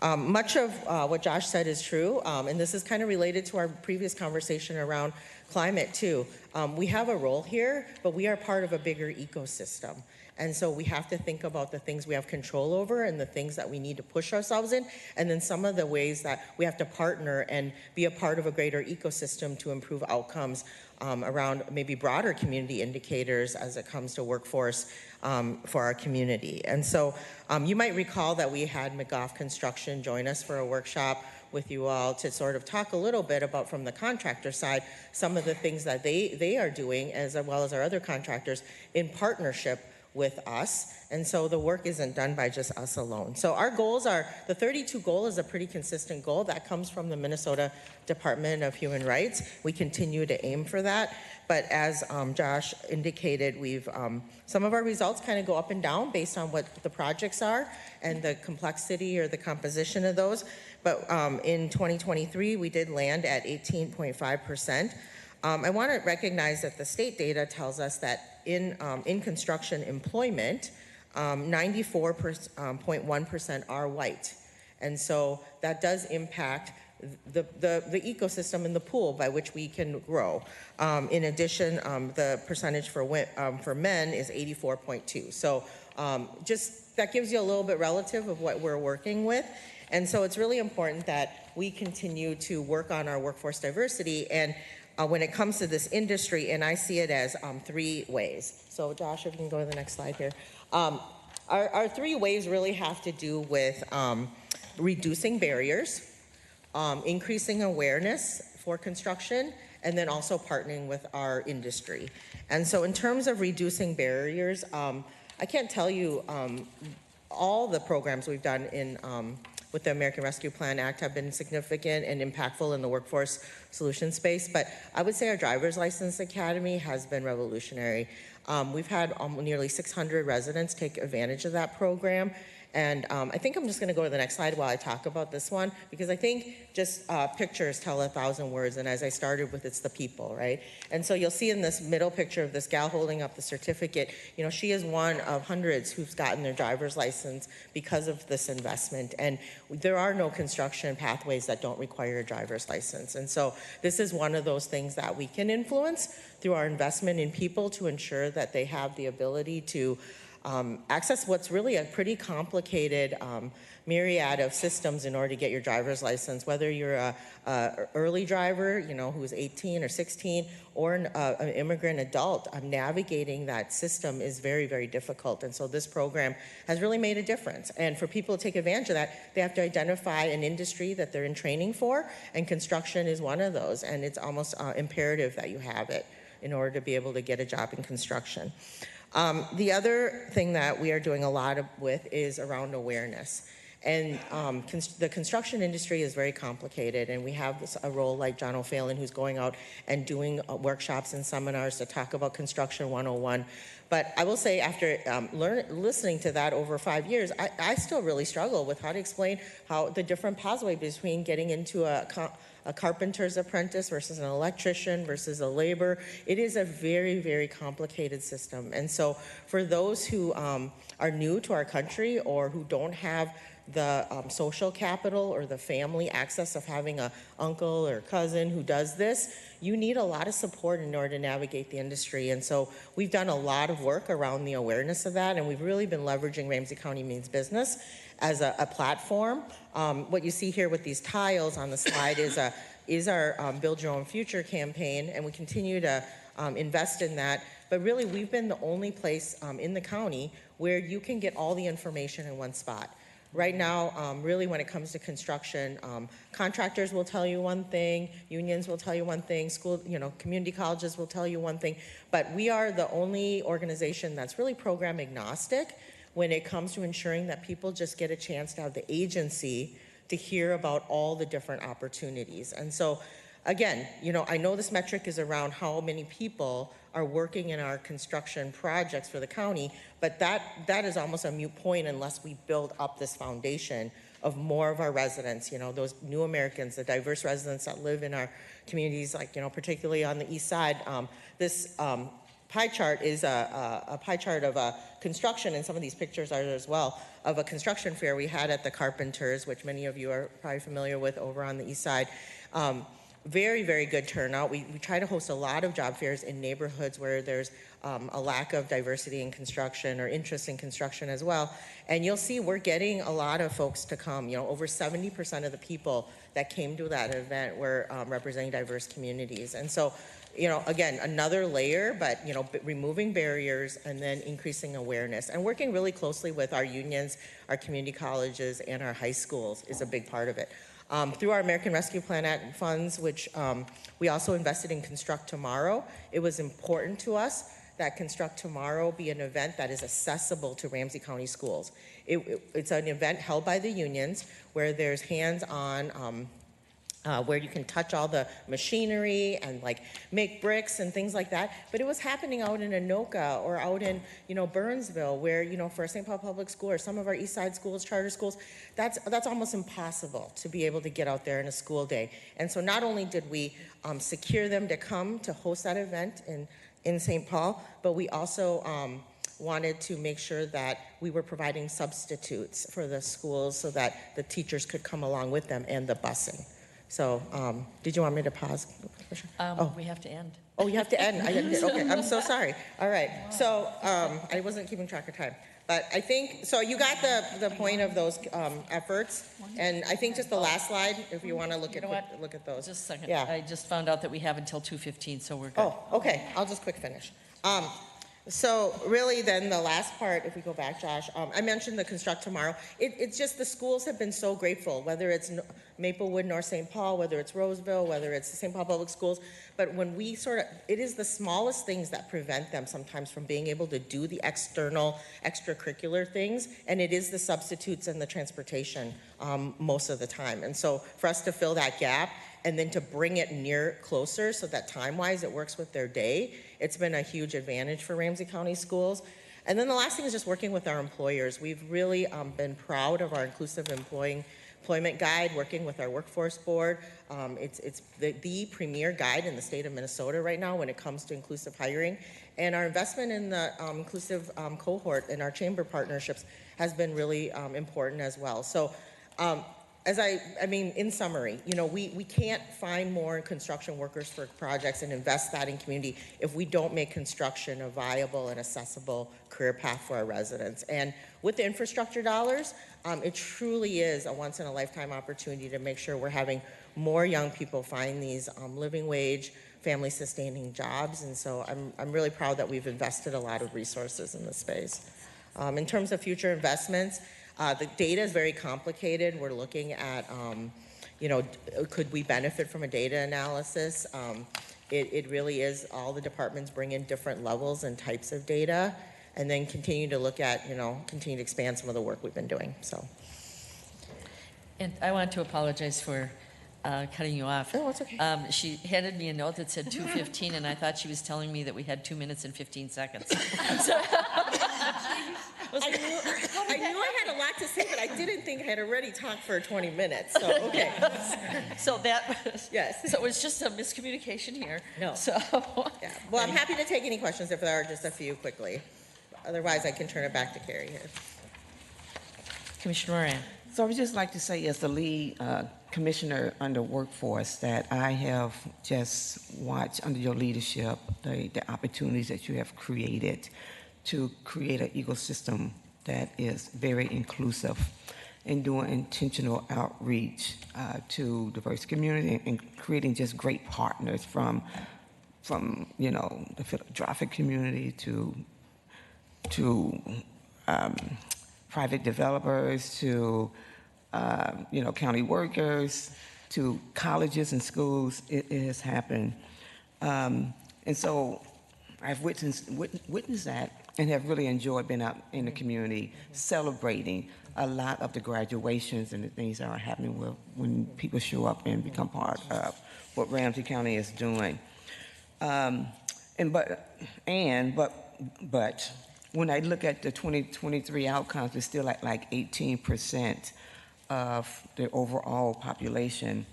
Much of what Josh said is true, and this is kind of related to our previous conversation around climate too. We have a role here, but we are part of a bigger ecosystem. And so we have to think about the things we have control over and the things that we need to push ourselves in, and then some of the ways that we have to partner and be a part of a greater ecosystem to improve outcomes around maybe broader community indicators as it comes to workforce for our community. And so you might recall that we had McGough Construction join us for a workshop with you all to sort of talk a little bit about, from the contractor side, some of the things that they are doing, as well as our other contractors, in partnership with us. And so the work isn't done by just us alone. So our goals are, the 32 goal is a pretty consistent goal that comes from the Minnesota Department of Human Rights. We continue to aim for that. But as Josh indicated, some of our results kind of go up and down based on what the projects are and the complexity or the composition of those. But in 2023, we did land at 18.5%. I want to recognize that the state data tells us that in construction employment, 94.1% are white. And so that does impact the ecosystem and the pool by which we can grow. In addition, the percentage for men is 84.2. So just that gives you a little bit relative of what we're working with. And so it's really important that we continue to work on our workforce diversity. And when it comes to this industry, and I see it as 3 ways. So Josh, if you can go to the next slide here. Our 3 ways really have to do with reducing barriers, increasing awareness for construction, and then also partnering with our industry. And so in terms of reducing barriers, I can't tell you all the programs we've done with the American Rescue Plan Act have been significant and impactful in the workforce solution space, but I would say our Driver's License Academy has been revolutionary. We've had nearly 600 residents take advantage of that program. And I think I'm just going to go to the next slide while I talk about this one, because I think just pictures tell 1,000 words. And as I started with, it's the people, right? And so you'll see in this middle picture of this gal holding up the certificate, you know, she is one of hundreds who's gotten their driver's license because of this investment. And there are no construction pathways that don't require a driver's license. And so this is one of those things that we can influence through our investment in people to ensure that they have the ability to access what's really a pretty complicated myriad of systems in order to get your driver's license, whether you're a early driver, you know, who's 18 or 16, or an immigrant adult. Navigating that system is very, very difficult. And so this program has really made a difference. And for people to take advantage of that, they have to identify an industry that they're in training for, and construction is one of those. And it's almost imperative that you have it in order to be able to get a job in construction. The other thing that we are doing a lot with is around awareness. And the construction industry is very complicated, and we have a role like John O'Phelan, who's going out and doing workshops and seminars to talk about Construction 101. But I will say, after listening to that over 5 years, I still really struggle with how to explain how the different pathway between getting into a carpenter's apprentice versus an electrician versus a laborer. It is a very, very complicated system. And so for those who are new to our country or who don't have the social capital or the family access of having a uncle or cousin who does this, you need a lot of support in order to navigate the industry. And so we've done a lot of work around the awareness of that, and we've really been leveraging Ramsey County Means Business as a platform. What you see here with these tiles on the slide is our Build Your Own Future campaign, and we continue to invest in that. But really, we've been the only place in the county where you can get all the information in one spot. Right now, really when it comes to construction, contractors will tell you one thing, unions will tell you one thing, school, community colleges will tell you one thing, but we are the only organization that's really program agnostic when it comes to ensuring that people just get a chance to have the agency to hear about all the different opportunities. And so, again, I know this metric is around how many people are working in our construction projects for the county, but that is almost a moot point unless we build up this foundation of more of our residents, those new Americans, the diverse residents that live in our communities, like, particularly on the east side. This pie chart is a pie chart of construction, and some of these pictures are as well, of a construction fair we had at the Carpenters, which many of you are probably familiar with over on the east side. Very, very good turnout. We try to host a lot of job fairs in neighborhoods where there's a lack of diversity in construction or interest in construction as well. And you'll see we're getting a lot of folks to come. Over 70% of the people that came to that event were representing diverse communities. And so, again, another layer, but, removing barriers and then increasing awareness and working really closely with our unions, our community colleges, and our high schools is a big part of it. Through our American Rescue Plan Act funds, which we also invested in Construct Tomorrow, it was important to us that Construct Tomorrow be an event that is accessible to Ramsey County schools. It's an event held by the unions where there's hands-on, where you can touch all the machinery and make bricks and things like that. But it was happening out in Anoka or out in, Burnsville, where, for St. Paul Public School or some of our East Side schools, charter schools, that's almost impossible to be able to get out there in a school day. And so not only did we secure them to come to host that event in St. Paul, but we also wanted to make sure that we were providing substitutes for the schools so that the teachers could come along with them and the busing. So, did you want me to pause? We have to end. Oh, you have to end. I didn't. Okay, I'm so sorry. All right. So, I wasn't keeping track of time, but I think so. You got the point of those efforts, and I think just the last slide, if you want to look at those. Just a second. Yeah. I just found out that we have until 2:15, so we're good. Oh, okay. I'll just quick finish. So really then the last part, if we go back, Josh, I mentioned the Construct Tomorrow. It's just the schools have been so grateful, whether it's Maplewood, North St. Paul, whether it's Roseville, whether it's the St. Paul Public Schools. But when we it is the smallest things that prevent them sometimes from being able to do the external, extracurricular things. And it is the substitutes and the transportation most of the time. And so for us to fill that gap, and then to bring it closer so that time-wise it works with their day, it's been a huge advantage for Ramsey County schools. And then the last thing is just working with our employers. We've really been proud of our inclusive employment guide, working with our workforce board. It's the premier guide in the state of Minnesota right now when it comes to inclusive hiring. And our investment in the inclusive cohort and our chamber partnerships has been really important as well. So, in summary, we can't find more construction workers for projects and invest that in community if we don't make construction a viable and accessible career path for our residents. And with the infrastructure dollars, it truly is a once-in-a-lifetime opportunity to make sure we're having more young people find these living wage, family-sustaining jobs. And so I'm really proud that we've invested a lot of resources in this space. In terms of future investments, the data is very complicated. We're looking at, could we benefit from a data analysis? It really is, all the departments bring in different levels and types of data, and then continue to look at, continue to expand some of the work we've been doing, so. And I want to apologize for cutting you off. Oh, it's okay. She handed me a note that said 2:15, and I thought she was telling me that we had 2 minutes and 15 seconds. I knew I had a lot to say, but I didn't think I had already talked for 20 minutes, so, okay. So that was, yes. So it was just a miscommunication here. No. So. Yeah. Well, I'm happy to take any questions if there are just a few quickly. Otherwise, I can turn it back to Carrie here. Commissioner Moran. So I would just like to say, as the lead commissioner under workforce, that I have just watched under your leadership the opportunities that you have created to create an ecosystem that is very inclusive and doing intentional outreach to diverse community and creating just great partners from the philanthropic community to private developers to county workers to colleges and schools. It has happened, and so I've witnessed that and have really enjoyed being out in the community celebrating a lot of the graduations and the things that are happening when people show up and become part of what Ramsey County is doing. But when I look at the 2023 outcomes, it's still at like 18% of the overall population.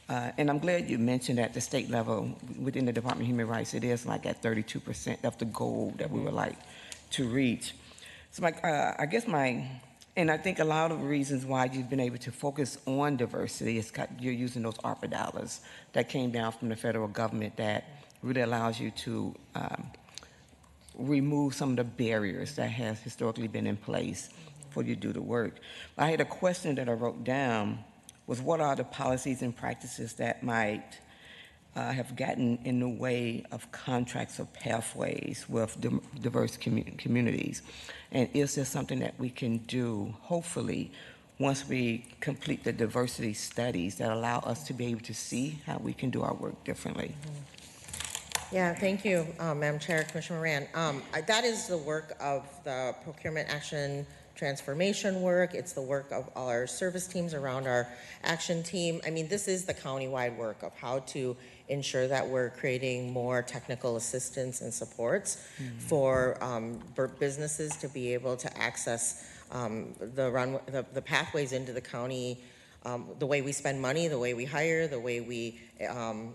And I'm glad you mentioned at the state level, within the Department of Human Rights, it is like at 32% of the goal that we would like to reach. So and I think a lot of the reasons why you've been able to focus on diversity is you're using those ARPA dollars that came down from the federal government that really allows you to remove some of the barriers that has historically been in place for you to do the work. I had a question that I wrote down was, what are the policies and practices that might have gotten in the way of contracts or pathways with diverse communities? And is there something that we can do, hopefully, once we complete the diversity studies that allow us to be able to see how we can do our work differently? Yeah, thank you, Madam Chair, Commissioner Moran. That is the work of the procurement action transformation work. It's the work of all our service teams around our action team. I mean, this is the county-wide work of how to ensure that we're creating more technical assistance and supports for businesses to be able to access the pathways into the county, the way we spend money, the way we hire, the way we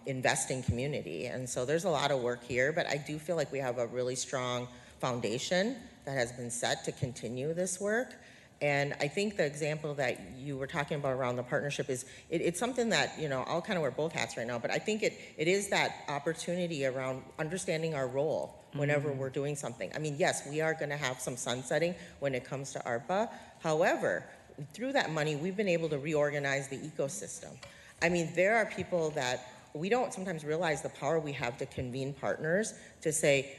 invest in community. And so there's a lot of work here, but I do feel like we have a really strong foundation that has been set to continue this work. And I think the example that you were talking about around the partnership is, it's something that, I'll kind of wear both hats right now, but I think it is that opportunity around understanding our role whenever we're doing something. I mean, yes, we are going to have some sunsetting when it comes to ARPA. However, through that money, we've been able to reorganize the ecosystem. I mean, there are people that we don't sometimes realize the power we have to convene partners to say,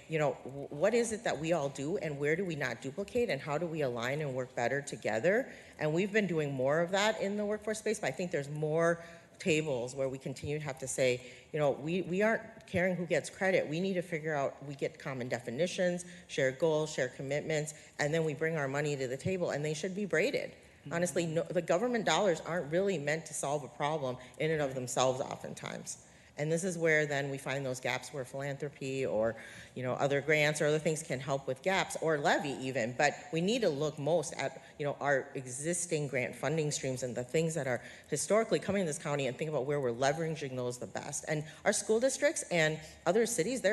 what is it that we all do and where do we not duplicate and how do we align and work better together? And we've been doing more of that in the workforce space, but I think there's more tables where we continue to have to say, we aren't caring who gets credit. We need to figure out, we get common definitions, share goals, share commitments, and then we bring our money to the table, and they should be braided. Honestly, the government dollars aren't really meant to solve a problem in and of themselves oftentimes. And this is where then we find those gaps where philanthropy or, other grants or other things can help with gaps, or levy even. But we need to look most at, our existing grant funding streams and the things that are historically coming to this county and think about where we're leveraging those the best. And our school districts and other cities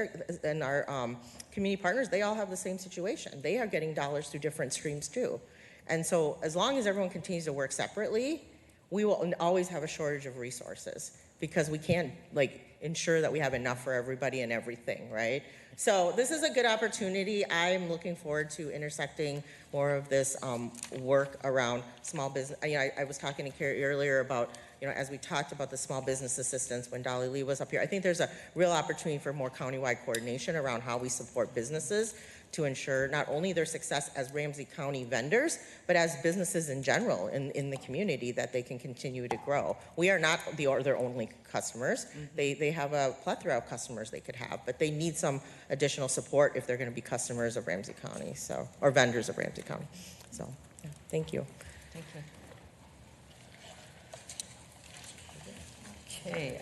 and our community partners, they all have the same situation. They are getting dollars through different streams too. And so as long as everyone continues to work separately, we will always have a shortage of resources because we can't ensure that we have enough for everybody and everything, right? So this is a good opportunity. I'm looking forward to intersecting more of this work around small business. I was talking to Carrie earlier about, as we talked about the small business assistance when Dolly Lee was up here, I think there's a real opportunity for more countywide coordination around how we support businesses to ensure not only their success as Ramsey County vendors, but as businesses in general in the community, that they can continue to grow. We are not their only customers. They have a plethora of customers they could have, but they need some additional support if they're going to be customers of Ramsey County, or vendors of Ramsey County. So, yeah, thank you. Thank you. Okay,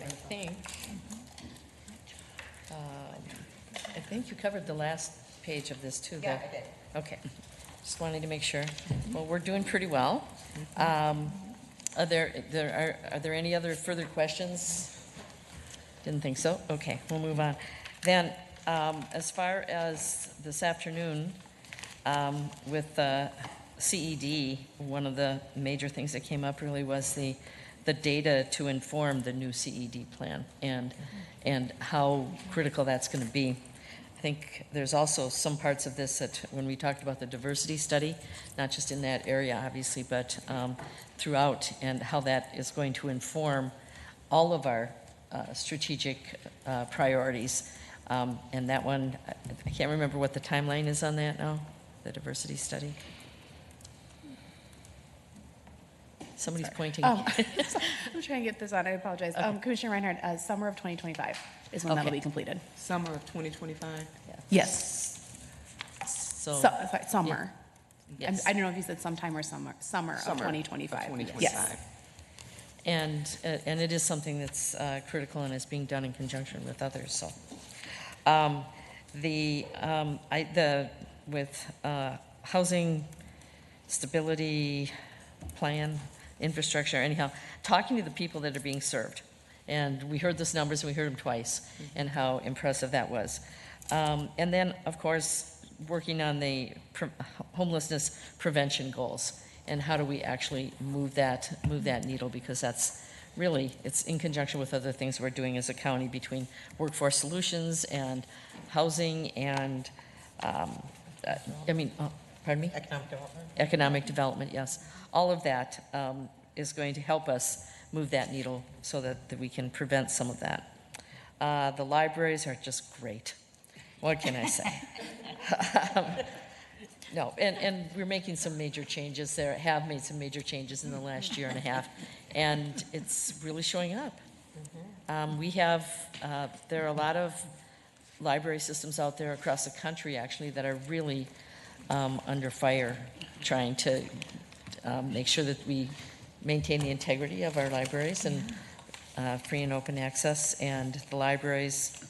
I think you covered the last page of this too. Yeah, I did. Okay, just wanted to make sure. Well, we're doing pretty well. Are there any other further questions? Didn't think so. Okay, we'll move on. Then, as far as this afternoon, with CED, one of the major things that came up really was the data to inform the new CED plan and how critical that's going to be. I think there's also some parts of this that when we talked about the diversity study, not just in that area obviously, but throughout, and how that is going to inform all of our strategic priorities. And that one, I can't remember what the timeline is on that now, the diversity study. Somebody's pointing. I'm trying to get this on. I apologize. Okay. Commissioner Reinhardt, summer of 2025 is when that'll be completed. Summer of 2025? Yes. Sorry, summer. Yes. I don't know if you said sometime or summer of 2025. Yes. And it is something that's critical and is being done in conjunction with others. So, with housing stability plan, infrastructure, anyhow, talking to the people that are being served. And we heard those numbers, and we heard them twice, and how impressive that was. And then, of course, working on the homelessness prevention goals, and how do we actually move that needle, because that's really, it's in conjunction with other things we're doing as a county between workforce solutions and housing and, pardon me? Economic development. Economic development, yes. All of that is going to help us move that needle so that we can prevent some of that. The libraries are just great. What can I say? No, and we're making some major changes there, have made some major changes in the last year and a half, and it's really showing up. We have, there are a lot of library systems out there across the country, actually, that are really under fire, trying to make sure that we maintain the integrity of our libraries and free and open access, and the libraries,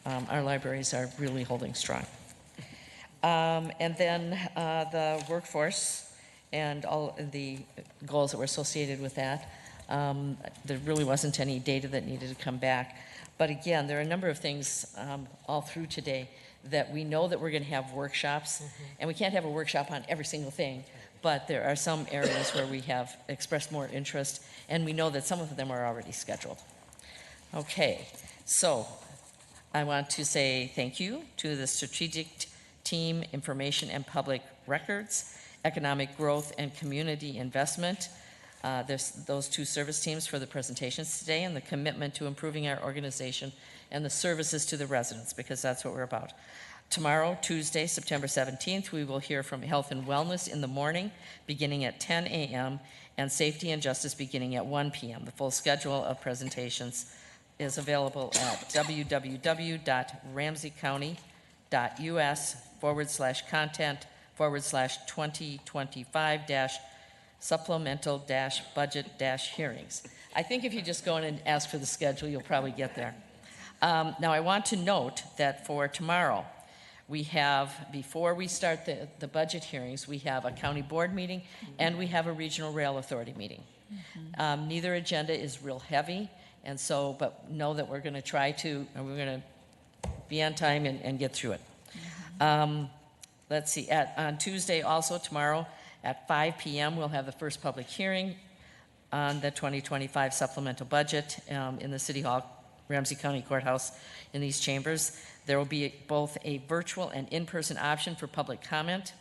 our libraries are really holding strong. And then the workforce and all the goals that were associated with that. There really wasn't any data that needed to come back. But again, there are a number of things all through today that we know that we're going to have workshops, and we can't have a workshop on every single thing, but there are some areas where we have expressed more interest, and we know that some of them are already scheduled. Okay, so I want to say thank you to the strategic team, information and public records, economic growth and community investment, those two service teams for the presentations today, and the commitment to improving our organization and the services to the residents, because that's what we're about. Tomorrow, Tuesday, September 17th, we will hear from Health and Wellness in the morning, beginning at 10 a.m., and Safety and Justice beginning at 1 p.m. The full schedule of presentations is available at www.ramseycounty.us/content/supplemental-budget-hearings. I think if you just go in and ask for the schedule, you'll probably get there. Now, I want to note that for tomorrow, we have, before we start the budget hearings, we have a county board meeting and we have a regional rail authority meeting. Neither agenda is real heavy, and so, but know that we're going to try to, and we're going to be on time and get through it. Let's see, on Tuesday also, tomorrow at 5 p.m., we'll have the first public hearing on the 2025 supplemental budget in the City Hall, Ramsey County Courthouse in these chambers. There will be both a virtual and in-person option for public comment.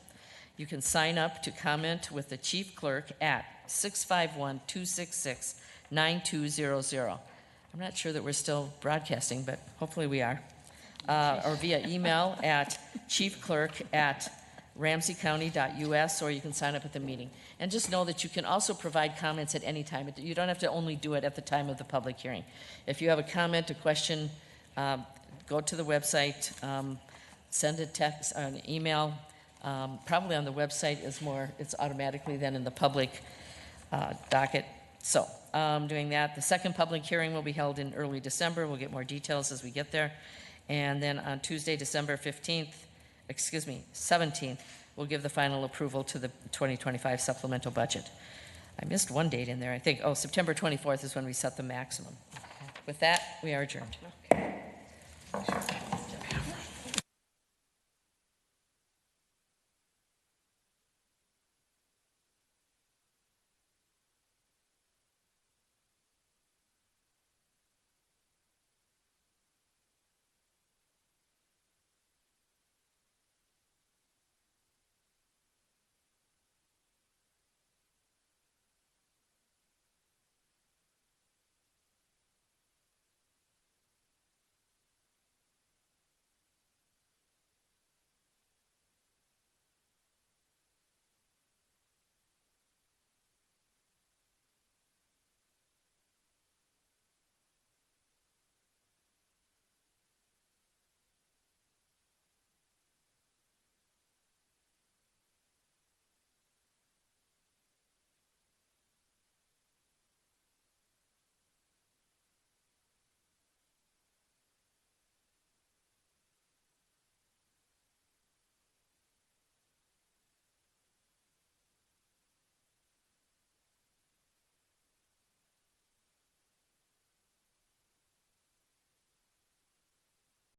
You can sign up to comment with the chief clerk at 651-266-9200. I'm not sure that we're still broadcasting, but hopefully we are. Or via email at chiefclerk@ramseycounty.us, or you can sign up at the meeting. And just know that you can also provide comments at any time. You don't have to only do it at the time of the public hearing. If you have a comment, a question, go to the website, send a text, an email. Probably on the website is more, it's automatically then in the public docket. So doing that. The second public hearing will be held in early December. We'll get more details as we get there. And then on Tuesday, December 17th, we'll give the final approval to the 2025 supplemental budget. I missed one date in there, I think. Oh, September 24th is when we set the maximum. With that, we are adjourned.